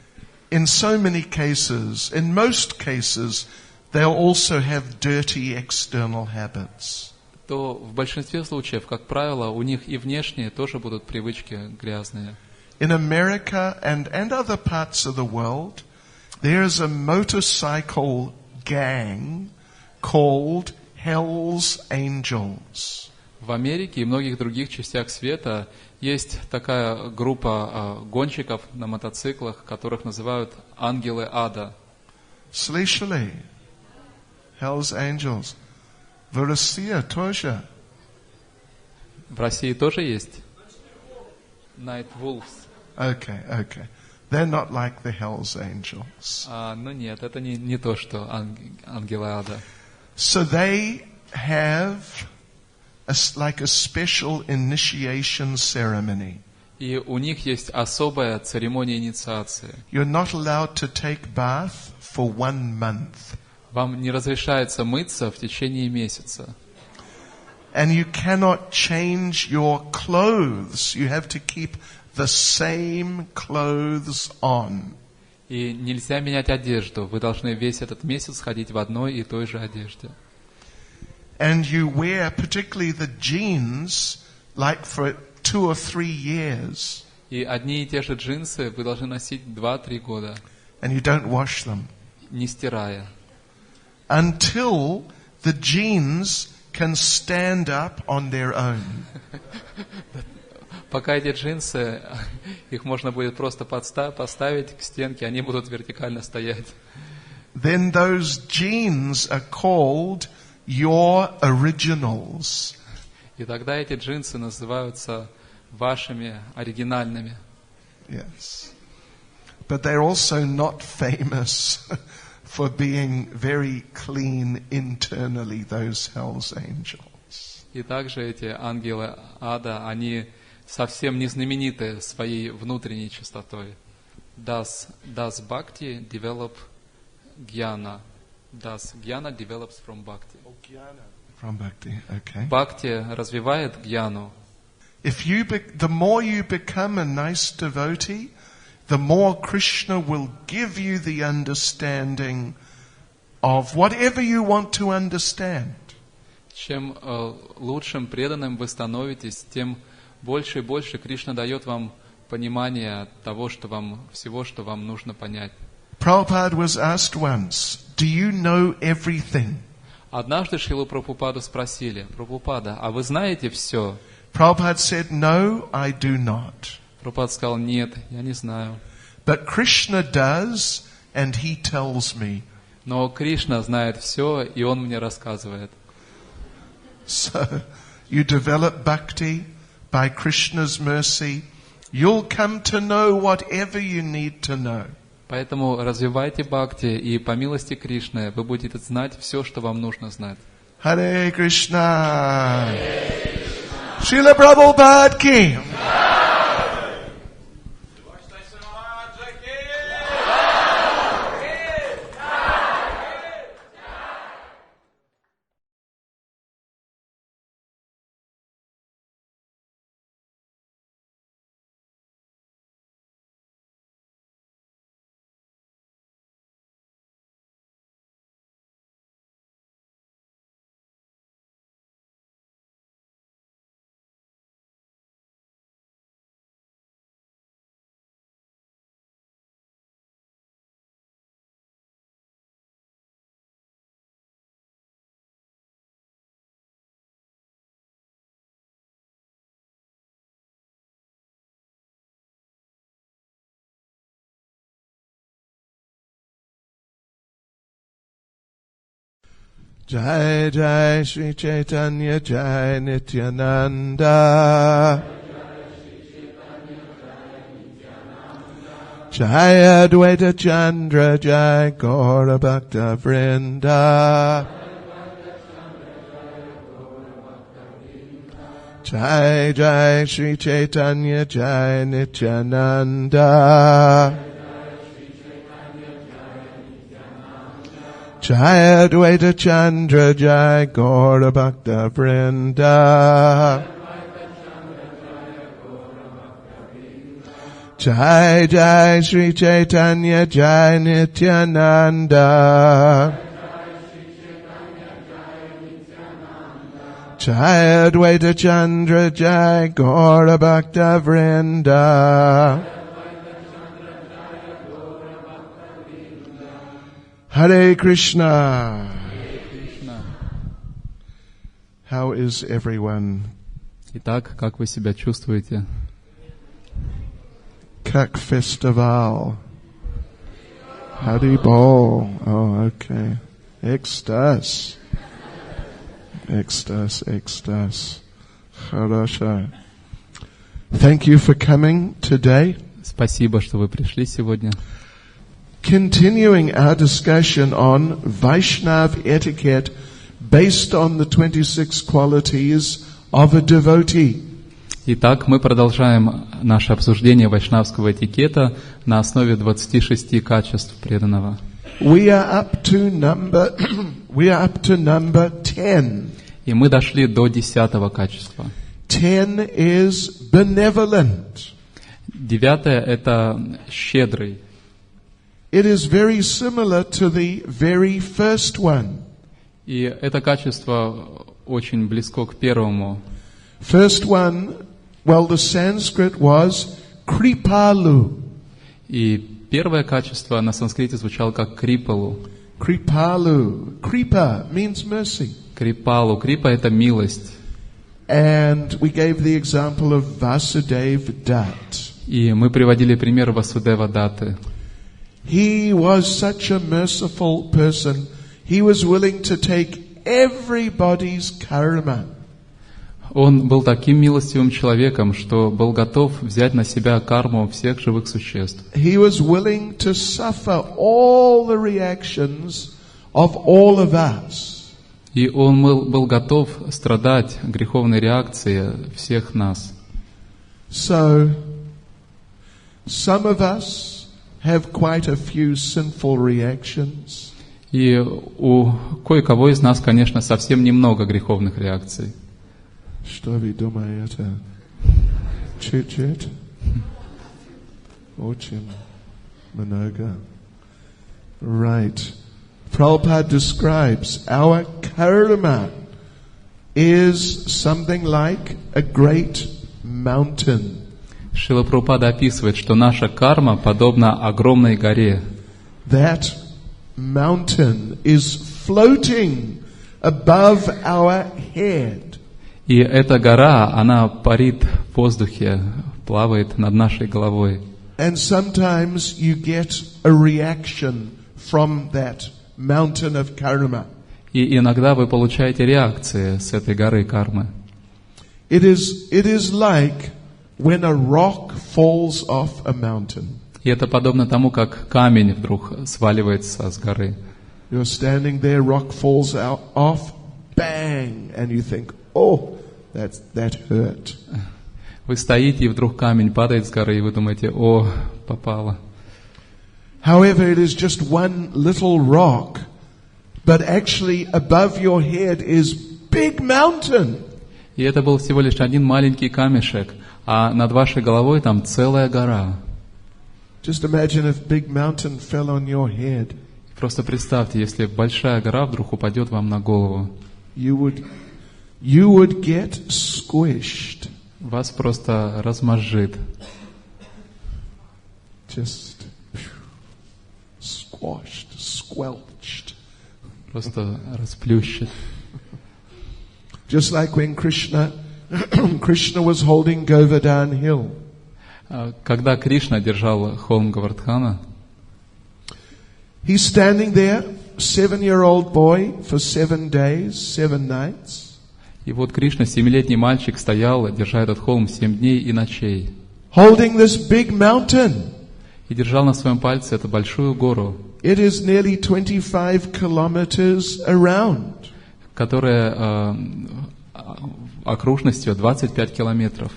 A: In so many cases, in most cases, they'll also have dirty external habits.
C: То в большинстве случаев, как правило, у них и внешние тоже будут привычки грязные.
A: In America and other parts of the world, there is a motorcycle gang called Hell's Angels.
C: В Америке и многих других частях света есть такая группа гонщиков на мотоциклах, которых называют ангелы ада.
A: Слышали? Hell's Angels. В России тоже.
C: В России тоже есть? Night Wolves.
A: Okay. They're not like the Hell's Angels.
C: Ну нет, это не то, что ангелы ада.
A: So they have like a special initiation ceremony.
C: И у них есть особая церемония инициации.
A: You're not allowed to take bath for 1 month.
C: Вам не разрешается мыться в течение месяца.
A: And you cannot change your clothes. You have to keep the same clothes on.
C: И нельзя менять одежду. Вы должны весь этот месяц ходить в одной и той же одежде.
A: And you wear particularly the jeans like for 2 or 3 years.
C: И одни и те же джинсы вы должны носить 2-3 года.
A: And you don't wash them.
C: Не стирая.
A: Until the jeans can stand up on their own.
C: Пока эти джинсы, их можно будет просто поставить к стенке, они будут вертикально стоять.
A: Then those jeans are called your originals.
C: И тогда эти джинсы называются вашими оригинальными.
A: Yes. But they're also not famous for being very clean internally, those hell's angels.
C: И также эти ангелы ада, они совсем не знамениты своей внутренней чистотой. Does Bhakti develop Jnana? Does Jnana develops from Bhakti?
A: From Bhakti, okay.
C: Бхакти развивает гьяну.
A: The more you become a nice devotee, the more Krishna will give you the understanding of whatever you want to understand.
C: Чем лучшим преданным вы становитесь, тем больше и больше Кришна дает вам понимание того, всего, что вам нужно понять.
A: Prabhupada was asked once, "Do you know everything?"
C: Однажды Шрилу Прабхупаду спросили: Прабхупада, а вы знаете все?
A: Prabhupada said, "No, I do not."
C: Прабхупада сказал: нет, я не знаю.
A: But Krishna does, and he tells me.
C: Но Кришна знает все, и Он мне рассказывает.
A: So, you develop bhakti by Krishna's mercy, you'll come to know whatever you need to know.
C: Поэтому развивайте бхакти, и по милости Кришны вы будете знать все, что вам нужно знать.
A: Харе Кришна! Шрила Прабхупаде ки! Jai Jai Shri Chaitanya Jai Nityananda Jai Advaita Chandra Jai Gaura Bhakta Vrinda Jai Jai Shri Chaitanya Jai Nityananda Jai Advaita Chandra Jai Gaura Bhakta Vrinda Jai Jai Shri Chaitanya Jai Nityananda Jai Advaita Chandra Jai Gaura Bhakta Vrinda Hare Krishna. How is everyone?
C: Итак, как вы себя чувствуете?
A: Как Festival. Hari Bol. Oh, okay. Экстаз. Экстаз. Хорошо. Thank you for coming today.
C: Спасибо, что вы пришли сегодня.
A: Continuing our discussion on Vaishnav etiquette based on the 26 qualities of a devotee.
C: Итак, мы продолжаем наше обсуждение вайшнавского этикета на основе 26 качеств преданного.
A: We are up to number 10.
C: И мы дошли до 10 качества.
A: 10 is benevolent.
C: 9 это щедрый.
A: It is very similar to the very first one.
C: И это качество очень близко к первому.
A: First one, well, the Sanskrit was kripalu.
C: И первое качество на санскрите звучало как крипалу.
A: Kripalu. Kripa means mercy.
C: Крипалу. Крипа это милость.
A: And we gave the example of Vasudeva Dutt.
C: И мы приводили пример Васудева Датты.
A: He was such a merciful person. He was willing to take everybody's karma.
C: Он был таким милостивым человеком, что был готов взять на себя карму всех живых существ.
A: He was willing to suffer all the reactions of all of us.
C: И он был готов страдать греховной реакцией всех нас.
A: So, some of us have quite a few sinful reactions.
C: И у кое-кого из нас, конечно, совсем немного греховных реакций.
A: Что вы думаете? Чуть-чуть? Очень много. Right. Prabhupada describes our karma is something like a great mountain.
C: Шрила Прабхупада описывает, что наша карма подобна огромной горе.
A: That mountain is floating above our head.
C: И эта гора, она парит в воздухе, плавает над нашей головой.
A: And sometimes you get a reaction from that mountain of karma.
C: И иногда вы получаете реакции с этой горы кармы.
A: It is like when a rock falls off a mountain.
C: И это подобно тому, как камень вдруг сваливается с горы.
A: You're standing there, rock falls off, bang, and you think, oh, that hurt.
C: Вы стоите, и вдруг камень падает с горы, и вы думаете, о, попало.
A: However, it is just one little rock, but actually above your head is big mountain.
C: И это был всего лишь один маленький камешек, а над вашей головой там целая гора.
A: Just imagine if big mountain fell on your head.
C: Просто представьте, если большая гора вдруг упадет вам на голову.
A: You would get squished.
C: Вас просто размозжит.
A: Just squashed, squelched.
C: Просто расплющит.
A: Just like when Krishna was holding Govardhan Hill.
C: Когда Кришна держал холм Говардхана,
A: he's standing there, 7-year-old boy, for 7 days, 7 nights.
C: И вот Кришна, 7-летний мальчик, стоял, держа этот холм 7 дней и ночей.
A: Holding this big mountain.
C: И держал на своем пальце эту большую гору.
A: It is nearly 25 kilometers around.
C: Которая окружностью 25 километров.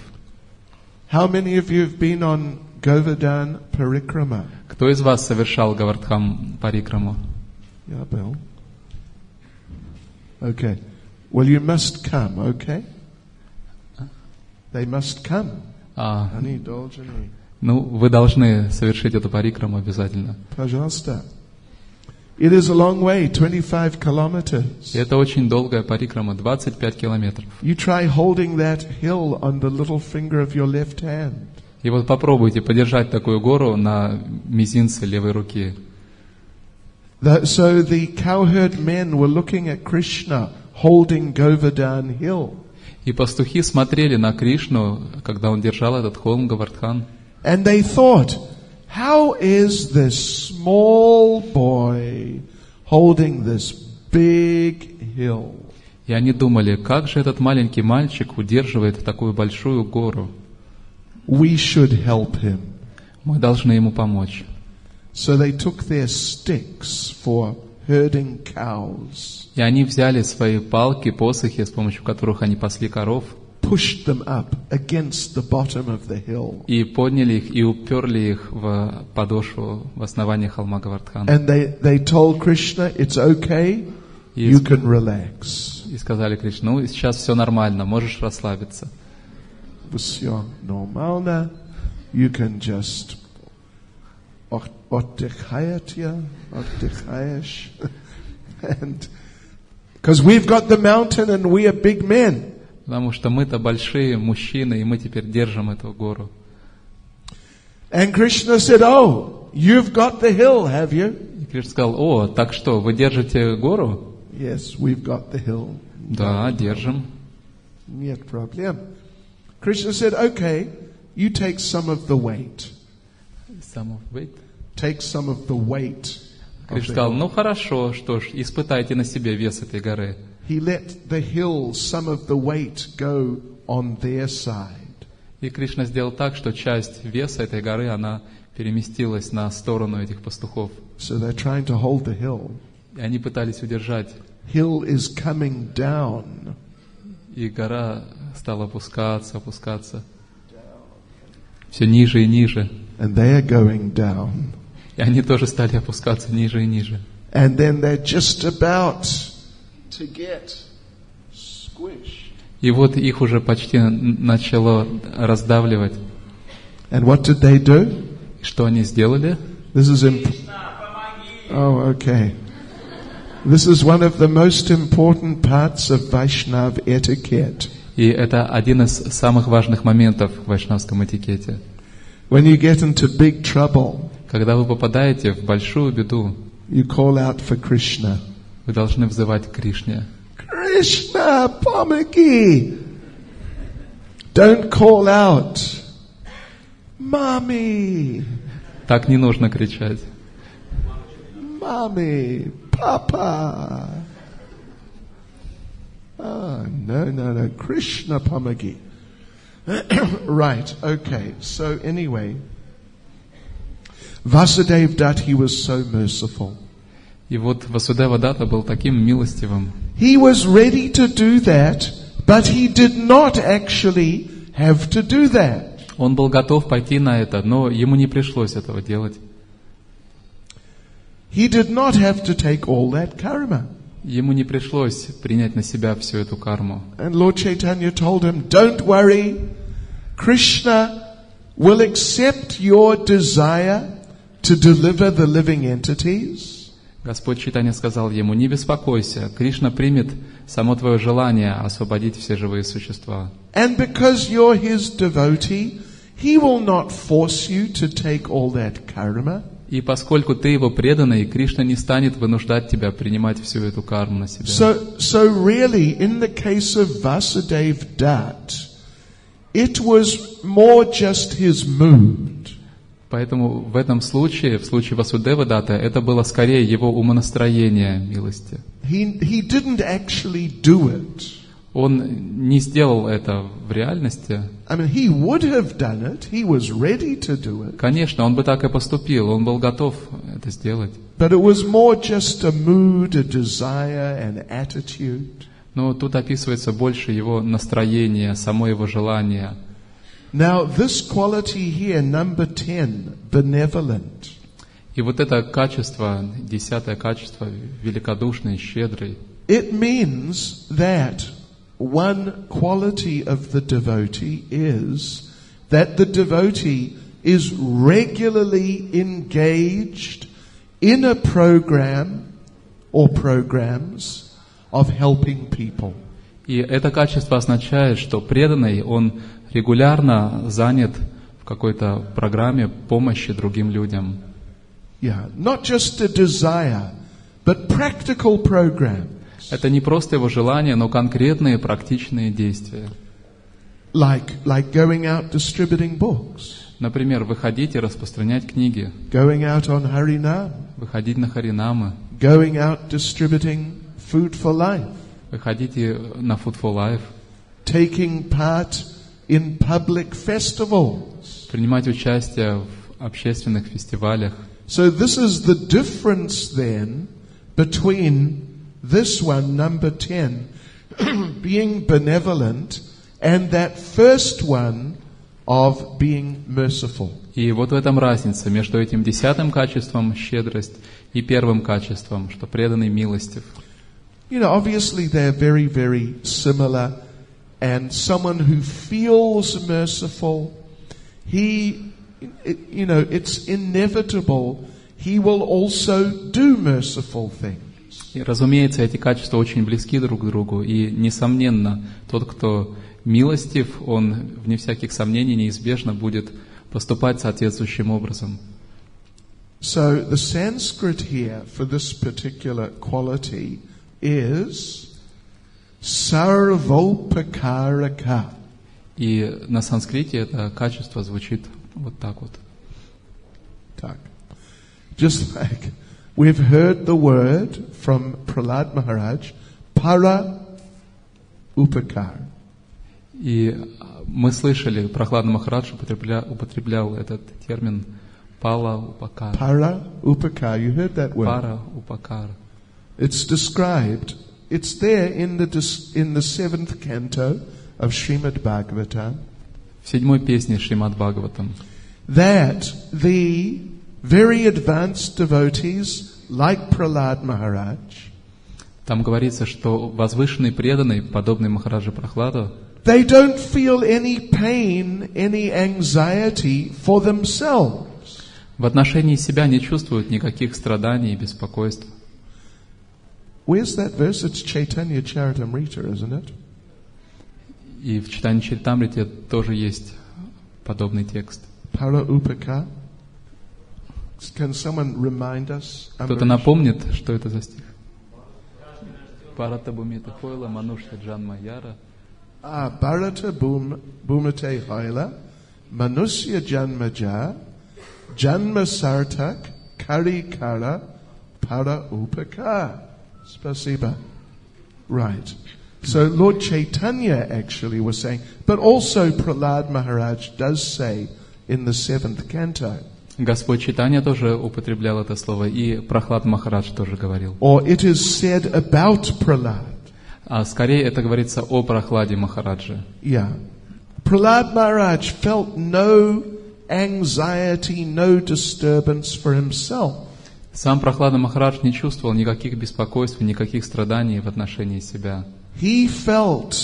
A: How many of you have been on Govardhan Parikrama?
C: Кто из вас совершал Говардхан Парикраму?
A: Yeah, Bill. Okay. Well, you must come, okay? They must come. Они должны.
C: Ну, вы должны совершить эту парикраму обязательно.
A: Пожалуйста. It is a long way, 25 kilometers.
C: И это очень долгая парикрама, 25 километров.
A: You try holding that hill on the little finger of your left hand.
C: И вот попробуйте подержать такую гору на мизинце левой руки.
A: So the cowherd men were looking at Krishna holding Govardhan Hill.
C: И пастухи смотрели на Кришну, когда он держал этот холм Говардхан.
A: And they thought, how is this small boy holding this big hill?
C: И они думали, как же этот маленький мальчик удерживает такую большую гору?
A: We should help him.
C: Мы должны ему помочь.
A: So they took their sticks for herding cows.
C: И они взяли свои палки, посохи, с помощью которых они пасли коров,
A: pushed them up against the bottom of the hill.
C: И подняли их и уперли их в подошву, в основание холма Говардхана.
A: And they told Krishna, it's okay, you can relax.
C: И сказали Кришне, ну сейчас все нормально, можешь расслабиться.
A: Все нормально, you can just отдыхаешь. And because we've got the mountain and we are big men.
C: Потому что мы-то большие мужчины, и мы теперь держим эту гору.
A: And Krishna said, oh, you've got the hill, have you?
C: И Кришна сказал, о, так что, вы держите гору?
A: Yes, we've got the hill.
C: Да, держим.
A: Нет проблем. Krishna said, okay, you take some of the weight. Take some of the weight.
C: Кришна сказал, ну хорошо, что ж, испытайте на себе вес этой горы.
A: he let the hills, some of the weight, go on their side.
C: И Кришна сделал так, что часть веса этой горы, она переместилась на сторону этих пастухов.
A: So they're trying to hold the hill.
C: И они пытались удержать.
A: Hill is coming down.
C: И гора стала опускаться. Все ниже и ниже.
A: And they are going down.
C: И они тоже стали опускаться ниже и ниже.
A: And then they're just about to get squished.
C: И вот их уже почти начало раздавливать.
A: And what did they do?
C: И что они сделали?
A: This is Oh, okay. This is one of the most important parts of Vaishnav etiquette.
C: И это один из самых важных моментов в вайшнавском этикете.
A: When you get into big trouble,
C: Когда вы попадаете в большую беду,
A: you call out for Krishna.
C: вы должны взывать к Кришне.
A: Krishna, помоги! Don't call out, Mommy,
C: Так не нужно кричать.
A: Mommy, Papa. No, Krishna помоги. Right, okay. So anyway, Vasudeva Dutt, he was so merciful.
C: И вот Васудева Датта был таким милостивым.
A: He was ready to do that, but he did not actually have to do that.
C: Он был готов пойти на это, но ему не пришлось этого делать.
A: He did not have to take all that karma.
C: Ему не пришлось принять на себя всю эту карму.
A: And Lord Chaitanya told him, don't worry, Krishna will accept your desire to deliver the living entities.
C: Господь Чайтанья сказал ему: не беспокойся, Кришна примет само твое желание освободить все живые существа.
A: And because you're his devotee, he will not force you to take all that karma.
C: И поскольку ты его преданный, Кришна не станет вынуждать тебя принимать всю эту карму на себя.
A: So really, in the case of Vasudeva Dutt, it was more just his mood.
C: Поэтому в этом случае, в случае Васудевы Датты, это было скорее его умонастроение милости.
A: He didn't actually do it.
C: Он не сделал это в реальности.
A: I mean, he would have done it. He was ready to do it.
C: Конечно, он бы так и поступил, он был готов это сделать.
A: But it was more just a mood, a desire, an attitude.
C: Но тут описывается больше его настроение, само его желание.
A: Now, this quality here, number 10, benevolent.
C: И вот это качество, 10 качество, великодушный, щедрый.
A: It means that one quality of the devotee is that the devotee is regularly engaged in a program or programs of helping people.
C: И это качество означает, что преданный, он регулярно занят в какой-то программе помощи другим людям.
A: Yeah, not just a desire, but practical programs.
C: Это не просто его желание, но конкретные практичные действия.
A: Like going out distributing books.
C: Например, выходить и распространять книги.
A: Going out on Harinam.
C: Выходить на Харинамы.
A: Going out distributing food for life.
C: Выходить на Food for Life.
A: Taking part in public festivals.
C: Принимать участие в общественных фестивалях.
A: So this is the difference then between this one, number 10, being benevolent, and that first one of being merciful.
C: И вот в этом разница между этим 10 качеством, щедрость, и первым качеством, что преданный милостив.
A: You know, obviously they're very, very similar, and someone who feels merciful, it's inevitable, he will also do merciful things.
C: И, разумеется, эти качества очень близки друг к другу, и, несомненно, тот, кто милостив, он, вне всяких сомнений, неизбежно будет поступать соответствующим образом.
A: So the Sanskrit here for this particular quality is sarvopakaraka.
C: И на санскрите это качество звучит вот так вот.
A: Так. Just like we've heard the word from Prahlad Maharaj, para upakar.
C: И мы слышали, Прохлада Махарадж употреблял этот термин пала упакар.
A: Para upakar, you heard that word?
C: Пара упакар.
A: It's described, it's there in the 7th canto of Srimad Bhagavatam.
C: В 7-й песне Шримад Бхагаватам.
A: That the very advanced devotees, like Prahlad Maharaj,
C: Там говорится, что возвышенный преданный, подобный Махараджа Прохладу,
A: they don't feel any pain, any anxiety for themselves.
C: в отношении себя не чувствуют никаких страданий и беспокойств.
A: Where's that verse? It's Chaitanya Charitamrita, isn't it?
C: И в Чайтанья Чаритамрите тоже есть подобный текст.
A: Para upaka. Can someone remind us?
C: Кто-то напомнит, что это за стих? Парата бумита хойла манушья джанма яра.
A: Bharata bhumate haila, manusya janmaja, janma sartak, kari kara, para upaka. Spasiba. Right. So Lord Chaitanya actually was saying, but also Prahlad Maharaj does say in the 7th canto.
C: Господь Чайтанья тоже употреблял это слово, и Прохлад Махарадж тоже говорил.
A: Or it is said about Prahlad.
C: А скорее это говорится о Прохладе Махараджи.
A: Yeah. Prahlad Maharaj felt no anxiety, no disturbance for himself.
C: Сам Прохлада Махарадж не чувствовал никаких беспокойств, никаких страданий в отношении себя.
A: He felt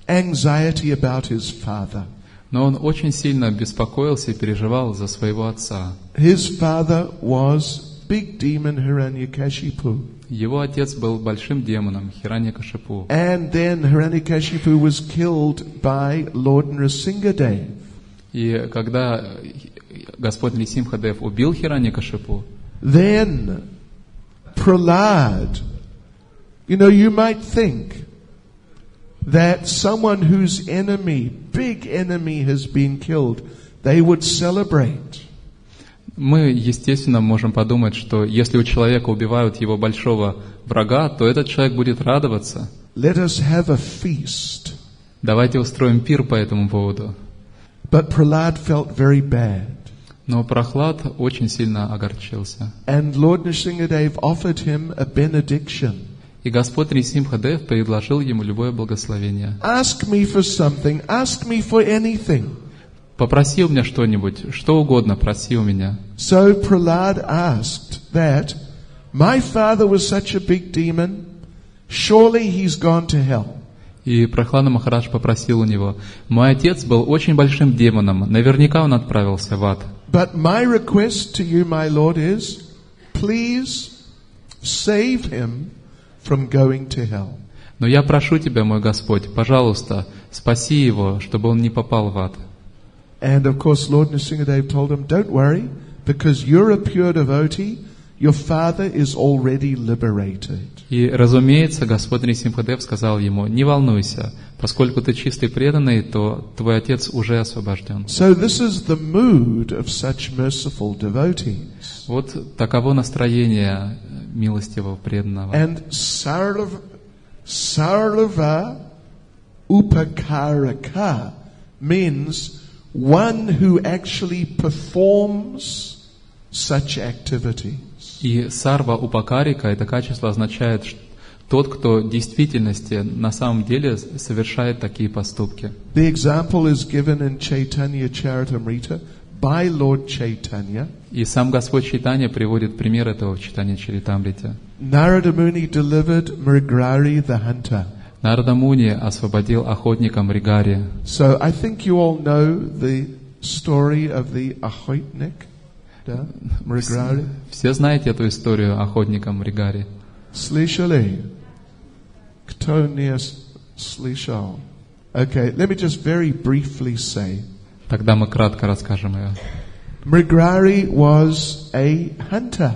A: anxiety about his father.
C: Но он очень сильно беспокоился и переживал за своего отца.
A: His father was big demon Hiranyakashipu.
C: Его отец был большим демоном, Хираньякашипу.
A: And then Hiranyakashipu was killed by Lord Nrsingadev.
C: И когда Господь Нрисимхадев убил Хираньякашипу,
A: then Prahlad, you might think that someone whose enemy, big enemy, has been killed, they would celebrate.
C: Мы, естественно, можем подумать, что если у человека убивают его большого врага, то этот человек будет радоваться.
A: Let us have a feast.
C: Давайте устроим пир по этому поводу.
A: But Prahlad felt very bad.
C: Но Прохлад очень сильно огорчился.
A: And Lord Nrsingadev offered him a benediction.
C: И Господь Нрисимхадев предложил ему любое благословение.
A: Ask me for something, ask me for anything.
C: Попроси у меня что-нибудь, что угодно, проси у меня.
A: So Prahlad asked that, my father was such a big demon, surely he's gone to hell.
C: И Прохлада Махарадж попросил у него, мой отец был очень большим демоном, наверняка он отправился в ад.
A: But my request to you, my Lord, is, please save him from going to hell.
C: Но я прошу тебя, мой Господь, пожалуйста, спаси его, чтобы он не попал в ад.
A: And of course, Lord Nrsingadev told him, don't worry, because you're a pure devotee, your father is already liberated.
C: И, разумеется, Господь Нрисимхадев сказал ему, не волнуйся, поскольку ты чистый преданный, то твой отец уже освобожден.
A: So this is the mood of such merciful devotees.
C: Вот таково настроение милостивого преданного.
A: And sarva upakaraka means one who actually performs such activities.
C: И сарва упакарика, это качество означает тот, кто в действительности на самом деле совершает такие поступки.
A: The example is given in Chaitanya Charitamrita by Lord Chaitanya.
C: И сам Господь Чайтанья приводит пример этого в Чайтанья Чаритамрите.
A: Narada Muni delivered Mrigrari the hunter.
C: Нарада Муни освободил охотника Мригари.
A: So I think you all know the story of the охотник, да? Мригари.
C: Все знаете эту историю охотника Мригари?
A: Слышали? Кто не слышал? Okay, let me just very briefly say.
C: Тогда мы кратко расскажем ее.
A: Mrigrari was a hunter.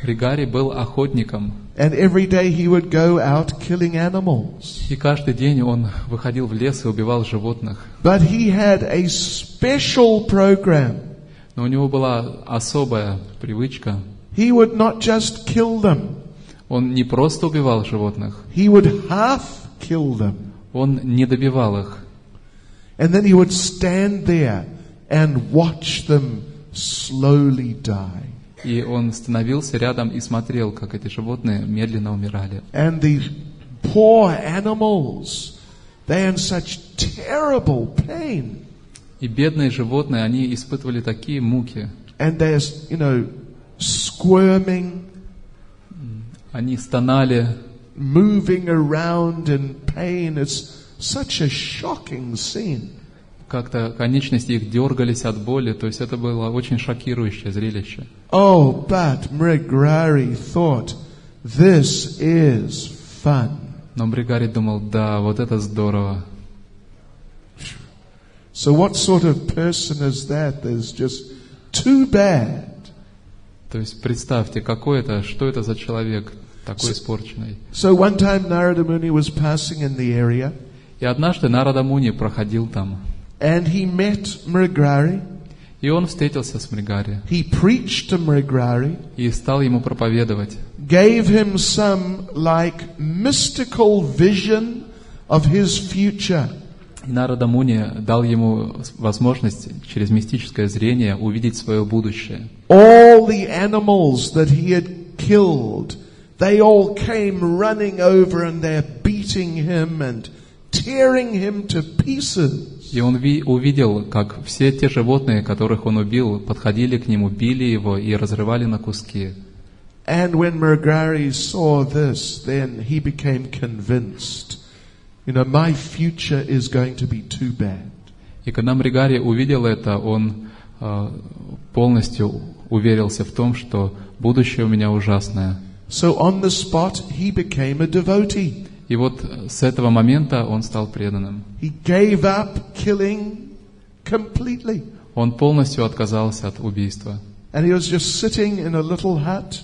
C: Мригари был охотником.
A: And every day he would go out killing animals.
C: И каждый день он выходил в лес и убивал животных.
A: But he had a special program.
C: Но у него была особая привычка.
A: He would not just kill them.
C: Он не просто убивал животных.
A: He would half kill them.
C: Он не добивал их.
A: And then he would stand there and watch them slowly die.
C: И он становился рядом и смотрел, как эти животные медленно умирали.
A: And the poor animals, they're in such terrible pain.
C: И бедные животные, они испытывали такие муки.
A: And they're, squirming,
C: Они стонали,
A: moving around in pain. It's such a shocking scene.
C: как-то конечности их дергались от боли. То есть это было очень шокирующее зрелище.
A: Oh, but Mrigarī thought, this is fun.
C: Но Мригари думал, да, вот это здорово.
A: So what sort of person is that? There's just too bad.
C: То есть представьте, что это за человек такой испорченный.
A: So one time Narada Muni was passing in the area.
C: И однажды Нарада Муни проходил там.
A: And he met Mrigarī.
C: И он встретился с Мригари.
A: He preached to Mrigarī.
C: И стал ему проповедовать.
A: Gave him some mystical vision of his future.
C: И Нарада Муни дал ему возможность через мистическое зрение увидеть свое будущее.
A: All the animals that he had killed, they all came running over and they're beating him and tearing him to pieces.
C: И он увидел, как все те животные, которых он убил, подходили к нему, били его и разрывали на куски.
A: And when Mrigarī saw this, then he became convinced, my future is going to be too bad.
C: И когда Мригари увидел это, он полностью уверился в том, что будущее у меня ужасное.
A: So on the spot, he became a devotee.
C: И вот с этого момента он стал преданным.
A: He gave up killing completely.
C: Он полностью отказался от убийства.
A: And he was just sitting in a little hut,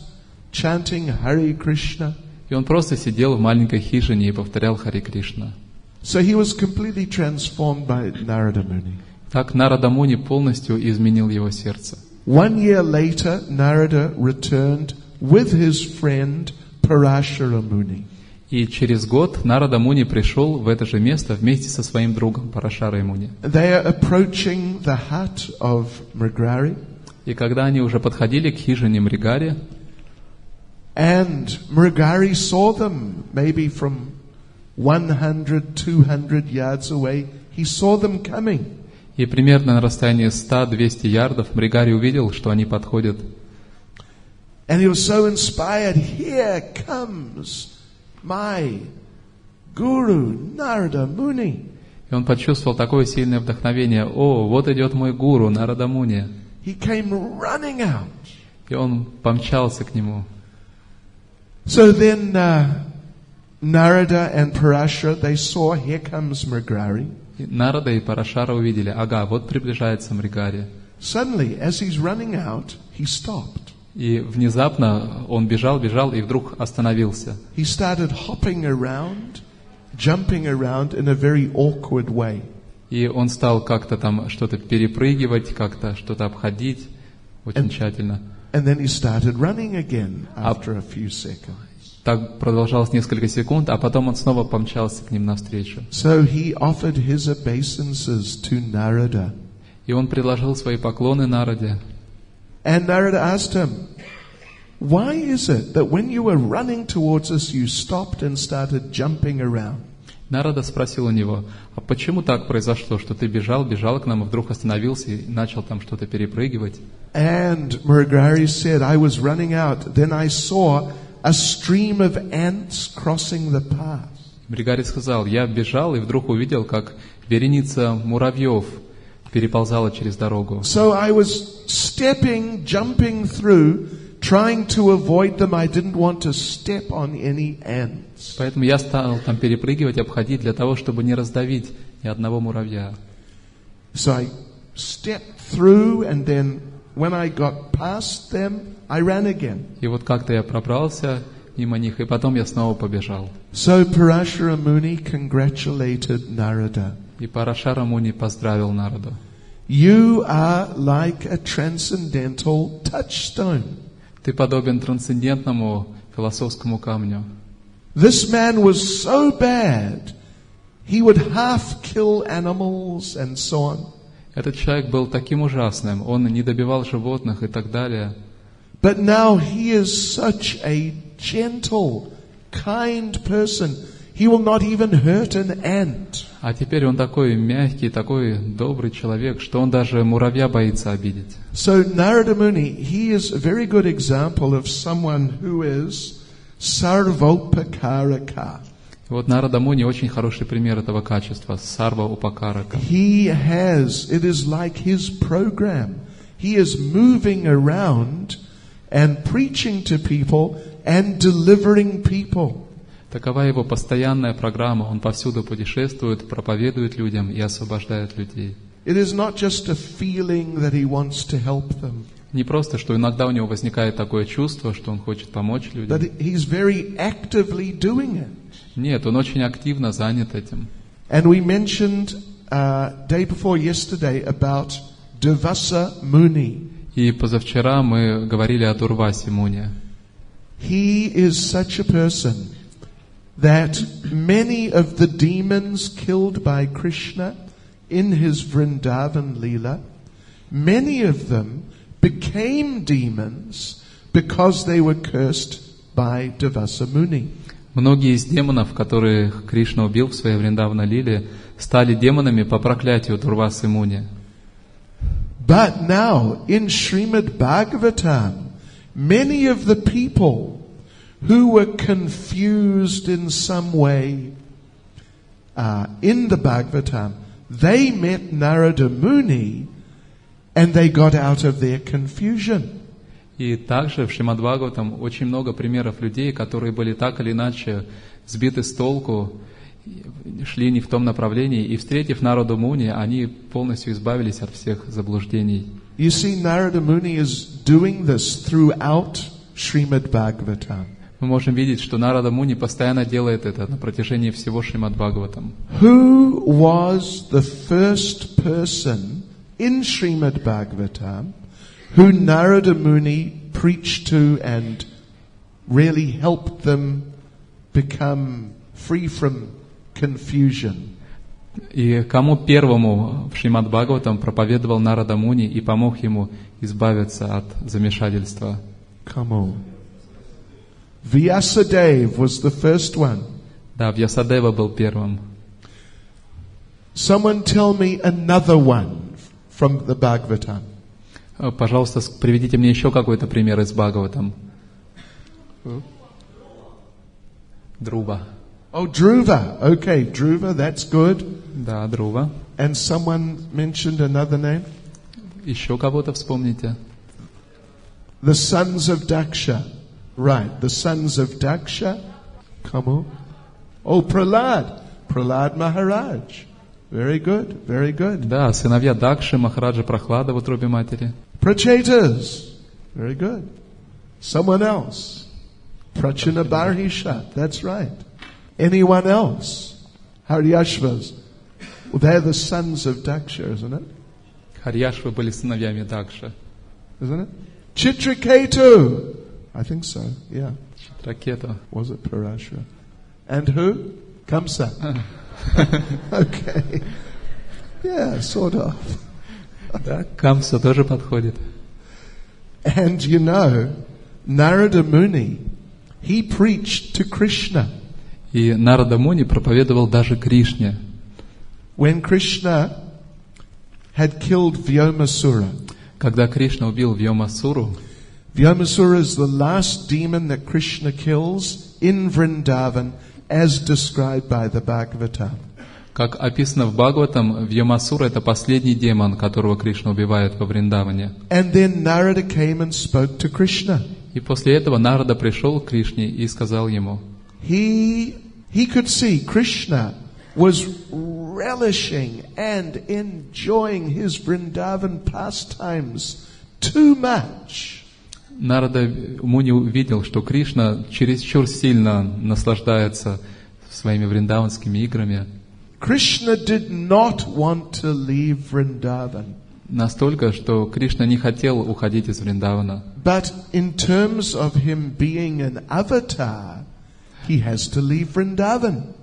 A: chanting Hare Krishna.
C: И он просто сидел в маленькой хижине и повторял Харе Кришна.
A: So he was completely transformed by Narada Muni.
C: Так Нарада Муни полностью изменил его сердце.
A: 1 year later, Narada returned with his friend Parashara Muni.
C: И через год Нарада Муни пришел в это же место вместе со своим другом Парашарой Муни.
A: They are approaching the hut of Mrigarī.
C: И когда они уже подходили к хижине Мригари,
A: and Mrigarī saw them, maybe from 100-200 yards away, he saw them coming.
C: И примерно на расстоянии 100-200 ярдов Мригари увидел, что они подходят.
A: And he was so inspired. Here comes my guru, Narada Muni.
C: И он почувствовал такое сильное вдохновение. О, вот идет мой гуру, Нарада Муни.
A: He came running out.
C: И он помчался к нему.
A: So then Narada and Parashara, they saw, here comes Mrigarī.
C: И Нарада и Парашара увидели, ага, вот приближается Мригари.
A: Suddenly, as he's running out, he stopped.
C: И внезапно он бежал и вдруг остановился.
A: He started hopping around, jumping around in a very awkward way.
C: И он стал как-то там что-то перепрыгивать, как-то что-то обходить очень тщательно.
A: And then he started running again after a few seconds.
C: Так продолжалось несколько секунд, а потом он снова помчался к ним навстречу.
A: So he offered his obeisances to Narada.
C: И он предложил свои поклоны Нараде.
A: And Narada asked him, why is it that when you were running towards us, you stopped and started jumping around?
C: Нарада спросил у него, а почему так произошло, что ты бежал к нам, и вдруг остановился и начал там что-то перепрыгивать?
A: And Mrigarī said, I was running out, then I saw a stream of ants crossing the path.
C: Мригари сказал, я бежал и вдруг увидел, как вереница муравьев переползала через дорогу.
A: So I was stepping, jumping through, trying to avoid them. I didn't want to step on any ants.
C: Поэтому я стал там перепрыгивать, обходить для того, чтобы не раздавить ни одного муравья.
A: So I stepped through, and then when I got past them, I ran again.
C: И вот как-то я пробрался мимо них, и потом я снова побежал.
A: So Parashara Muni congratulated Narada.
C: И Парашара Муни поздравил Нараду.
A: You are like a transcendental touchstone.
C: Ты подобен трансцендентному философскому камню.
A: This man was so bad He would half kill animals and so on.
C: Этот человек был таким ужасным, он не добивал животных и так далее.
A: But now he is such a gentle, kind person. He will not even hurt an ant.
C: А теперь он такой мягкий, такой добрый человек, что он даже муравья боится обидеть.
A: So Narada Muni, he is a very good example of someone who is sarvopakaraka.
C: Вот Нарада Муни очень хороший пример этого качества, сарва упакарака.
A: It is like his program. He is moving around and preaching to people and delivering people.
C: Такова его постоянная программа. Он повсюду путешествует, проповедует людям и освобождает людей.
A: It is not just a feeling that he wants to help them.
C: Не просто, что иногда у него возникает такое чувство, что он хочет помочь людям.
A: But he's very actively doing it.
C: Нет, он очень активно занят этим.
A: And we mentioned day before yesterday about Durvasa Muni.
C: И позавчера мы говорили о Дурвасе Муни.
A: He is such a person that many of the demons killed by Krishna in his Vrindavan Leela, many of them became demons because they were cursed by Durvasa Muni.
C: Многие из демонов, которых Кришна убил в своей Вриндавана-лиле, стали демонами по проклятию Дурвасы Муни.
A: But now, in Srimad Bhagavatam, many of the people who were confused in some way in the Bhagavatam, they met Narada Muni and they got out of their confusion.
C: И также в Шримад Бхагаватам очень много примеров людей, которые были так или иначе сбиты с толку, шли не в том направлении, и, встретив Нараду Муни, они полностью избавились от всех заблуждений.
A: You see, Narada Muni is doing this throughout Srimad Bhagavatam.
C: Мы можем видеть, что Нарада Муни постоянно делает это на протяжении всего Шримад Бхагаватам.
A: Who was the first person in Srimad Bhagavatam who Narada Muni preached to and really helped them become free from confusion?
C: И кому первому в Шримад Бхагаватам проповедовал Нарада Муни и помог ему избавиться от замешательства?
A: Come on. Vyasadeva was the first one.
C: Да, Вьясадева был первым.
A: Someone tell me another one from the Bhagavatam.
C: Пожалуйста, приведите мне еще какой-то пример из Бхагаватам. Друва.
A: Oh, Dhruva. Okay, Dhruva, that's good.
C: Да, Друва.
A: And someone mentioned another name?
C: Еще кого-то вспомните.
A: The sons of Daksha. Right, the sons of Daksha. Come on. Oh, Prahlad. Prahlad Maharaj. Very good, very good.
C: Да, сыновья Дакши, Махараджа Прахлада в утробе матери.
A: Prachetas. Very good. Someone else. Prachina Barhishat. That's right. Anyone else? Haryashvas. Well, they're the sons of Daksha, isn't it?
C: Харьяшвы были сыновьями Дакши.
A: Isn't it? Chitraketu. I think so, yeah.
C: Ракета.
A: Was it Parashara? And who? Kamsa. Okay. Yeah, sort of.
C: Да, Камса тоже подходит.
A: And you know, Narada Muni, he preached to Krishna.
C: И Нарада Муни проповедовал даже Кришне.
A: When Krishna had killed Vyomasura.
C: Когда Кришна убил Вьомасуру,
A: Vyomasura is the last demon that Krishna kills in Vrindavan as described by the Bhagavatam.
C: как описано в Бхагаватам, Вьомасура — это последний демон, которого Кришна убивает во Вриндаване.
A: And then Narada came and spoke to Krishna.
C: И после этого Нарада пришел к Кришне и сказал ему,
A: He could see Krishna was relishing and enjoying his Vrindavan pastimes too much.
C: Нарада Муни увидел, что Кришна чересчур сильно наслаждается своими вриндаванскими играми.
A: Krishna did not want to leave Vrindavan.
C: Настолько, что Кришна не хотел уходить из Вриндавана.
A: But in terms of him being an avatar, he has to leave Vrindavan.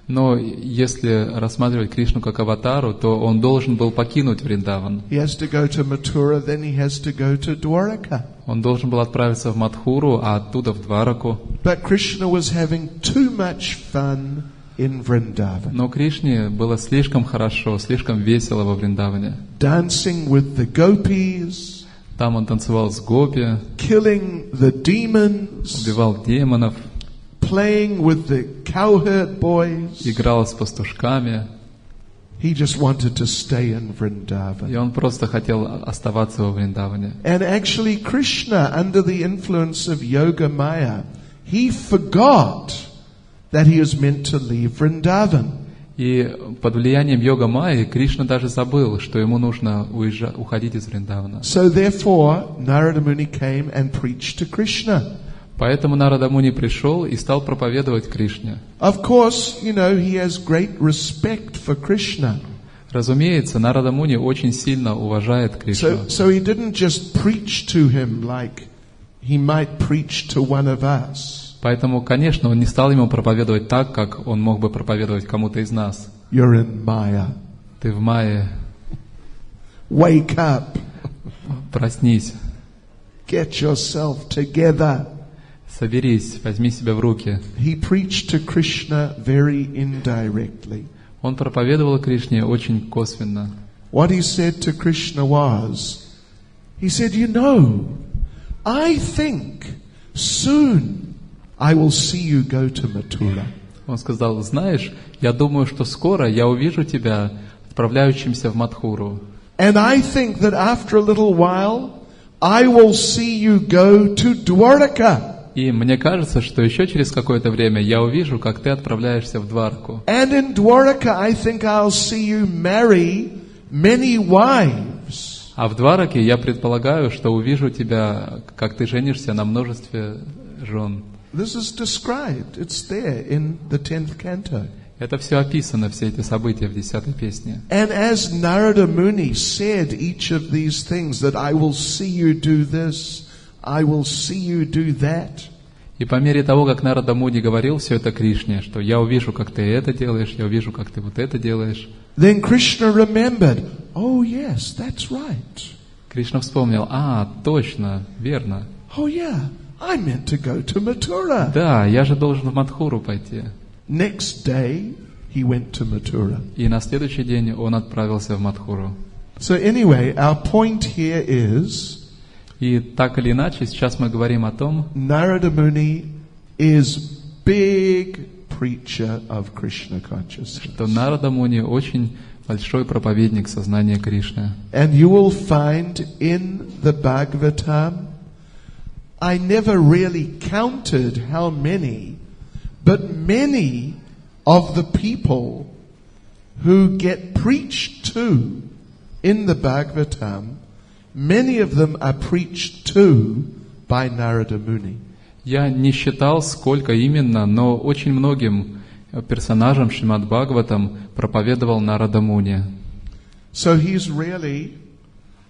C: Но если рассматривать Кришну как аватару, то он должен был покинуть Вриндаван.
A: He has to go to Mathura, then he has to go to Dwaraka.
C: Он должен был отправиться в Мадхуру, а оттуда в Двараку.
A: But Krishna was having too much fun in Vrindavan.
C: Но Кришне было слишком хорошо, слишком весело во Вриндаване.
A: Dancing with the gopis.
C: Там он танцевал с гопи,
A: Killing the demons.
C: убивал демонов,
A: Playing with the cowherd boys.
C: играл с пастушками.
A: He just wanted to stay in
C: И
A: Vrindavan.
C: он просто хотел оставаться во Вриндаване.
A: And actually Krishna, under the influence of Yoga Maya, he forgot that he was meant to leave Vrindavan.
C: И под влиянием йога Майи Кришна даже забыл, что ему нужно уходить из Вриндавана.
A: So therefore, Narada Muni came and preached to Krishna.
C: Поэтому Нарада Муни пришел и стал проповедовать Кришне.
A: Of course, he has great respect for Krishna.
C: Разумеется, Нарада Муни очень сильно уважает Кришну.
A: So he didn't just preach to him like he might preach to one of us.
C: Поэтому, конечно, он не стал ему проповедовать так, как он мог бы проповедовать кому-то из нас.
A: You're in Maya.
C: Ты в Майе,
A: Wake up.
C: проснись,
A: Get yourself together.
C: соберись, возьми себя в руки.
A: He preached to Krishna very indirectly.
C: Он проповедовал Кришне очень косвенно.
A: What he said to Krishna was, he said, I think soon I will see you go to Mathura.
C: Он сказал: знаешь, я думаю, что скоро я увижу тебя отправляющимся в Мадхуру.
A: And I think that after a little while, I will see you go to Dwaraka.
C: И мне кажется, что еще через какое-то время я увижу, как ты отправляешься в Двараку.
A: And in Dwaraka, I think I'll see you marry many wives.
C: А в Двараке я предполагаю, что увижу тебя, как ты женишься на множестве жен.
A: This is described. It's there in the 10th canto.
C: Это все описано, все эти события в 10-й песне.
A: And as Narada Muni said each of these things, that I will see you do this, I will see you do that.
C: И по мере того, как Нарада Муни говорил все это Кришне, что я увижу, как ты это делаешь, я увижу, как ты вот это делаешь.
A: Then Krishna remembered, oh yes, that's right.
C: Кришна вспомнил: точно, верно.
A: Oh yeah, I meant to go to Mathura.
C: Да, я же должен в Мадхуру пойти.
A: Next day, he went to Mathura.
C: И на следующий день он отправился в Мадхуру.
A: So anyway, our point here is,
C: И так или иначе, сейчас мы говорим о том,
A: Narada Muni is big preacher of Krishna consciousness.
C: что Нарада Муни очень большой проповедник сознания Кришны.
A: And you will find in the Bhagavatam, I never really counted how many, but many of the people who get preached to in the Bhagavatam, many of them are preached to by Narada Muni.
C: Я не считал, сколько именно, но очень многим персонажам Шримад Бхагаватам проповедовал Нарада Муни.
A: So he's really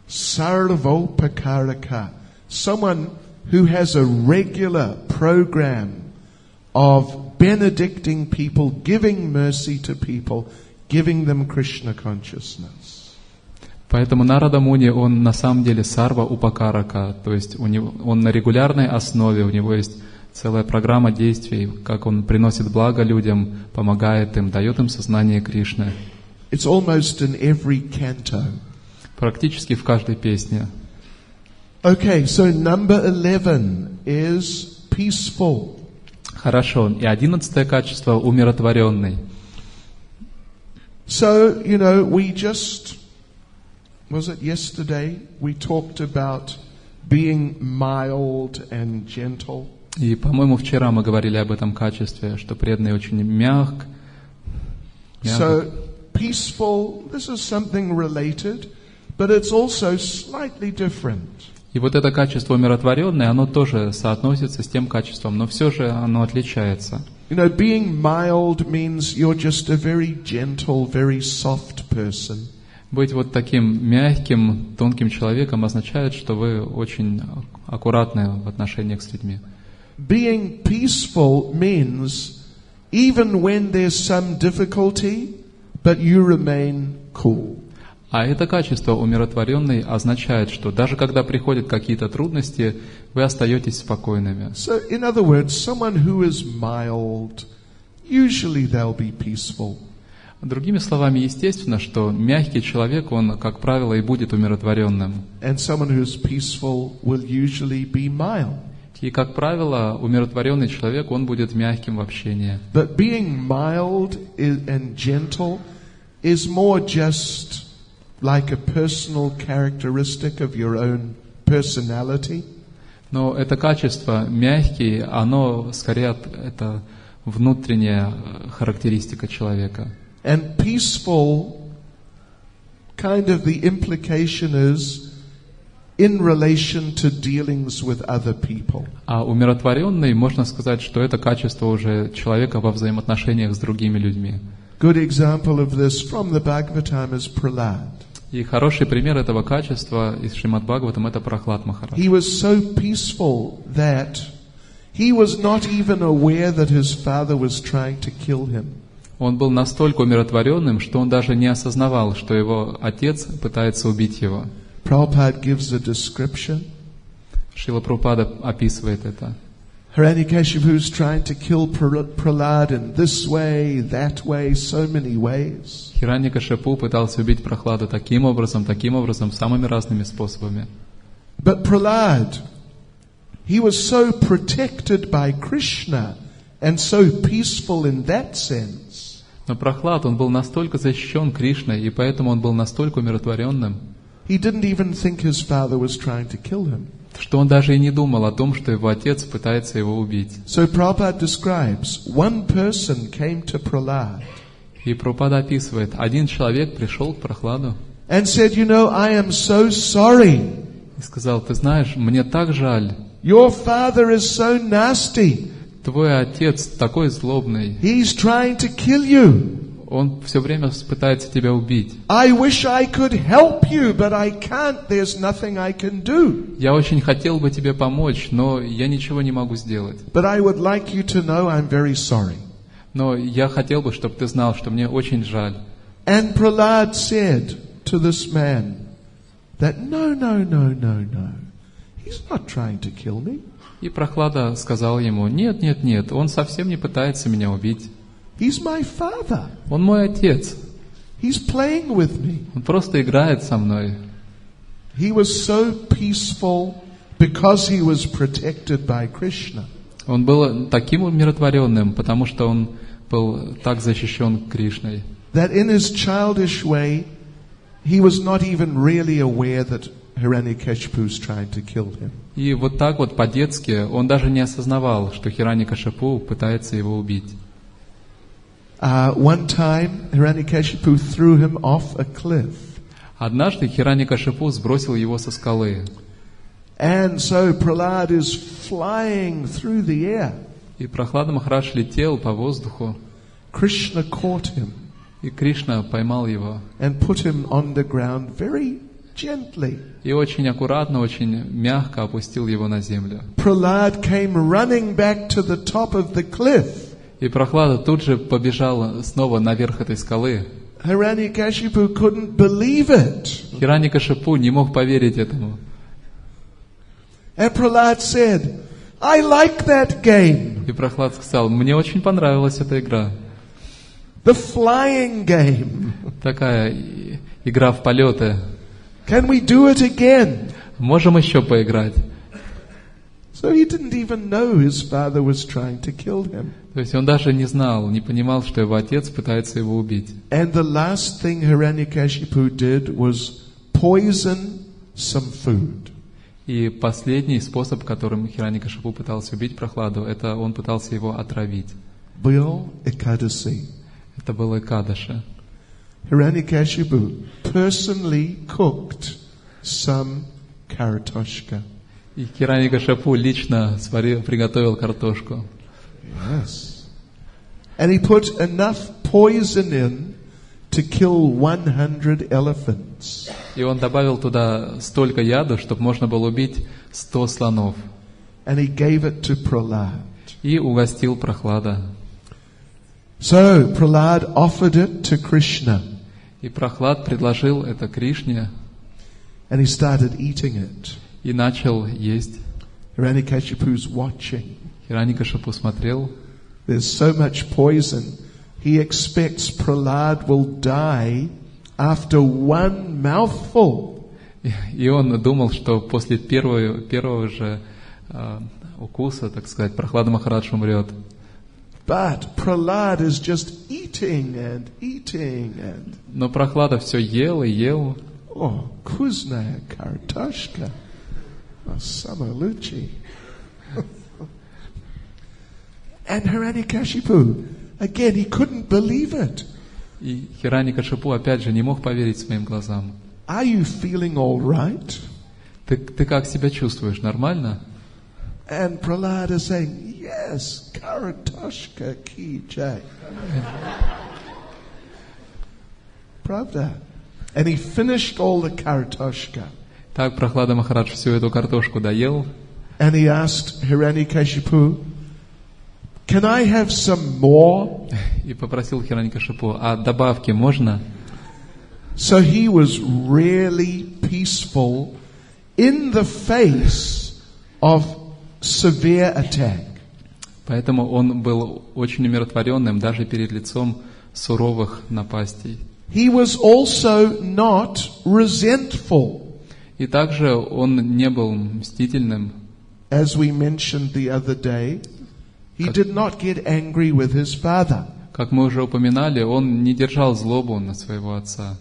A: Sarvopakāraka, someone who has a regular program of benedicting people, giving mercy to people, giving them Krishna consciousness.
C: Поэтому Нарада Муни, он на самом деле сарва упакарака, то есть он на регулярной основе, у него есть целая программа действий, как он приносит благо людям, помогает им, дает им сознание Кришны.
A: It's almost in every canto.
C: Практически в каждой песне.
A: Okay, so number 11 is peaceful.
C: Хорошо. И 11-е качество — умиротворенный.
A: So, we just, was it yesterday, we talked about being mild and gentle.
C: И, по-моему, вчера мы говорили об этом качестве, что преданный очень мягок.
A: So, peaceful, this is something related, but it's also slightly different.
C: И вот это качество умиротворенное, оно тоже соотносится с тем качеством, но все же оно отличается.
A: Being mild means you're just a very gentle, very soft person.
C: Быть вот таким мягким, тонким человеком означает, что вы очень аккуратны в отношениях с людьми.
A: Being peaceful means even when there's some difficulty, but you remain cool.
C: А это качество умиротворенный означает, что даже когда приходят какие-то трудности, вы остаетесь спокойными.
A: So, in other words, someone who is mild, usually they'll be peaceful.
C: Другими словами, естественно, что мягкий человек, он, как правило, и будет умиротворенным.
A: And someone who is peaceful will usually be mild.
C: И, как правило, умиротворенный человек, он будет мягким в общении.
A: But being mild and gentle is more just like a personal characteristic of your own personality.
C: Но это качество мягкий, оно скорее это внутренняя характеристика человека.
A: And peaceful, kind of the implication is in relation to dealings with other people.
C: А умиротворенный, можно сказать, что это качество уже человека во взаимоотношениях с другими людьми.
A: Good example of this from the Bhagavatam is Prahlad.
C: И хороший пример этого качества из Шримад Бхагаватам — это Прахлад Махарадж.
A: He was so peaceful that he was not even aware that his father was trying to kill him.
C: Он был настолько умиротворенным, что он даже не осознавал, что его отец пытается убить его.
A: Prabhupada gives a description.
C: Шрила Прабхупада описывает это.
A: Hiranyakashipu is trying to kill Prahlad in this way, that way, so many ways.
C: Хираньякашипу пытался убить Прахладу таким образом, самыми разными способами.
A: But Prahlad, he was so protected by Krishna and so peaceful in that sense.
C: Но Прахлад, он был настолько защищен Кришной, и поэтому он был настолько умиротворенным,
A: He didn't even think his father was trying to kill him.
C: что он даже и не думал о том, что его отец пытается его убить.
A: So Prabhupada describes, one person came to Prahlad
C: И Прабхупада описывает, один человек пришел к Прахладу
A: and said, you know, I am so sorry.
C: и сказал: ты знаешь, мне так жаль,
A: Your father is so nasty.
C: твой отец такой злобный,
A: He's trying to kill you.
C: он все время пытается тебя убить.
A: I wish I could help you, but I can't. There's nothing I can do.
C: Я очень хотел бы тебе помочь, но я ничего не могу сделать.
A: But I would like you to know I'm very sorry.
C: Но я хотел бы, чтобы ты знал, что мне очень жаль.
A: And Prahlad said to this man that no. He's not trying to kill me.
C: И Прахлада сказал ему: нет, он совсем не пытается меня убить.
A: He's my father.
C: Он мой отец.
A: He's playing with me.
C: Он просто играет со мной.
A: He was so peaceful because he was protected by Krishna.
C: Он был таким умиротворенным, потому что он был так защищен Кришной.
A: That in his childish way, he was not even really aware that Hiranyakashipu is trying to kill him.
C: И вот так вот по-детски он даже не осознавал, что Хираньякашипу пытается его убить.
A: One time, Hiranyakashipu threw him off a cliff.
C: Однажды Хираньякашипу сбросил его со скалы.
A: And so Prahlad is flying through the air.
C: И Прахлада Махарадж летел по воздуху.
A: Krishna caught him.
C: И Кришна поймал его.
A: And put him on the ground very gently.
C: И очень аккуратно, очень мягко опустил его на землю.
A: Prahlad came running back to the top of the cliff.
C: И Прахлада тут же побежал снова наверх этой скалы.
A: Hiranyakashipu couldn't believe it.
C: Хираньякашипу не мог поверить этому.
A: And Prahlad said, I like that game.
C: И Прахлад сказал: мне очень понравилась эта игра.
A: The flying game.
C: Такая игра в полеты.
A: Can we do it again?
C: Можем еще поиграть.
A: So he didn't even know his father was trying to kill him.
C: То есть он даже не знал, не понимал, что его отец пытается его убить.
A: And the last thing Hiranyakashipu did was poison some food.
C: И последний способ, которым Хираньякашипу пытался убить Прахладу, это он пытался его отравить.
A: Был Ekadaси.
C: Это было Экадаши.
A: Hiranyakashipu personally cooked some karatoshka.
C: И Хираньякашипу лично приготовил картошку.
A: Yes. And he put enough poison in to kill 100 elephants.
C: И он добавил туда столько яда, чтобы можно было убить 100 слонов.
A: And he gave it to Prahlad.
C: И угостил Прахлада.
A: So Prahlad offered it to Krishna,
C: И Прохлад предложил это Кришне
A: and he started eating it.
C: и начал есть.
A: Hiranyakashipu's watching.
C: Хираньякашипу смотрел.
A: There's so much poison. He expects Prahlad will die after one mouthful.
C: И он думал, что после первого же укуса, так сказать, Прохлада Махарадж умрет.
A: But Prahlad is just eating and eating and...
C: Но Прохлада все ел и ел.
A: Oh, kuznaya kartashka. Samaluchi. And Hiranyakashipu, again, he couldn't believe it.
C: И Хираньякашипу опять же не мог поверить своим глазам.
A: Are you feeling all right?
C: Ты как себя чувствуешь? Нормально?
A: And Prahlad is saying, yes, Karatoshka ki jai. Pravda. And he finished all the Karatoshka.
C: Так Прохлада Махарадж всю эту картошку доел.
A: And he asked Hiranyakashipu, can I have some more?
C: И попросил Хираньякашипу, а добавки можно?
A: So he was really peaceful in the face of severe attack.
C: Поэтому он был очень умиротворенным даже перед лицом суровых напастей.
A: He was also not resentful.
C: И также он не был мстительным.
A: As we mentioned the other day, he did not get angry with his father.
C: Как мы уже упоминали, он не держал злобу на своего отца.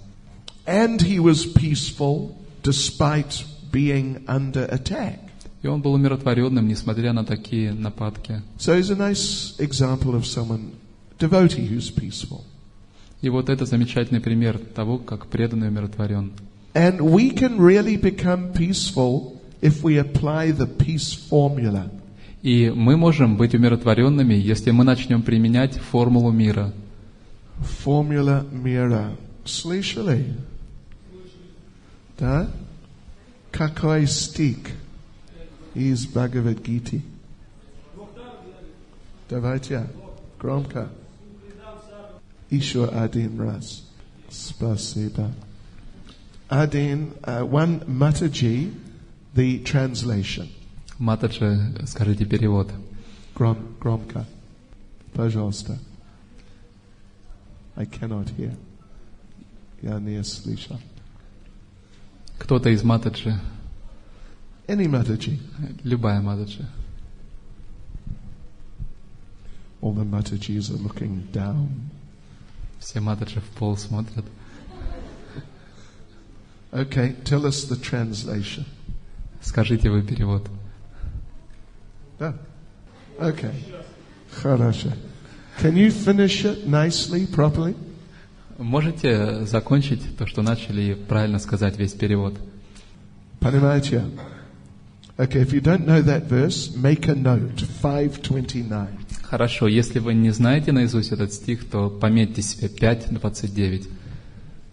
A: And he was peaceful despite being under attack.
C: И он был умиротворенным, несмотря на такие нападки.
A: So he's a nice example of someone, devotee who's peaceful.
C: И вот это замечательный пример того, как преданный умиротворен.
A: And we can really become peaceful if we apply the peace formula.
C: И мы можем быть умиротворенными, если мы начнем применять формулу мира.
A: Формула мира. Слышали? Да? Какой стих из Бхагавад-гиты? Давайте громко. Еще один раз. Спасибо. One Mataji, the translation.
C: Матаджи, скажите перевод.
A: Громко. Пожалуйста. I cannot hear. Я не слышу.
C: Кто-то из Матаджи.
A: Any Mataji.
C: Любая Матаджи.
A: All the Matajis are looking down.
C: Все Матаджи в пол смотрят.
A: Okay, tell us the translation.
C: Скажите вы перевод.
A: Да. Okay. Хорошо. Can you finish it nicely, properly?
C: Можете закончить то, что начали, и правильно сказать весь перевод?
A: Понимаете? Okay, if you don't know that verse, make a note. 5:29.
C: Хорошо, если вы не знаете наизусть этот стих, то пометьте себе 5:29.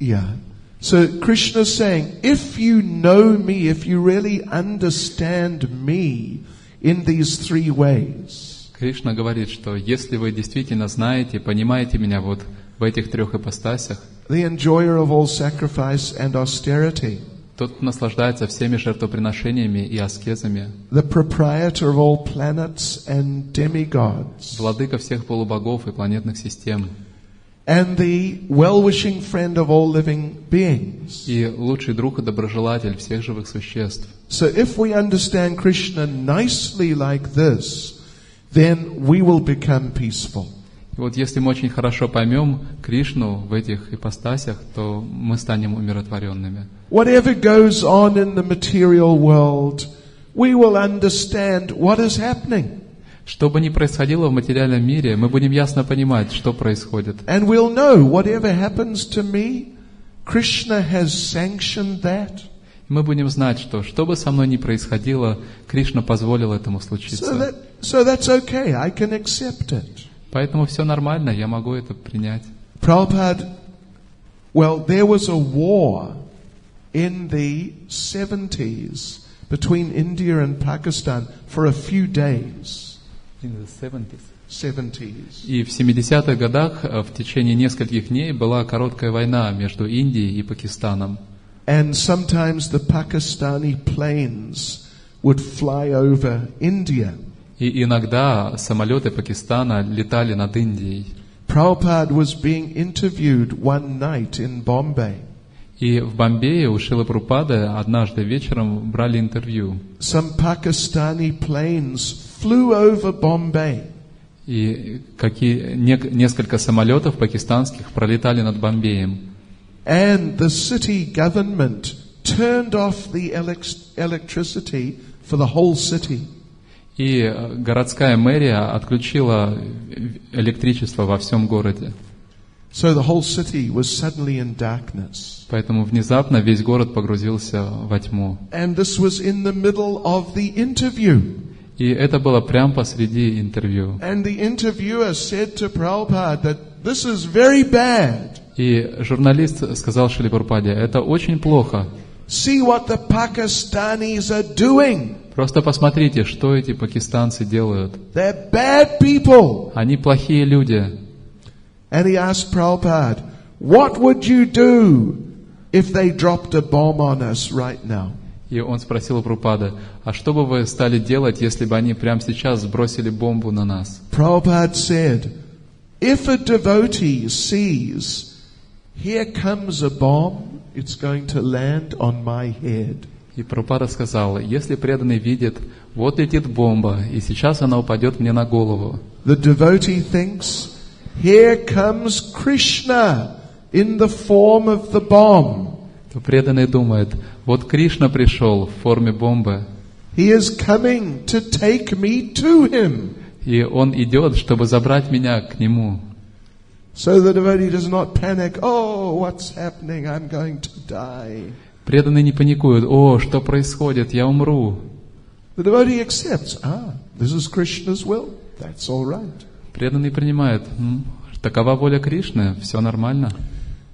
A: Yeah. So Krishna is saying, if you know me, if you really understand me in these three ways,
C: Кришна говорит, что если вы действительно знаете, понимаете меня вот в этих трех ипостасях,
A: the enjoyer of all sacrifice and austerity,
C: тот, кто наслаждается всеми жертвоприношениями и аскезами,
A: the proprietor of all planets and demigods,
C: владыка всех полубогов и планетных систем,
A: and the well-wishing friend of all living beings.
C: и лучший друг и доброжелатель всех живых существ.
A: So if we understand Krishna nicely like this, then we will become peaceful.
C: И вот если мы очень хорошо поймем Кришну в этих ипостасях, то мы станем умиротворенными.
A: Whatever goes on in the material world, we will understand what is happening.
C: Что бы ни происходило в материальном мире, мы будем ясно понимать, что происходит.
A: And we'll know whatever happens to me, Krishna has sanctioned that.
C: Мы будем знать, что бы со мной ни происходило, Кришна позволил этому случиться.
A: So that's okay, I can accept it.
C: Поэтому все нормально, я могу это принять.
A: Prabhupada, well, there was a war in the 70s between India and Pakistan for a few days.
C: In the 70s.
A: 70s.
C: И в 70-х годах в течение нескольких дней была короткая война между Индией и Пакистаном.
A: And sometimes the Pakistani planes would fly over India.
C: И иногда самолеты Пакистана летали над Индией.
A: Prabhupada was being interviewed one night in Bombay.
C: И в Бомбее у Шрилы Прабхупады однажды вечером брали интервью.
A: Some Pakistani planes flew over Bombay.
C: И несколько самолетов пакистанских пролетали над Бомбеем.
A: And the city government turned off the electricity for the whole city.
C: И городская мэрия отключила электричество во всем городе.
A: So the whole city was suddenly in darkness.
C: Поэтому внезапно весь город погрузился во тьму.
A: And this was in the middle of the interview.
C: И это было прямо посреди интервью.
A: And the interviewer said to Prabhupada that this is very bad.
C: И журналист сказал Шриле Прабхупаде: это очень плохо.
A: See what the Pakistanis are doing.
C: Просто посмотрите, что эти пакистанцы делают.
A: They're bad people.
C: Они плохие люди.
A: And he asked Prabhupada, what would you do if they dropped a bomb on us right now?
C: И он спросил у Прабхупады: а что бы вы стали делать, если бы они прямо сейчас сбросили бомбу на нас?
A: Prabhupada said, if a devotee sees, here comes a bomb, it's going to land on my head.
C: И Прабхупада сказал: если преданный видит, вот летит бомба, и сейчас она упадет мне на голову.
A: The devotee thinks, here comes Krishna in the form of the bomb.
C: То преданный думает: вот Кришна пришел в форме бомбы.
A: He is coming to take me to him.
C: И он идет, чтобы забрать меня к нему.
A: So the devotee does not panic. Oh, what's happening? I'm going to die.
C: Преданный не паникует: о, что происходит? Я умру.
A: The devotee accepts. This is Krishna's will. That's all right.
C: Преданный принимает: такова воля Кришны, все нормально.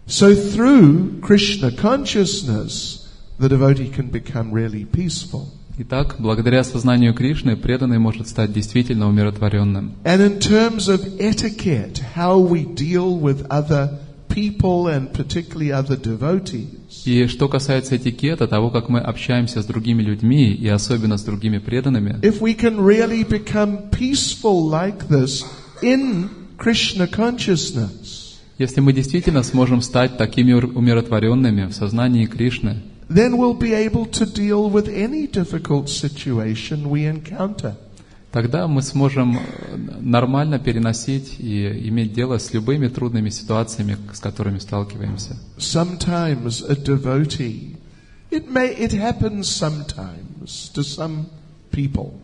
A: So through Krishna consciousness, the devotee can become really peaceful.
C: Итак, благодаря сознанию Кришны преданный может стать действительно умиротворенным.
A: And in terms of etiquette, how we deal with other people and particularly other devotees.
C: И что касается этикета, того, как мы общаемся с другими людьми и особенно с другими преданными,
A: If we can really become peaceful like this in Krishna consciousness,
C: если мы действительно сможем стать такими умиротворенными в сознании Кришны,
A: then we'll be able to deal with any difficult situation we encounter.
C: тогда мы сможем нормально переносить и иметь дело с любыми трудными ситуациями, с которыми сталкиваемся.
A: Sometimes a devotee, it happens sometimes to some people.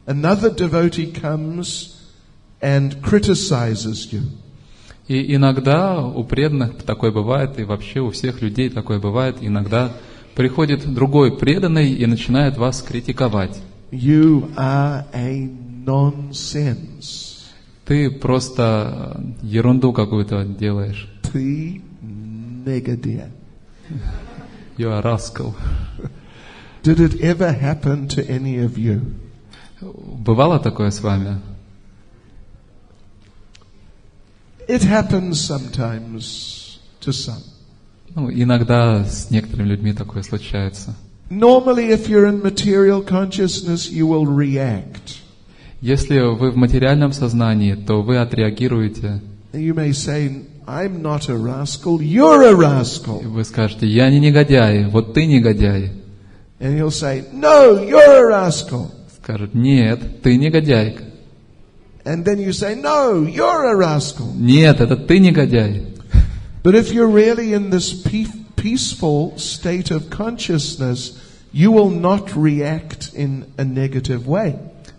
A: Another devotee comes and criticizes you.
C: И иногда у преданных такое бывает, и вообще у всех людей такое бывает. Иногда приходит другой преданный и начинает вас критиковать.
A: You are a nonsense.
C: Ты просто ерунду какую-то делаешь.
A: Ты негодяй.
C: You are rascal.
A: Did it ever happen to any of you?
C: Бывало такое с вами?
A: It happens sometimes to some.
C: Иногда с некоторыми людьми такое случается.
A: Normally, if you're in material consciousness, you will react.
C: Если вы в материальном сознании, то вы отреагируете.
A: You may say, I'm not a rascal, you're a rascal.
C: Вы скажете: я не негодяй, вот ты негодяй.
A: And he'll say, no, you're a rascal.
C: Скажет: нет, ты негодяйка.
A: And then you say, no, you're a rascal.
C: Нет, это ты негодяй.
A: But if you're really in this peaceful state of consciousness, you will not react in a negative way.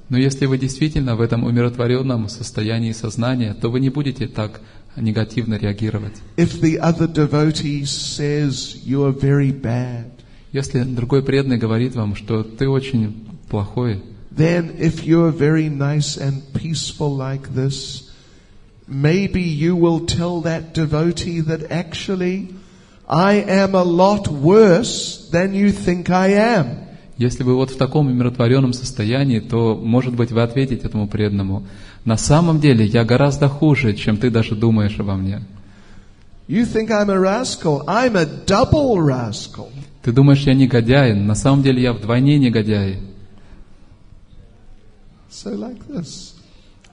C: Но если вы действительно в этом умиротворенном состоянии сознания, то вы не будете так негативно реагировать.
A: If the other devotee says you are very bad,
C: если другой преданный говорит вам, что ты очень плохой,
A: then if you're very nice and peaceful like this, maybe you will tell that devotee that actually I am a lot worse than you think I am.
C: Если вы вот в таком умиротворенном состоянии, то, может быть, вы ответите этому преданному: на самом деле я гораздо хуже, чем ты даже думаешь обо мне.
A: You think I'm a rascal? I'm a double rascal.
C: Ты думаешь, я негодяй, на самом деле я вдвойне негодяй.
A: So like this.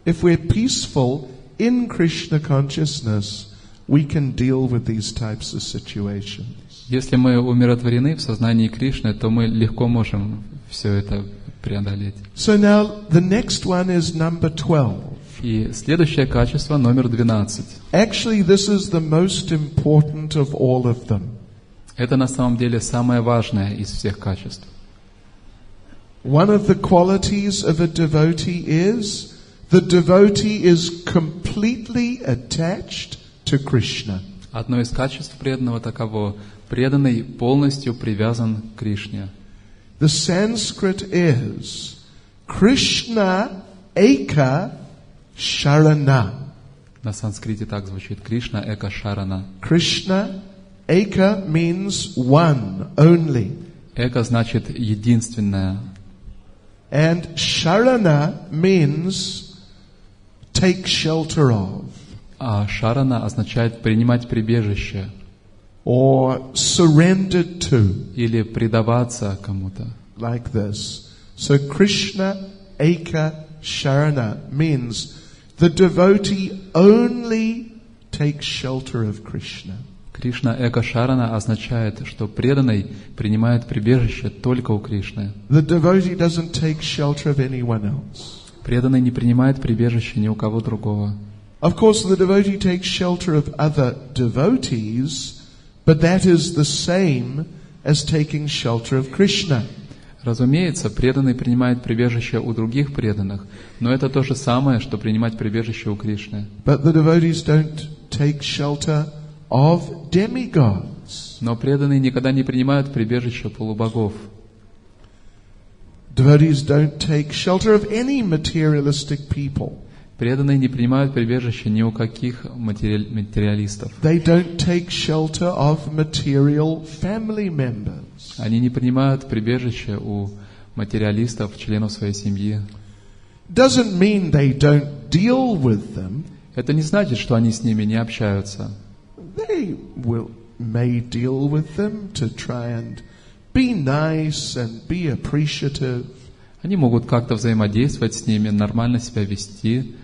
A: If we're peaceful in Krishna consciousness, we can deal with these types of situations.
C: Если мы умиротворены в сознании Кришны, то мы легко можем все это преодолеть.
A: So now the next one is number 12.
C: И следующее качество, номер 12.
A: Actually, this is the most important of all of them.
C: Это на самом деле самое важное из всех качеств.
A: One of the qualities of a devotee is the devotee is completely attached to Krishna.
C: Одно из качеств преданного таково: преданный полностью привязан к Кришне.
A: The Sanskrit is Krishna Eka Sharana.
C: На санскрите так звучит: Кришна Эка Шарана.
A: Krishna Eka means one, only.
C: Эка значит единственное.
A: And Sharana means take shelter of.
C: А Шарана означает принимать прибежище.
A: Or surrendered to.
C: Или предаваться кому-то.
A: Like this. So Krishna Eka Sharana means the devotee only takes shelter of Krishna.
C: Кришна Эка Шарана означает, что преданный принимает прибежище только у Кришны.
A: The devotee doesn't take shelter of anyone else.
C: Преданный не принимает прибежище ни у кого другого.
A: Of course, the devotee takes shelter of other devotees, but that is the same as taking shelter of Krishna.
C: Разумеется, преданный принимает прибежище у других преданных, но это то же самое, что принимать прибежище у Кришны.
A: But the devotees don't take shelter of demigods.
C: Но преданные никогда не принимают прибежище полубогов.
A: Devotees don't take shelter of any materialistic people.
C: Преданные не принимают прибежище ни у каких материалистов.
A: They don't take shelter of material family members.
C: Они не принимают прибежище у материалистов, членов своей семьи.
A: Doesn't mean they don't deal with them.
C: Это не значит, что они с ними не общаются.
A: They may deal with them to try and be nice and be appreciative.
C: Они могут как-то взаимодействовать с ними, нормально себя вести.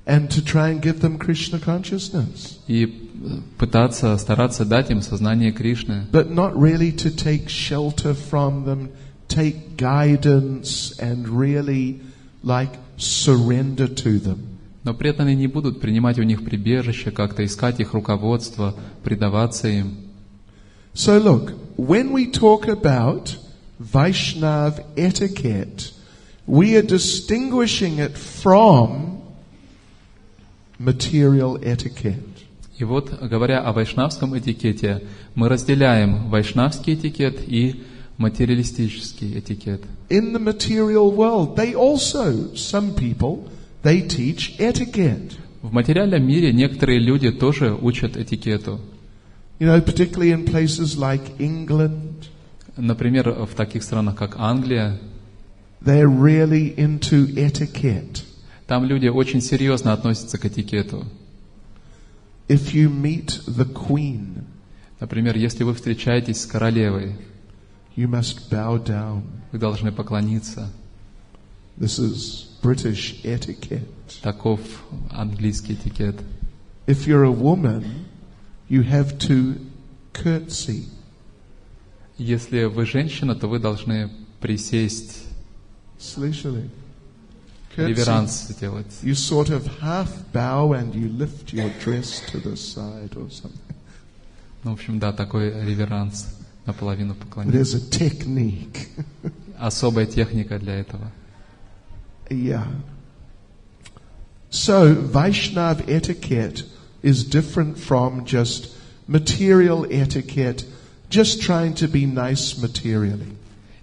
A: And to try and give them Krishna consciousness.
C: И стараться дать им сознание Кришны.
A: But not really to take shelter from them, take guidance and really like surrender to them.
C: Но преданные не будут принимать у них прибежище, как-то искать их руководство, предаваться им.
A: So look, when we talk about Vaishnav etiquette, we are distinguishing it from material etiquette.
C: И вот, говоря о вайшнавском этикете, мы разделяем вайшнавский этикет и материалистический этикет.
A: In the material world, they also, some people, they teach etiquette.
C: В материальном мире некоторые люди тоже учат этикету.
A: You know, particularly in places like England.
C: Например, в таких странах, как Англия,
A: they're really into etiquette.
C: Там люди очень серьезно относятся к этикету.
A: If you meet the Queen,
C: например, если вы встречаетесь с королевой,
A: you must bow down.
C: Вы должны поклониться.
A: This is British etiquette.
C: Таков английский этикет.
A: If you're a woman, you have to curtsy.
C: Если вы женщина, то вы должны присесть,
A: Слышали?
C: реверанс сделать.
A: You sort of half bow and you lift your dress to the side or something.
C: Ну, в общем, да, такой реверанс, наполовину поклониться.
A: There's a technique.
C: Особая техника для этого.
A: Yeah. So, Vaishnav etiquette is different from just material etiquette, just trying to be nice materially.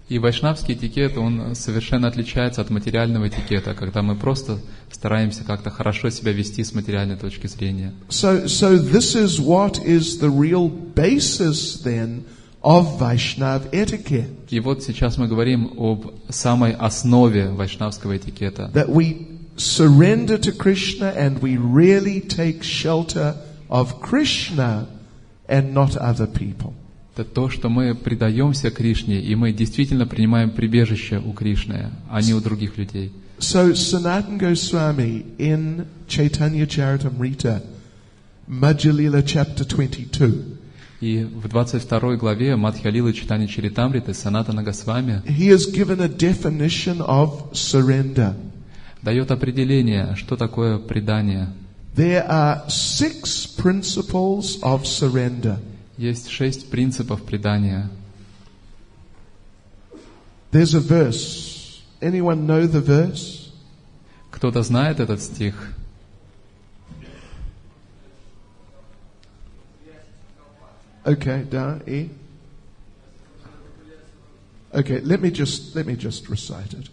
C: И вайшнавский этикет, он совершенно отличается от материального этикета, когда мы просто стараемся как-то хорошо себя вести с материальной точки зрения.
A: So this is what is the real basis then of Vaishnav etiquette.
C: И вот сейчас мы говорим об самой основе вайшнавского этикета.
A: That we surrender to Krishna and we really take shelter of Krishna and not other people.
C: Это то, что мы предаемся Кришне, и мы действительно принимаем прибежище у Кришны, а не у других людей.
A: So Sanatana Goswami in Chaitanya Charitamrita, Madhya Lila chapter 22.
C: И в 22 главе Мадхья-лилы Чайтанья Чаритамриты Санатана Госвами
A: he has given a definition of surrender.
C: дает определение, что такое предание.
A: There are 6 principles of surrender.
C: Есть 6 принципов предания.
A: There's a verse. Anyone know the verse?
C: Кто-то знает этот стих?
A: Okay, da, e. Okay, let me just recite it.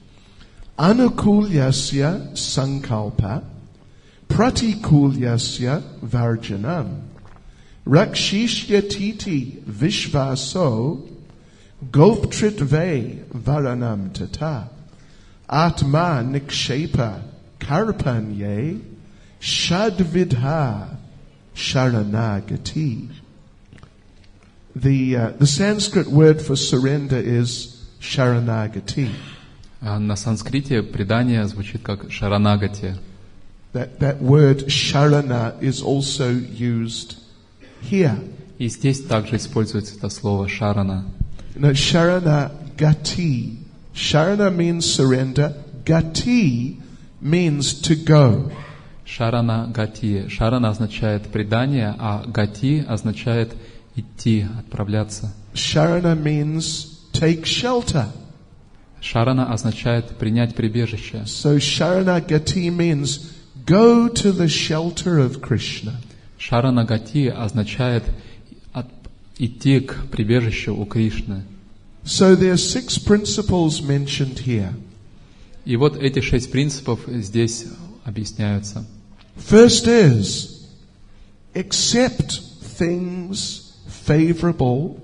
A: Anukulyasya sankalpa pratikulyasya varjanam rakshishyatiti vishvaso goptritve varanam tata atma nikshepa karpanye shadvidha sharanagati. The Sanskrit word for surrender is sharanagati.
C: На санскрите предание звучит как шаранагати.
A: That word sharana is also used here.
C: И здесь также используется это слово шарана.
A: Sharanagati. Sharana means surrender. Gati means to go.
C: Шарана-гати. Шарана означает предание, а гати означает идти, отправляться.
A: Sharana means take shelter.
C: Шарана означает принять прибежище.
A: So Sharanagati means go to the shelter of Krishna.
C: Шарана-гати означает идти к прибежищу у Кришны.
A: So there are 6 principles mentioned here.
C: И вот эти 6 принципов здесь объясняются.
A: First is accept things favorable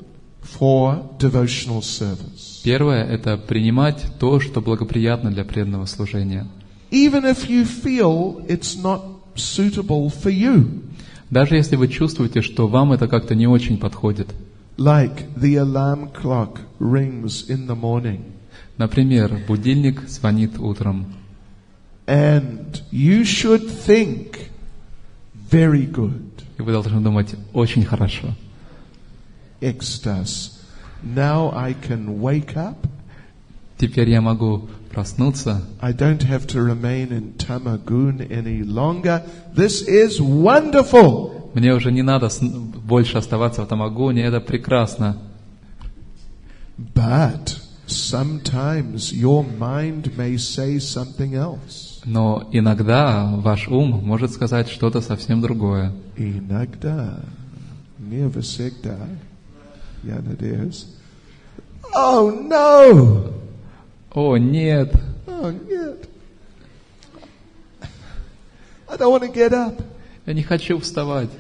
A: for devotional service.
C: Первое – это принимать то, что благоприятно для преданного служения.
A: Even if you feel it's not suitable for you.
C: Даже если вы чувствуете, что вам это как-то не очень подходит.
A: Like the alarm clock rings in the morning.
C: Например, будильник звонит утром.
A: And you should think very good.
C: И вы должны думать очень хорошо.
A: Ecstasy. Now I can wake up.
C: Теперь я могу проснуться.
A: I don't have to remain in Tamagun any longer. This is wonderful.
C: Мне уже не надо больше оставаться в тамагуне, это прекрасно.
A: But sometimes your mind may say something else.
C: Но иногда ваш ум может сказать что-то совсем другое.
A: Иногда, не всегда, я надеюсь. Oh no!
C: О, нет!
A: Oh, нет! I don't want to get up.
C: Я не хочу вставать.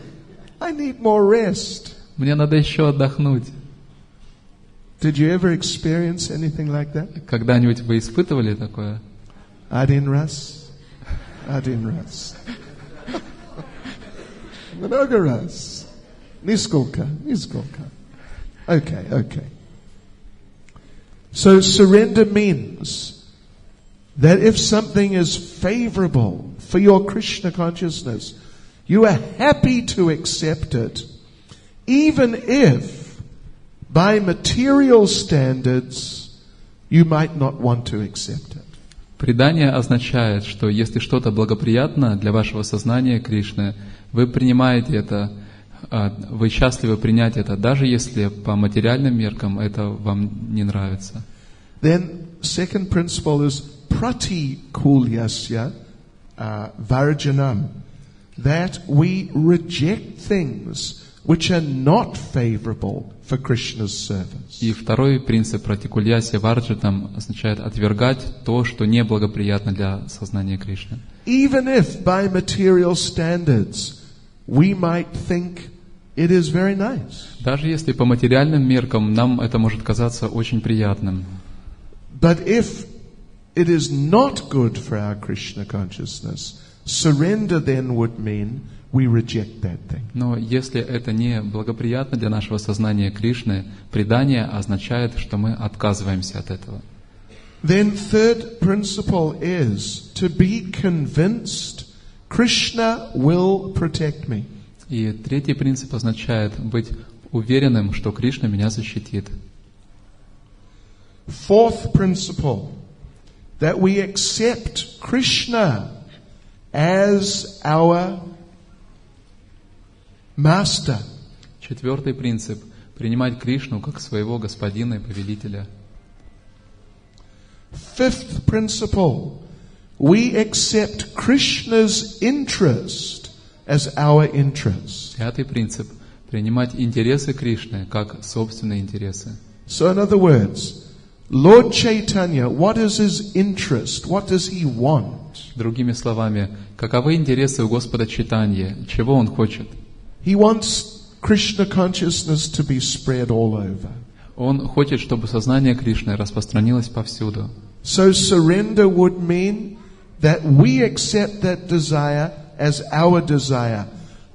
A: I need more rest.
C: Мне надо еще отдохнуть.
A: Did you ever experience anything like that?
C: Когда-нибудь вы испытывали такое?
A: Один раз. Много раз. Нисколько. Okay. So surrender means that if something is favorable for your Krishna consciousness, you are happy to accept it, even if by material standards you might not want to accept it.
C: Предание означает, что если что-то благоприятно для вашего сознания Кришны, вы принимаете это, вы счастливы принять это, даже если по материальным меркам это вам не нравится.
A: Then second principle is pratikulyasya varjanam, that we reject things which are not favorable for Krishna's service.
C: И второй принцип пратикульясия варджитам означает отвергать то, что неблагоприятно для сознания Кришны.
A: Even if by material standards we might think it is very nice.
C: Даже если по материальным меркам нам это может казаться очень приятным.
A: But if it is not good for our Krishna consciousness, surrender then would mean we reject that thing.
C: Но если это не благоприятно для нашего сознания Кришны, предание означает, что мы отказываемся от этого.
A: Then third principle is to be convinced Krishna will protect me.
C: И третий принцип означает быть уверенным, что Кришна меня защитит.
A: Fourth principle, that we accept Krishna as our master.
C: Четвертый принцип — принимать Кришну как своего господина и повелителя.
A: Fifth principle, we accept Krishna's interest as our interest.
C: Пятый принцип — принимать интересы Кришны как собственные интересы.
A: So in other words, Lord Chaitanya, what is his interest? What does he want?
C: Другими словами, каковы интересы у Господа Чайтаньи? Чего Он хочет?
A: He wants Krishna consciousness to be spread all over.
C: Он хочет, чтобы сознание Кришны распространилось повсюду.
A: So surrender would mean that we accept that desire as our desire.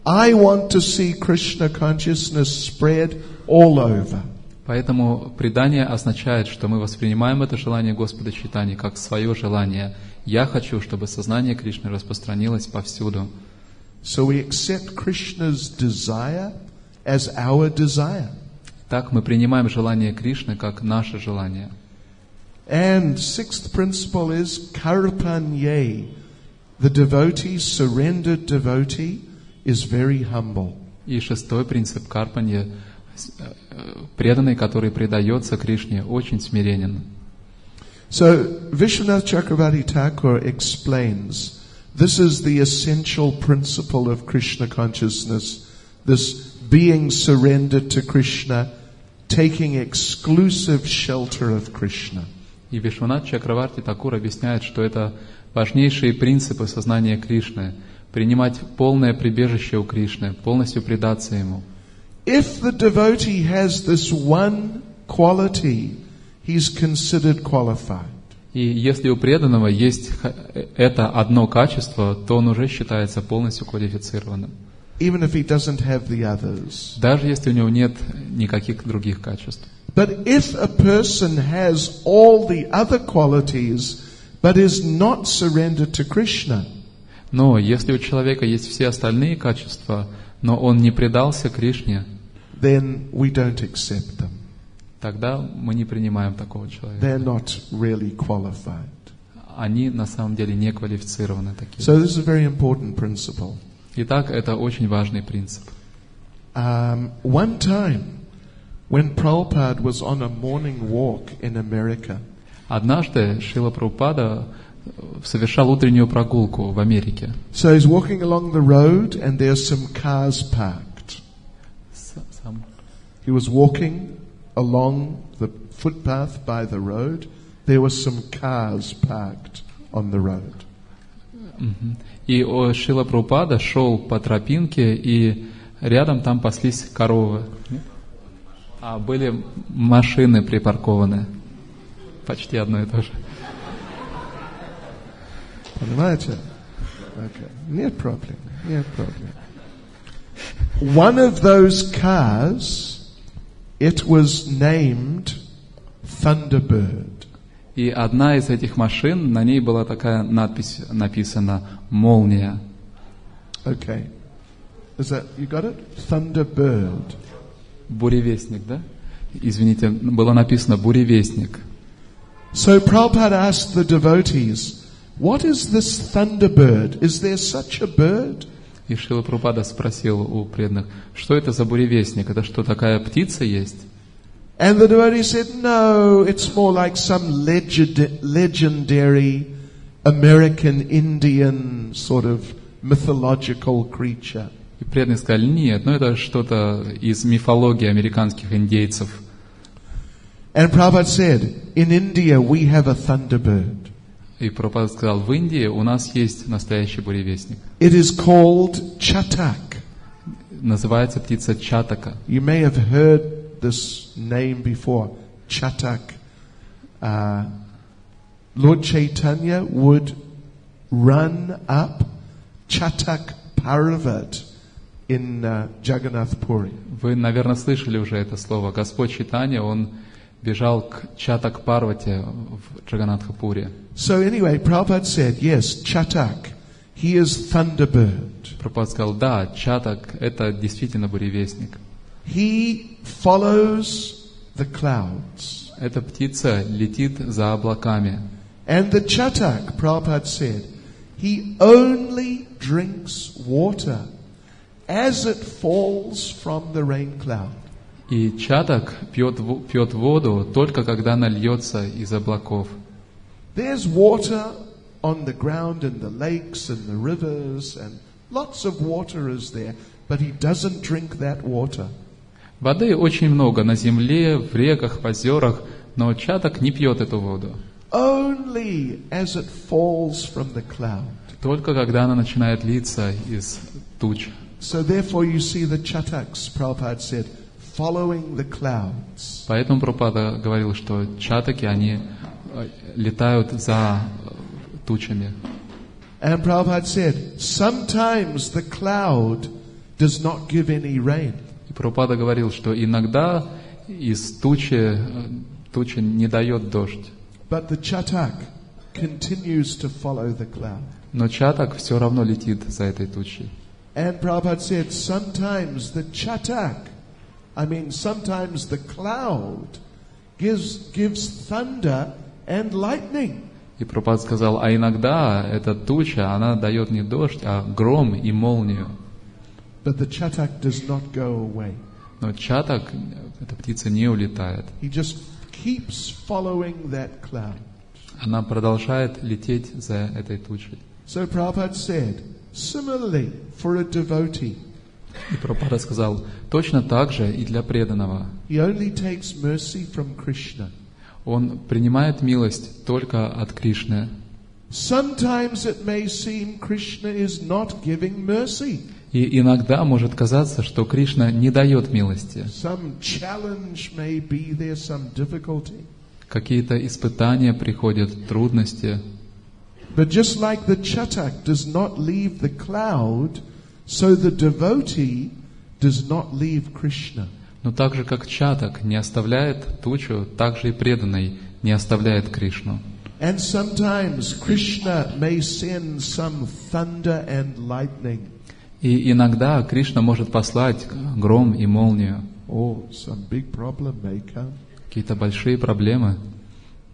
A: I want to see Krishna consciousness spread all over.
C: Поэтому предание означает, что мы воспринимаем это желание Господа Чайтаньи как свое желание. Я хочу, чтобы сознание Кришны распространилось повсюду.
A: So we accept Krishna's desire as our desire.
C: Так мы принимаем желание Кришны как наше желание.
A: And sixth principle is karpanye. The devotee, surrendered devotee, is very humble.
C: И шестой принцип карпанья, преданный, который предается Кришне, очень смиренен.
A: So Vishwanath Chakravarti Thakur explains this is the essential principle of Krishna consciousness, this being surrendered to Krishna, taking exclusive shelter of Krishna.
C: И Вишванат Чакраварти Такур объясняет, что это важнейшие принципы сознания Кришны, принимать полное прибежище у Кришны, полностью предаться Ему.
A: If the devotee has this one quality, he's considered qualified.
C: И если у преданного есть это одно качество, то он уже считается полностью квалифицированным.
A: Even if he doesn't have the others.
C: Даже если у него нет никаких других качеств.
A: But if a person has all the other qualities, but is not surrendered to Krishna,
C: но если у человека есть все остальные качества, но он не предался Кришне,
A: then we don't accept them.
C: тогда мы не принимаем такого человека.
A: They're not really qualified.
C: Они на самом деле не квалифицированы такие.
A: So this is a very important principle.
C: Итак, это очень важный принцип.
A: One time, when Prabhupada was on a morning walk in America,
C: однажды Шрила Прабхупада совершал утреннюю прогулку в Америке.
A: So he's walking along the road and there's some cars parked. He was walking along the footpath by the road. There were some cars parked on the road.
C: И Шрила Прабхупада шел по тропинке, и рядом там паслись коровы. А были машины припаркованы. Почти одно и то же.
A: Понимаете? Okay. Нет проблем. Нет проблем. One of those cars, it was named Thunderbird.
C: И одна из этих машин, на ней была такая надпись написана «Молния».
A: Okay. Is that, you got it? Thunderbird.
C: Буревестник, да? Извините, было написано «Буревестник».
A: So Prabhupada asked the devotees, what is this Thunderbird? Is there such a bird?
C: И Шрила Прабхупада спросил у преданных, что это за буревестник? Это что, такая птица есть?
A: And the devotee said, no, it's more like some legendary American Indian sort of mythological creature.
C: И преданные сказали, нет, ну это что-то из мифологии американских индейцев.
A: And Prabhupada said, in India we have a thunderbird.
C: И Прабхупада сказал, в Индии у нас есть настоящий буревестник.
A: It is called Chatak.
C: называется птица чатака.
A: You may have heard this name before, chatak. Lord Chaitanya would run up Chatak Parvat in Jagannath Puri.
C: Вы, наверное, слышали уже это слово. Господь Чайтанья, он бежал к Чатак-Парвате в Джаганнатха-Пуре.
A: So anyway, Prabhupada said, yes, Chatak, he is thunderbird.
C: Прабхупада сказал, да, Чатак — это действительно буревестник.
A: He follows the clouds.
C: Эта птица летит за облаками.
A: And the Chatak, Prabhupada said, he only drinks water as it falls from the rain cloud.
C: И Чатак пьет воду только когда она льется из облаков.
A: There's water on the ground in the lakes and the rivers, and lots of water is there, but he doesn't drink that water.
C: Воды очень много на земле, в реках, в озерах, но Чатак не пьет эту воду.
A: Only as it falls from the cloud.
C: Только когда она начинает литься из туч.
A: So therefore you see the Chataks, Prabhupada said, following the clouds.
C: Поэтому Прабхупада говорил, что Чатаки, они летают за тучами.
A: And Prabhupada said, sometimes the cloud does not give any rain.
C: И Прабхупада говорил, что иногда из тучи не дает дождь.
A: But the Chatak continues to follow the cloud.
C: Но Чатак все равно летит за этой тучей.
A: And Prabhupada said, sometimes the cloud gives thunder and lightning.
C: И Прабхупада сказал, а иногда эта туча, она дает не дождь, а гром и молнию.
A: But the Chatak does not go away.
C: Но Чатак, эта птица, не улетает.
A: He just keeps following that cloud.
C: Она продолжает лететь за этой тучей.
A: So Prabhupada said, similarly for a devotee,
C: И Прабхупада сказал, точно так же и для преданного.
A: he only takes mercy from Krishna.
C: Он принимает милость только от Кришны.
A: Sometimes it may seem Krishna is not giving mercy.
C: И иногда может казаться, что Кришна не дает милости.
A: Some challenge may be there, some difficulty.
C: Какие-то испытания приходят, трудности.
A: But just like the Chatak does not leave the cloud, so the devotee does not leave Krishna.
C: Но так же, как Чатак не оставляет тучу, так же и преданный не оставляет Кришну.
A: And sometimes Krishna may send some thunder and lightning.
C: И иногда Кришна может послать гром и молнию.
A: Or some big problem may come.
C: Какие-то большие проблемы.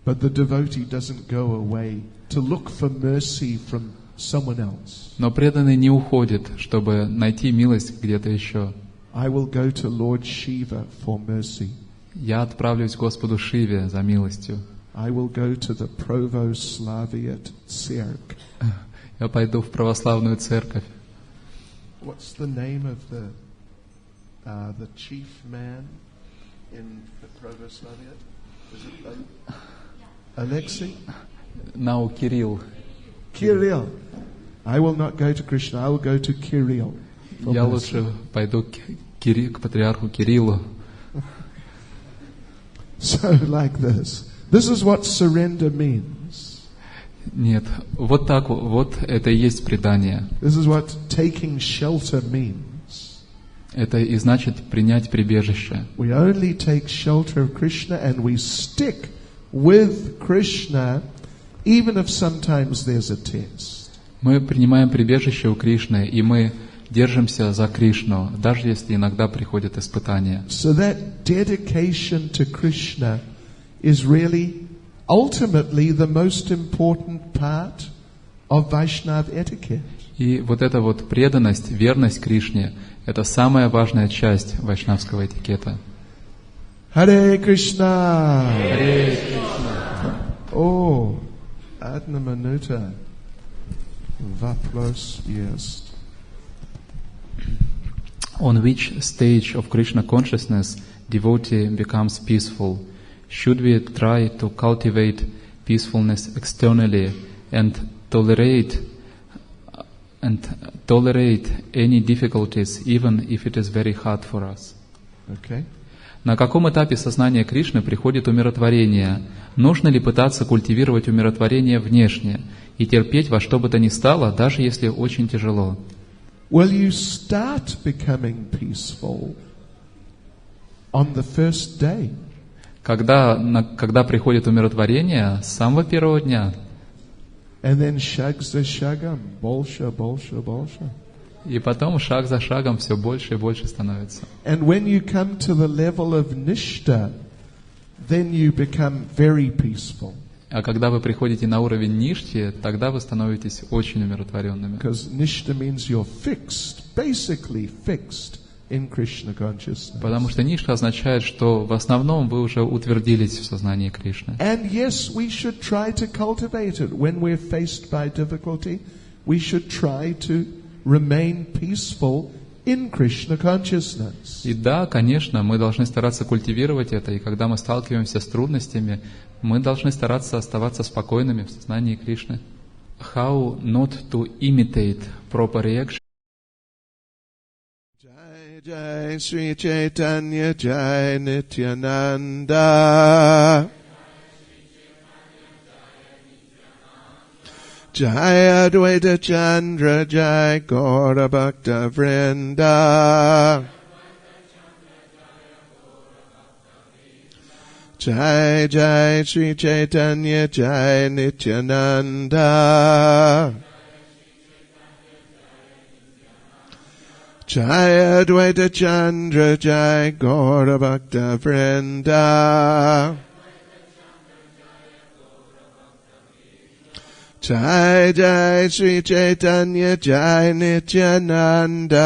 A: But the devotee doesn't go away to look for mercy from someone else.
C: Но преданный не уходит, чтобы найти милость где-то еще.
A: I will go to Lord Shiva for mercy.
C: Я отправлюсь к Господу Шиве за милостью.
A: I will go to the Pravoslaviat Tsirk.
C: Я пойду в православную церковь.
A: What's the name of the chief man in the Pravoslaviat? Is it Alexei?
C: Now Кирилл.
A: Kirill. I will not go to Krishna. I will go to Kirill.
C: Я лучше пойду к патриарху Кириллу.
A: So like this. This is what surrender means.
C: Нет, вот так вот это и есть предание.
A: This is what taking shelter means.
C: Это и значит принять прибежище.
A: We only take shelter of Krishna and we stick with Krishna even if sometimes there's a test.
C: Мы принимаем прибежище у Кришны, и мы держимся за Кришну, даже если иногда приходят испытания.
A: So that dedication to Krishna is really ultimately the most important part of Vaishnava etiquette.
C: И вот эта вот преданность, верность Кришне, это самая важная часть вайшнавского этикета.
A: Харе Кришна!
C: Харе Кришна!
A: О, одна минута. Вопрос есть.
C: On which stage of Krishna consciousness devotee becomes peaceful? Should we try to cultivate peacefulness externally and tolerate and tolerate any difficulties, even if it is very hard for us.
A: Okay.
C: На каком этапе сознания Кришны приходит умиротворение? Нужно ли пытаться культивировать умиротворение внешне и терпеть во что бы то ни стало, даже если очень тяжело?
A: Well, you start becoming peaceful on the first day.
C: Когда приходит умиротворение, с самого первого дня.
A: And then shag za shagam, bolsha, bolsha, bolsha.
C: И потом шаг за шагом все больше и больше становится.
A: And when you come to the level of nishta, then you become very peaceful.
C: А когда вы приходите на уровень ништи, тогда вы становитесь очень умиротворенными.
A: Because nishta means you're fixed, basically fixed in Krishna consciousness.
C: Потому что ништа означает, что в основном вы уже утвердились в сознании Кришны.
A: And yes, we should try to cultivate it. When we're faced by difficulty, we should try to remain peaceful in Krishna consciousness.
C: И да, конечно, мы должны стараться культивировать это, и когда мы сталкиваемся с трудностями, мы должны стараться оставаться спокойными в сознании Кришны. How not to imitate proper reaction?
A: Jai Jai Sri Chaitanya Jai Nityananda Jai Advaita Chandra Jai Gaura Bhakta Vrinda Jai Jai Sri Chaitanya Jai Nityananda Jai Advaita Chandra Jai Gaura Bhakta Vrinda Jai Jai Sri Chaitanya Jai Nityananda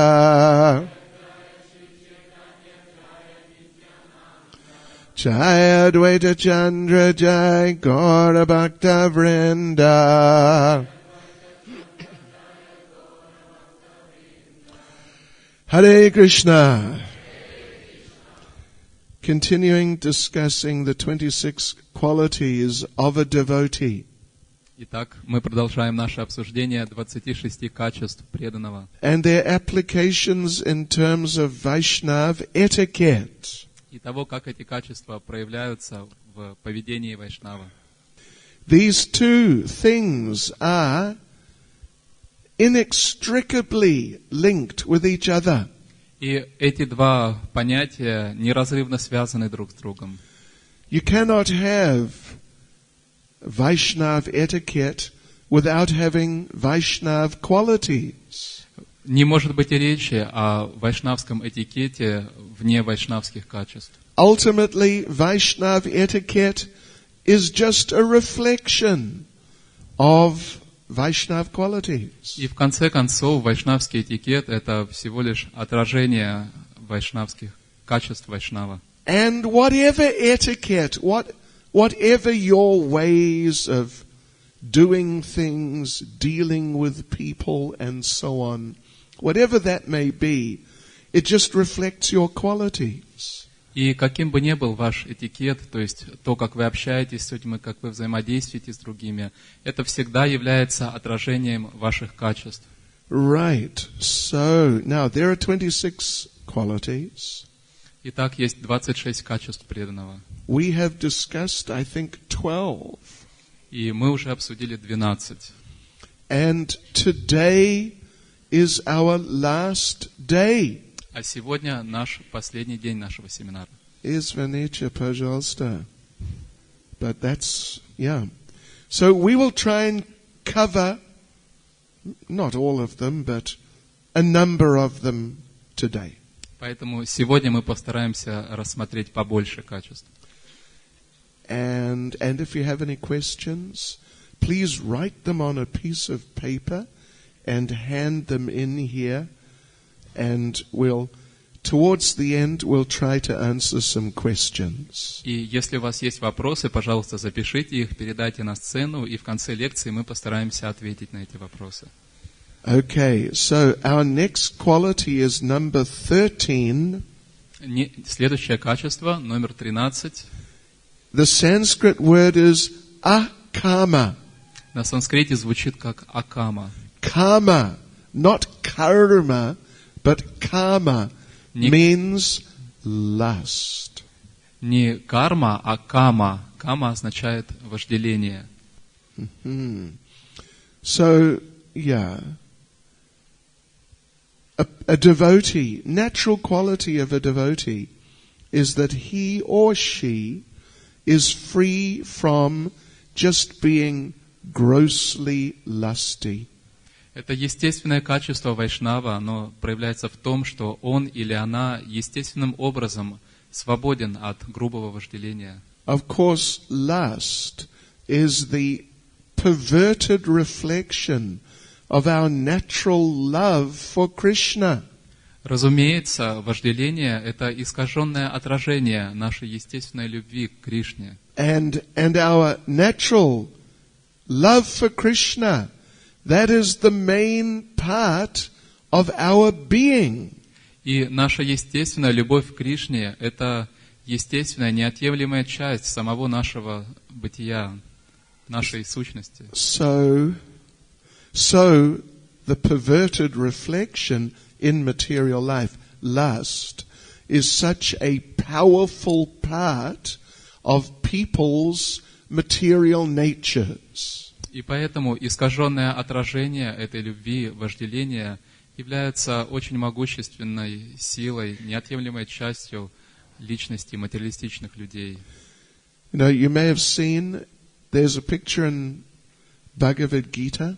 A: Jai Advaita Chandra Jai Gaura Bhakta Vrinda Hare Krishna. Continuing discussing the 26 qualities of a devotee.
C: Итак, мы продолжаем наше обсуждение 26 качеств преданного.
A: And their applications in terms of Vaishnav etiquette.
C: И того, как эти качества проявляются в поведении вайшнава.
A: These two things are inextricably linked with each other.
C: И эти два понятия неразрывно связаны друг с другом.
A: You cannot have Vaishnav etiquette without having Vaishnav qualities.
C: Не может быть и речи о вайшнавском этикете вне вайшнавских качеств.
A: Ultimately, Vaishnav etiquette is just a reflection of Vaishnav qualities.
C: И в конце концов, вайшнавский этикет — это всего лишь отражение вайшнавских качеств вайшнава.
A: And whatever etiquette, whatever your ways of doing things, dealing with people and so on, whatever that may be, it just reflects your qualities.
C: И каким бы ни был ваш этикет, то есть то, как вы общаетесь с людьми, как вы взаимодействуете с другими, это всегда является отражением ваших качеств.
A: Right. So, now there are 26 qualities.
C: Итак, есть 26 качеств преданного.
A: We have discussed, I think, 12.
C: И мы уже обсудили 12.
A: And today is our last day.
C: А сегодня наш последний день нашего семинара.
A: Извините, пожалуйста. But that's, yeah. So we will try and cover, not all of them, but a number of them today.
C: Поэтому сегодня мы постараемся рассмотреть побольше качеств.
A: And if you have any questions, please write them on a piece of paper and hand them in here. And towards the end, we'll try to answer some questions.
C: И если у вас есть вопросы, пожалуйста, запишите их, передайте на сцену, и в конце лекции мы постараемся ответить на эти вопросы.
A: Okay, so our next quality is number 13.
C: Следующее качество, номер 13.
A: The Sanskrit word is akama.
C: На санскрите звучит как акама.
A: Kama not karma, but karma
C: Не-
A: means lust.
C: Не карма, а кама. Кама означает вожделение.
A: So, yeah. A devotee, natural quality of a devotee is that he or she is free from just being grossly lusty.
C: Это естественное качество вайшнава, оно проявляется в том, что он или она естественным образом свободен от грубого вожделения.
A: Of course, lust is the perverted reflection of our natural love for Krishna.
C: Разумеется, вожделение — это искаженное отражение нашей естественной любви к Кришне.
A: And our natural love for Krishna, that is the main part of our being.
C: И наша естественная любовь к Кришне — это естественная, неотъемлемая часть самого нашего бытия, нашей сущности.
A: So the perverted reflection in material life, lust, is such a powerful part of people's material natures.
C: И поэтому искаженное отражение этой любви, вожделения, является очень могущественной силой, неотъемлемой частью личности материалистичных людей.
A: You know, you may have seen, there's a picture in Bhagavad Gita.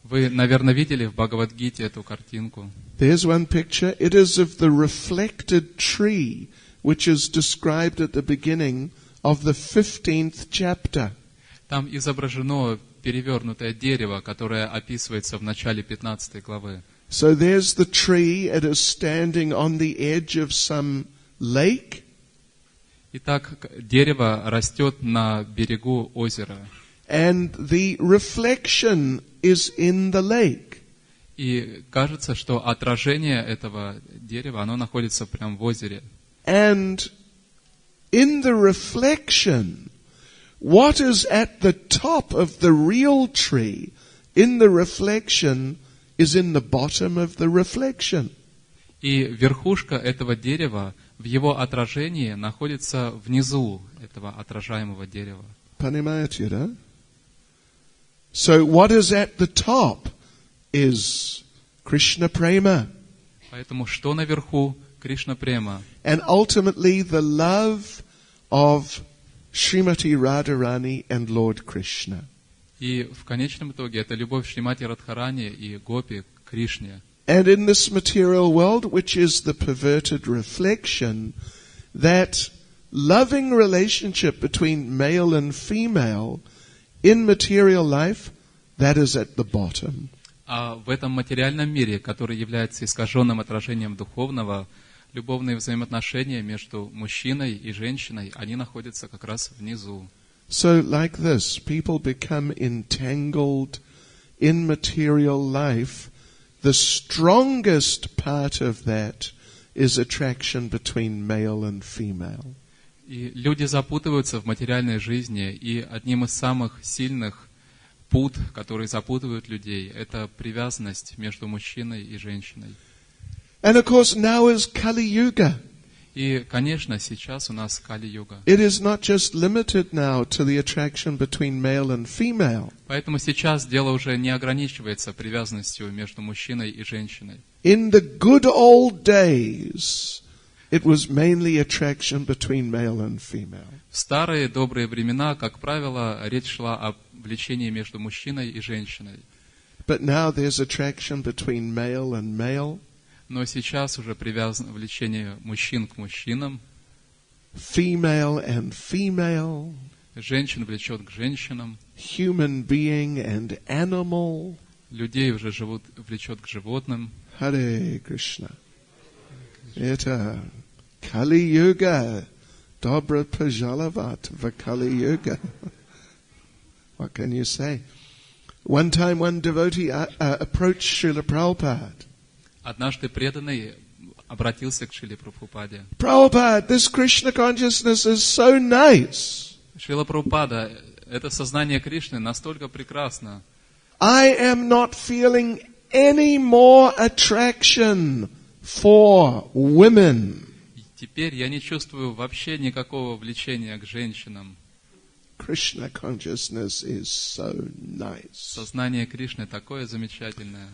C: Вы, наверное, видели в Бхагавад-гите эту картинку.
A: There's one picture. It is of the reflected tree, which is described at the beginning of the 15th chapter.
C: Там изображено перевернутое дерево, которое описывается в начале 15 главы.
A: So there's the tree. It is standing on the edge of some lake.
C: Итак, дерево растет на берегу озера.
A: And the reflection is in the lake.
C: И кажется, что отражение этого дерева, оно находится прямо в озере.
A: And in the reflection, what is at the top of the real tree, in the reflection, is in the bottom of the reflection.
C: И верхушка этого дерева в его отражении находится внизу этого отражаемого дерева.
A: Понимаете, да? So what is at the top is Krishna Prema.
C: Поэтому что наверху? Кришна Према.
A: And ultimately the love of Srimati Radharani and Lord Krishna.
C: И в конечном итоге это любовь Шримати Радхарани и Гопи к Кришне.
A: And in this material world, which is the perverted reflection, that loving relationship between male and female in material life, that is at the bottom.
C: А в этом материальном мире, который является искаженным отражением духовного, любовные взаимоотношения между мужчиной и женщиной, они находятся как раз внизу.
A: So like this, people become entangled in material life. The strongest part of that is attraction between male and female.
C: И люди запутываются в материальной жизни, и одним из самых сильных пут, которые запутывают людей, это привязанность между мужчиной и женщиной.
A: And of course now is Kali Yuga.
C: И, конечно, сейчас у нас Кали-юга.
A: It is not just limited now to the attraction between male and female.
C: Поэтому сейчас дело уже не ограничивается привязанностью между мужчиной и женщиной.
A: In the good old days, it was mainly attraction between male and female.
C: В старые добрые времена, как правило, речь шла о влечении между мужчиной и женщиной.
A: But now there's attraction between male and male.
C: Но сейчас уже привязано влечение мужчин к мужчинам,
A: Female and female.
C: женщин влечет к женщинам,
A: Human being and animal.
C: людей уже влечет к животным.
A: Hare Krishna. Это Kali Yuga. Dobra Pajalavat va Kali Yuga. What can you say? One time one devotee approached Srila Prabhupada.
C: Однажды преданный обратился к Шриле Прабхупаде.
A: Prabhupada, this Krishna consciousness is so nice.
C: Шрила Прабхупада, это сознание Кришны настолько прекрасно.
A: I am not feeling any more attraction for women.
C: Теперь я не чувствую вообще никакого влечения к женщинам.
A: Krishna consciousness is so nice.
C: Сознание Кришны такое замечательное.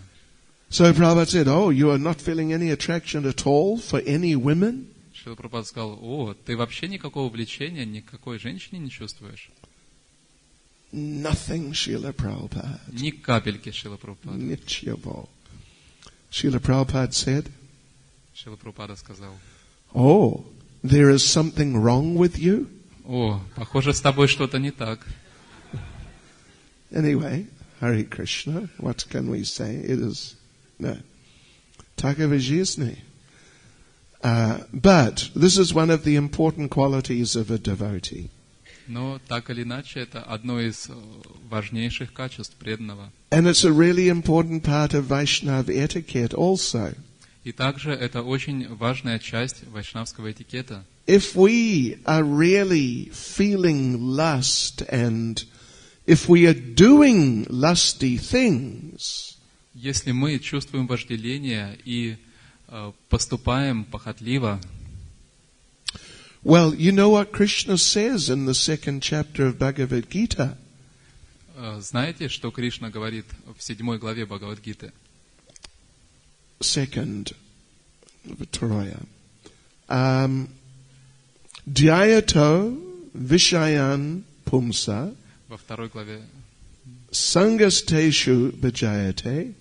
A: So Prabhupada said, oh, you are not feeling any attraction at all for any women?
C: Шрила Прабхупада сказал, о, ты вообще никакого влечения никакой женщине не чувствуешь?
A: Nothing, Srila Prabhupada.
C: Ни капельки, Шрила Прабхупада.
A: Nitchavo. Srila Prabhupada said,
C: Шрила Прабхупада сказал,
A: oh, there is something wrong with you?
C: о, похоже, с тобой что-то не так.
A: Anyway, Hare Krishna, what can we say? It is, no. Такова жизнь. But this is one of the important qualities of a devotee.
C: Но так или иначе, это одно из важнейших качеств преданного.
A: And it's a really important part of Vaishnava etiquette also.
C: И также это очень важная часть вайшнавского этикета.
A: If we are really feeling lust and if we are doing lusty things,
C: Если мы чувствуем вожделение и поступаем похотливо,
A: well, you know what Krishna says in the second chapter of Bhagavad Gita?
C: знаете, что Кришна говорит в 7 главе Бхагавад-гиты?
A: Second, Victoria. Dhyato Vishayan Pumsa
C: Во 2 главе.
A: Sangasteshu Bhajayate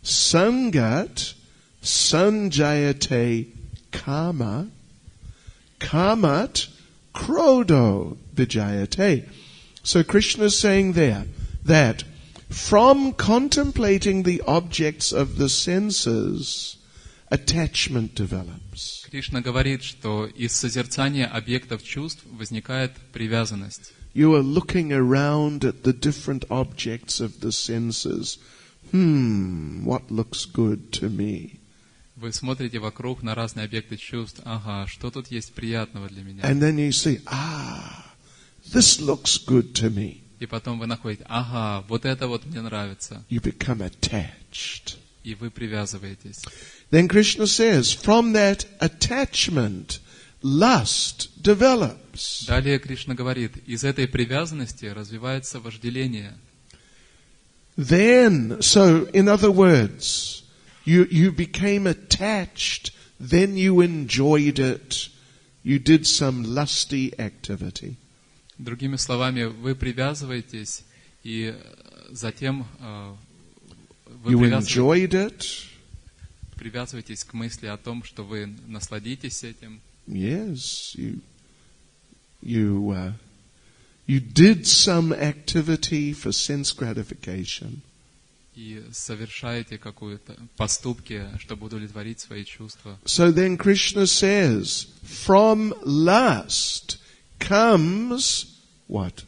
A: Sangat Sanjayate Kama Kamat Krodo Vijayate. So Krishna is saying there that from contemplating the objects of the senses, attachment develops.
C: Кришна говорит, что из созерцания объектов чувств возникает привязанность.
A: You are looking around at the different objects of the senses. What looks good to me?
C: Вы смотрите вокруг на разные объекты чувств. Ага, что тут есть приятного для меня?
A: And then you see, this looks good to me.
C: И потом вы находите, ага, вот это вот мне нравится.
A: You become attached.
C: И вы привязываетесь.
A: Then Krishna says, from that attachment, lust develops.
C: Далее Кришна говорит, из этой привязанности развивается вожделение.
A: Then, so in other words, you became attached, then you enjoyed it, you did some lusty activity.
C: Другими словами, вы привязываетесь, и затем вы привязываетесь к мысли о том, что вы насладитесь этим.
A: Yes, you did some activity for sense gratification.
C: И совершаете какую-то поступки, чтобы удовлетворить свои чувства.
A: So then Krishna says, from lust comes what?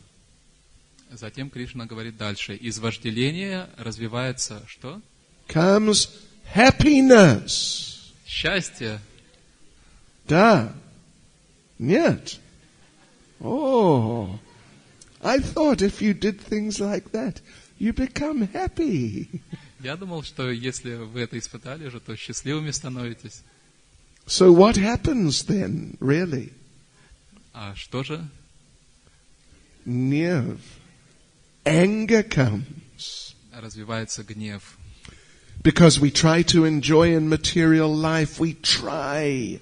C: Затем Кришна говорит дальше. Из вожделения развивается что?
A: Comes happiness.
C: Счастье.
A: Да. Нет. Oh, I thought if you did things like that, you become happy.
C: Я думал, что если вы это испытали уже, то счастливыми становитесь.
A: So what happens then, really?
C: А что же?
A: Gnev. Anger comes.
C: Развивается гнев.
A: Because we try to enjoy in material life, we try,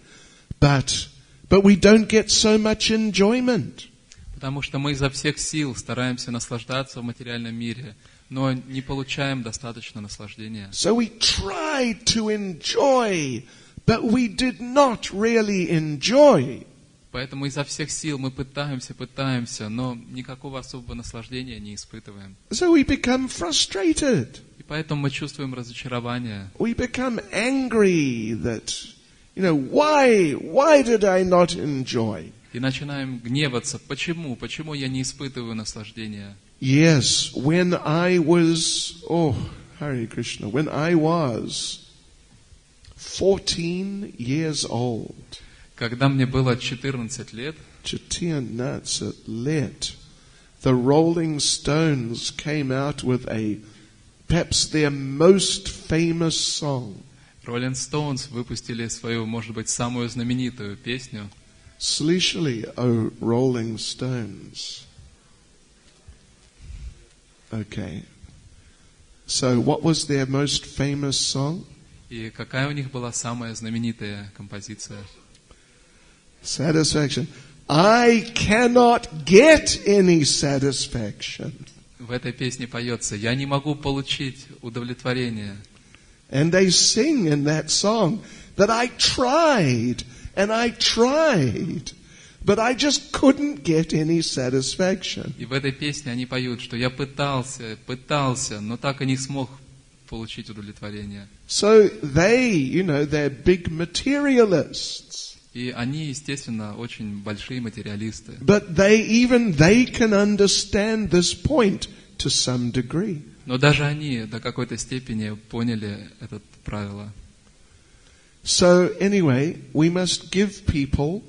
A: but we don't get so much enjoyment.
C: Потому что мы изо всех сил стараемся наслаждаться в материальном мире, но не получаем достаточно наслаждения.
A: So we tried to enjoy, but we did not really enjoy.
C: Поэтому изо всех сил мы пытаемся, но никакого особого наслаждения не испытываем.
A: So we become frustrated.
C: И поэтому мы чувствуем разочарование.
A: We become angry that, why did I not enjoy?
C: И начинаем гневаться. Почему я не испытываю наслаждения?
A: Yes, when I was, Hare Krishna, when I was 14 years old.
C: Когда мне было 14 лет,
A: 14 лет, the Rolling Stones came out with a perhaps their most famous song.
C: Rolling Stones выпустили свою, может быть, самую знаменитую песню.
A: Слышали, о Rolling Stones? Okay. So what was their most famous song?
C: И какая у них была самая знаменитая композиция?
A: Satisfaction. I cannot get any satisfaction.
C: В этой песне поется: «Я не могу получить удовлетворение».
A: And they sing in that song that I tried and I tried, but I just couldn't get any satisfaction.
C: И в этой песне они поют, что я пытался, но так и не смог получить удовлетворение.
A: So they, they're big materialists.
C: И они, естественно, очень большие материалисты.
A: But they can understand this point to some degree.
C: Но даже они до какой-то степени поняли это правило.
A: So anyway, we must give people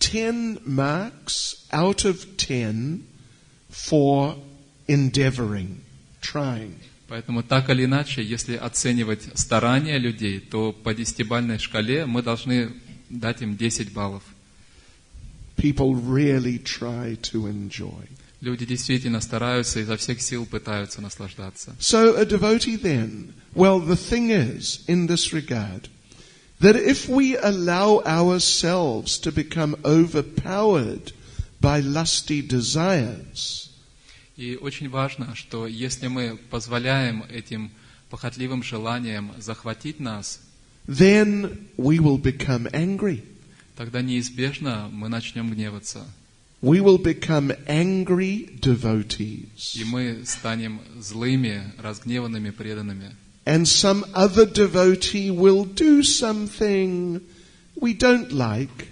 A: 10 marks out of 10 for endeavoring, trying.
C: Поэтому так или иначе, если оценивать старания людей, то по 10-бальной шкале мы должны дать им 10 баллов.
A: People really try to enjoy.
C: Люди действительно стараются, изо всех сил пытаются наслаждаться.
A: So a devotee then, well, the thing is, in this regard, that if we allow ourselves to become overpowered by lusty desires,
C: И очень важно, что если мы позволяем этим похотливым желаниям захватить нас,
A: then we will become angry.
C: тогда неизбежно мы начнем гневаться.
A: We will become angry devotees.
C: И мы станем злыми, разгневанными преданными.
A: And some other devotee will do something we don't like.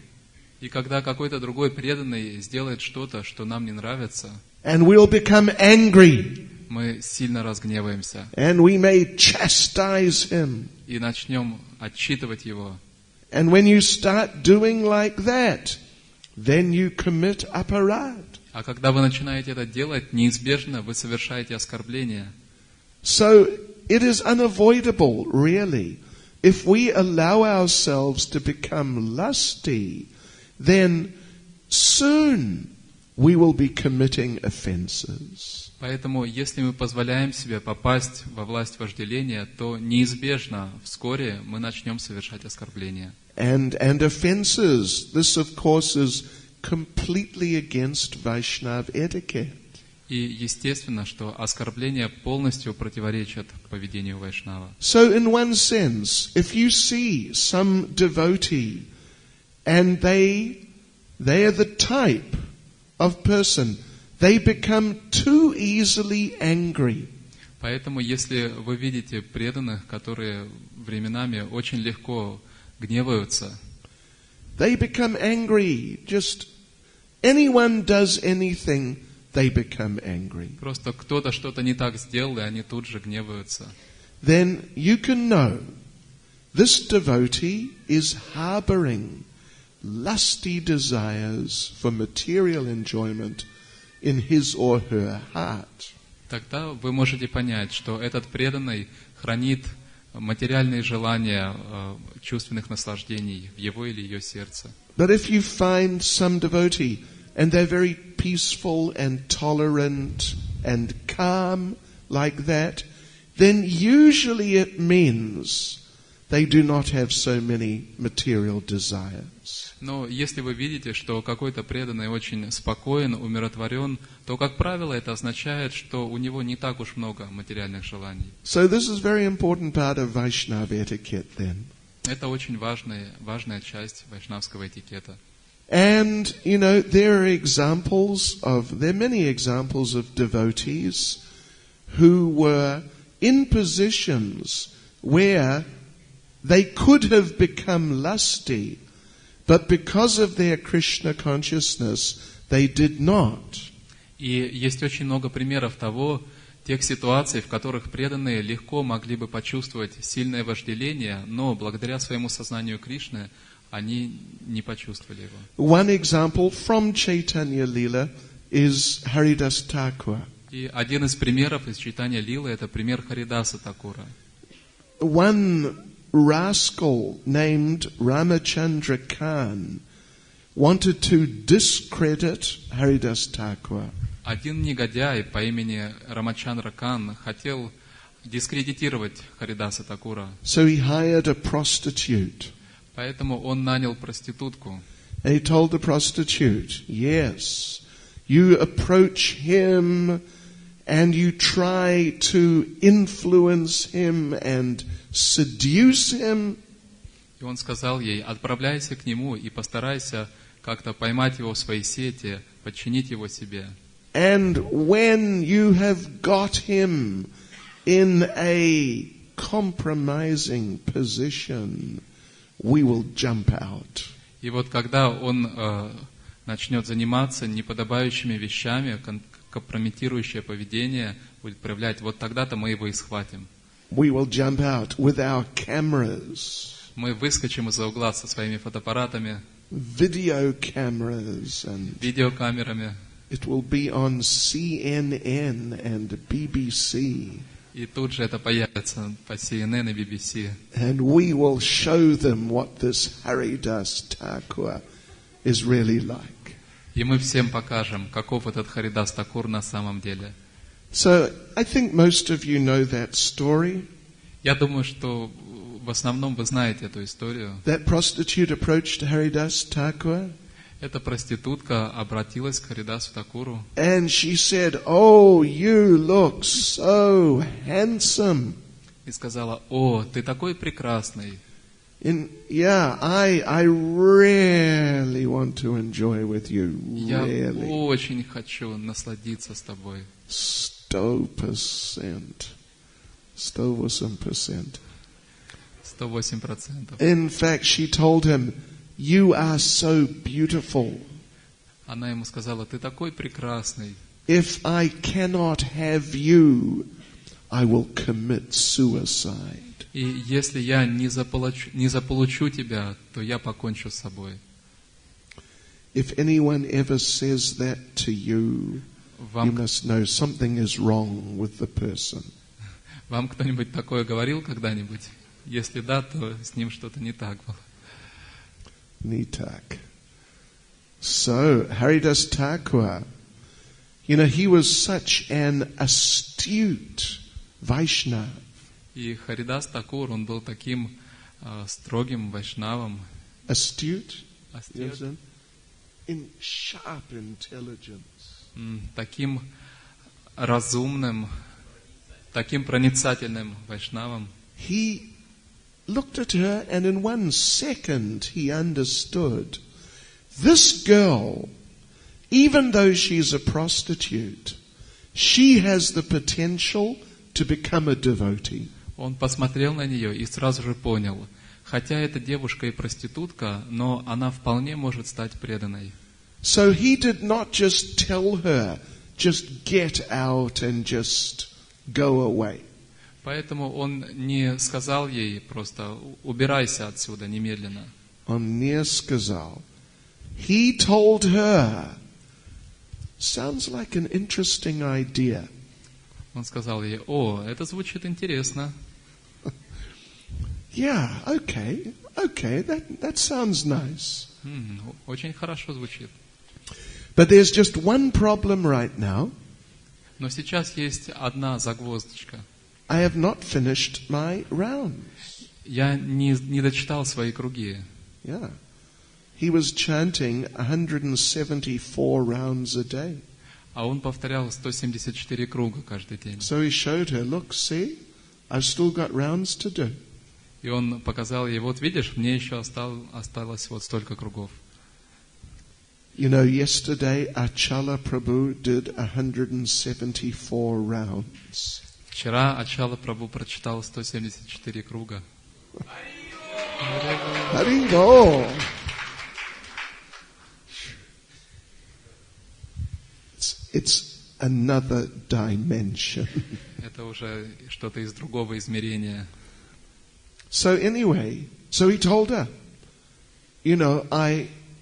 C: И когда какой-то другой преданный сделает что-то, что нам не нравится,
A: And we'll become angry.
C: мы сильно разгневаемся
A: And we may chastise him.
C: и начнем отчитывать его.
A: And when you start doing like that, then you commit aparad.
C: А когда вы начинаете это делать, неизбежно вы совершаете оскорбление.
A: So it is unavoidable, really. If we allow ourselves to become lusty, then soon we will be committing offenses.
C: Поэтому, если мы позволяем себе попасть во власть вожделения, то неизбежно вскоре мы начнем совершать оскорбления.
A: And offenses, this of course is completely against Vaishnav etiquette.
C: И естественно, что оскорбления полностью противоречат поведению вайшнава.
A: So in one sense, if you see some devotee and they are the type of person, they become too easily angry.
C: Поэтому, если вы видите преданных, которые временами очень легко гневаются,
A: They become angry. Just anyone does anything, they become angry.
C: просто кто-то что-то не так сделал, и они тут же гневаются,
A: Then you can know this devotee is harboring lusty desires for material enjoyment in his or her heart.
C: тогда вы можете понять, что этот преданный хранит материальные желания чувственных наслаждений в его или ее сердце.
A: But if you find some devotee and they're very peaceful and tolerant and calm like that, then usually it means they do not have so many material desires.
C: Но если вы видите, что какой-то преданный очень спокоен, умиротворен, то, как правило, это означает, что у него не так уж много материальных желаний.
A: So this is a very important part of Vaishnava etiquette then.
C: Это очень важная часть вайшнавского этикета.
A: And, there are many examples of devotees who were in positions where they could have become lusty, but because of their Krishna consciousness, they did not.
C: И есть очень много примеров тех ситуаций, в которых преданные легко могли бы почувствовать сильное вожделение, но благодаря своему сознанию Кришны они не почувствовали его.
A: One example from Chaitanya Lila is Haridas Thakur.
C: И один из примеров из читания Лилы — это пример Харидаса Такура.
A: One rascal named Ramachandra Khan wanted to discredit Haridas Thakur.
C: Один негодяй по имени Рамачандра Кан хотел дискредитировать Харидаса Такура.
A: So he hired a prostitute.
C: Поэтому он нанял проститутку.
A: And he told the prostitute, yes, you approach him and you try to influence him and seduce him.
C: И он сказал ей: отправляйся к нему и постарайся как-то поймать его в свои сети, подчинить его себе.
A: And when you have got him in a compromising position, we will jump out.
C: И вот когда он начнет заниматься неподобающими вещами, компрометирующее поведение будет проявлять, вот тогда-то мы его и схватим.
A: We will jump out with our cameras.
C: Мы выскочим из-за угла со своими фотоаппаратами,
A: Video cameras, and
C: видеокамерами,
A: it will be on CNN and BBC.
C: и тут же это появится по CNN и BBC.
A: And we will show them what this Haridas Thakur is really like.
C: И мы всем покажем, каков этот Харидас Такур на самом деле.
A: So I think most of you know that story.
C: Я думаю, что в основном вы знаете эту историю.
A: That prostitute approached Haridas Thakur.
C: Эта проститутка обратилась к Харидасу Такуру
A: And she said, "Oh, you look so handsome.
C: и сказала: «О, ты такой прекрасный.
A: I really want to enjoy with you.
C: Я
A: Really.
C: очень хочу насладиться с тобой».
A: 100%. 108%.
C: 108%.
A: In fact, she told him, "You are so beautiful.
C: Она ему сказала: «Ты такой прекрасный.
A: If I cannot have you, I will commit suicide."
C: И если я не заполучу тебя, то я покончу с собой».
A: If anyone ever says that to you, you must know something is wrong with the person.
C: Вам кто-нибудь такое говорил когда-нибудь? Если да, то с ним что-то не так было.
A: Не так. So, Haridas Thakur, he was such an astute Vaishnava.
C: И Харидас Такур, он был таким строгим вайшнавом.
A: Astute?
C: Astute.
A: Yes, in sharp intelligence.
C: Таким разумным, таким проницательным вайшнавом.
A: He looked at her and in 1 second he understood. This girl, even though she's a prostitute, she has the potential to become a devotee.
C: Он посмотрел на нее и сразу же понял, хотя эта девушка и проститутка, но она вполне может стать преданной.
A: So he did not just tell her, just get out and just go away.
C: Поэтому он не сказал ей просто убирайся отсюда немедленно.
A: Он не сказал. He told her, sounds like an interesting idea.
C: Он сказал ей: «О, это звучит интересно».
A: Yeah, okay, that sounds nice.
C: Очень хорошо звучит.
A: But there's just one problem right now.
C: Но сейчас есть одна загвоздочка.
A: I have not finished my rounds.
C: Я не дочитал свои круги.
A: Yeah. He was chanting 174 rounds a day.
C: А он повторял 174 круга каждый день.
A: So he showed her, look, see, I've still got rounds to do.
C: И он показал ей: вот видишь, мне еще осталось вот столько кругов.
A: Yesterday Achala Prabhu did 174 rounds.
C: Вчера Ачала Прабху прочитал 174 круга.
A: Харибол! It's another dimension.
C: Это уже что-то из другого измерения.
A: So anyway, so he told her,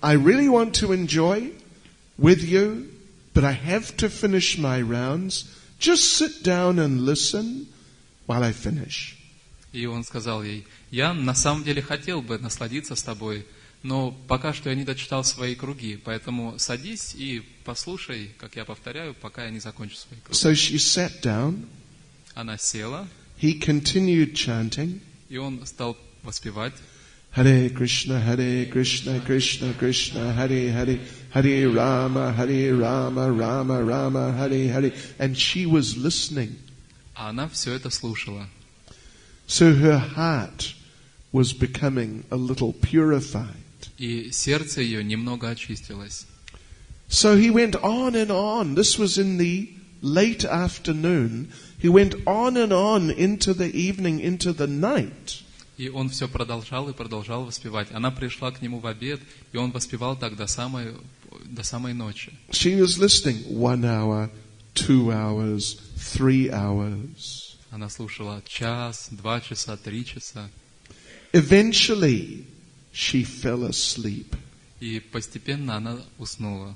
A: I really want to enjoy with you, but I have to finish my rounds. Just sit down and listen while I finish.
C: И он сказал ей: я на самом деле хотел бы насладиться с тобой, но пока что я не дочитал свои круги, поэтому садись и послушай, как я повторяю, пока я не закончу свои круги.
A: So she sat down.
C: Она села.
A: He continued chanting.
C: И он стал воспевать.
A: Hare Krishna, Krishna Krishna, Hare Hare, Hare Rama, Rama Rama, Hare Hare. And she was listening.
C: А она все это слушала.
A: So her heart was becoming a little purified.
C: И сердце ее немного очистилось.
A: So he went on and on. This was in the late afternoon. He went on and on into the evening, into the night.
C: И он все продолжал и продолжал воспевать. Она пришла к нему в обед, и он воспевал так до самой ночи.
A: She was listening 1 hour, 2 hours, 3 hours.
C: Она слушала час, 2 часа, 3 часа.
A: Eventually, she fell asleep.
C: И постепенно она уснула.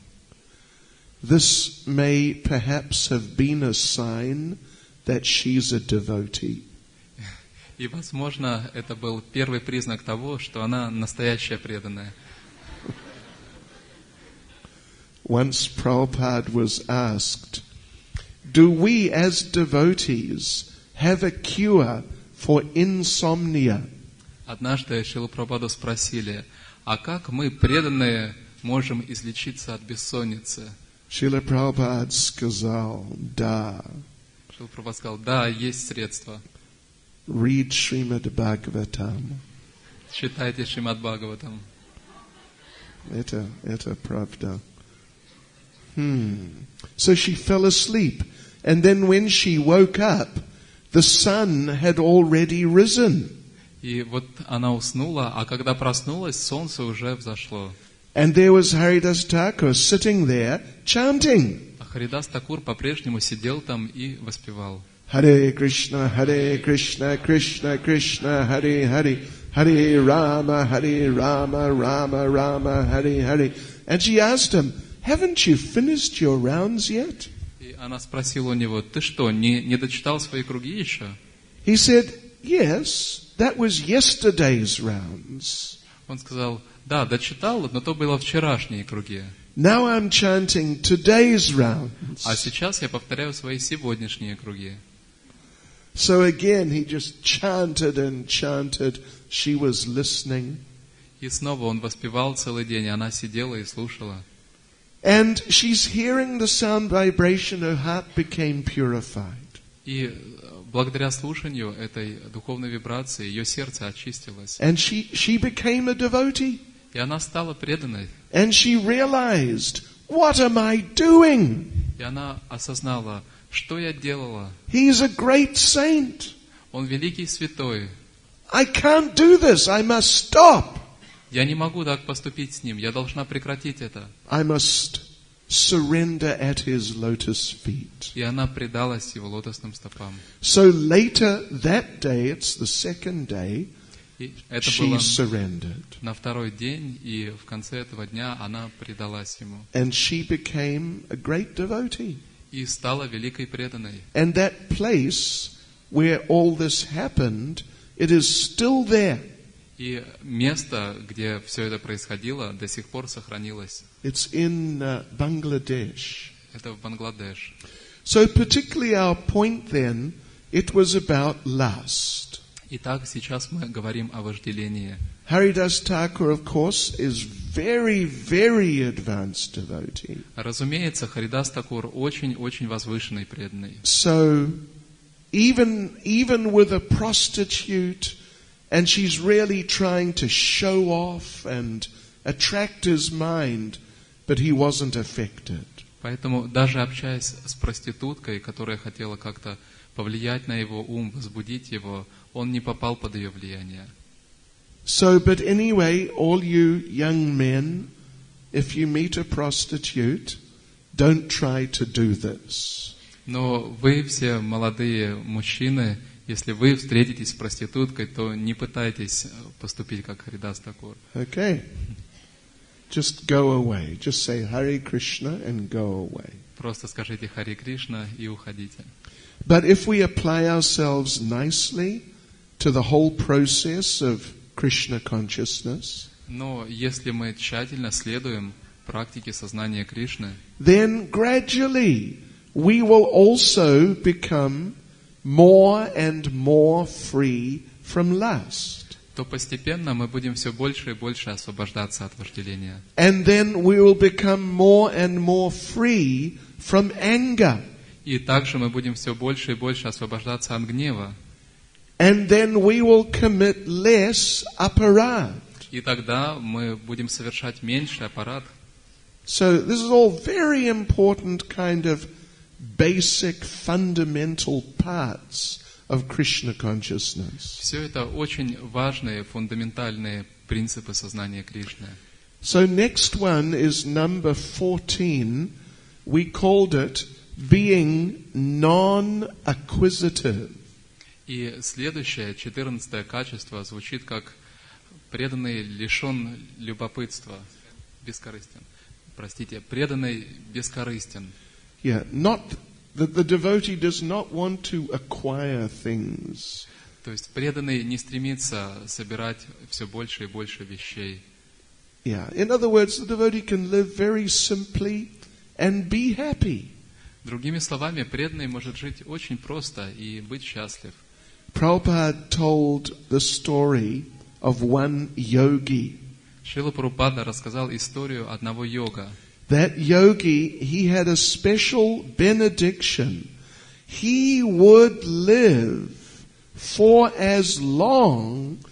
A: This may perhaps have been a sign that she's a devotee.
C: И, возможно, это был первый признак того, что она настоящая преданная.
A: Once Prabhupada was asked, do we as devotees have a cure for insomnia?
C: Однажды Шрилу Прабхупаду спросили: а как мы, преданные, можем излечиться от бессонницы?
A: Шрила Прабхупада сказал, да.
C: Шрила Прабхупада сказал: да, есть средства.
A: Read Srimad Bhagavatam.
C: Читайте Шримад Бхагаватам.
A: Это правда. So she fell asleep, and then when she woke up, the sun had already risen.
C: И вот она уснула, а когда проснулась, солнце уже взошло.
A: And there was Haridas Thakur sitting there chanting.
C: А Харидас Такур по-прежнему сидел там и воспевал.
A: Hare Krishna, Krishna Krishna, Hare Hare, Hare Rama, Rama Rama, Hare Hare. And she asked him, haven't you finished your rounds yet?
C: И она спросила у него: ты что, не дочитал свои круги еще?
A: He said, yes, that was yesterday's rounds.
C: Он сказал: да, дочитал, но то было вчерашние круги.
A: Now I'm chanting today's rounds.
C: А сейчас я повторяю свои сегодняшние круги.
A: So again, he just chanted and chanted. She was listening.
C: И снова он воспевал целый день, она сидела и слушала.
A: And she's hearing the sound vibration, her heart became purified.
C: И благодаря слушанию этой духовной вибрации ее сердце очистилось.
A: And she became a devotee.
C: И она стала преданной.
A: And she realized, what am I doing?
C: И она осознала, что я делала.
A: He's a great saint.
C: Он великий святой.
A: I can't do this. I must stop.
C: Я не могу так поступить с ним. Я должна прекратить это.
A: I must surrender at his lotus feet.
C: И она предалась его лотосным стопам.
A: So later that day, it's the second day,
C: И это
A: she
C: было
A: surrendered.
C: на второй день, и в конце этого дня она предалась ему.
A: And she became a great devotee.
C: И стала великой преданной.
A: And that place where all this happened, it is still there.
C: И место, где все это происходило, до сих пор сохранилось.
A: It's in Bangladesh.
C: Это в Бангладеш.
A: So particularly our point then, it was about lust.
C: Итак, сейчас мы говорим о вожделении.
A: Haridas Thakur, of course, is very, very advanced devotee.
C: Разумеется, Харидас Такур очень возвышенный преданный.
A: So even with a prostitute, and she's really trying to show off and attract his mind, but he wasn't affected.
C: Поэтому даже общаясь с проституткой, которая хотела как-то повлиять на его ум, возбудить его, он не попал под ее влияние.
A: So, but anyway, all you young men, if you meet a prostitute, don't try to do this.
C: Но вы все молодые мужчины, если вы встретитесь с проституткой, то не пытайтесь поступить как Харидас Такур.
A: Okay. Just go away. Just say Hare Krishna and go away.
C: Просто скажите Харе Кришна и уходите.
A: But if we apply ourselves nicely to the whole process of Krishna consciousness,
C: Но если мы тщательно следуем практике сознания Кришны,
A: then gradually we will also become more and more free from lust.
C: то постепенно мы будем все больше и больше освобождаться от вожделения.
A: And then we will become more and more free from anger.
C: И также мы будем все больше и больше освобождаться от гнева.
A: And then we will commit less aparad.
C: И тогда мы будем совершать меньше аппарат.
A: So this is all very important kind of basic fundamental parts of Krishna consciousness.
C: Все это очень важные, фундаментальные принципы сознания Кришны.
A: So next one is number 14. We called it being non-acquisitive.
C: И следующее, 14 качество, звучит как преданный лишен любопытства, бескорыстен. Простите, преданный бескорыстен.
A: Yeah, not that the devotee does not want to acquire things.
C: То есть преданный не стремится собирать все больше и больше вещей.
A: Yeah, in other words, the devotee can live very simply and be happy.
C: Другими словами, преданный может жить очень просто и быть счастлив.
A: Prabhupada told the story of one yogi.
C: Шрила Прабхупада рассказал историю одного йога.
A: That yogi, he had a special benediction. He would live for as long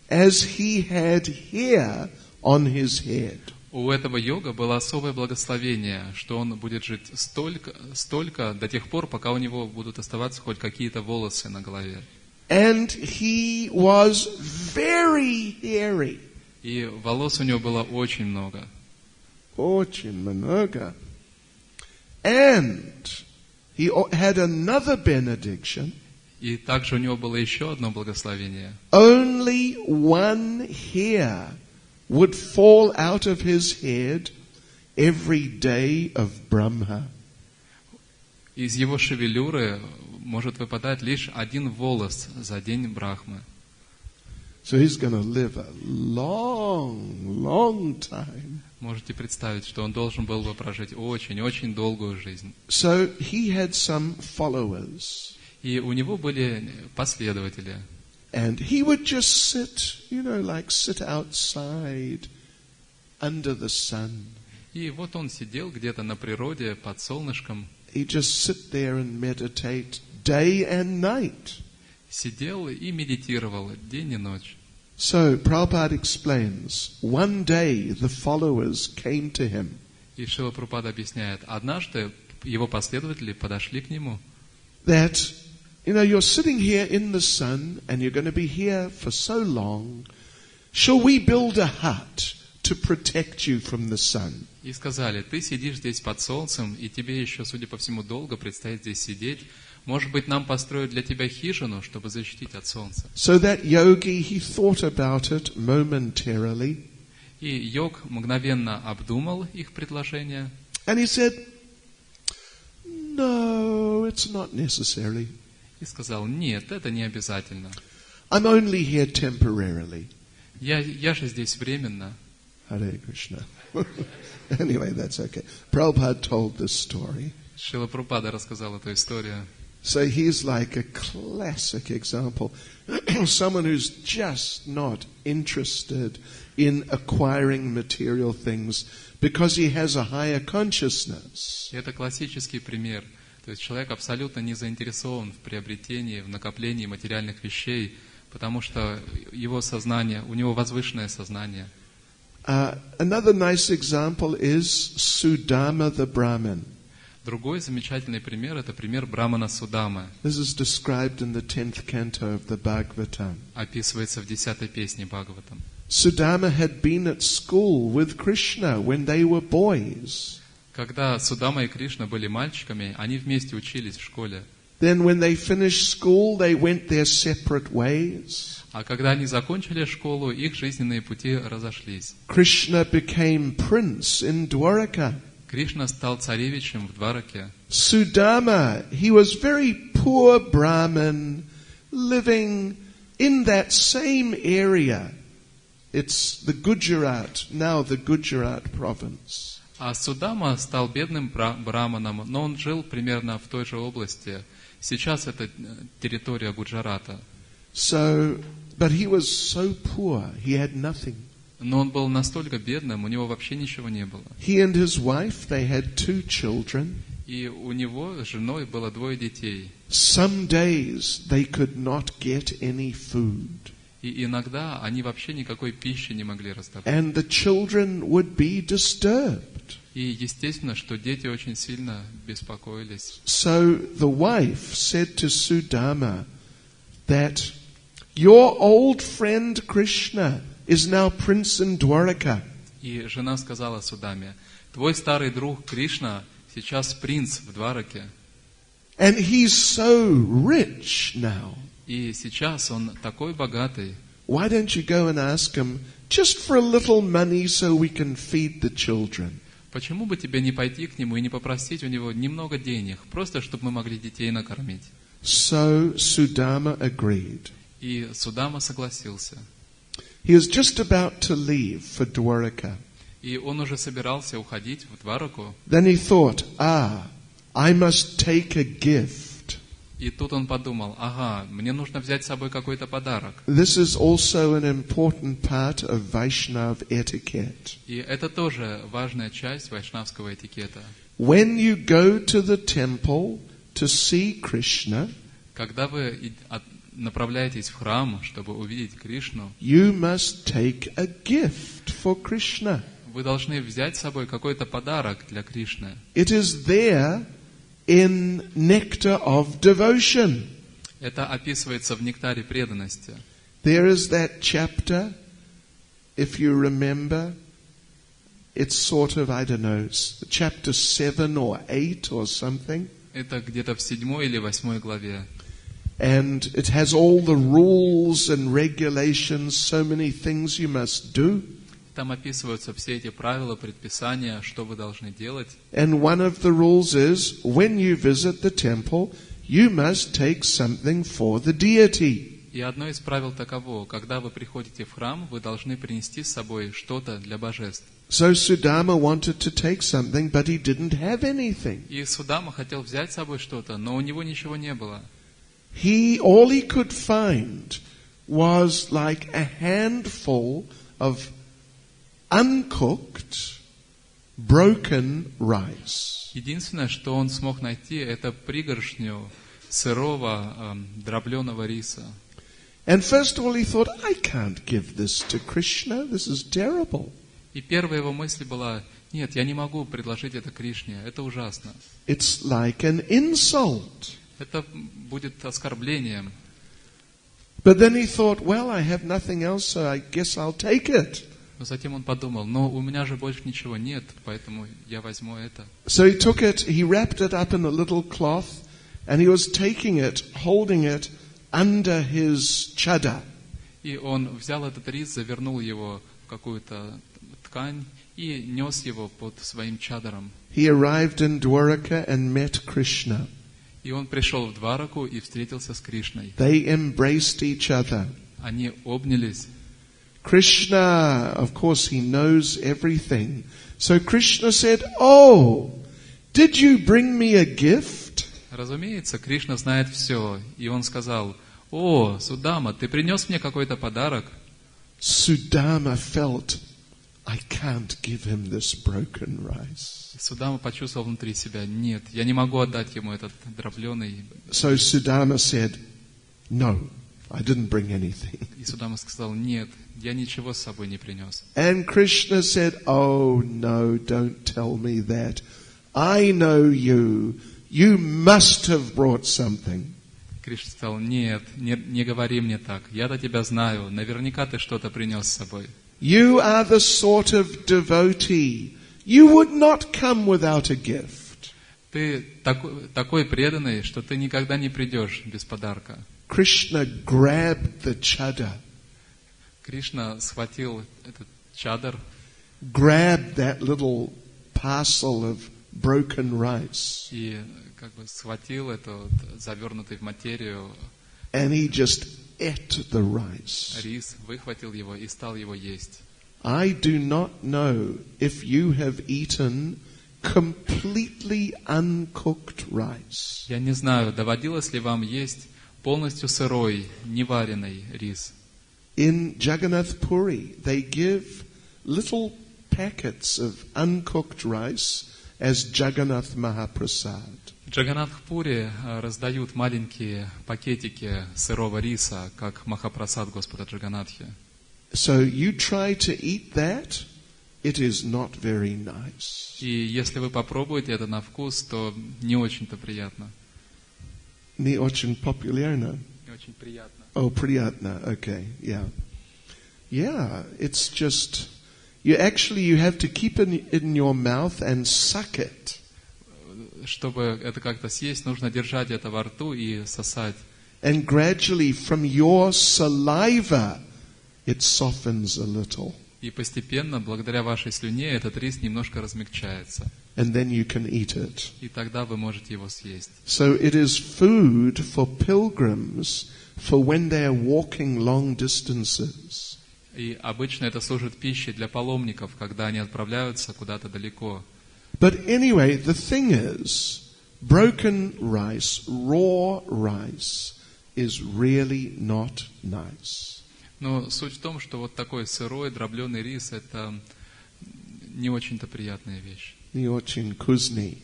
A: as he had hair on his head.
C: У этого йога было особое благословение, что он будет жить столько до тех пор, пока у него будут оставаться хоть какие-то волосы на голове.
A: And he was very hairy.
C: И волос у него было очень много.
A: Очень много. And he had another benediction.
C: И также у него было еще одно благословение.
A: Only one hair would fall out of his head every day of Brahma.
C: Из его шевелюры может выпадать лишь один волос за день Брахмы.
A: So he's going to live a long, long time.
C: Можете представить, что он должен был бы прожить очень-очень долгую жизнь.
A: So he had some followers.
C: И у него были последователи.
A: And he would just sit, like sit outside under the sun.
C: И вот он сидел где-то на природе под солнышком.
A: He'd just sit there and meditate day and night.
C: Сидел и медитировал день и ночь.
A: So Prabhupada explains, one day the followers came to him.
C: И Шрила Прабхупада объясняет, однажды его последователи подошли к нему.
A: That, you're sitting here in the sun and you're going to be here for so long. Shall we build a hut to protect you from the sun?
C: И сказали, ты сидишь здесь под солнцем, и тебе еще, судя по всему, долго предстоит здесь сидеть. Может быть, нам построят для тебя хижину, чтобы защитить от солнца.
A: So that yogi, he thought about it momentarily.
C: И йог мгновенно обдумал их предложение.
A: And he said, no, it's not necessary.
C: И сказал, нет, это не обязательно.
A: I'm only here temporarily.
C: Я же здесь временно.
A: Hare Krishna. Anyway, that's okay. Prabhupada told this story.
C: Шрила Прабхупада рассказал эту историю.
A: So he's like a classic example. Someone who's just not interested in acquiring material things because he has a higher consciousness.
C: Это классический пример. То есть человек абсолютно не заинтересован в приобретении, в накоплении материальных вещей, потому что его сознание, у него возвышенное сознание.
A: Another nice example is Sudama the Brahmin.
C: Другой замечательный пример – это пример Брамана Судамы.
A: This is described in the 10th canto of the Bhagavatam.
C: Описывается в 10-й песне Бхагаватам.
A: Sudama had been at school with Krishna when they were boys.
C: Когда Судама и Кришна были мальчиками, они вместе учились в школе.
A: Then when they finished school, they went their separate ways.
C: А когда они закончили школу, их жизненные пути разошлись.
A: Krishna became prince in Dwaraka.
C: Кришна стал царевичем в Двараке.
A: Sudama, he was very poor Brahmin living in that same area. It's the Gujarat, now the Gujarat province.
C: А Судама стал бедным браманом, но он жил примерно в той же области. Сейчас это территория Гуджарата.
A: So, but he was so poor, he had nothing.
C: Но он был настолько бедным, у него вообще ничего не было.
A: He and his wife, they had 2 children.
C: И у него с женой было 2 детей.
A: Some days they could not get any food.
C: И иногда они вообще никакой пищи не могли раздобыть.
A: And the children would be disturbed.
C: И естественно, что дети очень сильно беспокоились.
A: So the wife said to Sudama that your old friend Krishna is now prince in Dwaraka.
C: И жена сказала Судаме: твой старый друг Кришна сейчас принц в Двараке.
A: And he's so rich now.
C: И сейчас он такой богатый.
A: Why don't you go and ask him just for a little money so we can feed the children?
C: Почему бы тебе не пойти к нему и не попросить у него немного денег, просто чтобы мы могли детей накормить?
A: So Sudama agreed.
C: И Судама согласился.
A: He was just about to leave for Dwaraka.
C: И он уже собирался уходить в Двараку.
A: Then he thought, I must take a gift.
C: И тут он подумал: ага, мне нужно взять с собой какой-то подарок.
A: This is also an important part of Vaishnav etiquette.
C: И это тоже важная часть вайшнавского этикета.
A: When you go to the temple to see Krishna,
C: когда вы направляетесь в храм, чтобы увидеть Кришну,
A: you must take a gift for Krishna.
C: Вы должны взять с собой какой-то подарок для Кришны.
A: It is there in nectar of devotion.
C: Это описывается в нектаре преданности.
A: There is that chapter, if you remember, it's sort of, I don't know, chapter 7 or 8 or something.
C: Это где-то в 7 или 8 главе.
A: And it has all the rules and regulations, so many things you must do.
C: Там описываются все эти правила, предписания, что вы должны делать.
A: And one of the rules is, when you visit the temple, you must take something for the deity.
C: И одно из правил таково: когда вы приходите в храм, вы должны принести с собой что-то для божеств.
A: So Sudama wanted to take something, but he didn't have anything.
C: И Судама хотел взять с собой что-то, но у него ничего не было.
A: All he could find was like a handful of uncooked, broken rice.
C: Единственное, что он смог найти, это пригоршню сырого дробленого риса.
A: And first of all he thought, I can't give this to Krishna, this is terrible.
C: И первая его мысль была: нет, я не могу предложить это Кришне, это ужасно.
A: It's like an insult.
C: Это будет оскорблением.
A: But then he thought, well, I have nothing else, so I guess I'll take it.
C: Но затем он подумал: но у меня же больше ничего нет, поэтому я возьму это.
A: So he took it, he wrapped it up in a little cloth, and he was taking it, holding it under his chadar.
C: И он взял этот рис, завернул его в какую-то ткань и нес его под своим чадаром.
A: He arrived in Dwaraka and met Krishna.
C: И он пришел в Двараку и встретился с Кришной.
A: They embraced each other.
C: Они обнялись.
A: Krishna, of course, he knows everything. So Krishna said, "Oh, did you bring me a gift?"
C: Разумеется, Кришна знает все. И он сказал: «О, Судама, ты принес мне какой-то подарок?»
A: Sudama felt, I can't give him this broken rice.
C: Судама почувствовал внутри себя: нет, я не могу отдать ему этот дробленый.
A: So Sudama said, "No, I didn't bring anything."
C: И Судама сказал: нет, я ничего с собой не принес.
A: And Krishna said, "Oh no, don't tell me that. I know you. You must have brought something."
C: Кришна сказал: нет, не говори мне так. Я-то тебя знаю. Наверняка ты что-то принес с собой.
A: You are the sort of devotee. You would not come without a gift.
C: Ты такой преданный, что ты никогда не придешь без подарка.
A: Krishna grabbed the chadar.
C: Кришна схватил этот чадар,
A: Grabbed that little parcel of broken rice.
C: И как бы схватил этот завернутый в материю
A: And he just ate the rice.
C: рис, выхватил его и стал его есть.
A: I do not know if you have eaten completely uncooked rice.
C: Я не знаю, доводилось ли вам есть полностью сырой, неваренный рис.
A: In Jagannath Puri, they give little packets of uncooked rice as Jagannath Mahaprasad.
C: В Джаганнатх-пуре раздают маленькие пакетики сырого риса, как Махапрасад Господа Джаганнатхи.
A: So you try to eat that, it is not very nice.
C: И если вы попробуете это на вкус, то не очень-то приятно.
A: Не очень популярно.
C: Не очень приятно.
A: Oh, приятно, okay, yeah. Yeah, it's just, you have to keep it in your mouth and suck it.
C: Чтобы это как-то съесть, нужно держать это во рту и сосать.
A: And gradually from your saliva, it softens a little.
C: И постепенно, благодаря вашей слюне, этот рис немножко размягчается.
A: And then you can eat it.
C: И тогда вы можете его съесть.
A: So it is food for pilgrims for when they are walking long distances.
C: И обычно это служит пищей для паломников, когда они отправляются куда-то далеко.
A: But anyway, the thing is, broken rice, raw rice, is really not nice.
C: Но суть в том, что вот такой сырой, дробленый рис – это не очень-то приятная вещь.
A: Не очень вкусный.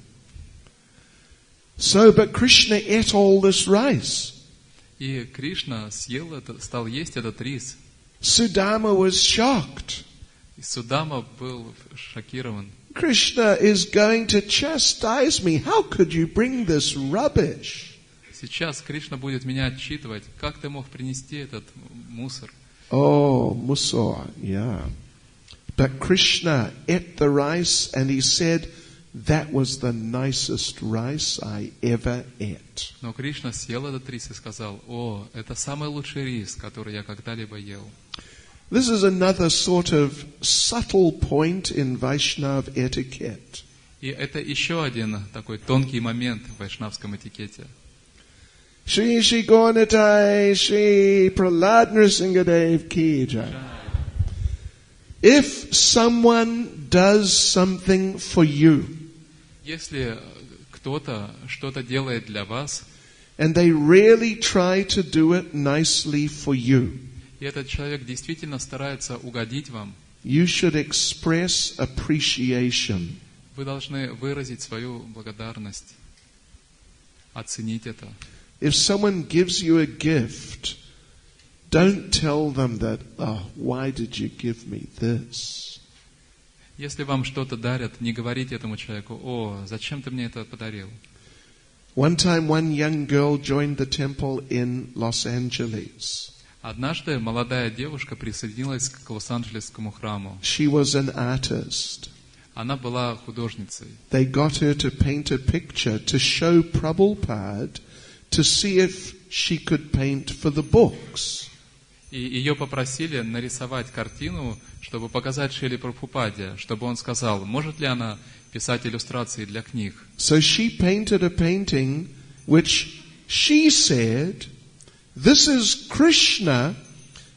A: So, but Krishna ate all this rice.
C: И Кришна съел это, стал есть этот рис.
A: Sudama was shocked.
C: И Судама был шокирован.
A: Krishna is going to chastise me. How could you bring this rubbish?
C: Сейчас Кришна будет меня отчитывать. Как ты мог принести этот мусор?
A: Oh, musor, yeah. But Krishna ate the rice and he said, that was the nicest rice I ever ate.
C: Но Кришна съел этот рис и сказал: «О, это самый лучший рис, который я когда-либо ел».
A: This is another sort of subtle point in Vaishnava etiquette.
C: И это еще один такой тонкий момент в вайшнавском этикете.
A: Shri Shri Gaurnitai Shri Prahlad Nrsingadev Ki Jai. If someone does something for you,
C: Если кто-то что-то делает для вас,
A: and they really try to do it nicely for you,
C: и этот человек действительно старается угодить вам,
A: you should express appreciation.
C: вы должны выразить свою благодарность, оценить это.
A: If someone gives you a gift, don't tell them that, oh, why did you give me this?
C: Если вам что-то дарят, не говорите этому человеку: «О, зачем ты мне это подарил?»
A: One time, one young girl joined the temple in Los Angeles.
C: Однажды молодая девушка присоединилась к Лос-Анджелесскому храму.
A: She was an artist.
C: Она была художницей.
A: They got her to paint a picture to show Prabhupada to see if she could paint for the books.
C: И ее попросили нарисовать картину, чтобы показать Шриле Прабхупаде, чтобы он сказал, может ли она писать иллюстрации для книг.
A: So she painted a painting which she said, this is Krishna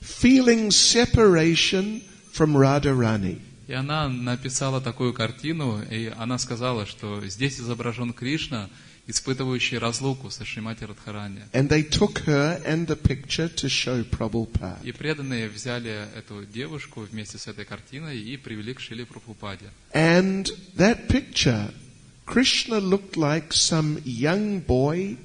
A: feeling separation from Radharani.
C: И она написала такую картину, и она сказала, что здесь изображен Кришна, испытывающий разлуку со Шримати Радхарани.
A: And they took her and the picture to show Prabhupada.
C: И преданные взяли эту девушку вместе с этой картиной и привели к Шриле Прабхупаде.
A: And that picture, Krishna looked like some young boy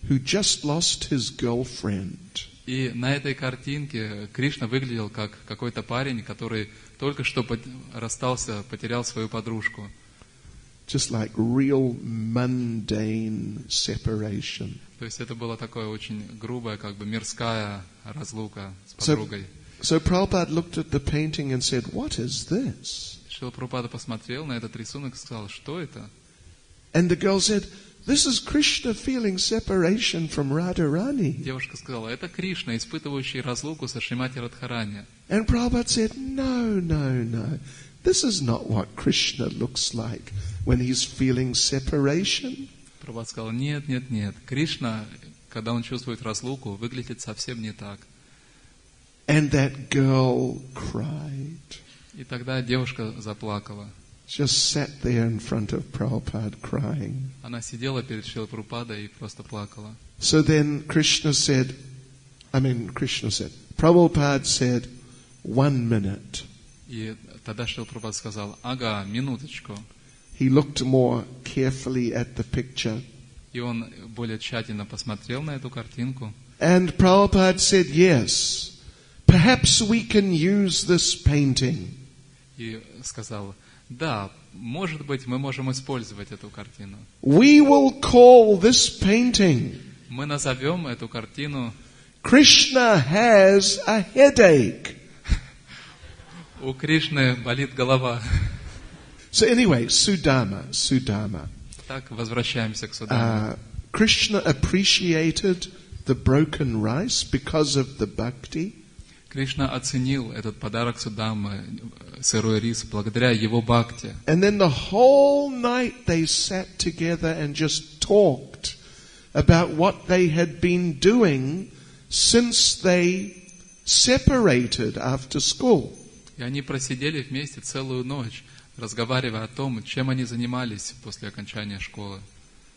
A: who just lost his girlfriend.
C: И на этой картинке Кришна выглядел как какой-то парень, который только что расстался, потерял свою подружку.
A: Just like real mundane separation.
C: То есть это была такая очень грубая, как бы мирская разлука с подругой.
A: So Prabhupada looked at the painting and said, what is this?
C: Шрила Прабхупада посмотрел на этот рисунок и сказал, что это?
A: And the girl said, this is Krishna feeling separation from Radharani.
C: Девушка сказала, это Кришна, испытывающий разлуку со Шримати Радхарани.
A: And Prabhupada said, no. this is not what Krishna looks like when he's feeling separation.
C: Прабхупада сказал, нет. Кришна, когда он чувствует разлуку, выглядит совсем не так.
A: And that girl cried.
C: И тогда девушка заплакала.
A: Just sat there in front of Prabhupada crying.
C: Она сидела перед Шрилой Прабхупадой и просто плакала.
A: So then Prabhupada said, 1 minute.
C: И тогда Шрила Прабхупада сказал, ага, минуточку.
A: He looked more carefully at the picture.
C: И он более тщательно посмотрел на эту картинку.
A: And Prabhupada said, yes, perhaps we can use this painting.
C: И сказал, да, может быть, мы можем использовать эту картину.
A: We will call this painting
C: Мы назовем эту картину
A: Krishna has a headache.
C: «У Кришны болит голова».
A: So anyway, Sudama.
C: Так, возвращаемся к Судаме.
A: Krishna appreciated the broken rice because of the bhakti.
C: Кришна оценил этот подарок Судамы, сырой рис, благодаря его бхакти.
A: And then the whole night they sat together and just talked about what they had been doing since they separated after school.
C: И они просидели вместе целую ночь, разговаривая о том, чем они занимались после окончания школы.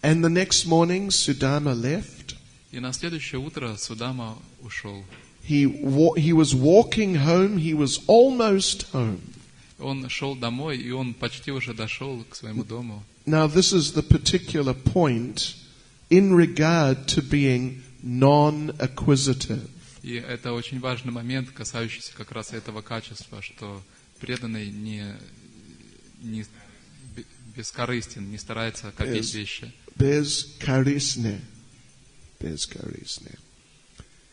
A: And the next morning Sudama left.
C: И на следующее утро Судама ушел.
A: He was walking home, he was almost home.
C: Он шел домой, и он почти уже дошел к своему дому.
A: Now this is the particular point in regard to being non-acquisitive.
C: И это очень важный момент, касающийся как раз этого качества, что преданный не бескорыстен, не старается копить вещи.
A: Безкорыстный.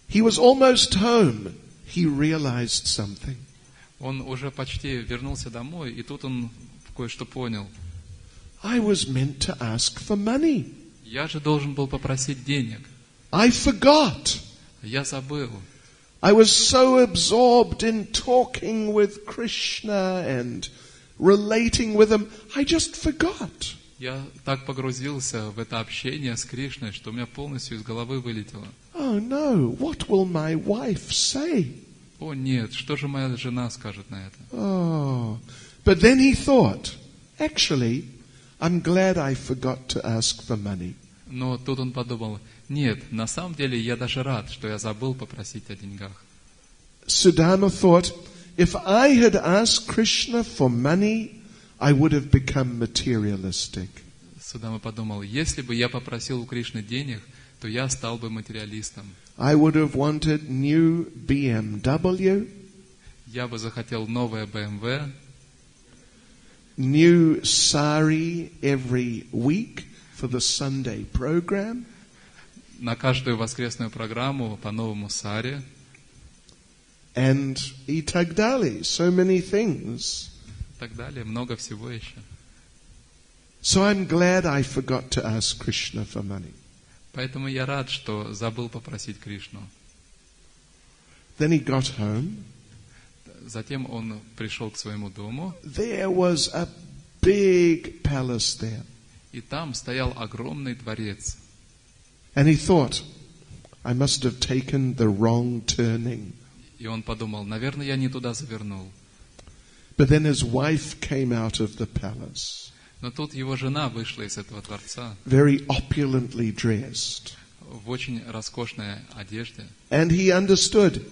A: He was almost home. He realized something.
C: Он уже почти вернулся домой, и тут он кое-что понял.
A: I was meant to ask for money.
C: Я же должен был попросить денег.
A: I forgot.
C: Я забыл.
A: I was so absorbed in talking with Krishna and relating with him, I just forgot.
C: Я так погрузился в это общение с Кришной, что у меня полностью из головы вылетело.
A: Oh no, what will my wife say?
C: О нет, что же моя жена скажет на это?
A: Oh, but then he thought, actually, I'm glad I forgot to ask for money.
C: Но тут он подумал, нет, на самом деле я даже рад, что я забыл попросить о деньгах.
A: Sudama thought, if I had asked Krishna for money, I would have become materialistic.
C: Судама подумал, если бы я попросил у Кришны денег, то я стал бы материалистом.
A: I would have wanted new BMW.
C: Я бы захотел новое BMW,
A: new sari every week for the Sunday program.
C: на каждую воскресную программу по новому саре.
A: And и так далее, so many things.
C: И так далее, много всего еще.
A: So I'm glad I forgot to ask Krishna for money.
C: Поэтому я рад, что забыл попросить Кришну.
A: Then he got home.
C: Затем он пришел к своему дому.
A: There was a big palace there.
C: И там стоял огромный дворец.
A: And he thought, I must have taken the wrong turning.
C: И он подумал, наверное, я не туда завернул.
A: But then his wife came out of the palace,
C: Но тут его жена вышла из этого дворца
A: very opulently dressed.
C: в очень роскошной одежде.
A: And he understood,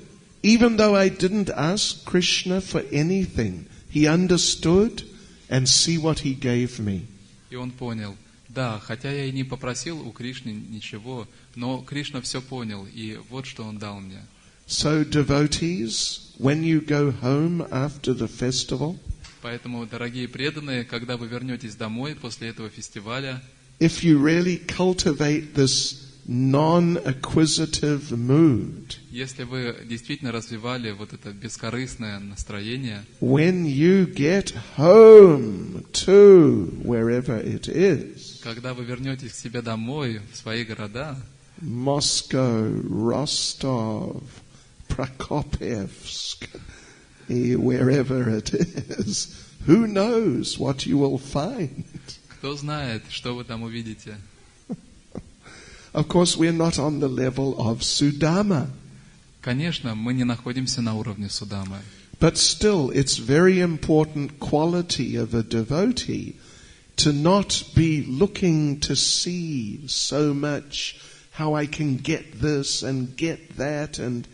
A: even though I didn't ask Krishna for anything, he understood and see what he gave me.
C: И он понял, да, хотя я и не попросил у Кришны ничего, но Кришна все понял, и вот что он дал мне.
A: So devotees, when you go home after the festival,
C: Поэтому, дорогие преданные, когда вы вернетесь домой после этого фестиваля,
A: if you really cultivate this non-acquisitive mood,
C: если вы действительно развивали вот это бескорыстное настроение,
A: when you get home to wherever it is,
C: когда вы вернетесь к себе домой, в свои города,
A: Moscow, Rostov, Prokopyevsk, wherever it is, Who knows what you will find?
C: Кто знает, что вы там увидите?
A: Of course, we're not on the level of Sudama.
C: Конечно, мы не находимся на уровне Судамы.
A: But still, it's very important quality of a devotee to not be looking to see so much how I can get this and get that and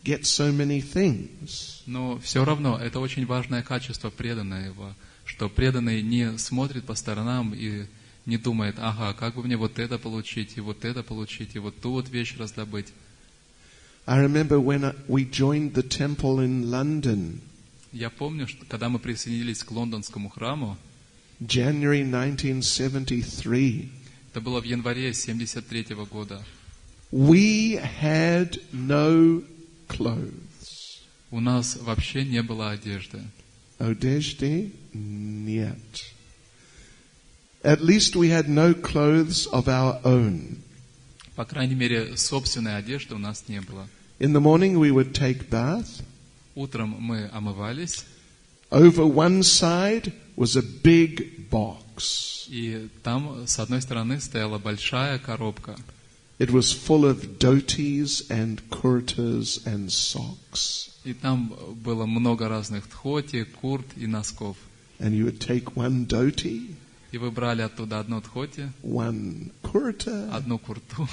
A: get so many things.
C: Но все равно это очень важное качество преданного, что преданный не смотрит по сторонам и не думает, ага, как бы мне вот это получить, и вот это получить, и вот ту вот вещь раздобыть.
A: I remember when we joined the temple in London,
C: Я помню, что когда мы присоединились к лондонскому храму,
A: January 1973,
C: это было в январе 1973 года,
A: we had no clothes.
C: у нас вообще не было одежды.
A: Одежды нет. At least we had no clothes of our own.
C: По крайней мере, собственной одежды у нас не было.
A: In the morning we would take bath.
C: Утром мы омывались,
A: Over one side was a big box.
C: и там с одной стороны стояла большая коробка.
A: It was full of dhotis and kurtas and socks.
C: И там было много разных тхоти, курт и носков.
A: And you would take one dhoti,
C: И вы брали оттуда одну тхоти,
A: one kurta,
C: одну курту,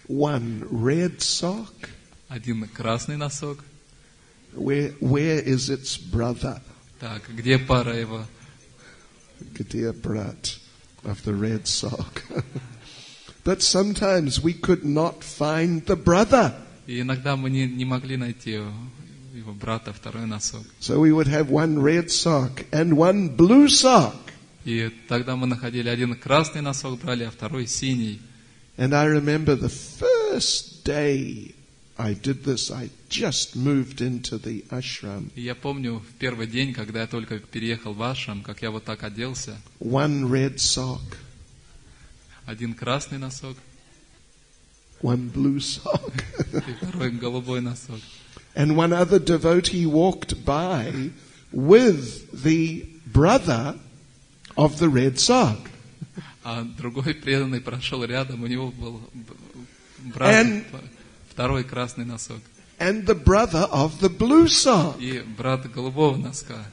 A: one red sock.
C: один красный носок.
A: Where is its brother?
C: Так, где пара его?
A: Где брат of the red sock? But sometimes we could not find the brother.
C: И иногда мы не могли найти его брата, второй носок.
A: So we would have one red sock and one blue sock.
C: И тогда мы находили один красный носок, брали, а второй синий.
A: And I remember the first day I did this, I just moved into the ashram.
C: И я помню в первый день, когда я только переехал в ашрам, как я вот так оделся.
A: One red sock,
C: Один красный носок,
A: one blue sock.
C: и второй голубой носок.
A: And one other devotee walked by with the brother of the red sock.
C: А другой преданный прошел рядом, у него был брат, второй красный носок.
A: And the brother of the blue sock.
C: И брат голубого носка.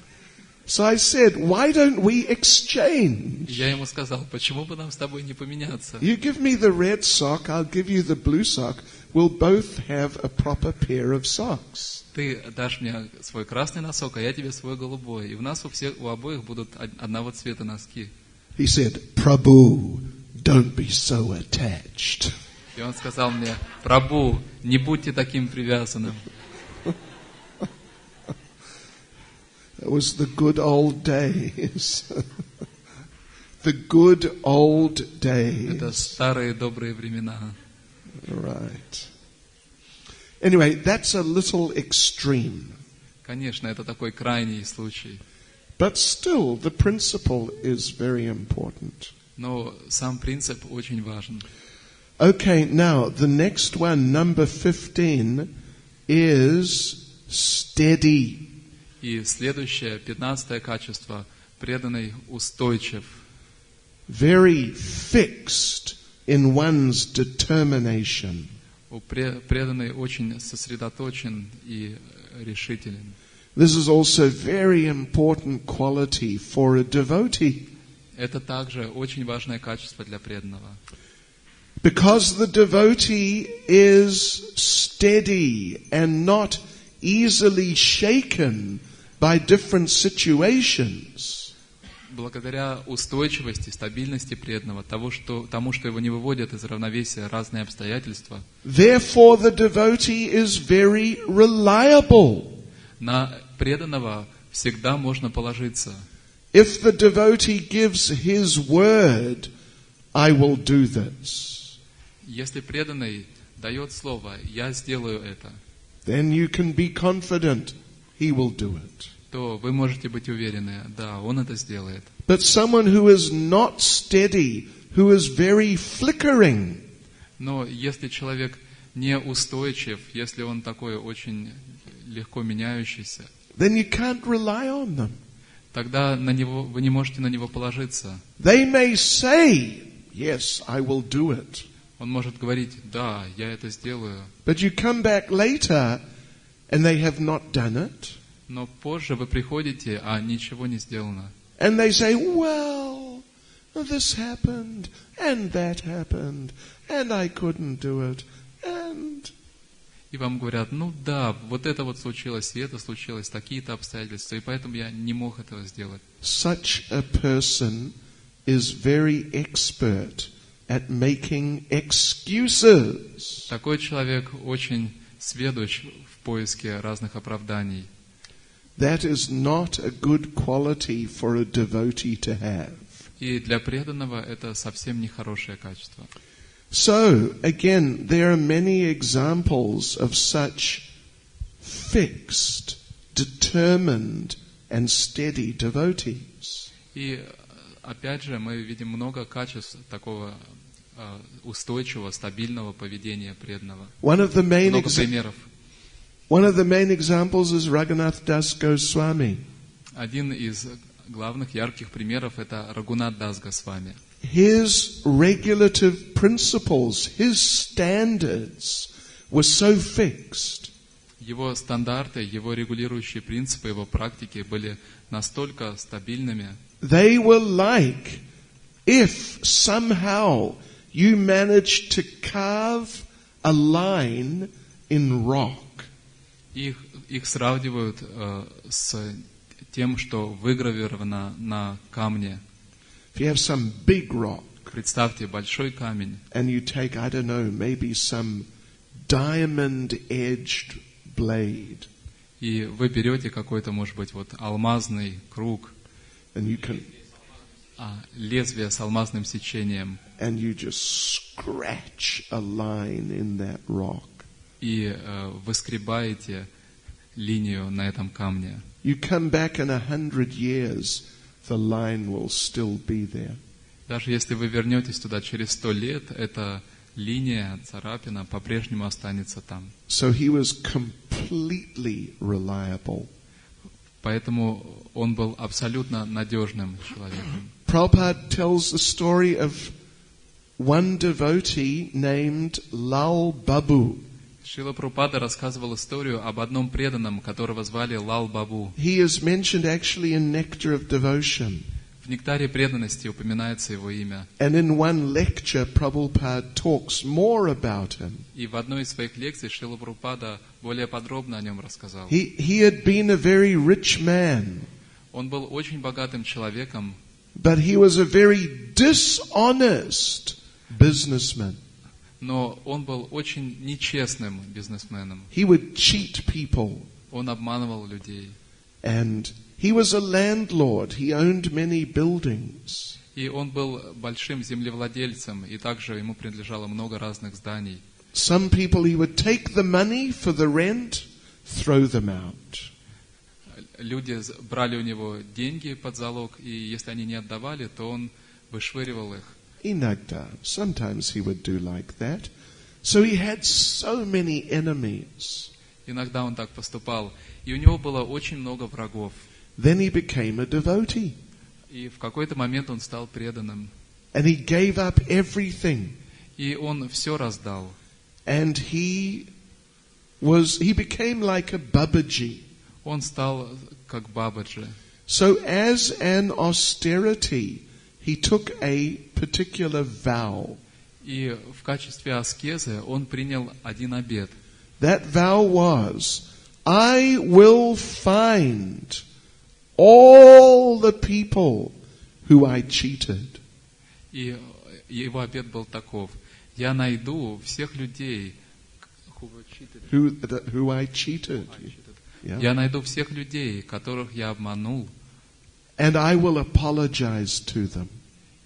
A: So I said, why don't we exchange?
C: И я ему сказал, почему бы нам с тобой не поменяться?
A: You give me the red sock, I'll give you the blue sock. We'll both have a proper pair of socks.
C: Ты дашь мне свой красный носок, а я тебе свой голубой. И у нас у обоих будут одного цвета носки.
A: He said, Prabhu, don't be so attached.
C: И он сказал мне, Прабху, не будьте таким привязанным.
A: It was the good old days. The good old days.
C: Это старые добрые времена.
A: Right. Anyway, that's a little extreme.
C: Конечно, это такой крайний случай.
A: But still, the principle is very important.
C: Но сам принцип очень важен.
A: Okay, now, the next one, number 15, is steady.
C: И следующее, 15-е качество, преданный устойчив.
A: Very fixed in one's determination.
C: Преданный очень сосредоточен и решителен.
A: This is also very important quality for a devotee.
C: Это также очень важное качество для преданного.
A: Because the devotee is steady and not easily shaken by different situations.
C: Благодаря устойчивости, стабильности преданного, тому, что его не выводят из равновесия разные обстоятельства,
A: Therefore the devotee is very reliable.
C: на преданного всегда можно положиться.
A: If the devotee gives his word, I will do this.
C: Если преданный дает слово, я сделаю это,
A: Then you can be confident he will do it.
C: то вы можете быть уверены, да, он это сделает.
A: But someone who is not steady, who is very flickering,
C: Но если человек не устойчив, если он такой очень легко меняющийся,
A: then you can't rely on them.
C: тогда вы не можете на него положиться.
A: They may say, yes, I will do it.
C: Он может говорить, да, я это сделаю.
A: But you come back later and they have not done it.
C: Но позже вы приходите, а ничего не сделано.
A: And they say, well, this happened, and that happened, and I couldn't do it, and...
C: И вам говорят, ну да, вот это вот случилось, и это случилось, такие-то обстоятельства, и поэтому я не мог этого сделать.
A: Such a person is very expert at making excuses.
C: Такой человек очень сведущ в поиске разных оправданий.
A: That is not a good quality for a devotee to have.
C: И для преданного это совсем не хорошее качество.
A: So, again, there are many examples of such fixed, determined and steady devotees.
C: И опять же, мы видим много качеств такого устойчивого, стабильного поведения преданного. Много примеров.
A: One of the main examples is Raghunath Das Goswami.
C: Один из главных ярких примеров это Рагунат Дас Госвами.
A: His regulative principles, his standards were so fixed.
C: Его стандарты, его регулирующие принципы, его практики были настолько стабильными.
A: They were like if somehow you managed to carve a line in rock.
C: Их сравнивают с тем, что выгравировано на камне.
A: If you have some big rock,
C: представьте большой камень,
A: and you take, I don't know, maybe some diamond-edged blade,
C: и вы берете какой-то, может быть, вот алмазный круг,
A: and you can,
C: лезвие с алмазным сечением,
A: and you just scratch a line in that rock.
C: И выскребаете линию на этом камне.
A: You come back in 100 years, the line will still be there.
C: Даже если вы вернетесь туда через 100 лет, эта линия, царапина по-прежнему останется там.
A: So he was completely reliable.
C: Поэтому он был абсолютно надежным человеком.
A: Prabhupada tells the story of one devotee named Lal Babu.
C: Шрила Прабхупада рассказывал историю об одном преданном, которого звали Лал Бабу.
A: He is mentioned actually in Nectar of Devotion.
C: В нектаре преданности упоминается его имя.
A: And in one lecture, Prabhupada talks more about him.
C: И в одной из своих лекций Шрила Прабхупада более подробно о нем рассказал.
A: He had been a very rich man.
C: Он был очень богатым человеком.
A: But he was a very dishonest businessman.
C: Но он был очень нечестным бизнесменом.
A: He would cheat people.
C: Он обманывал людей.
A: And he was a landlord. He owned many buildings.
C: И он был большим землевладельцем, и также ему принадлежало много разных зданий.
A: Some people he would take the money for the rent, throw them out.
C: Люди брали у него деньги под залог, и если они не отдавали, то он вышвыривал их.
A: Inagda. Sometimes he would do like that. So he had so many enemies.
C: Иногда он так поступал, и у него было очень много врагов.
A: Then he became a devotee.
C: И в какой-то момент он стал преданным.
A: And he gave up everything.
C: И он все раздал.
A: And he became like a Babaji.
C: Он стал как Бабаджи.
A: So as an austerity, he took a particular vow.
C: И в качестве аскезы он принял один обет.
A: That vow was, I will find all the people who I cheated.
C: И его обет был таков. Я найду всех людей,
A: Who I cheated. Yeah.
C: Я найду всех людей, которых я обманул.
A: And I will apologize to them.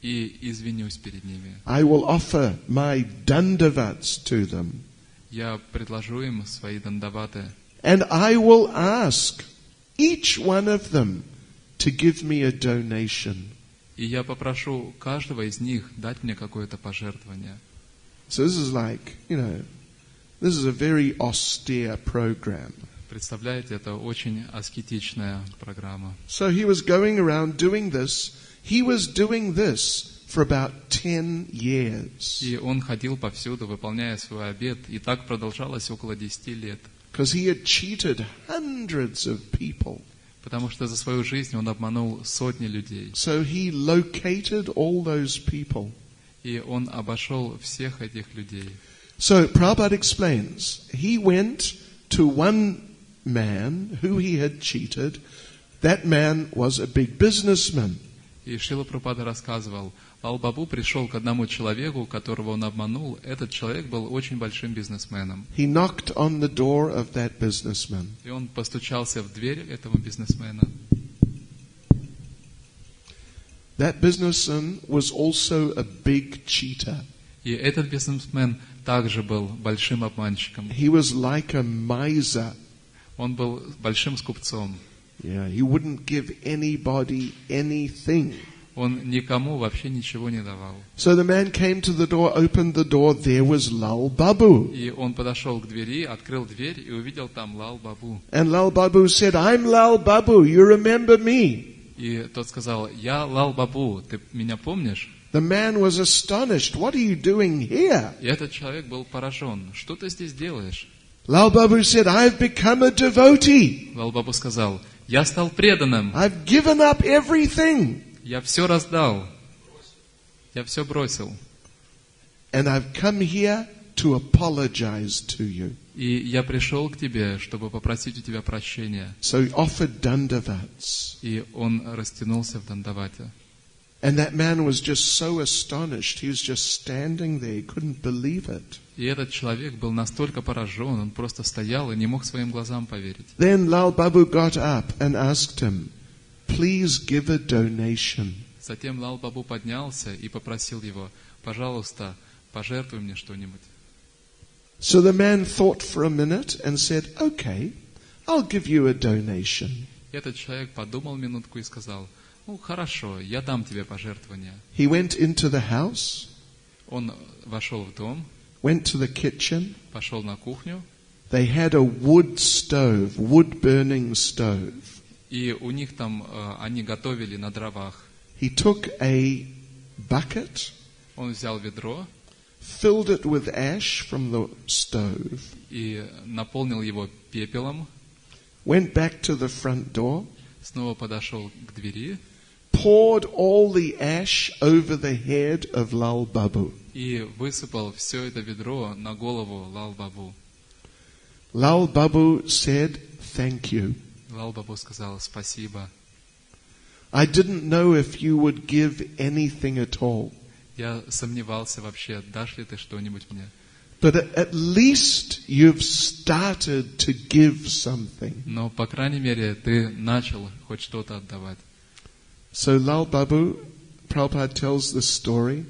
C: И извинюсь перед ними.
A: I will offer my dandavats to them.
C: Я предложу им свои дандаваты.
A: And I will ask each one of them to give me a donation.
C: И я попрошу каждого из них дать мне какое-то пожертвование.
A: So this is like, this is a very austere program.
C: Представляете, это очень аскетичная программа.
A: So he was going around doing this. He was doing this for about 10 years.
C: И он ходил повсюду, выполняя свой обет, и так продолжалось около 10 лет.
A: Because he had cheated hundreds of people.
C: Потому что за свою жизнь он обманул сотни людей.
A: So he located all those people.
C: И он обошел всех этих людей.
A: So Prabhupada explains, he went to one man who he had cheated. That man was a big businessman.
C: И Шрила Прабхупада рассказывал, Лал Бабу пришел к одному человеку, которого он обманул. Этот человек был очень большим бизнесменом.
A: He knocked on the door of that businessman.
C: И он постучался в дверь этого бизнесмена.
A: That businessman was also a big cheater.
C: И этот бизнесмен также был большим обманщиком.
A: He was like a miser.
C: Он был большим скупцом.
A: Yeah, he wouldn't give anybody anything.
C: Он никому вообще ничего не давал.
A: So the man came to the door, opened the door, there was Lal Babu.
C: И он подошел к двери, открыл дверь и увидел там Лал Бабу.
A: And Lal Babu said, I'm Lal Babu, you remember me?
C: И тот сказал, я Лал Бабу, ты меня помнишь?
A: The man was astonished, what are you doing here?
C: И этот человек был поражен. Что ты здесь делаешь?
A: Lal Babu said, I've become a devotee.
C: Лал Бабу сказал, я стал преданным.
A: I've given up everything.
C: Я все раздал. Я все бросил.
A: And I've come here to apologize to you.
C: И я пришел к тебе, чтобы попросить у тебя прощения.
A: So he offered dandavats.
C: И он растянулся в дандавате.
A: And that man was just so astonished. He was just standing there. He couldn't believe it.
C: И этот человек был настолько поражен, он просто стоял и не мог своим глазам поверить.
A: Then Lal Babu got up and asked him, please give a donation.
C: Затем Лал Бабу поднялся и попросил его, пожалуйста, пожертвуй мне что-нибудь.
A: So the man thought for a minute and said, okay, I'll give you a donation.
C: Этот человек подумал минутку и сказал, ну хорошо, я дам тебе пожертвование.
A: He went into the house,
C: Он вошел в дом,
A: went to the kitchen.
C: пошел на кухню,
A: They had a wood stove, wood-burning stove.
C: и у них там, они готовили на дровах.
A: He took a bucket,
C: Он взял ведро
A: filled it with ash from the stove,
C: и наполнил его пепелом,
A: went back to the front door,
C: снова подошел к двери
A: poured all the ash over the head of Lal Babu.
C: и высыпал все это ведро на голову Лал Бабу.
A: Lal Babu said, thank you.
C: Лал Бабу сказал спасибо.
A: I didn't know if you would give anything at all.
C: Я сомневался вообще, дашь ли ты что-нибудь мне.
A: But at least you've started to give something.
C: Но, по крайней мере, ты начал хоть что-то отдавать.
A: So Lal Babu, Prabhupada tells this story.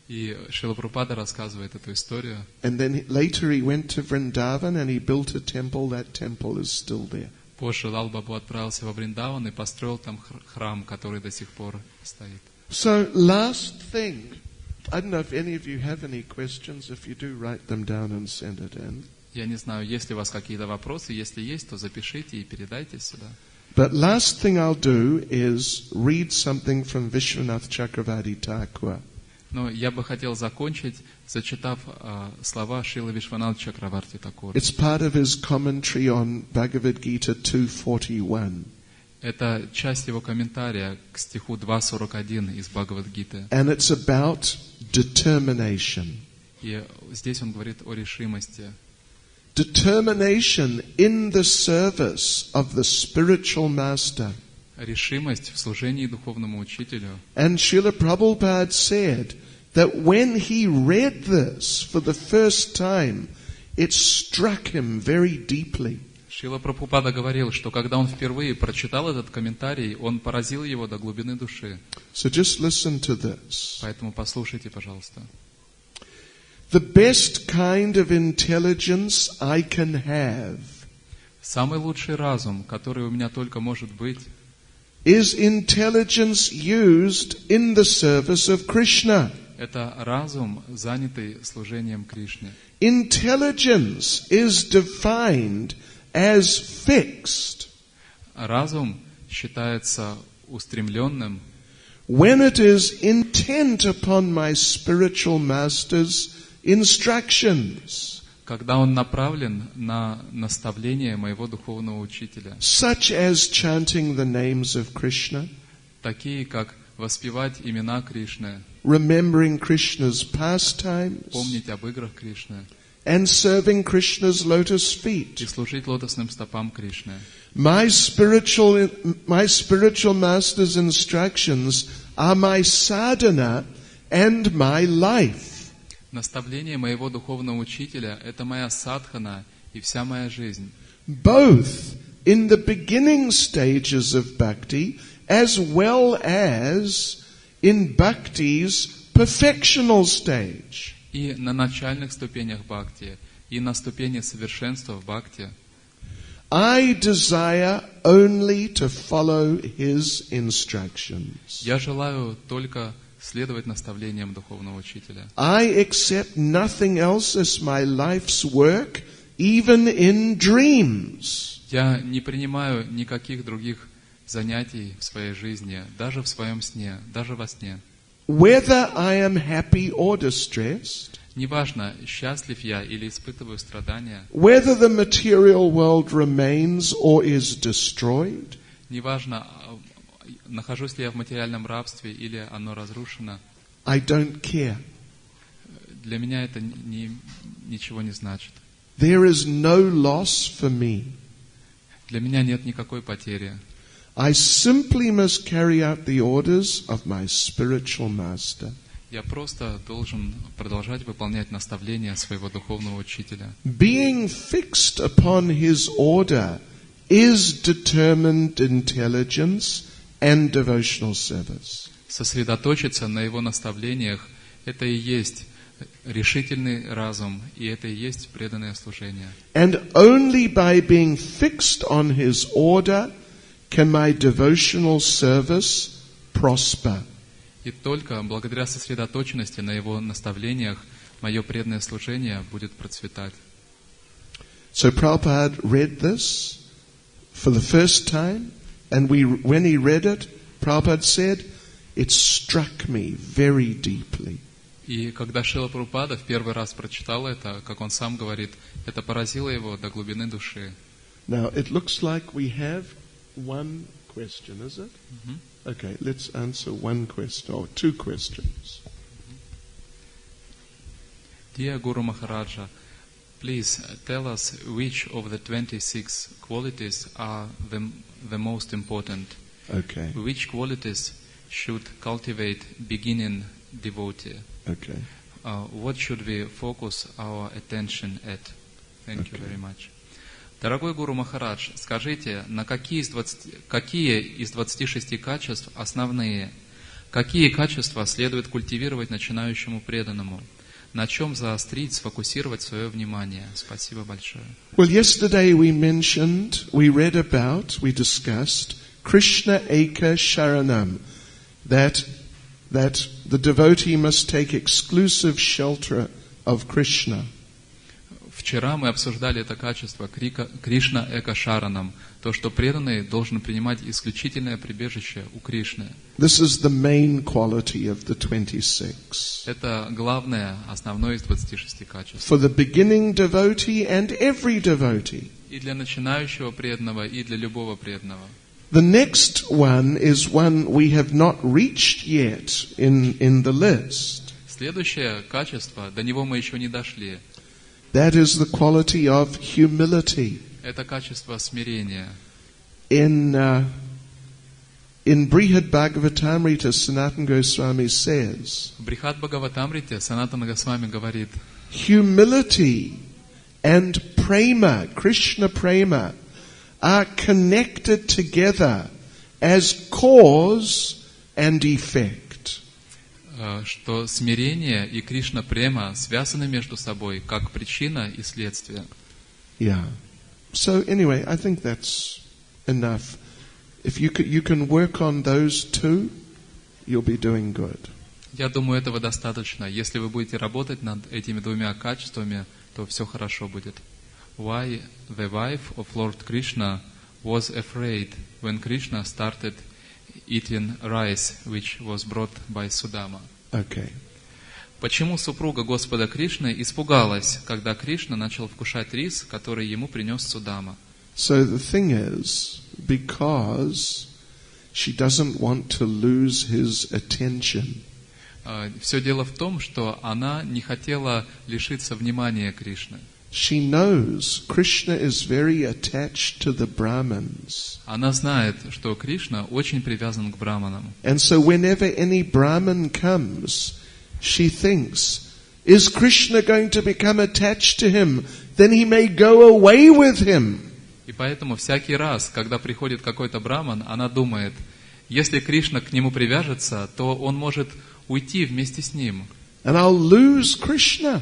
C: И Шрила Прабхупада рассказывает эту историю.
A: And then later he went to Vrindavan and he built a temple. That temple is still there.
C: Позже Лал Бабу отправился во Вриндаван и построил там храм, который до сих пор стоит.
A: So last thing, I don't know if any of you have any questions. If you do, write them down and send it in.
C: Я не знаю, есть ли у вас какие-то вопросы. Если есть, то запишите и передайте сюда.
A: But last thing I'll do is read something from Vishwanath Chakravarti Thakur.
C: Но я бы хотел закончить, зачитав слова Шрилы Вишванатха Чакраварти Такура.
A: It's part of his commentary on Bhagavad Gita 241.
C: Это часть его комментария к стиху 2.41 из Бхагавад-гиты.
A: And it's about determination.
C: И здесь он говорит о решимости.
A: Determination in the service of the spiritual master.
C: Решимость в служении духовному учителю.
A: And Srila Prabhupada said that when he read this for the first time, it struck him very deeply.
C: Шрила Прабхупада говорил, что когда он впервые прочитал этот комментарий, он поразил его до глубины души.
A: So just listen to this.
C: Поэтому послушайте, пожалуйста.
A: The best kind of intelligence I can have
C: Самый лучший разум, который у меня только может быть,
A: is intelligence used in the service of Krishna.
C: это разум, занятый служением Кришне.
A: Intelligence is defined as fixed
C: Разум считается устремленным,
A: when it is intent upon my spiritual master's instructions,
C: когда он направлен на наставление моего духовного учителя,
A: such as chanting the names of Krishna,
C: такие как воспевать имена Кришны,
A: remembering Krishna's pastimes,
C: помнить об играх Кришны
A: and serving Krishna's lotus feet.
C: и служить лотосным стопам Кришны.
A: My spiritual master's instructions are my sadhana and my life.
C: Наставление моего духовного учителя – это моя садхана и вся моя жизнь.
A: Both in the beginning stages of bhakti as well as in bhakti's perfectional stage.
C: И на начальных ступенях бхакти, и на ступени совершенства в бхакти
A: I desire only to follow his instructions.
C: я желаю только следовать наставлениям духовного учителя.
A: I accept nothing else as my life's work, even in dreams.
C: Я не принимаю никаких других занятий в своей жизни, даже в своем сне, даже во сне.
A: Whether I am happy or distressed,
C: Неважно, счастлив я или испытываю страдания,
A: whether the material world remains or is destroyed,
C: неважно, нахожусь ли я в материальном рабстве или оно разрушено,
A: I don't care.
C: для меня это ничего не значит.
A: There is no loss for me.
C: Для меня нет никакой потери.
A: I simply must carry out the orders of my spiritual master.
C: Я просто должен продолжать выполнять наставления своего духовного учителя.
A: Being fixed upon his order is determined intelligence and devotional service.
C: Сосредоточиться на его наставлениях – это и есть решительный разум, и это и есть преданное служение.
A: And only by being fixed on his order can my devotional service prosper.
C: И только благодаря сосредоточенности на его наставлениях мое преданное служение будет процветать.
A: So Prabhupada read this for the first time, and when he read it, Prabhupada said, it struck me very deeply.
C: И когда Шрила Прабхупада в первый раз прочитал это, как он сам говорит, это поразило его до глубины души.
A: Now, it looks like we have one question, is it? Okay, let's answer one question, or two questions.
C: Dear Guru Maharaja, please tell us which of the 26 qualities are the most important.
A: Okay,
C: Which qualities should cultivate beginning devotee?
A: okay.
C: What should we focus our attention at? Thank you very much. Дорогой Гуру Махарадж, скажите, какие из 26 качеств основные? Какие качества следует культивировать начинающему преданному? На чем заострить, сфокусировать свое внимание? Спасибо большое.
A: Well, yesterday we discussed Krishna Eka Sharanam, that the devotee must take exclusive shelter of Krishna.
C: Вчера мы обсуждали это качество Кришна Эка Шаранам, то, что преданный должен принимать исключительное прибежище у Кришны.
A: This is the main quality of the 26.
C: Это главное, основное из 26 качеств.
A: For the beginning devotee and every devotee.
C: И для начинающего преданного, и для любого преданного.
A: The next one is one we have not reached yet in the list.
C: Следующее качество, до него мы еще не дошли.
A: That is the quality of humility.
C: Это качество смирения.
A: In Brihad Bhagavatamrita, Sanatana Goswami says,
C: В Брихат Бхагаватамрите Санатана Госвами говорит,
A: humility and prema, Krishna prema, are connected together as cause and effect.
C: Что смирение и Кришна према связаны между собой, как причина и следствие.
A: Yeah. So anyway, I think that's enough. If you can work on those two, you'll be doing good.
C: Я думаю, этого достаточно. Если вы будете работать над этими двумя качествами, то все хорошо будет. why the wife of Lord Krishna was afraid when Krishna started eating rice, which was brought by Sudama.
A: Okay.
C: Почему супруга Господа Кришны испугалась, когда Кришна начал вкушать рис, который ему принес Судама?
A: So the thing is, because she doesn't want to lose his attention,
C: Все дело в том, что она не хотела лишиться внимания Кришны.
A: she knows Krishna is very attached to the Brahmins.
C: Она знает, что Кришна очень привязан к браманам.
A: And so whenever any Brahmin comes, she thinks, is Krishna going to become attached to him? Then he may go away with him.
C: И поэтому всякий раз, когда приходит какой-то браман, она думает, если Кришна к нему привяжется, то он может уйти вместе с ним.
A: And I'll lose Krishna.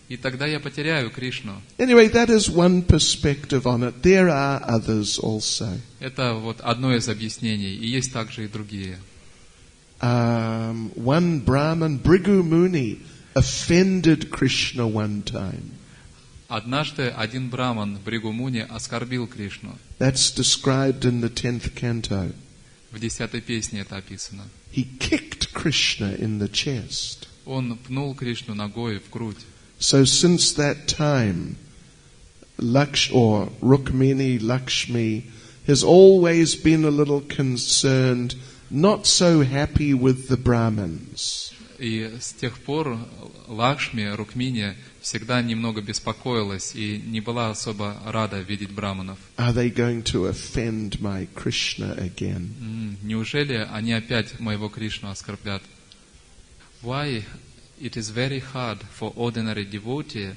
C: И тогда я потеряю Кришну.
A: Anyway, that is one perspective on it. There are others also.
C: Это вот одно из объяснений, и есть также и другие.
A: One Brahman, Bhrigu Muni, offended Krishna one time.
C: Однажды один браман, Бхригу Муни, оскорбил Кришну.
A: That's described in the 10th canto.
C: В 10-й песне это описано.
A: He kicked Krishna in the chest.
C: Он пнул Кришну ногой в грудь.
A: So since that time, Rukmini Lakshmi has always been a little concerned, not so happy with the Brahmins.
C: И с тех пор Лакшми, Рукмини, всегда немного беспокоилась и не была особо рада видеть браманов.
A: Are they going to offend my Krishna again?
C: Неужели они опять моего Кришну оскорбят? Why it is very hard for ordinary devotee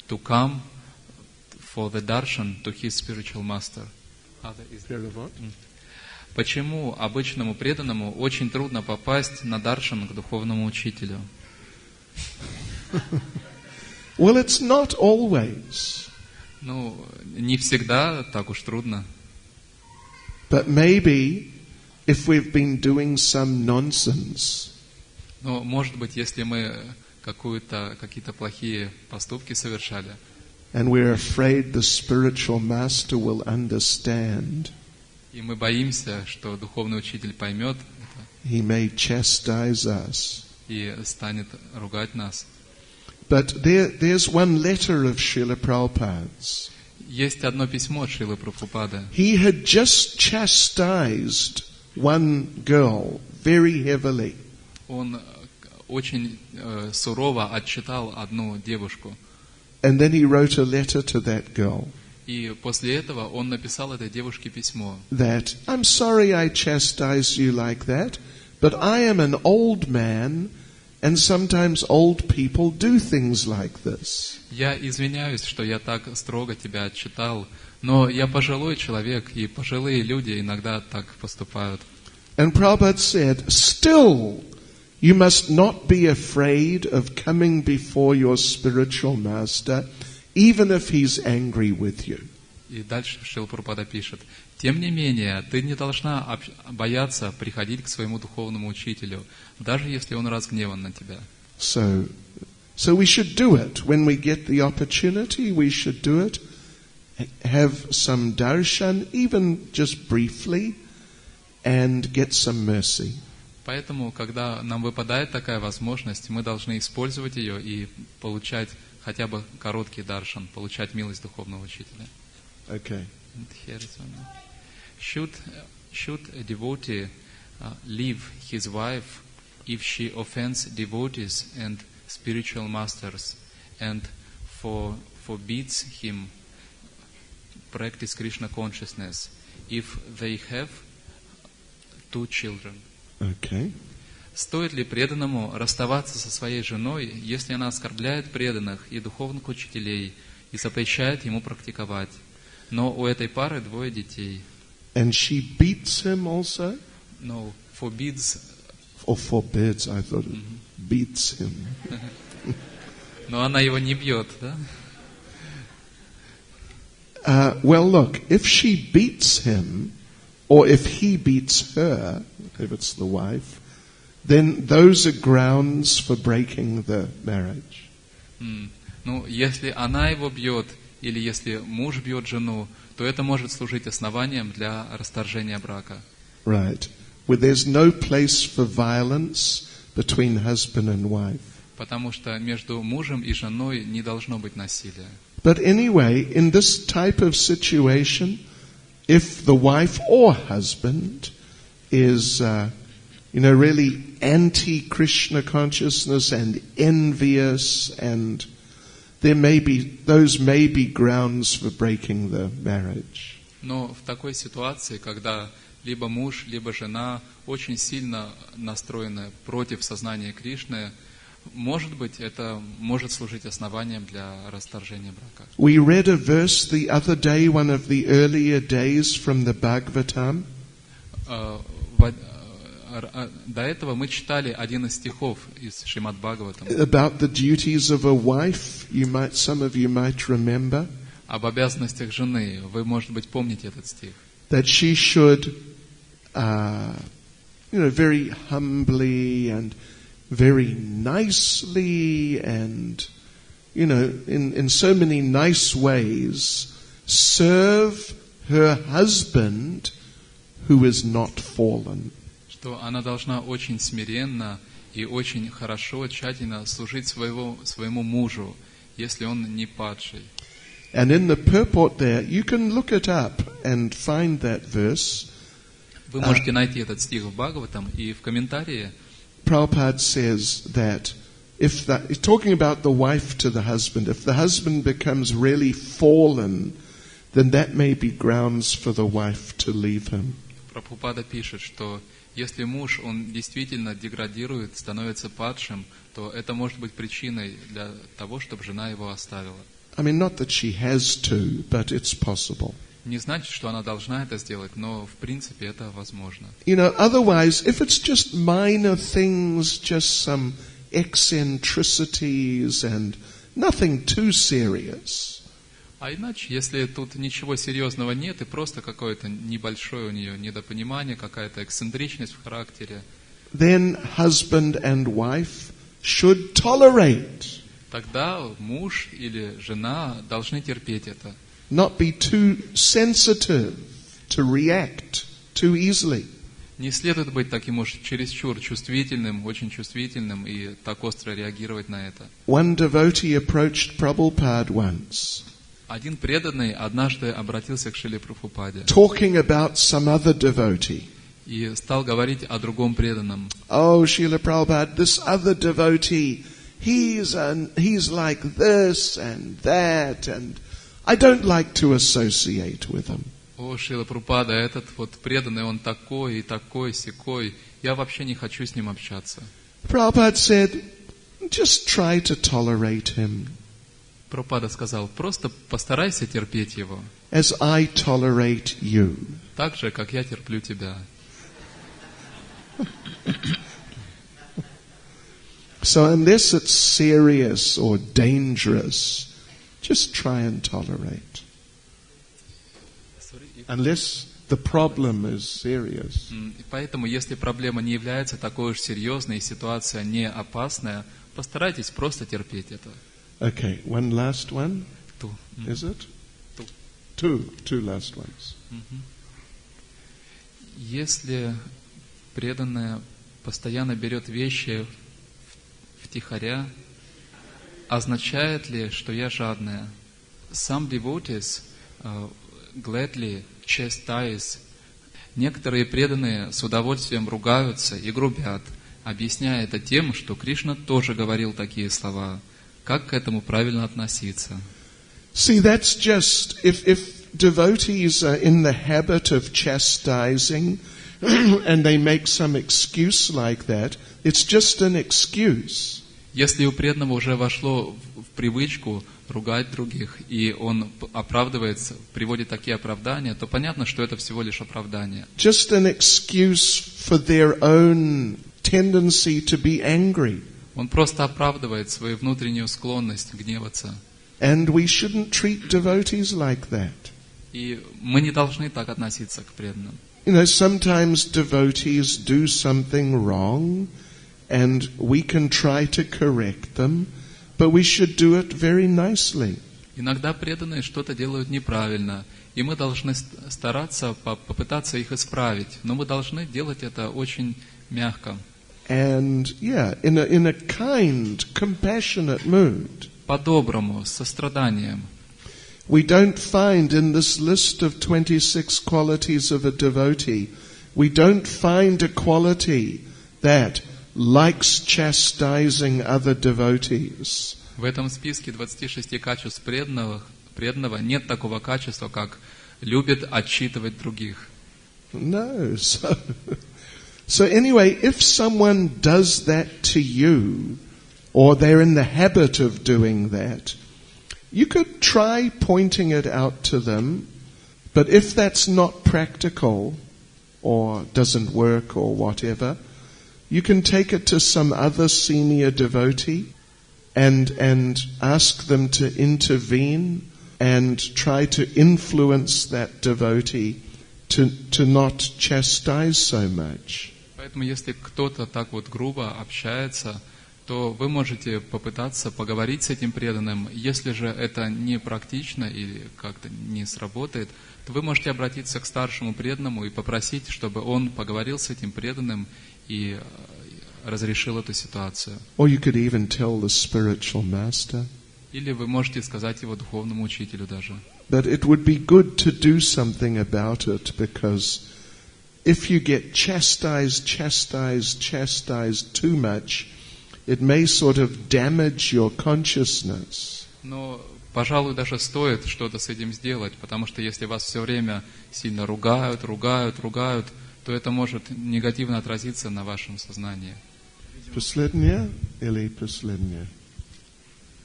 C: to come for the darshan to his spiritual master? Почему обычному преданному очень трудно попасть на даршан к духовному учителю?
A: Well, it's not always.
C: Ну, не всегда так уж трудно.
A: But maybe if we've been doing some nonsense,
C: Но, может быть, если мы какие-то плохие поступки совершали,
A: and we're afraid the spiritual master will understand,
C: и мы боимся, что духовный учитель поймет это
A: he may chastise us.
C: и станет ругать нас.
A: But there's one letter of Srila Prabhupada's.
C: Есть одно письмо от Шрилы Прабхупады.
A: He had just chastised one girl very heavily.
C: Он очень сурово отчитал одну девушку.
A: And then he wrote a letter to that girl.
C: И после этого он написал этой девушке письмо.
A: That, I'm sorry I chastise you like that, but I am an old man, and sometimes old people do things like this.
C: Я извиняюсь, что я так строго тебя отчитал, но я пожилой человек, и пожилые люди иногда так поступают.
A: And Prabhupada said, still, you must not be afraid of coming before your spiritual master, even if he's angry with you.
C: И дальше Шрила Прабхупада пишет: тем не менее, ты не должна бояться приходить к своему духовному учителю, даже если он разгневан на тебя.
A: So we should do it. When we get the opportunity, we should do it. Have some darshan, even just briefly, and get some mercy.
C: Поэтому, когда нам выпадает такая возможность, мы должны использовать ее и получать хотя бы короткий даршан, получать милость духовного учителя.
A: Okay.
C: Should a devotee leave his wife if she offends devotees and spiritual masters and forbids him practice Krishna consciousness if they have 2 children?
A: Okay.
C: Стоит ли преданному расставаться со своей женой, если она оскорбляет преданных и духовных учителей и запрещает ему практиковать? Но у этой пары 2 детей.
A: And she beats him also?
C: No, forbids.
A: Or forbids, I thought it beats him.
C: Но она его не бьет, да?
A: Well, look, if she beats him, or if he beats her, if it's the wife, then those are grounds for breaking the marriage.
C: Ну, если она его бьет, или если муж бьет жену, то это может служить основанием для расторжения брака.
A: Right. Where there's no place for violence between husband and wife.
C: Потому что между мужем и женой не должно быть насилия.
A: But anyway, in this type of situation, if the wife or husband is, really anti-Krishna consciousness and envious, and those may be grounds for breaking the marriage.
C: Но в такой ситуации, когда либо муж, либо жена очень сильно настроены против сознания Кришны, может быть, это может служить основанием для расторжения брака.
A: We read a verse the other day, one of the earlier days from the Bhagavatam.
C: До этого мы читали один из стихов из Шримад Бхагаватам.
A: About the duties of a wife, some of you might remember.
C: Об обязанностях жены. Вы, может быть, помните этот стих.
A: That she should, very humbly and very nicely and, in so many nice ways, serve her husband who is not fallen.
C: Что она должна очень смиренно и очень хорошо, тщательно служить своему мужу, если он не падший.
A: And in the purport there, you can look it up and find that verse.
C: Вы можете найти этот стих в Бхагаватам, и в комментарии
A: Prabhupada says that talking about the wife to the husband, if the husband becomes really fallen, then that may be grounds for the wife to leave him.
C: Прабхупада пишет, что если муж, он действительно деградирует, становится падшим, то это может быть причиной для того, чтобы жена его оставила.
A: I mean, not that she has to, but it's possible.
C: Не значит, что она должна это сделать, но в принципе это возможно.
A: Otherwise, if it's just minor things, just some eccentricities and nothing too serious.
C: А иначе, если тут ничего серьезного нет, и просто какое-то небольшое у нее недопонимание, какая-то эксцентричность в характере,
A: then husband and wife should tolerate.
C: Тогда муж или жена должны терпеть это.
A: Not be too sensitive to react too easily.
C: Не следует быть таким уж чересчур чувствительным, очень чувствительным и так остро реагировать на это.
A: One devotee approached Prabhupada once.
C: Один преданный однажды обратился к Шриле Прабхупаде.
A: Talking about some other devotee.
C: И стал говорить о другом преданном.
A: Oh, Srila Prabhupada, this other devotee, he's like this and that, and I don't like to associate with him.
C: О, Шрила Прабхупада, этот вот преданный, он такой и такой, сякой. Я вообще не хочу с ним общаться.
A: Prabhupada said, just try to tolerate him.
C: Прабхупада сказал, просто постарайся терпеть его.
A: As I tolerate you.
C: Так же, как я терплю тебя.
A: So unless it's serious or dangerous, just try and tolerate. Unless the problem is serious.
C: Поэтому, если проблема не является такой уж серьезной и ситуация не опасная, постарайтесь просто терпеть это.
A: Okay, one last one.
C: Two.
A: Is it?
C: Two.
A: Two last ones.
C: Если преданная постоянно берет вещи втихаря, означает ли, что я жадная? Some devotees gladly chastise. Некоторые преданные с удовольствием ругаются и грубят, объясняя это тем, что Кришна тоже говорил такие слова. Как к этому правильно относиться?
A: See, that's just, if devotees are in the habit of chastising and they make some excuse like that, it's just an excuse.
C: Если у преданного уже вошло в привычку ругать других, и он оправдывается, приводит такие оправдания, то понятно, что это всего лишь оправдание.
A: Just an excuse for their own tendency to be angry.
C: Он просто оправдывает свою внутреннюю склонность гневаться.
A: And we shouldn't treat devotees like that.
C: И мы не должны так относиться к преданным.
A: Sometimes devotees do something wrong, and we can try to correct them, but we should do it very nicely.
C: Иногда преданные что-то делают неправильно, и мы должны стараться попытаться их исправить, но мы должны делать это очень мягко.
A: And in a kind, compassionate mood.
C: По-доброму, с состраданием.
A: We don't find in this list of 26 qualities of a devotee, we don't find a quality that likes chastising other devotees.
C: В этом списке 26 качеств преданного нет такого качества, как любит отчитывать других.
A: No. So anyway, if someone does that to you, or they're in the habit of doing that, you could try pointing it out to them, but if that's not practical, or doesn't work, or whatever, you can take it to some other senior devotee and ask them to intervene and try to influence that devotee to not chastise so much.
C: Поэтому если кто-то так вот грубо общается, то вы можете попытаться поговорить с этим преданным. Если же это не практично или как-то не сработает, то вы можете обратиться к старшему преданному и попросить, чтобы он поговорил с этим преданным и разрешил эту ситуацию.
A: Or you could even tell the spiritual master.
C: Или вы можете сказать его духовному учителю даже.
A: But it would be good to do something about it, because if you get chastised too much, it may sort of damage your consciousness.
C: Но, пожалуй, даже стоит что-то с этим сделать, потому что если вас все время сильно ругают, то это может негативно отразиться на вашем сознании.
A: Последнее или последнее?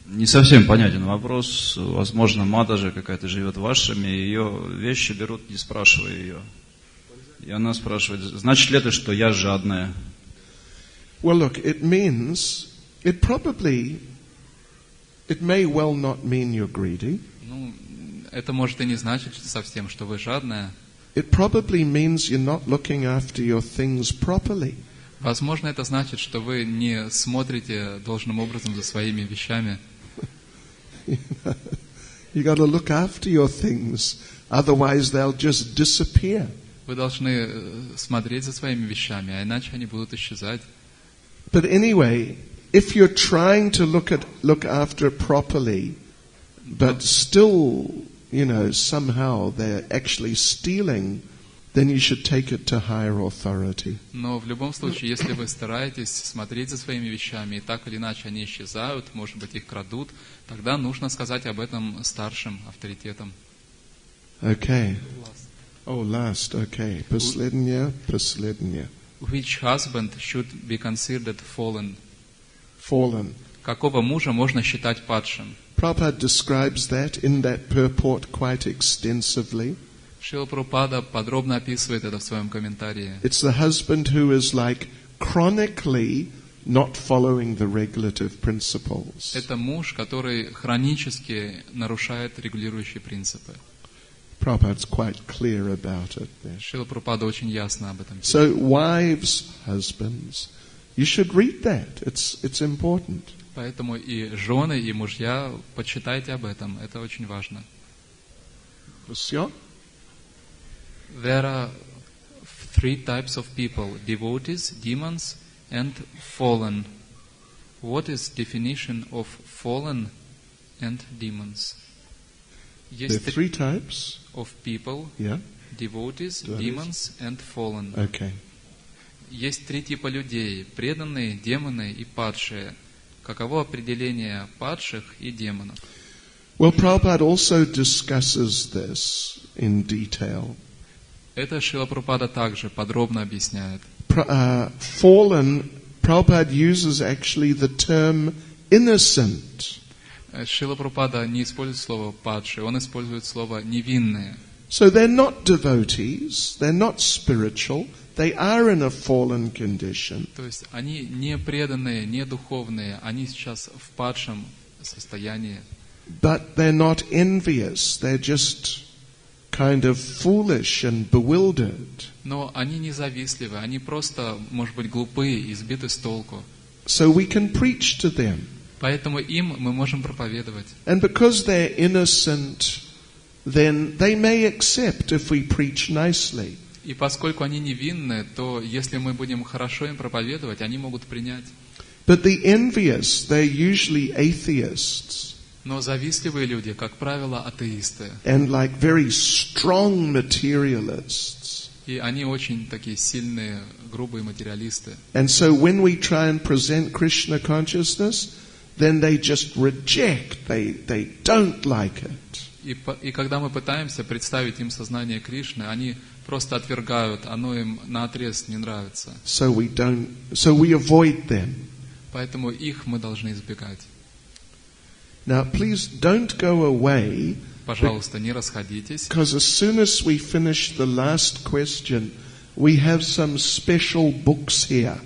D: Не совсем понятен вопрос. Возможно, Мадажа какая-то живет в ашраме, и ее вещи берут, не спрашивая ее. И она спрашивает, значит ли это, что я жадная?
A: Well, look, it may well not mean you're greedy.
C: Ну, это может и не значить совсем, что вы жадная.
A: It probably means you're not looking after your things properly.
C: Возможно, это значит, что вы не смотрите должным образом за своими вещами.
A: You got to look after your things, otherwise they'll just disappear.
C: Вы должны смотреть за своими вещами, а иначе они будут исчезать.
A: But anyway, if you're trying to look after it properly, but still, somehow they're actually stealing, then you should take it to higher authority.
C: Но в любом случае, если вы стараетесь смотреть за своими вещами, и так или иначе они исчезают, может быть, их крадут, тогда нужно сказать об этом старшим авторитетам.
A: Okay. Last, okay. Последнее.
C: Which husband should be considered fallen?
A: Fallen.
C: Какого мужа можно считать падшим?
A: Prabhupada describes that in that purport quite extensively.
C: Шрила Прабхупада подробно описывает это в своем комментарии.
A: It's the husband who is like chronically not following the regulative principles.
C: Это муж, который хронически нарушает регулирующие принципы.
A: Prabhupada's quite clear about it there.
C: Шрила Прабхупада очень ясно об этом пишет.
A: So wives, husbands, you should read that. It's important.
C: Поэтому и жены, и мужья, почитайте об этом. Это очень важно.
A: Все?
C: There are three types of people: devotees, demons, and fallen. What is definition of fallen and demons?
A: There are three types
C: of people: devotees, demons, and fallen.
A: Okay.
C: Есть три типа людей: преданные, демоны и падшие. Каково определение падших и демонов?
A: Well, Prabhupada also discusses this in detail.
C: Это Шрила Прабхупада также подробно объясняет.
A: Fallen, Prabhupada uses actually the term innocent.
C: Шрила Прабхупада не использует слово падшие, он использует слово невинные.
A: So they're not devotees, they're not spiritual, they are in a fallen condition.
C: То есть они не преданные, не духовные, они сейчас в падшем состоянии.
A: But they're not envious, they're just kind of foolish and bewildered.
C: Но они не завистливы, они просто, может быть, глупые и сбиты с толку.
A: So we can preach to them.
C: Поэтому им мы можем проповедовать.
A: And because they're innocent, then they may accept if we preach nicely.
C: И поскольку они невинны, то если мы будем хорошо им проповедовать, они могут принять.
A: But the envious, they're usually atheists.
C: Но завистливые люди, как правило, атеисты.
A: And like very strong materialists.
C: И они очень такие сильные, грубые материалисты.
A: And so when we try and present Krishna consciousness, then they just reject, they don't like it.
C: И когда мы пытаемся представить им сознание Кришны, они просто отвергают, оно им наотрез не нравится.
A: So we avoid them.
C: Поэтому их мы должны избегать.
A: Now please don't go away.
C: Пожалуйста, не расходитесь.
A: Because as soon as we finish the last question, we have some special books here.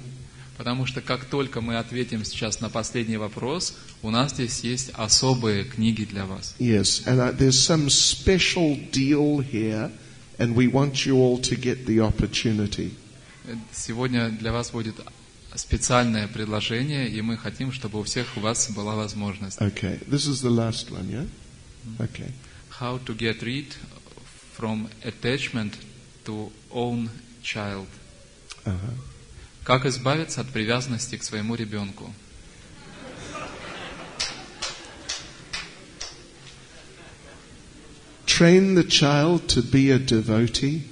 C: Потому что как только мы ответим сейчас на последний вопрос, у нас здесь есть особые книги для вас.
A: Yes, and there's some special deal here, and we want you all to get the opportunity.
C: Сегодня для вас будет специальное предложение, и мы хотим, чтобы у всех у вас была возможность.
A: Okay, this is the last one, yeah? Okay.
C: How to get rid from attachment to own child. Как избавиться от привязанности к своему ребенку.
A: Train the child to be a devotee.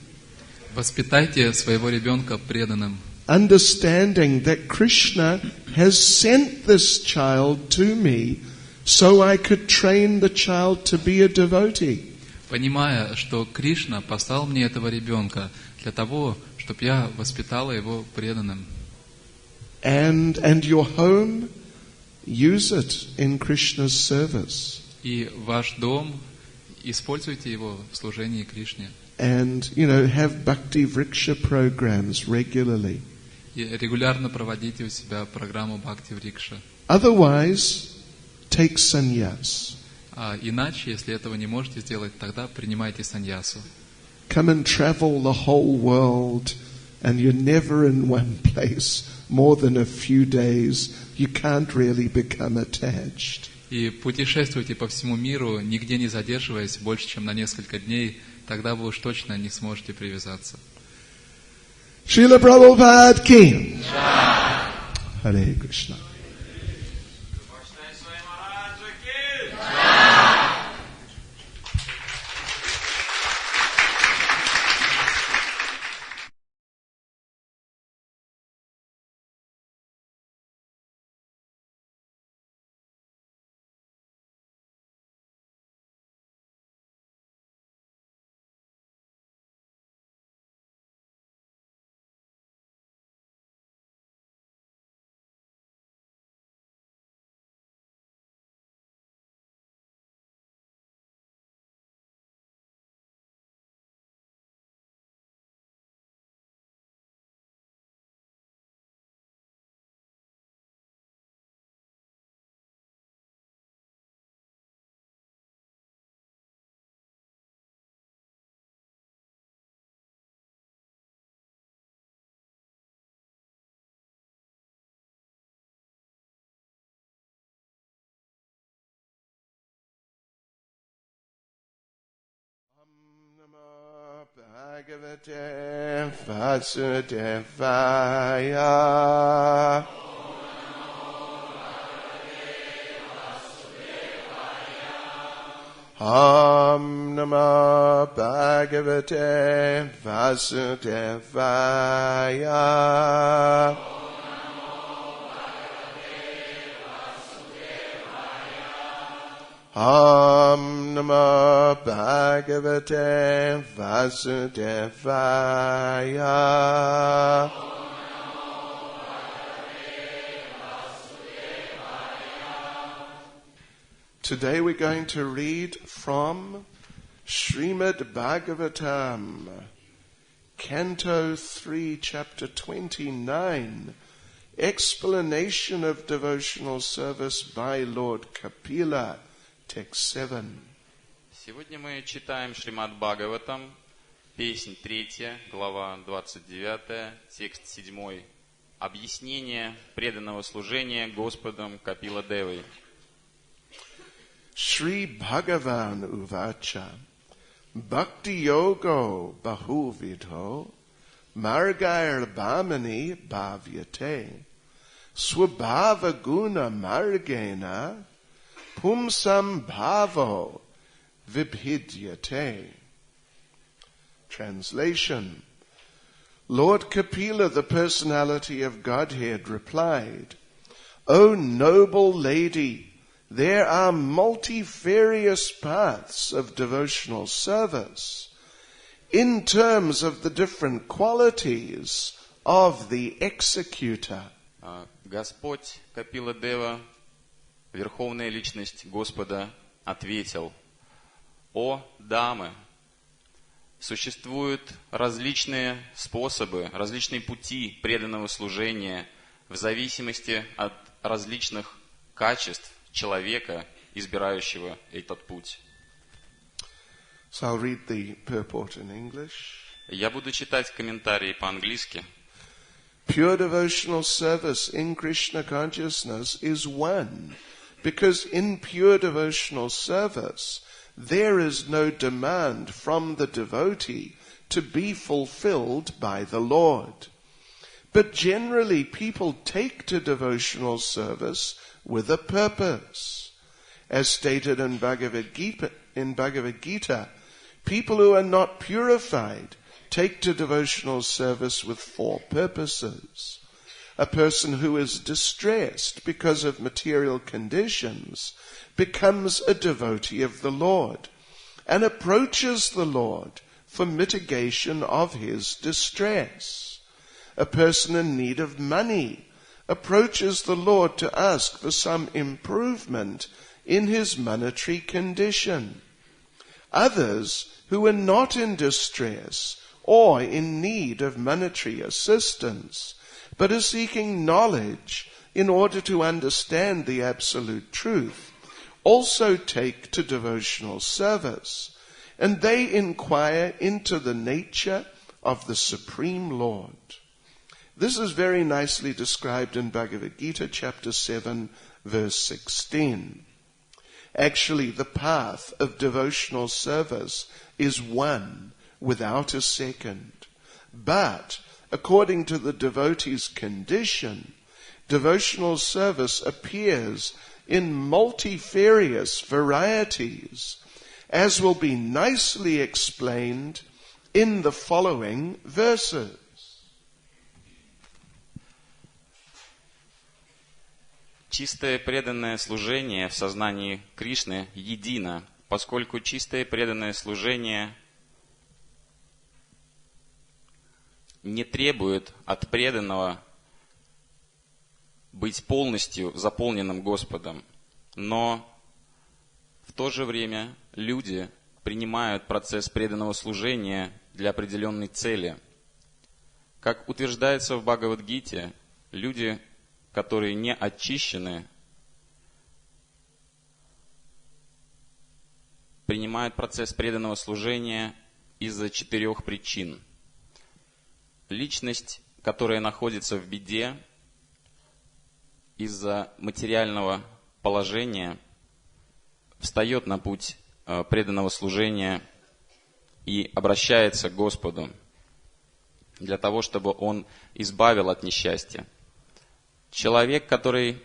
C: Воспитайте своего ребенка преданным.
A: Understanding that Krishna has sent this child to me so I could train the child to be a devotee.
C: Понимая, что Кришна послал мне этого ребенка для того, чтобы я воспитала его преданным.
A: And your home, use it in Krishna's service.
C: И ваш дом, используйте его в служении Кришне.
A: And, have Bhakti Vriksha programs regularly.
C: И регулярно проводите у себя программу Бхакти Врикша.
A: Otherwise, take sannyas.
C: А иначе, если этого не можете сделать, тогда принимайте саньясу.
A: Come and travel the whole world, and you're never in one place more than a few days. You can't really become attached.
C: И путешествуйте по всему миру, нигде не задерживаясь больше, чем на несколько дней, тогда вы уж точно не сможете привязаться.
A: Шрила Прабхупаде ки. Харе Кришна. Bhagavate Vasudevaya. Om Namo Bhagavate Vasudevaya. Om Namo Bhagavate Vasudevaya. Today we're going to read from Srimad Bhagavatam, Canto 3, Chapter 29, Explanation of Devotional Service by Lord Kapila, Text 7.
B: Сегодня мы читаем Шримад Бхагаватам, песнь 3, глава 29, текст 7, Объяснение преданного служения Господом Капила Девой.
A: Shri Bhagavan Uvacha Bhakti Yogo Bahuvidho Margair Bhamani Bhavyate Swabhava Guna Margena Pumsam Bhavo Vibhidyate. Translation. Lord Kapila, the personality of Godhead, replied, O noble lady, there are multifarious paths of devotional service in terms of the different qualities of the executor.
B: Господь Капила Дева, Верховная Личность Господа, ответил: О дамы, существуют различные способы, различные пути преданного служения в зависимости от различных качеств человека, избирающего этот путь.
A: So I'll read the purport in English.
B: Я буду читать комментарии по-английски.
A: Pure devotional service in Krishna consciousness is one, because in pure devotional service there is no demand from the devotee to be fulfilled by the Lord. But generally people take to devotional service with a purpose. As stated in Bhagavad Gita, people who are not purified take to devotional service with 4 purposes. A person who is distressed because of material conditions becomes a devotee of the Lord and approaches the Lord for mitigation of his distress. A person in need of money approaches the Lord to ask for some improvement in his monetary condition. Others who are not in distress or in need of monetary assistance, but are seeking knowledge in order to understand the absolute truth, also take to devotional service, and they inquire into the nature of the Supreme Lord. This is very nicely described in Bhagavad Gita, chapter 7, verse 16. Actually, the path of devotional service is one without a second. But, according to the devotee's condition, devotional service appears in multifarious varieties, as will be nicely explained in the following verses.
B: Чистое преданное служение в сознании Кришны едино, поскольку чистое преданное служение не требует от преданного быть полностью заполненным Господом. Но в то же время люди принимают процесс преданного служения для определенной цели. Как утверждается в Бхагавад-гите, люди, которые не очищены, принимают процесс преданного служения из-за 4 причин. Личность, которая находится в беде из-за материального положения, встает на путь преданного служения и обращается к Господу для того, чтобы Он избавил от несчастья. Человек, который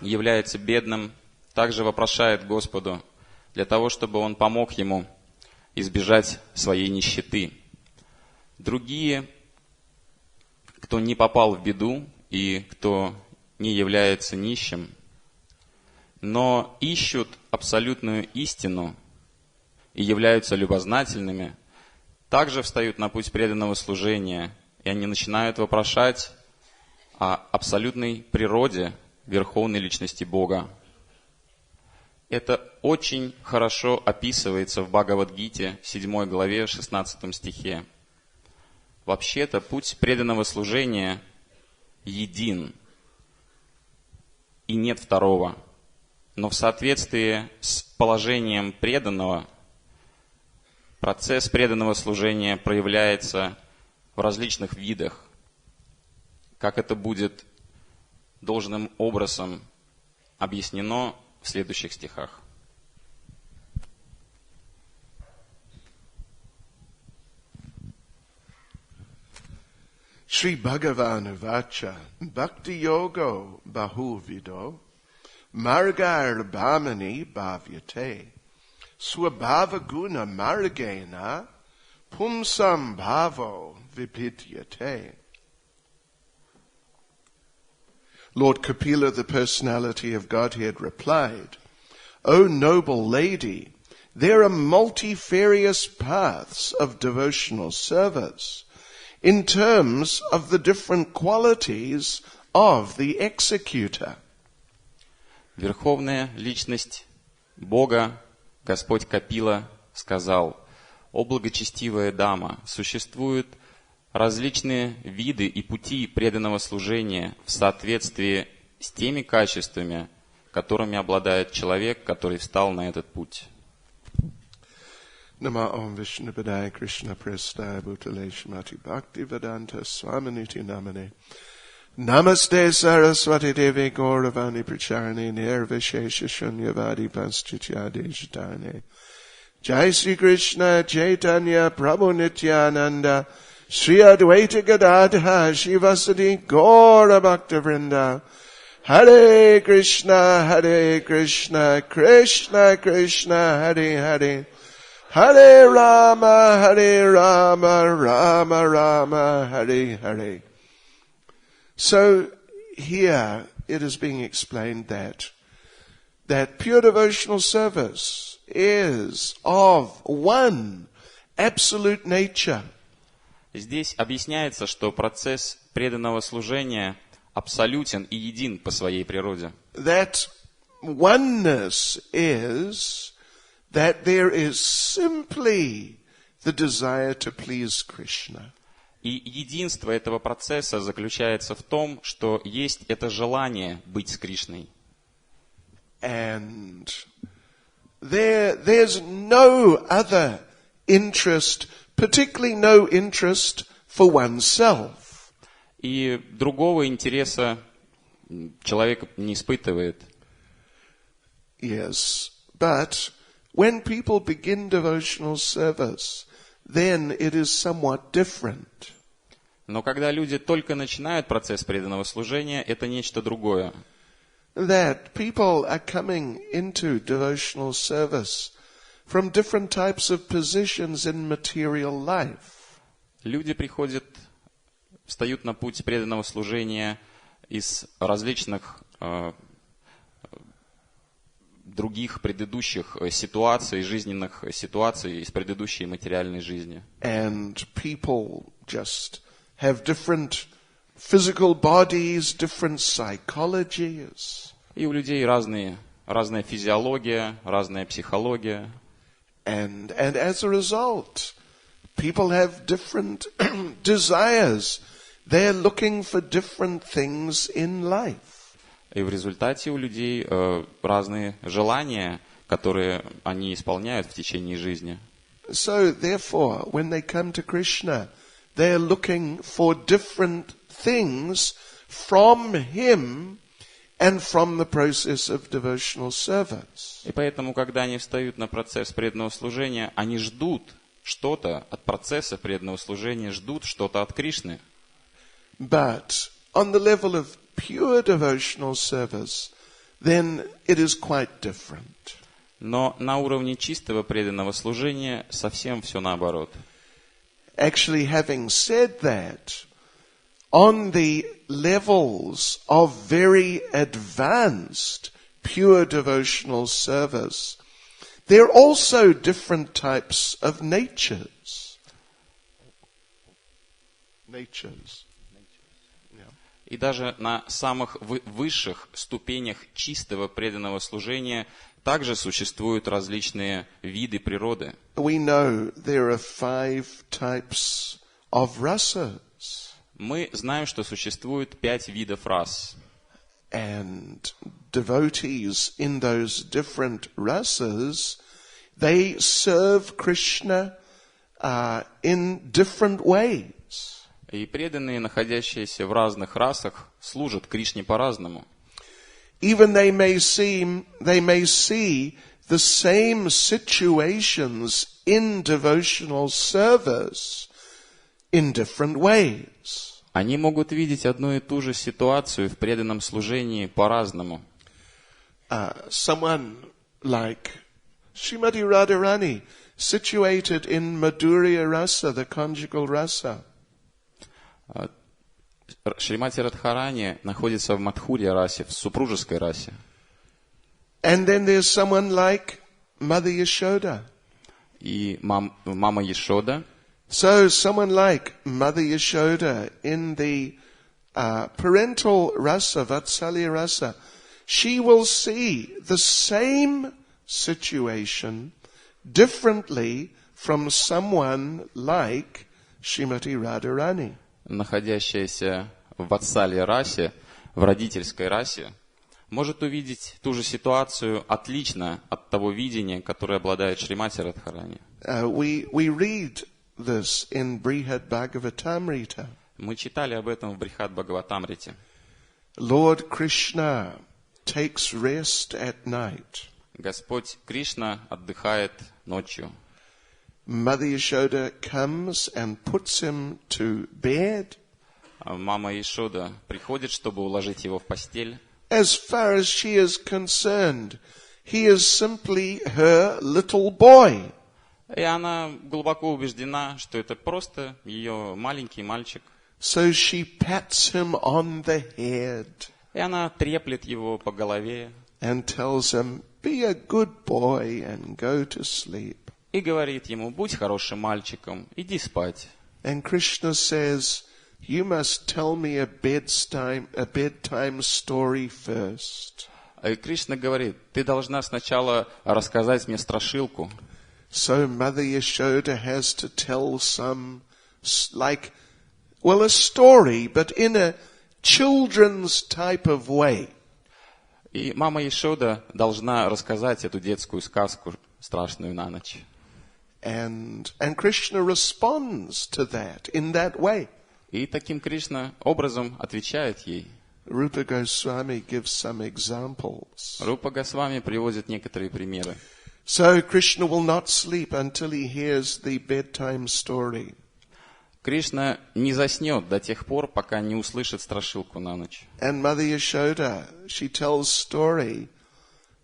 B: является бедным, также вопрошает Господу для того, чтобы Он помог ему избежать своей нищеты. Другие, кто не попал в беду и кто не является нищим, но ищут абсолютную истину и являются любознательными, также встают на путь преданного служения, и они начинают вопрошать о абсолютной природе Верховной Личности Бога. Это очень хорошо описывается в Бхагавад-гите, 7 главе, 16 стихе. Вообще-то путь преданного служения един, и нет второго. Но в соответствии с положением преданного, процесс преданного служения проявляется в различных видах. как это будет должным образом объяснено в следующих стихах.
A: Shri Bhagavan Vacha Bhakti Yogo Bahuvido Margar Bhamani Bhavyate Swabhava Guna Margena Pumsam Bhavo Vipidyate. Lord Kapila, the personality of Godhead, replied, O noble lady, there are multifarious paths of devotional service in terms of the different qualities of the executor.
B: Верховная личность Бога, Господь Капила, сказал: «О благочестивая дама, существуют различные виды и пути преданного служения в соответствии с теми качествами, которыми обладает человек, который встал на этот путь».
A: Nama Om Vishnupadaye Krishna Prestaya Bhutale Shrimati Bhakti Vedanta Swaminiti Namane Namaste Saraswati Devi Gauravani Pracharane Nirvishesha Shunyavadi Paschityadesh Jai Sri Krishna Chaitanya Prabhu Nityananda Sri Advaita Gadadha Shivasati Gaura Bhakta Vrinda Hare Krishna Krishna Krishna Hare Hare Hare Rama, Rama Rama, Hare Hare. So here it is being explained that pure devotional service is of one absolute nature.
B: Здесь объясняется, что процесс преданного служения абсолютен и един по своей природе.
A: That oneness is that there is simply the desire to please Krishna.
B: И единство этого процесса заключается в том, что есть это желание быть с Кришной.
A: And there's no other interest, particularly no interest for oneself.
B: И другого интереса человек не испытывает.
A: Yes, but when people begin devotional service, then it is somewhat different.
B: Но когда люди только начинают процесс преданного служения, это нечто другое.
A: That people are coming into devotional service from different types of positions in material life.
B: Люди встают на путь преданного служения из различных других предыдущих ситуаций, жизненных ситуаций из предыдущей материальной жизни.
A: And people just have different physical bodies, different psychologies.
B: И у людей разная физиология, разная психология.
A: And as a result, people have different desires. They're looking for different things in life.
B: И в результате у людей разные желания, которые они исполняют в течение жизни.
A: So therefore, when they come to Krishna, they're looking for different things from Him and from the process of devotional service.
B: И поэтому, когда они встают на процесс преданного служения, они ждут что-то от процесса преданного служения, ждут что-то от Кришны.
A: But on the level of pure devotional service, then it is quite different.
B: Но на уровне чистого преданного служения совсем все наоборот.
A: Actually, having said that, on the levels of very advanced pure devotional service, there are also different types of natures.
B: И даже на самых высших ступенях чистого преданного служения также существуют различные виды природы.
A: We know there are 5 types of rasas.
B: Мы знаем, что существует 5 видов рас.
A: And devotees in those different rasas, they serve Krishna in different ways.
B: И преданные, находящиеся в разных расах, служат Кришне по-разному.
A: Even they may see the same situations in devotional service in different ways.
B: Они могут видеть одну и ту же ситуацию в преданном служении по-разному.
A: Someone like Srimati Radharani, situated in Madhurya Rasa, the conjugal rasa.
B: Шримати Радхарани находится в Мадхурья расе, в супружеской расе.
A: And then there's someone like Mother Yashoda.
B: И мама Яшода.
A: So someone like Mother Yashoda in the parental rasa, Vatsalya rasa, she will see the same situation differently from someone like Srimati Radharani.
B: Находящаяся в Ватсалья расе, в родительской расе, может увидеть ту же ситуацию отлично от того видения, которое обладает Шримати Радхарани.
A: We read this in Brihad Bhagavatamrita.
B: Мы читали об этом в Брихад Бхагаватамрите.
A: Lord Krishna takes rest at night.
B: Господь Кришна отдыхает ночью.
A: Mother Yashoda comes and puts him to bed.
B: Мама Яшода приходит, чтобы уложить его в постель.
A: As far as she is concerned, he is simply her little boy.
B: И она глубоко убеждена, что это просто ее маленький мальчик.
A: So she pats him on the head.
B: И она треплет его по голове.
A: And tells him, be a good boy and go to sleep.
B: И говорит ему, будь хорошим мальчиком, иди спать.
A: And Krishna says, you must tell me a bedtime story first.
B: И Кришна говорит, ты должна сначала рассказать мне страшилку.
A: So Mother Yashoda has to tell some, a story, but in a children's type of way.
B: И мама Яшода должна рассказать эту детскую сказку страшную на ночь.
A: And Krishna responds to that in that way.
B: И таким Кришна образом отвечает ей.
A: Rupa Goswami gives some examples.
B: Рупа Госвами приводит некоторые примеры.
A: So Krishna will not sleep until he hears the bedtime story.
B: Кришна не заснет до тех пор, пока не услышит страшилку на ночь.
A: And Mother Yashoda, she tells story,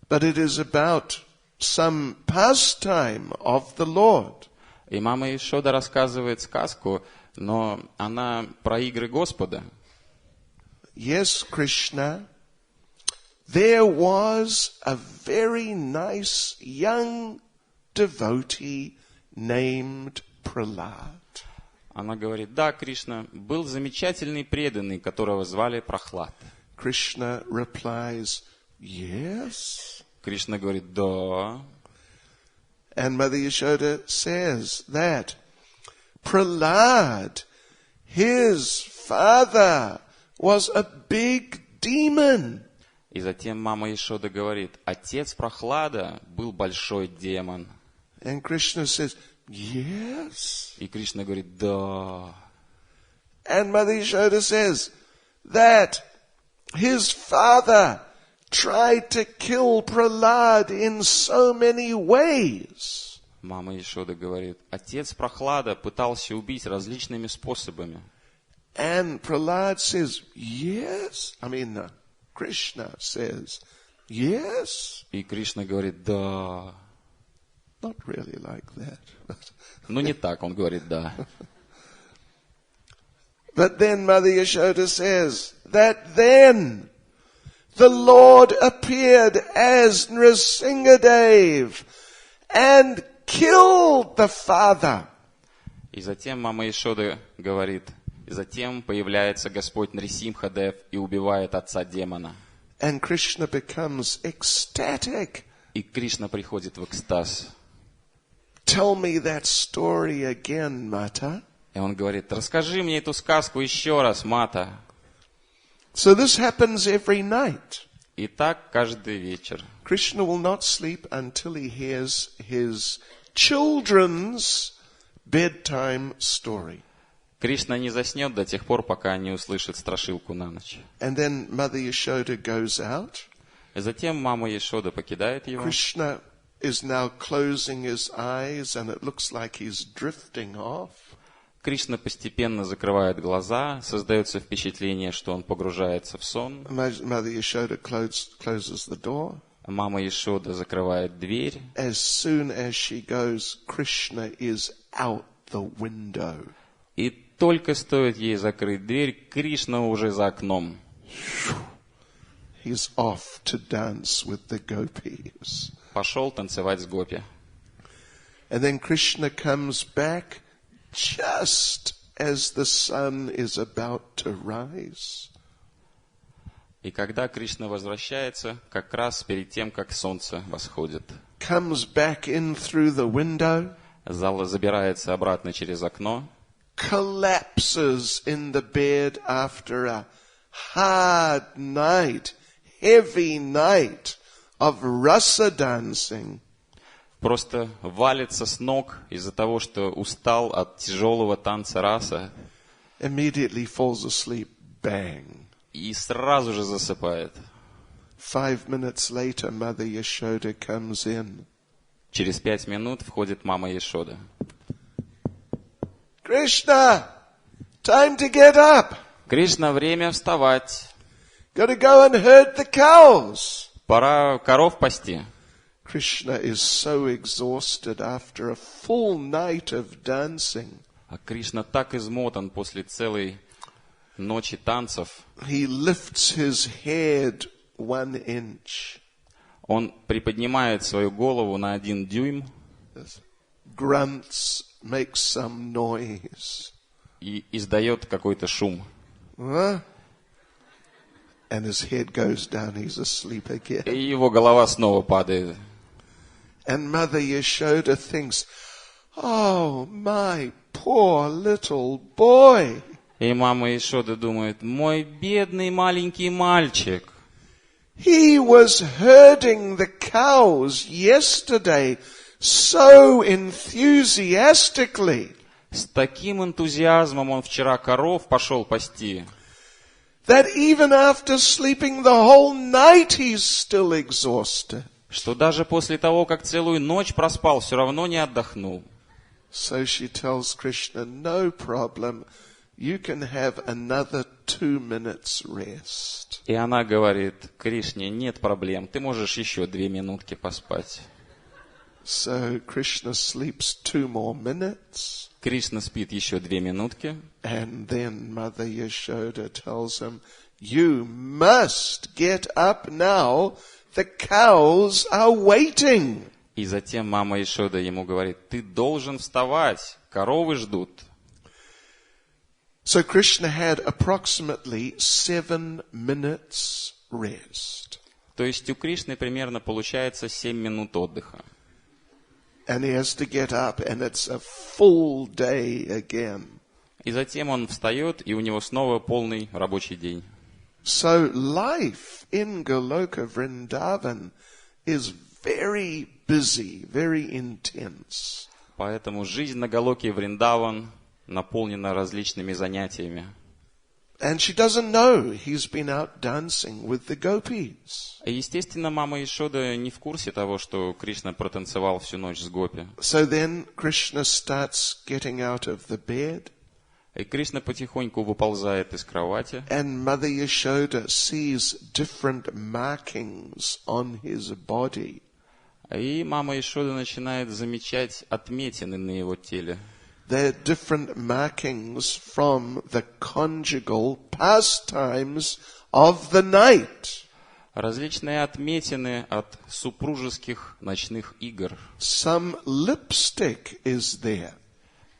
A: but it is about some pastime of the Lord.
B: И мама Яшода рассказывает сказку, но она про игры Господа.
A: Yes, Krishna, there was a very nice young devotee named Prahlad.
B: Она говорит, да, Кришна, был замечательный преданный, которого звали Прохлад.
A: Krishna replies, yes.
B: Кришна говорит, да.
A: And Mother Yashoda says that Prahlad, his father, was a big demon.
B: И затем мама Яшода говорит, отец Прохлада был большой демон.
A: And Krishna says, yes.
B: И Кришна говорит, да.
A: And Mother Yashoda says that his father tried to kill Prahlad in so many ways.
B: Мама Яшода говорит, отец Прохлада пытался убить различными способами.
A: And Prahlad says, yes. Krishna says, yes.
B: И Кришна говорит, да.
A: Not really like that.
B: Ну не так, он говорит, да.
A: But then Mother Yashoda says that then the Lord appeared as Nrsingadev and killed the father.
B: И затем мама Яшода говорит, и затем появляется Господь Нрисимхадев и убивает отца демона.
A: And Krishna becomes ecstatic.
B: И Кришна приходит в экстаз.
A: Tell me that story again, Mata.
B: И он говорит, расскажи мне эту сказку еще раз, Мата.
A: So this happens every night.
B: И так каждый вечер.
A: Krishna will not sleep until he hears his children's bedtime story.
B: Кришна не заснет до тех пор, пока не услышит страшилку на ночь.
A: And then Mother Yashoda goes out.
B: Затем мама Яшода покидает его.
A: Krishna is now closing his eyes and it looks like he's drifting off.
B: Кришна постепенно закрывает глаза, создается впечатление, что он погружается в сон.
A: Mother Yashoda closes the door.
B: Мама Яшода закрывает дверь.
A: As soon as she goes, Krishna is out the window.
B: И только стоит ей закрыть дверь, Кришна уже за окном.
A: He's off to dance with the gopis.
B: Пошел танцевать с гопи.
A: And then Krishna comes back just as the sun is about to rise.
B: И когда Кришна возвращается, как раз перед тем, как солнце восходит.
A: Comes back in through the window.
B: Забирается обратно через окно.
A: Collapses in the bed after a hard night, heavy night of rasa dancing.
B: Просто валится с ног из-за того, что устал от тяжелого танца раса.
A: Immediately falls asleep, bang.
B: И сразу же засыпает.
A: 5 minutes later, Mother Yashoda comes in.
B: Через 5 минут входит мама Яшода.
A: Krishna, time to get up.
B: Кришна, время вставать.
A: Got to go and herd the cows.
B: Пора коров пасти.
A: Krishna is so exhausted after a full night of dancing.
B: А Кришна так измотан после целой ночи танцев.
A: He lifts his head 1 inch.
B: Он приподнимает свою голову на 1 дюйм.
A: Grunts, makes some noise.
B: И издает какой-то шум.
A: And his head goes down, he's asleep again.
B: И его голова снова падает.
A: And Mother Yashoda thinks, oh, my poor little boy.
B: И мама Яшода думает, мой бедный маленький мальчик.
A: He was herding the cows yesterday so enthusiastically.
B: С таким энтузиазмом он вчера коров пошел пасти.
A: That even after sleeping the whole night he's still exhausted.
B: Что даже после того, как целую ночь проспал, все равно не отдохнул.
A: So she tells Krishna, no problem, you can have another 2 minutes rest.
B: И она говорит Кришне, нет проблем, ты можешь еще 2 минутки поспать.
A: So Krishna sleeps 2 more minutes.
B: Кришна спит еще 2 минутки.
A: And then Mother Yashoda tells him, you must get up now. The cows are waiting.
B: И затем мама Яшода ему говорит, ты должен вставать, коровы ждут.
A: So Krishna had approximately 7 minutes rest.
B: То есть у Кришны примерно получается 7 минут отдыха.
A: And he has to get up and it's a full day again.
B: И затем он встает, и у него снова полный рабочий день.
A: So life in Goloka Vrindavan is very busy, very intense.
B: Поэтому жизнь на Галоке Вриндаван наполнена различными занятиями.
A: And she doesn't know he's been out dancing with the gopis.
B: И, естественно, мама Яшода не в курсе того, что Кришна протанцевал всю ночь с гопи.
A: So then Krishna starts getting out of the bed.
B: И Кришна потихоньку выползает из кровати.
A: And Mother Yashoda sees different markings on his body.
B: И мама Яшода начинает замечать отметины на его теле.
A: They're different markings from the conjugal pastimes of the night.
B: Различные отметины от супружеских ночных игр.
A: Some lipstick is there.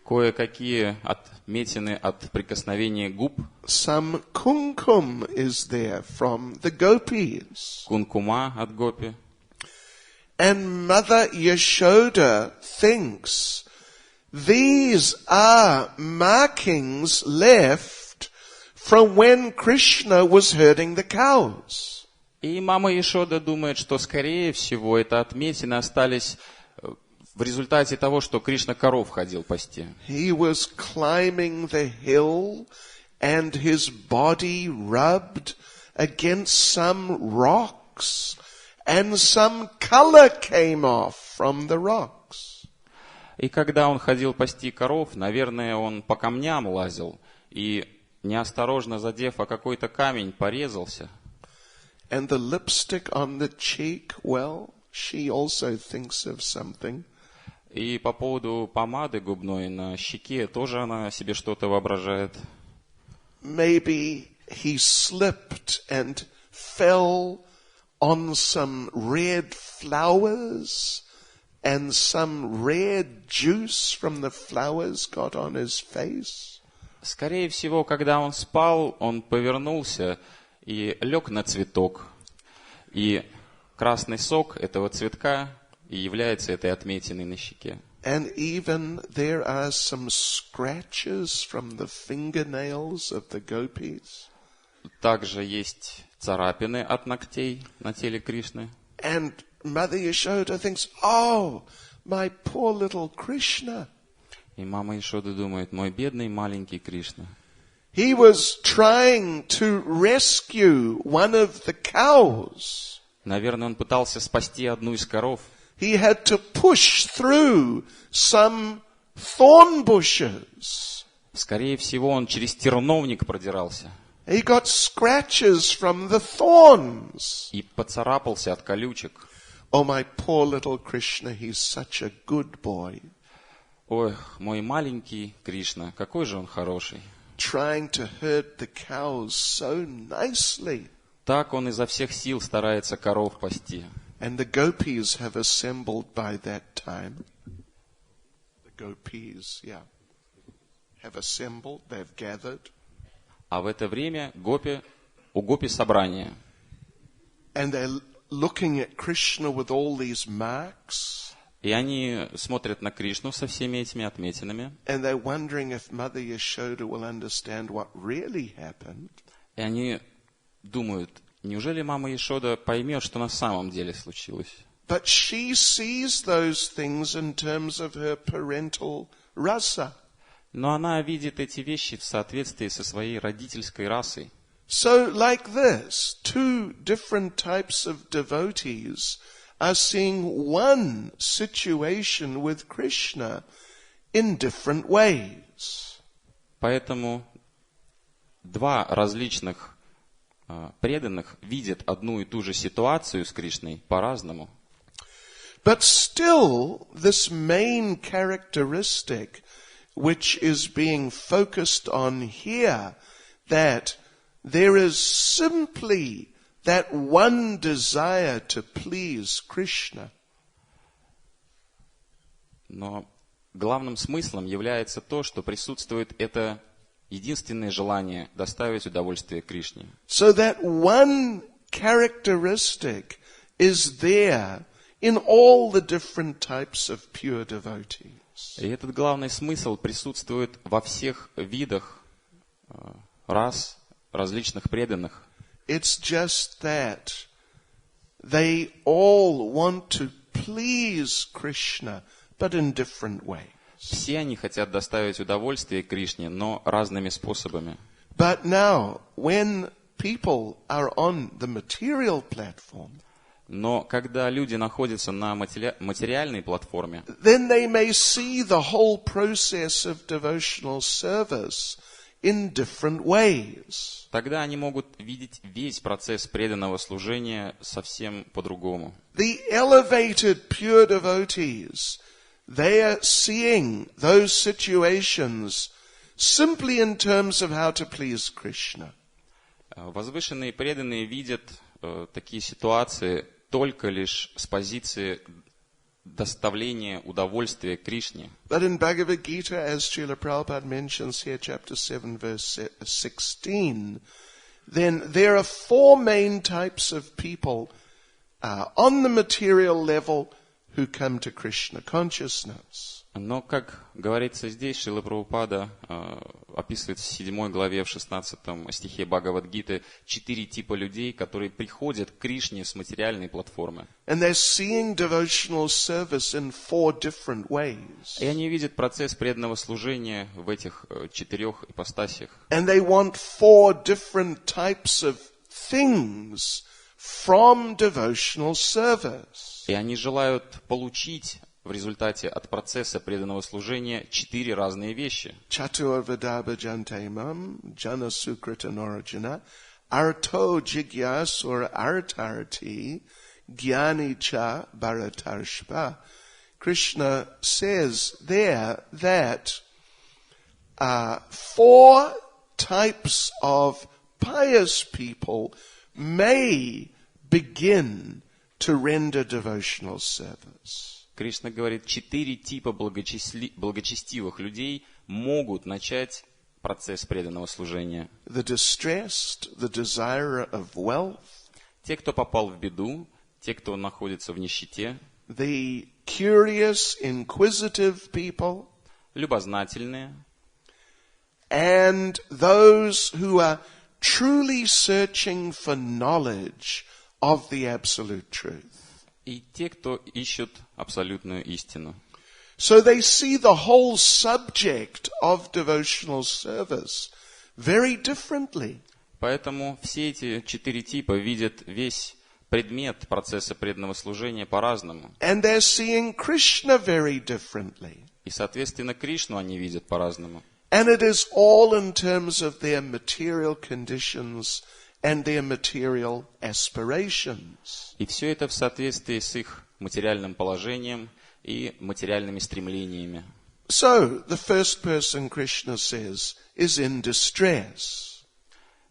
B: Кое-какие отметины от прикосновения губ.
A: Some kumkum is there from the gopis.
B: Кункума от гопи.
A: And Mother Yashoda thinks these are markings left from when Krishna was herding the cows.
B: И мама Яшода думает, что, скорее всего, это отметины остались в результате того, что Кришна коров ходил пасти.
A: He was climbing the hill and his body rubbed against some rocks and some color came off from the rocks.
B: И когда он ходил пасти коров, наверное, он по камням лазил и, неосторожно задев о какой-то камень, порезался.
A: And the lipstick on the cheek, well, she also thinks of something.
B: И по поводу помады губной на щеке тоже она себе что-то воображает.
A: Maybe he slipped and fell on some red flowers and some red juice from the flowers got on his face.
B: Скорее всего, когда он спал, он повернулся и лег на цветок. И красный сок этого цветка и является этой отметиной на щеке.
A: And even there are some scratches from the fingernails of the gopis.
B: Также есть царапины от ногтей на теле Кришны.
A: And Mother Yashoda thinks, oh, my poor little Krishna.
B: И мама Яшода думает, мой бедный маленький Кришна.
A: He was trying to rescue one of the cows.
B: Наверное, он пытался спасти одну из коров.
A: He had to push through some thorn bushes.
B: Скорее всего, он через терновник продирался.
A: He got scratches from the thorns.
B: И поцарапался от колючек.
A: Oh, my poor little Krishna, he's such a good boy.
B: Ой, мой маленький Кришна, какой же он хороший.
A: Trying to herd the cows so nicely.
B: Так он изо всех сил старается коров пасти.
A: And the gopis have assembled by that time. The gopis, have assembled, they've gathered.
B: А в это время у гопи собрание.
A: And they're looking at Krishna with all these marks.
B: И они смотрят на Кришну со всеми этими отметинами.
A: And they're wondering if Mother Yashoda will understand what really happened.
B: И они думают, неужели мама Яшода поймет, что на самом деле случилось?
A: But she sees those things in terms of her parental rasa.
B: Но она видит эти вещи в соответствии со своей родительской расой.
A: So like this, two different types of devotees are seeing one situation with Krishna in different ways.
B: Поэтому два различных преданных видят одну и ту же ситуацию с Кришной по-разному.
A: But still, this main characteristic which is being focused on here, that there is simply that one desire to please Krishna.
B: Но главным смыслом является то, что присутствует это единственное желание доставить удовольствие Кришне.
A: So that one characteristic is there in all the different types of pure devotees.
B: И этот главный смысл присутствует во всех видах рас различных преданных.
A: It's just that they all want to please Krishna, but in different ways.
B: Все они хотят доставить удовольствие Кришне, но разными способами.
A: But now, when people are on the material platform,
B: Но когда люди находятся на материальной платформе,
A: then they may see the whole process of devotional service in different ways.
B: тогда они могут видеть весь процесс преданного служения совсем по-другому.
A: The elevated pure devotees, they are seeing those situations simply in terms of how to please Krishna.
B: Возвышенные преданные видят такие ситуации только лишь с позиции доставления удовольствия Кришне.
A: But in Bhagavad Gita, as Srila Prabhupada mentions here, chapter 7, verse 16, then there are four main types of people on the material level who come to Krishna consciousness.
B: Но, как говорится здесь, Шрила Прабхупада описывает в 7 главе, в 16 стихе Бхагавад-гиты 4 типа людей, которые приходят к Кришне с материальной платформы.
A: And they're seeing devotional service in 4 different ways.
B: И они видят процесс преданного служения в этих 4 ипостасях.
A: And they want 4 different types of things from devotional service.
B: И они желают получить в результате от процесса преданного служения 4 разные вещи.
A: Chaturvadabha jantamam jana sukritanarjuna arto jigyasur artarti gyani cha bharatarshpa. Krishna says there that 4 types of pious people may begin to render devotional service.
B: Кришна говорит, 4 типа благочестивых людей могут начать процесс преданного служения.
A: The distressed, the desirer of wealth,
B: Те, кто попал в беду, те, кто находится в нищете,
A: the curious, inquisitive people,
B: любознательные,
A: and those who are truly searching for knowledge of the absolute truth.
B: и те, кто ищут абсолютную истину.
A: So they see the whole subject of devotional service very differently.
B: Поэтому все эти 4 типа видят весь предмет процесса преданного служения по-разному.
A: And they're seeing Krishna very differently.
B: И, соответственно, Кришну они видят по-разному.
A: And it is all in terms of their material conditions and their material aspirations.
B: И все это в соответствии с их материальным положением и материальными стремлениями.
A: So, the first person, Krishna says, is in distress.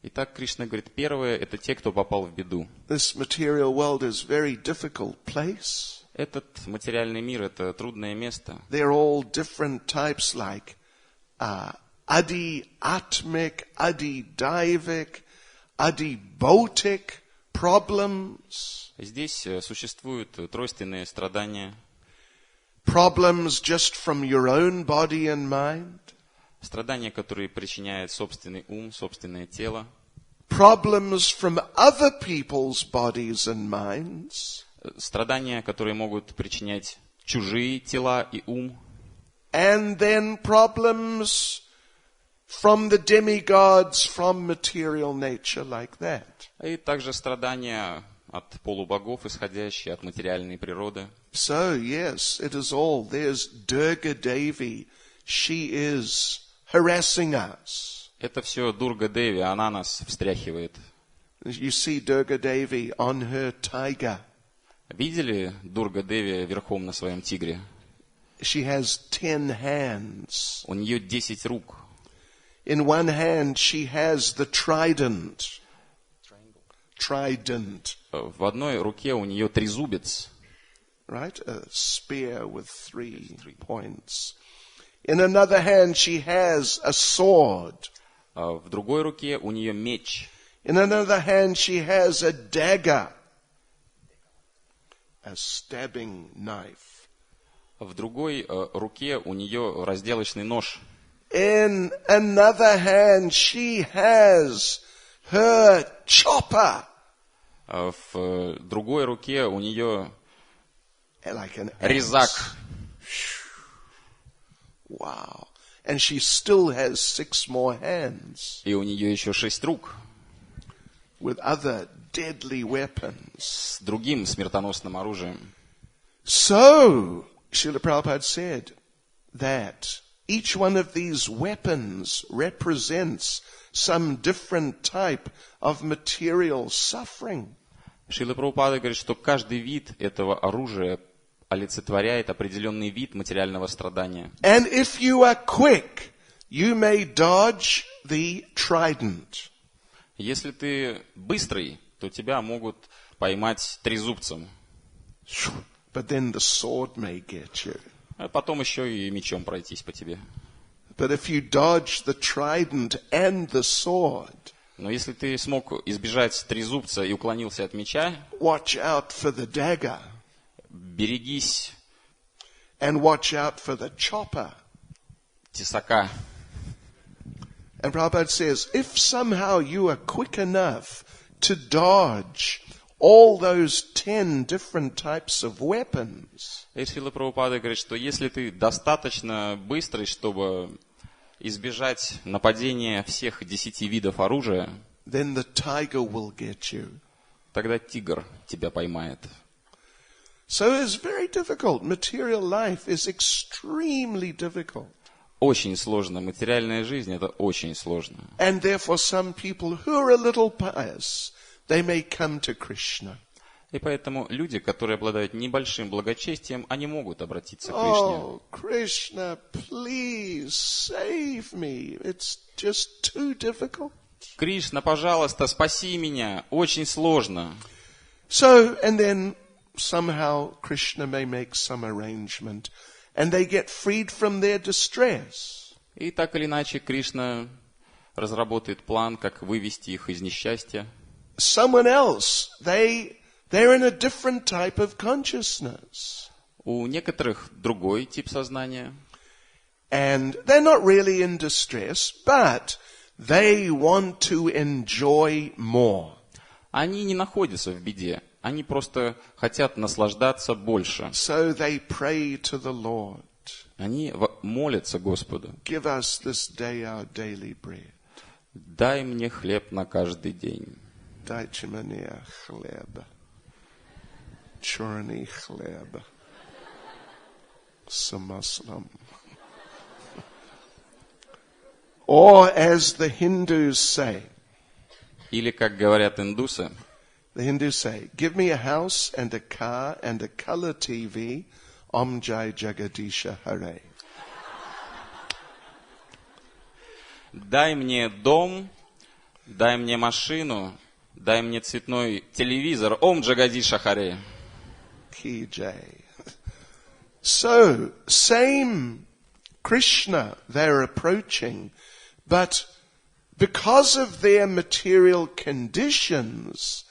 B: Итак, Кришна говорит, первое – это те, кто попал в беду.
A: This material world is a very difficult place.
B: Этот материальный мир – это трудное место.
A: They're all different types like adi-atmic, adi-daivik, adi-bautic problems.
B: Здесь существуют тройственные страдания,
A: Problems just from your own body and mind.
B: страдания, которые причиняет собственный ум, собственное тело,
A: Problems from other people's bodies and minds.
B: страдания, которые могут причинять чужие тела и ум,
A: And then problems from the demigods, from material nature like that.
B: и также страдания от полубогов, исходящие от материальной природы.
A: So, yes, it is all. There's Durga Devi. She is harassing us.
B: Это все Дурга Деви, она нас встряхивает.
A: You see Durga Devi on her tiger.
B: Видели Дурга Деви верхом на своем тигре?
A: She has 10 hands.
B: У нее 10 рук.
A: In one hand she has the trident. Trident.
B: В одной руке у нее трезубец,
A: Right? A spear with 3 points. In another hand she has a sword.
B: в другой руке у нее меч,
A: In another hand she has a dagger. A stabbing knife.
B: в другой руке у нее разделочный нож,
A: In another hand she has her chopper.
B: в другой руке у нее
A: Like an axe.
B: резак.
A: Wow. And she still has 6 more hands
B: И у нее еще 6 рук
A: with other deadly weapons.
B: с другим смертоносным оружием.
A: So, Srila Prabhupada said that each one of these weapons represents some different type of material suffering.
B: Шрила Прабхупада говорит, что каждый вид этого оружия олицетворяет определенный вид материального страдания.
A: And if you are quick, you may dodge the trident.
B: Если ты быстрый, то тебя могут поймать трезубцем,
A: But then the sword may get you.
B: а потом еще и мечом пройтись по тебе.
A: But if you dodge the trident and the sword,
B: Но если ты смог избежать трезубца и уклонился от меча,
A: watch out for the dagger.
B: берегись
A: and watch out for the chopper.
B: Тесака.
A: And Prabhupada says, if somehow you are quick enough to dodge all those 10 different types of weapons,
B: И Шрила Прабхупада говорит, что если ты достаточно быстрый, чтобы избежать нападения всех 10 видов оружия,
A: then the tiger will get you.
B: тогда тигр тебя поймает.
A: So it's very difficult. Material life is extremely difficult.
B: Очень сложно. Материальная жизнь – это очень сложно.
A: And therefore some people who are a little pious, they may come to Krishna.
B: И поэтому люди, которые обладают небольшим благочестием, они могут обратиться к
A: Oh,
B: Кришне.
A: Krishna, please save me. It's just too difficult.
B: Кришна, пожалуйста, спаси меня. Очень сложно.
A: So, and then somehow Krishna may make some arrangement and they get freed from their distress.
B: И так или иначе Кришна разработает план, как вывести их из несчастья.
A: Someone else, they're in a different type of consciousness.
B: У некоторых другой тип сознания.
A: And they're not really in distress, but they want to enjoy more.
B: Они не находятся в беде. Они просто хотят наслаждаться больше.
A: So they pray to the Lord.
B: Они молятся Господу.
A: Give us this day our daily bread.
B: Дай мне хлеб на каждый день.
A: Dajcie mnie chleb. Czarny chleb. Z maslem. Or as the Hindus say,
B: Или, как говорят индусы,
A: the Hindus say, give me a house and a car and a color TV, Om Jai Jagadisha Hare.
B: дай мне дом, дай мне машину, дай мне цветной телевизор, Ом Джагадиша Харе.
A: Ki Jai. So, same Krishna they're approaching, but because of their material conditions,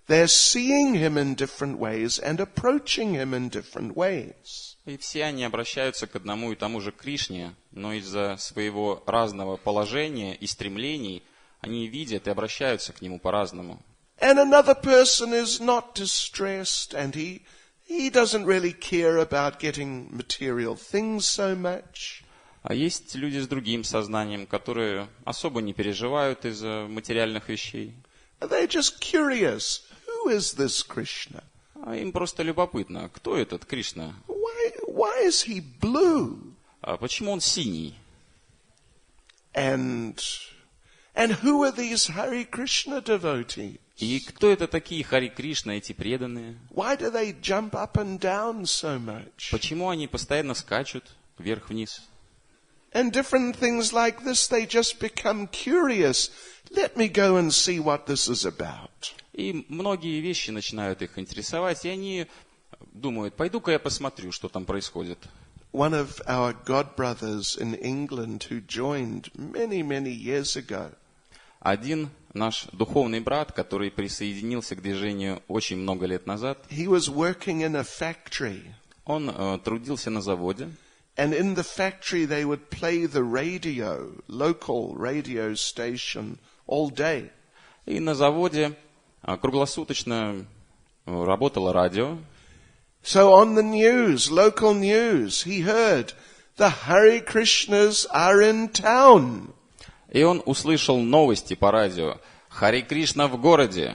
A: they're seeing him in different ways and approaching him in different ways.
B: И все они обращаются к одному и тому же Кришне, но из-за своего разного положения и стремлений они видят и обращаются к нему по-разному.
A: And another person is not distressed and he doesn't really care about getting material things so much.
B: А есть люди с другим сознанием, которые особо не переживают из-за материальных вещей.
A: They're just curious. Who is this Krishna?
B: А им просто любопытно, кто этот Кришна?
A: Why is he blue?
B: А почему он синий?
A: And who are these Hare Krishna devotees?
B: И кто это такие Харе Кришна, эти преданные?
A: Why do they jump up and down so much?
B: Почему они постоянно скачут вверх-вниз?
A: And different things like this, they just become curious. Let me go and see what this is about.
B: И многие вещи начинают их интересовать, и они думают, пойду-ка я посмотрю, что там происходит.
A: One of our godbrothers in England who joined many, many years ago,
B: Один наш духовный брат, который присоединился к движению очень много лет назад,
A: he was working in a factory.
B: он трудился на заводе,
A: And in the factory they would play the radio, local radio station, all day.
B: и на заводе круглосуточно работало радио.
A: So on the news, local news, he heard, the Hare Krishnas are in town.
B: И он услышал новости по радио. Харе Кришна в городе.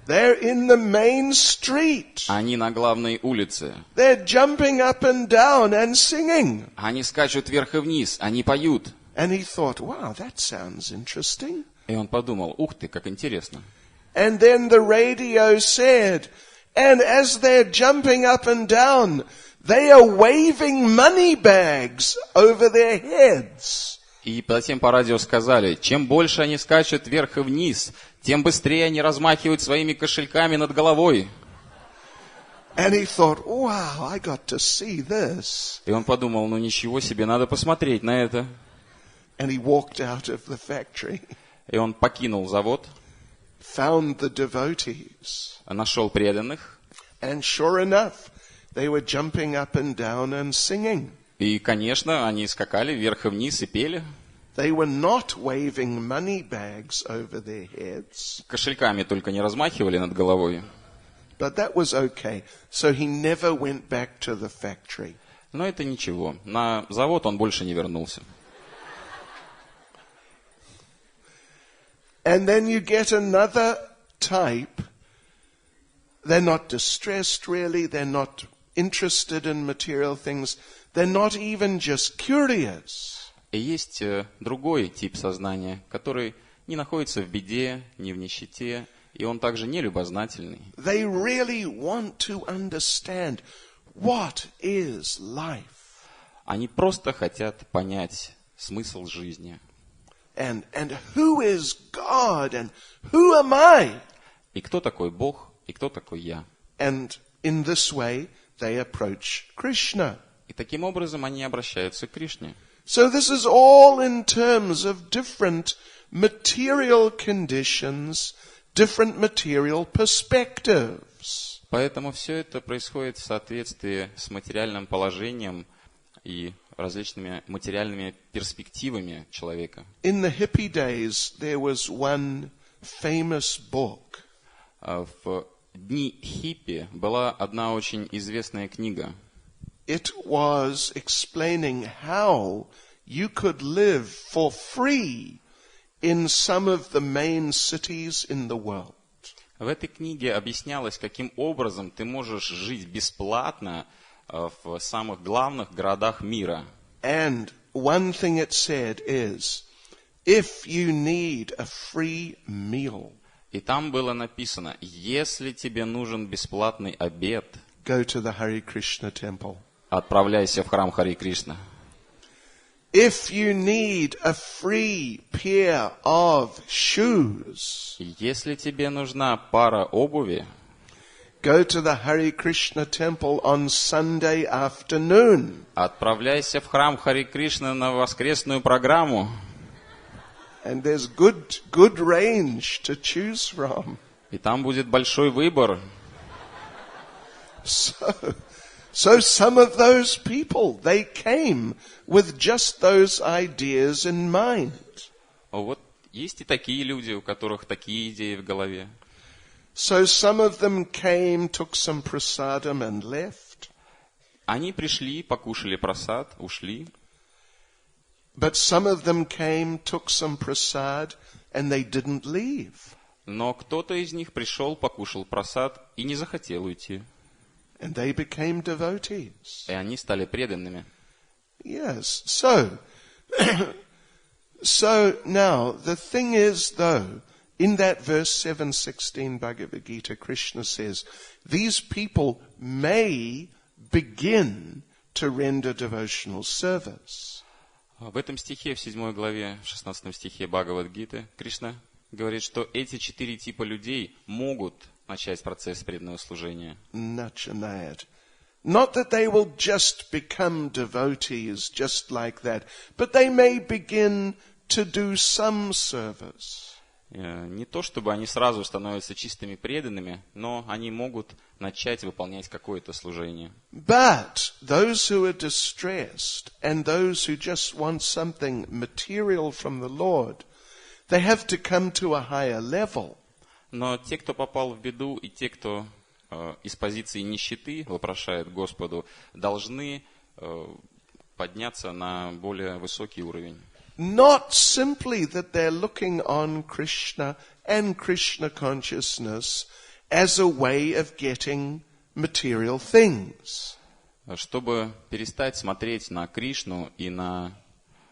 A: They're in the main street.
B: Они на главной улице.
A: They're jumping up and down and singing.
B: Они скачут вверх и вниз. Они поют.
A: And he thought, wow, that sounds interesting.
B: И он подумал, ух ты, как интересно.
A: And then the radio said, and as they're jumping up and down, they are waving money bags over their heads.
B: И затем по радио сказали, чем больше они скачут вверх и вниз, тем быстрее они размахивают своими кошельками над головой.
A: And he thought, wow, I got to see this.
B: И он подумал, ну ничего себе, надо посмотреть на это.
A: And he walked out of the factory,
B: И он покинул завод,
A: found the devotees.
B: нашел преданных.
A: And sure enough, They were jumping up and down and singing.
B: И, конечно, они скакали вверх и вниз и пели.
A: They were not waving money bags over their heads.
B: Кошельками только не размахивали над головой.
A: But that was okay. So he never went back to the factory.
B: Но это ничего. На завод он больше не вернулся.
A: And then you get another type. They're not distressed really. They're not interested in material things. They're not even just curious.
B: И есть другой тип сознания, который не находится в беде, не в нищете, и он также не любознательный.
A: They really want to understand what is life.
B: Они просто хотят понять смысл жизни.
A: And who is God and who am I?
B: И кто такой Бог, и кто такой я.
A: And in this way they approach Krishna.
B: И таким образом они обращаются к Кришне.
A: So this is all in terms of different material conditions, different material perspectives.
B: Поэтому все это происходит в соответствии с материальным положением и различными материальными перспективами человека.
A: In the hippie days, there was one famous book.
B: В дни хиппи была одна очень известная книга.
A: It was explaining how you could live for free in some of the main cities in the world.
B: В этой книге объяснялось, каким образом ты можешь жить бесплатно в самых главных городах мира.
A: And one thing it said is, if you need a free meal,
B: И там было написано, если тебе нужен бесплатный обед,
A: go to the Hare Krishna temple.
B: отправляйся в храм Харе Кришна.
A: If you need a free pair of shoes,
B: Если тебе нужна пара обуви,
A: go to the Hare Krishna temple on Sunday afternoon.
B: отправляйся в храм Харе Кришна на воскресную программу.
A: And there's good range to choose from.
B: И там будет большой выбор.
A: So some of those people, they came with just those ideas in mind.
B: Вот есть и такие люди, у которых такие идеи в голове.
A: So some of them came, took some prasadam and left.
B: Они пришли, покушали прасад, ушли.
A: But some of them came, took some prasad, and they didn't leave.
B: Но кто-то из них пришел, покушал прасад и не захотел уйти.
A: And they became devotees.
B: И они стали преданными.
A: Yes. So now the thing is though, in that verse 7:16 Bhagavad Gita, Krishna says, these people may begin to render devotional service.
B: В этом стихе, в 7 главе, в 16 стихе Бхагавад-гиты, Кришна говорит, что эти 4 типа людей могут начать процесс преданного служения.
A: Nachanayat. Not that they will just become devotees just like that, but they may begin to do some service.
B: Не то, чтобы они сразу становятся чистыми преданными, но они могут начать выполнять какое-то служение.
A: But those who are distressed and those who just want something material from the Lord, they have to come to a higher level.
B: Но те, кто попал в беду, и те, кто из позиции нищеты вопрошает Господу, должны подняться на более высокий уровень.
A: Not simply that they're looking on Krishna and Krishna consciousness as a way of getting material things.
B: Чтобы перестать смотреть на Кришну и на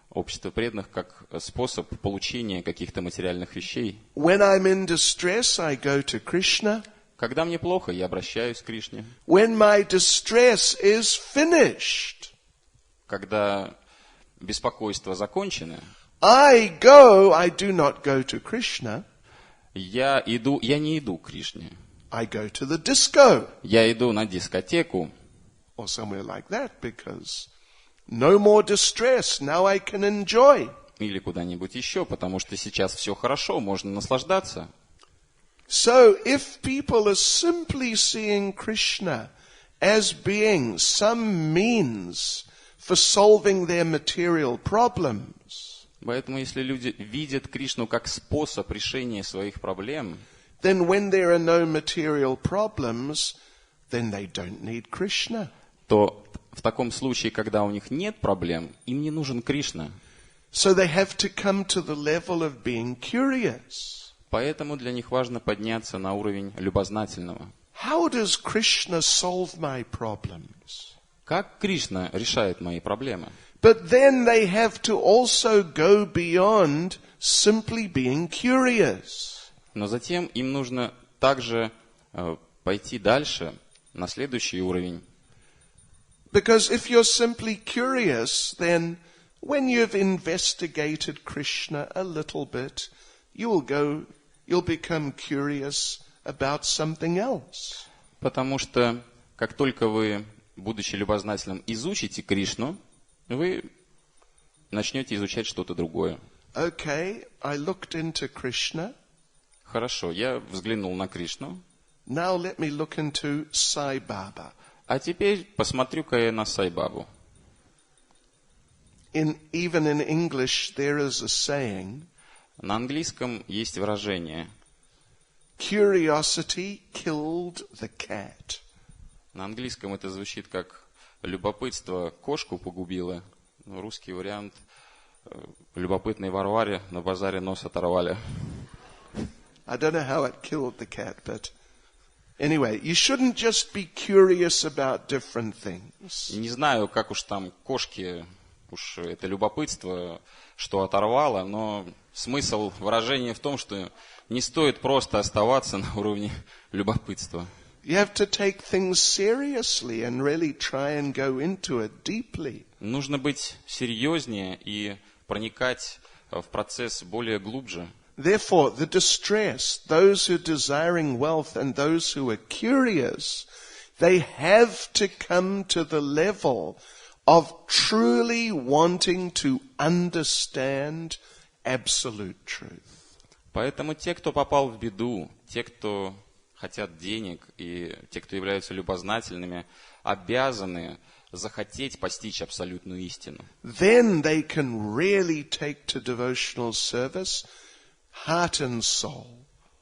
B: общество преданных как способ получения каких-то материальных вещей.
A: When I'm in distress, I go to Krishna.
B: Когда мне плохо, я обращаюсь к Кришне.
A: When my distress is finished,
B: когда беспокойство закончено,
A: I do not go to Krishna.
B: я не иду к Кришне.
A: I go to the disco.
B: Я иду на дискотеку.
A: Or somewhere like that, because no more distress, now I can enjoy.
B: Или куда-нибудь еще, потому что сейчас все хорошо, можно наслаждаться.
A: So if people are simply seeing Krishna as being some means for solving their material problems,
B: Поэтому, если люди видят Кришну как способ решения своих проблем,
A: then when there are no material problems, then they don't need Krishna.
B: то в таком случае, когда у них нет проблем, им не нужен Кришна.
A: So they have to come to the level of being curious.
B: Поэтому для них важно подняться на уровень любознательного.
A: How does Krishna solve my problems?
B: Как Кришна решает мои проблемы?
A: But then they have to also go beyond simply being curious.
B: Но затем им нужно также пойти дальше, на следующий уровень.
A: Because if you're simply curious, then when you've investigated Krishna a little bit, you'll become curious about something else.
B: Потому что, как только вы, будучи любознательным, изучите Кришну, вы начнете изучать что-то другое.
A: Okay, I looked into Krishna.
B: Хорошо, я взглянул на Кришну.
A: Now let me look into Sai Baba.
B: А теперь посмотрю-ка я на Sai-Бабу.
A: Even in English there is a saying,
B: На английском есть выражение
A: curiosity killed the cat.
B: На английском это звучит как любопытство кошку погубило. Но русский вариант любопытной Варваре на базаре нос оторвали.
A: I don't know how it killed the cat, but anyway, you shouldn't just be curious about different things.
B: Не знаю, как уж там кошки, уж это любопытство, что оторвало, но смысл выражения в том, что не стоит просто оставаться на уровне любопытства.
A: You have to take things seriously and really try and go into it deeply.
B: Нужно быть серьезнее и проникать в процесс более глубже.
A: Therefore, the distressed, those who are desiring wealth and those who are curious, they have to come to the level of truly wanting to understand absolute truth.
B: Поэтому те, кто попал в беду, те, кто хотят денег и те, кто являются любознательными, обязаны захотеть постичь абсолютную истину.
A: Then they can really take to devotional service heart and soul.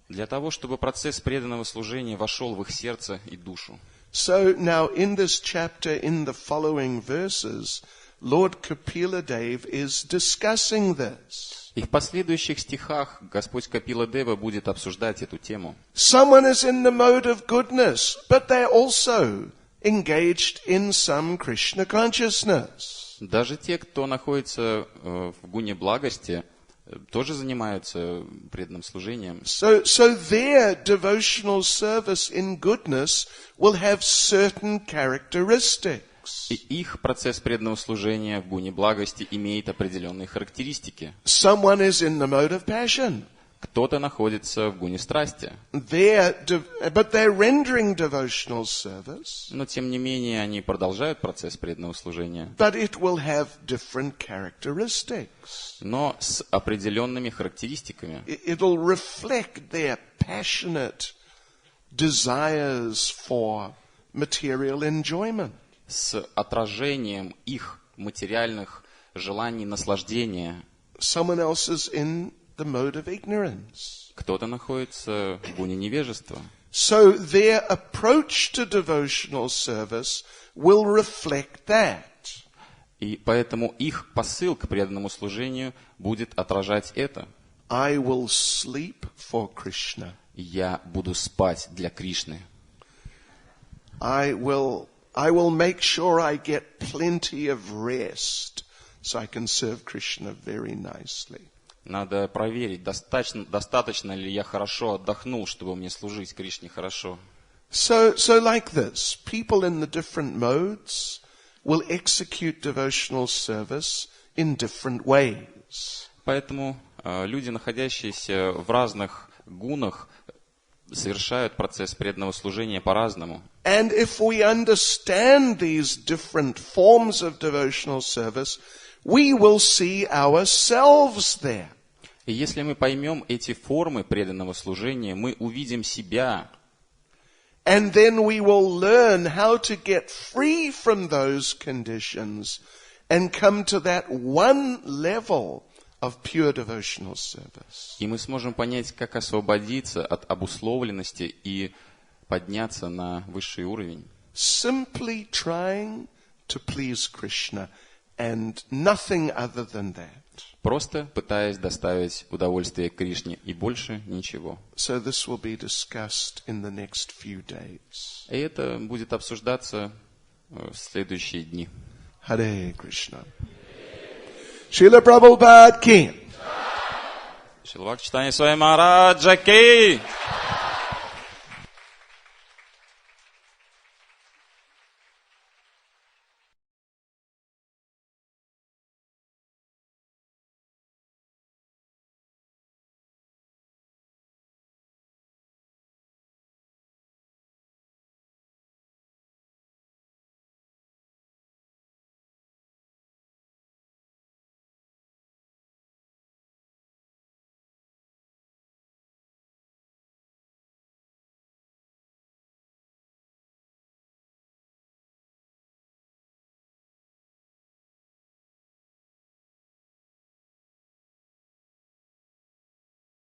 B: Для того, чтобы процесс преданного служения вошел в их сердце и душу.
A: So now in this chapter, in the following verses, Lord Kapila Dev is discussing this.
B: И в последующих стихах Господь Капила Дева будет обсуждать эту тему.
A: Someone is in the mode of goodness, but they're also engaged in some Krishna consciousness.
B: Даже те, кто находится в гуне благости, тоже занимаются преданным служением.
A: So their devotional service in goodness will have certain characteristics.
B: И их процесс преданного служения в гуне благости имеет определенные характеристики.
A: Someone is in the mode of passion.
B: Кто-то находится в гуне страсти.
A: But they're rendering devotional service.
B: Но тем не менее они продолжают процесс преданного служения.
A: But it will have different characteristics.
B: Но с определенными характеристиками.
A: It'll reflect their passionate desires for material enjoyment.
B: С отражением их материальных желаний наслаждения.
A: Someone else is in the mode of ignorance.
B: Кто-то находится в гуне невежества.
A: So their approach to devotional service will reflect that.
B: И поэтому их посыл к преданному служению будет отражать это.
A: I will sleep for Krishna.
B: Я буду спать для Кришны.
A: I will make sure I get plenty of rest so I can serve Krishna very nicely.
B: Надо проверить, достаточно ли я хорошо отдохнул, чтобы мне служить Кришне хорошо.
A: So like this, people in the different modes will execute devotional service in different ways.
B: Поэтому люди, находящиеся в разных гунах, совершают процесс преданного служения по-разному.
A: And if we understand these different forms of devotional service, we will see ourselves there.
B: И если мы поймем эти формы преданного служения, мы увидим себя.
A: And then we will learn how to get free from those conditions and come to that one level of pure devotional service.
B: И мы сможем понять, как освободиться от обусловленности и подняться на высший уровень.
A: Simply trying to please Krishna and nothing other than that.
B: Просто пытаясь доставить удовольствие Кришне и больше ничего.
A: So this will be discussed in the next few days.
B: И это будет обсуждаться в следующие дни.
A: Hare Krishna. Srila Prabhupada ki.
B: Шрила Бхакти Чайтанья Свами Махараджа ки.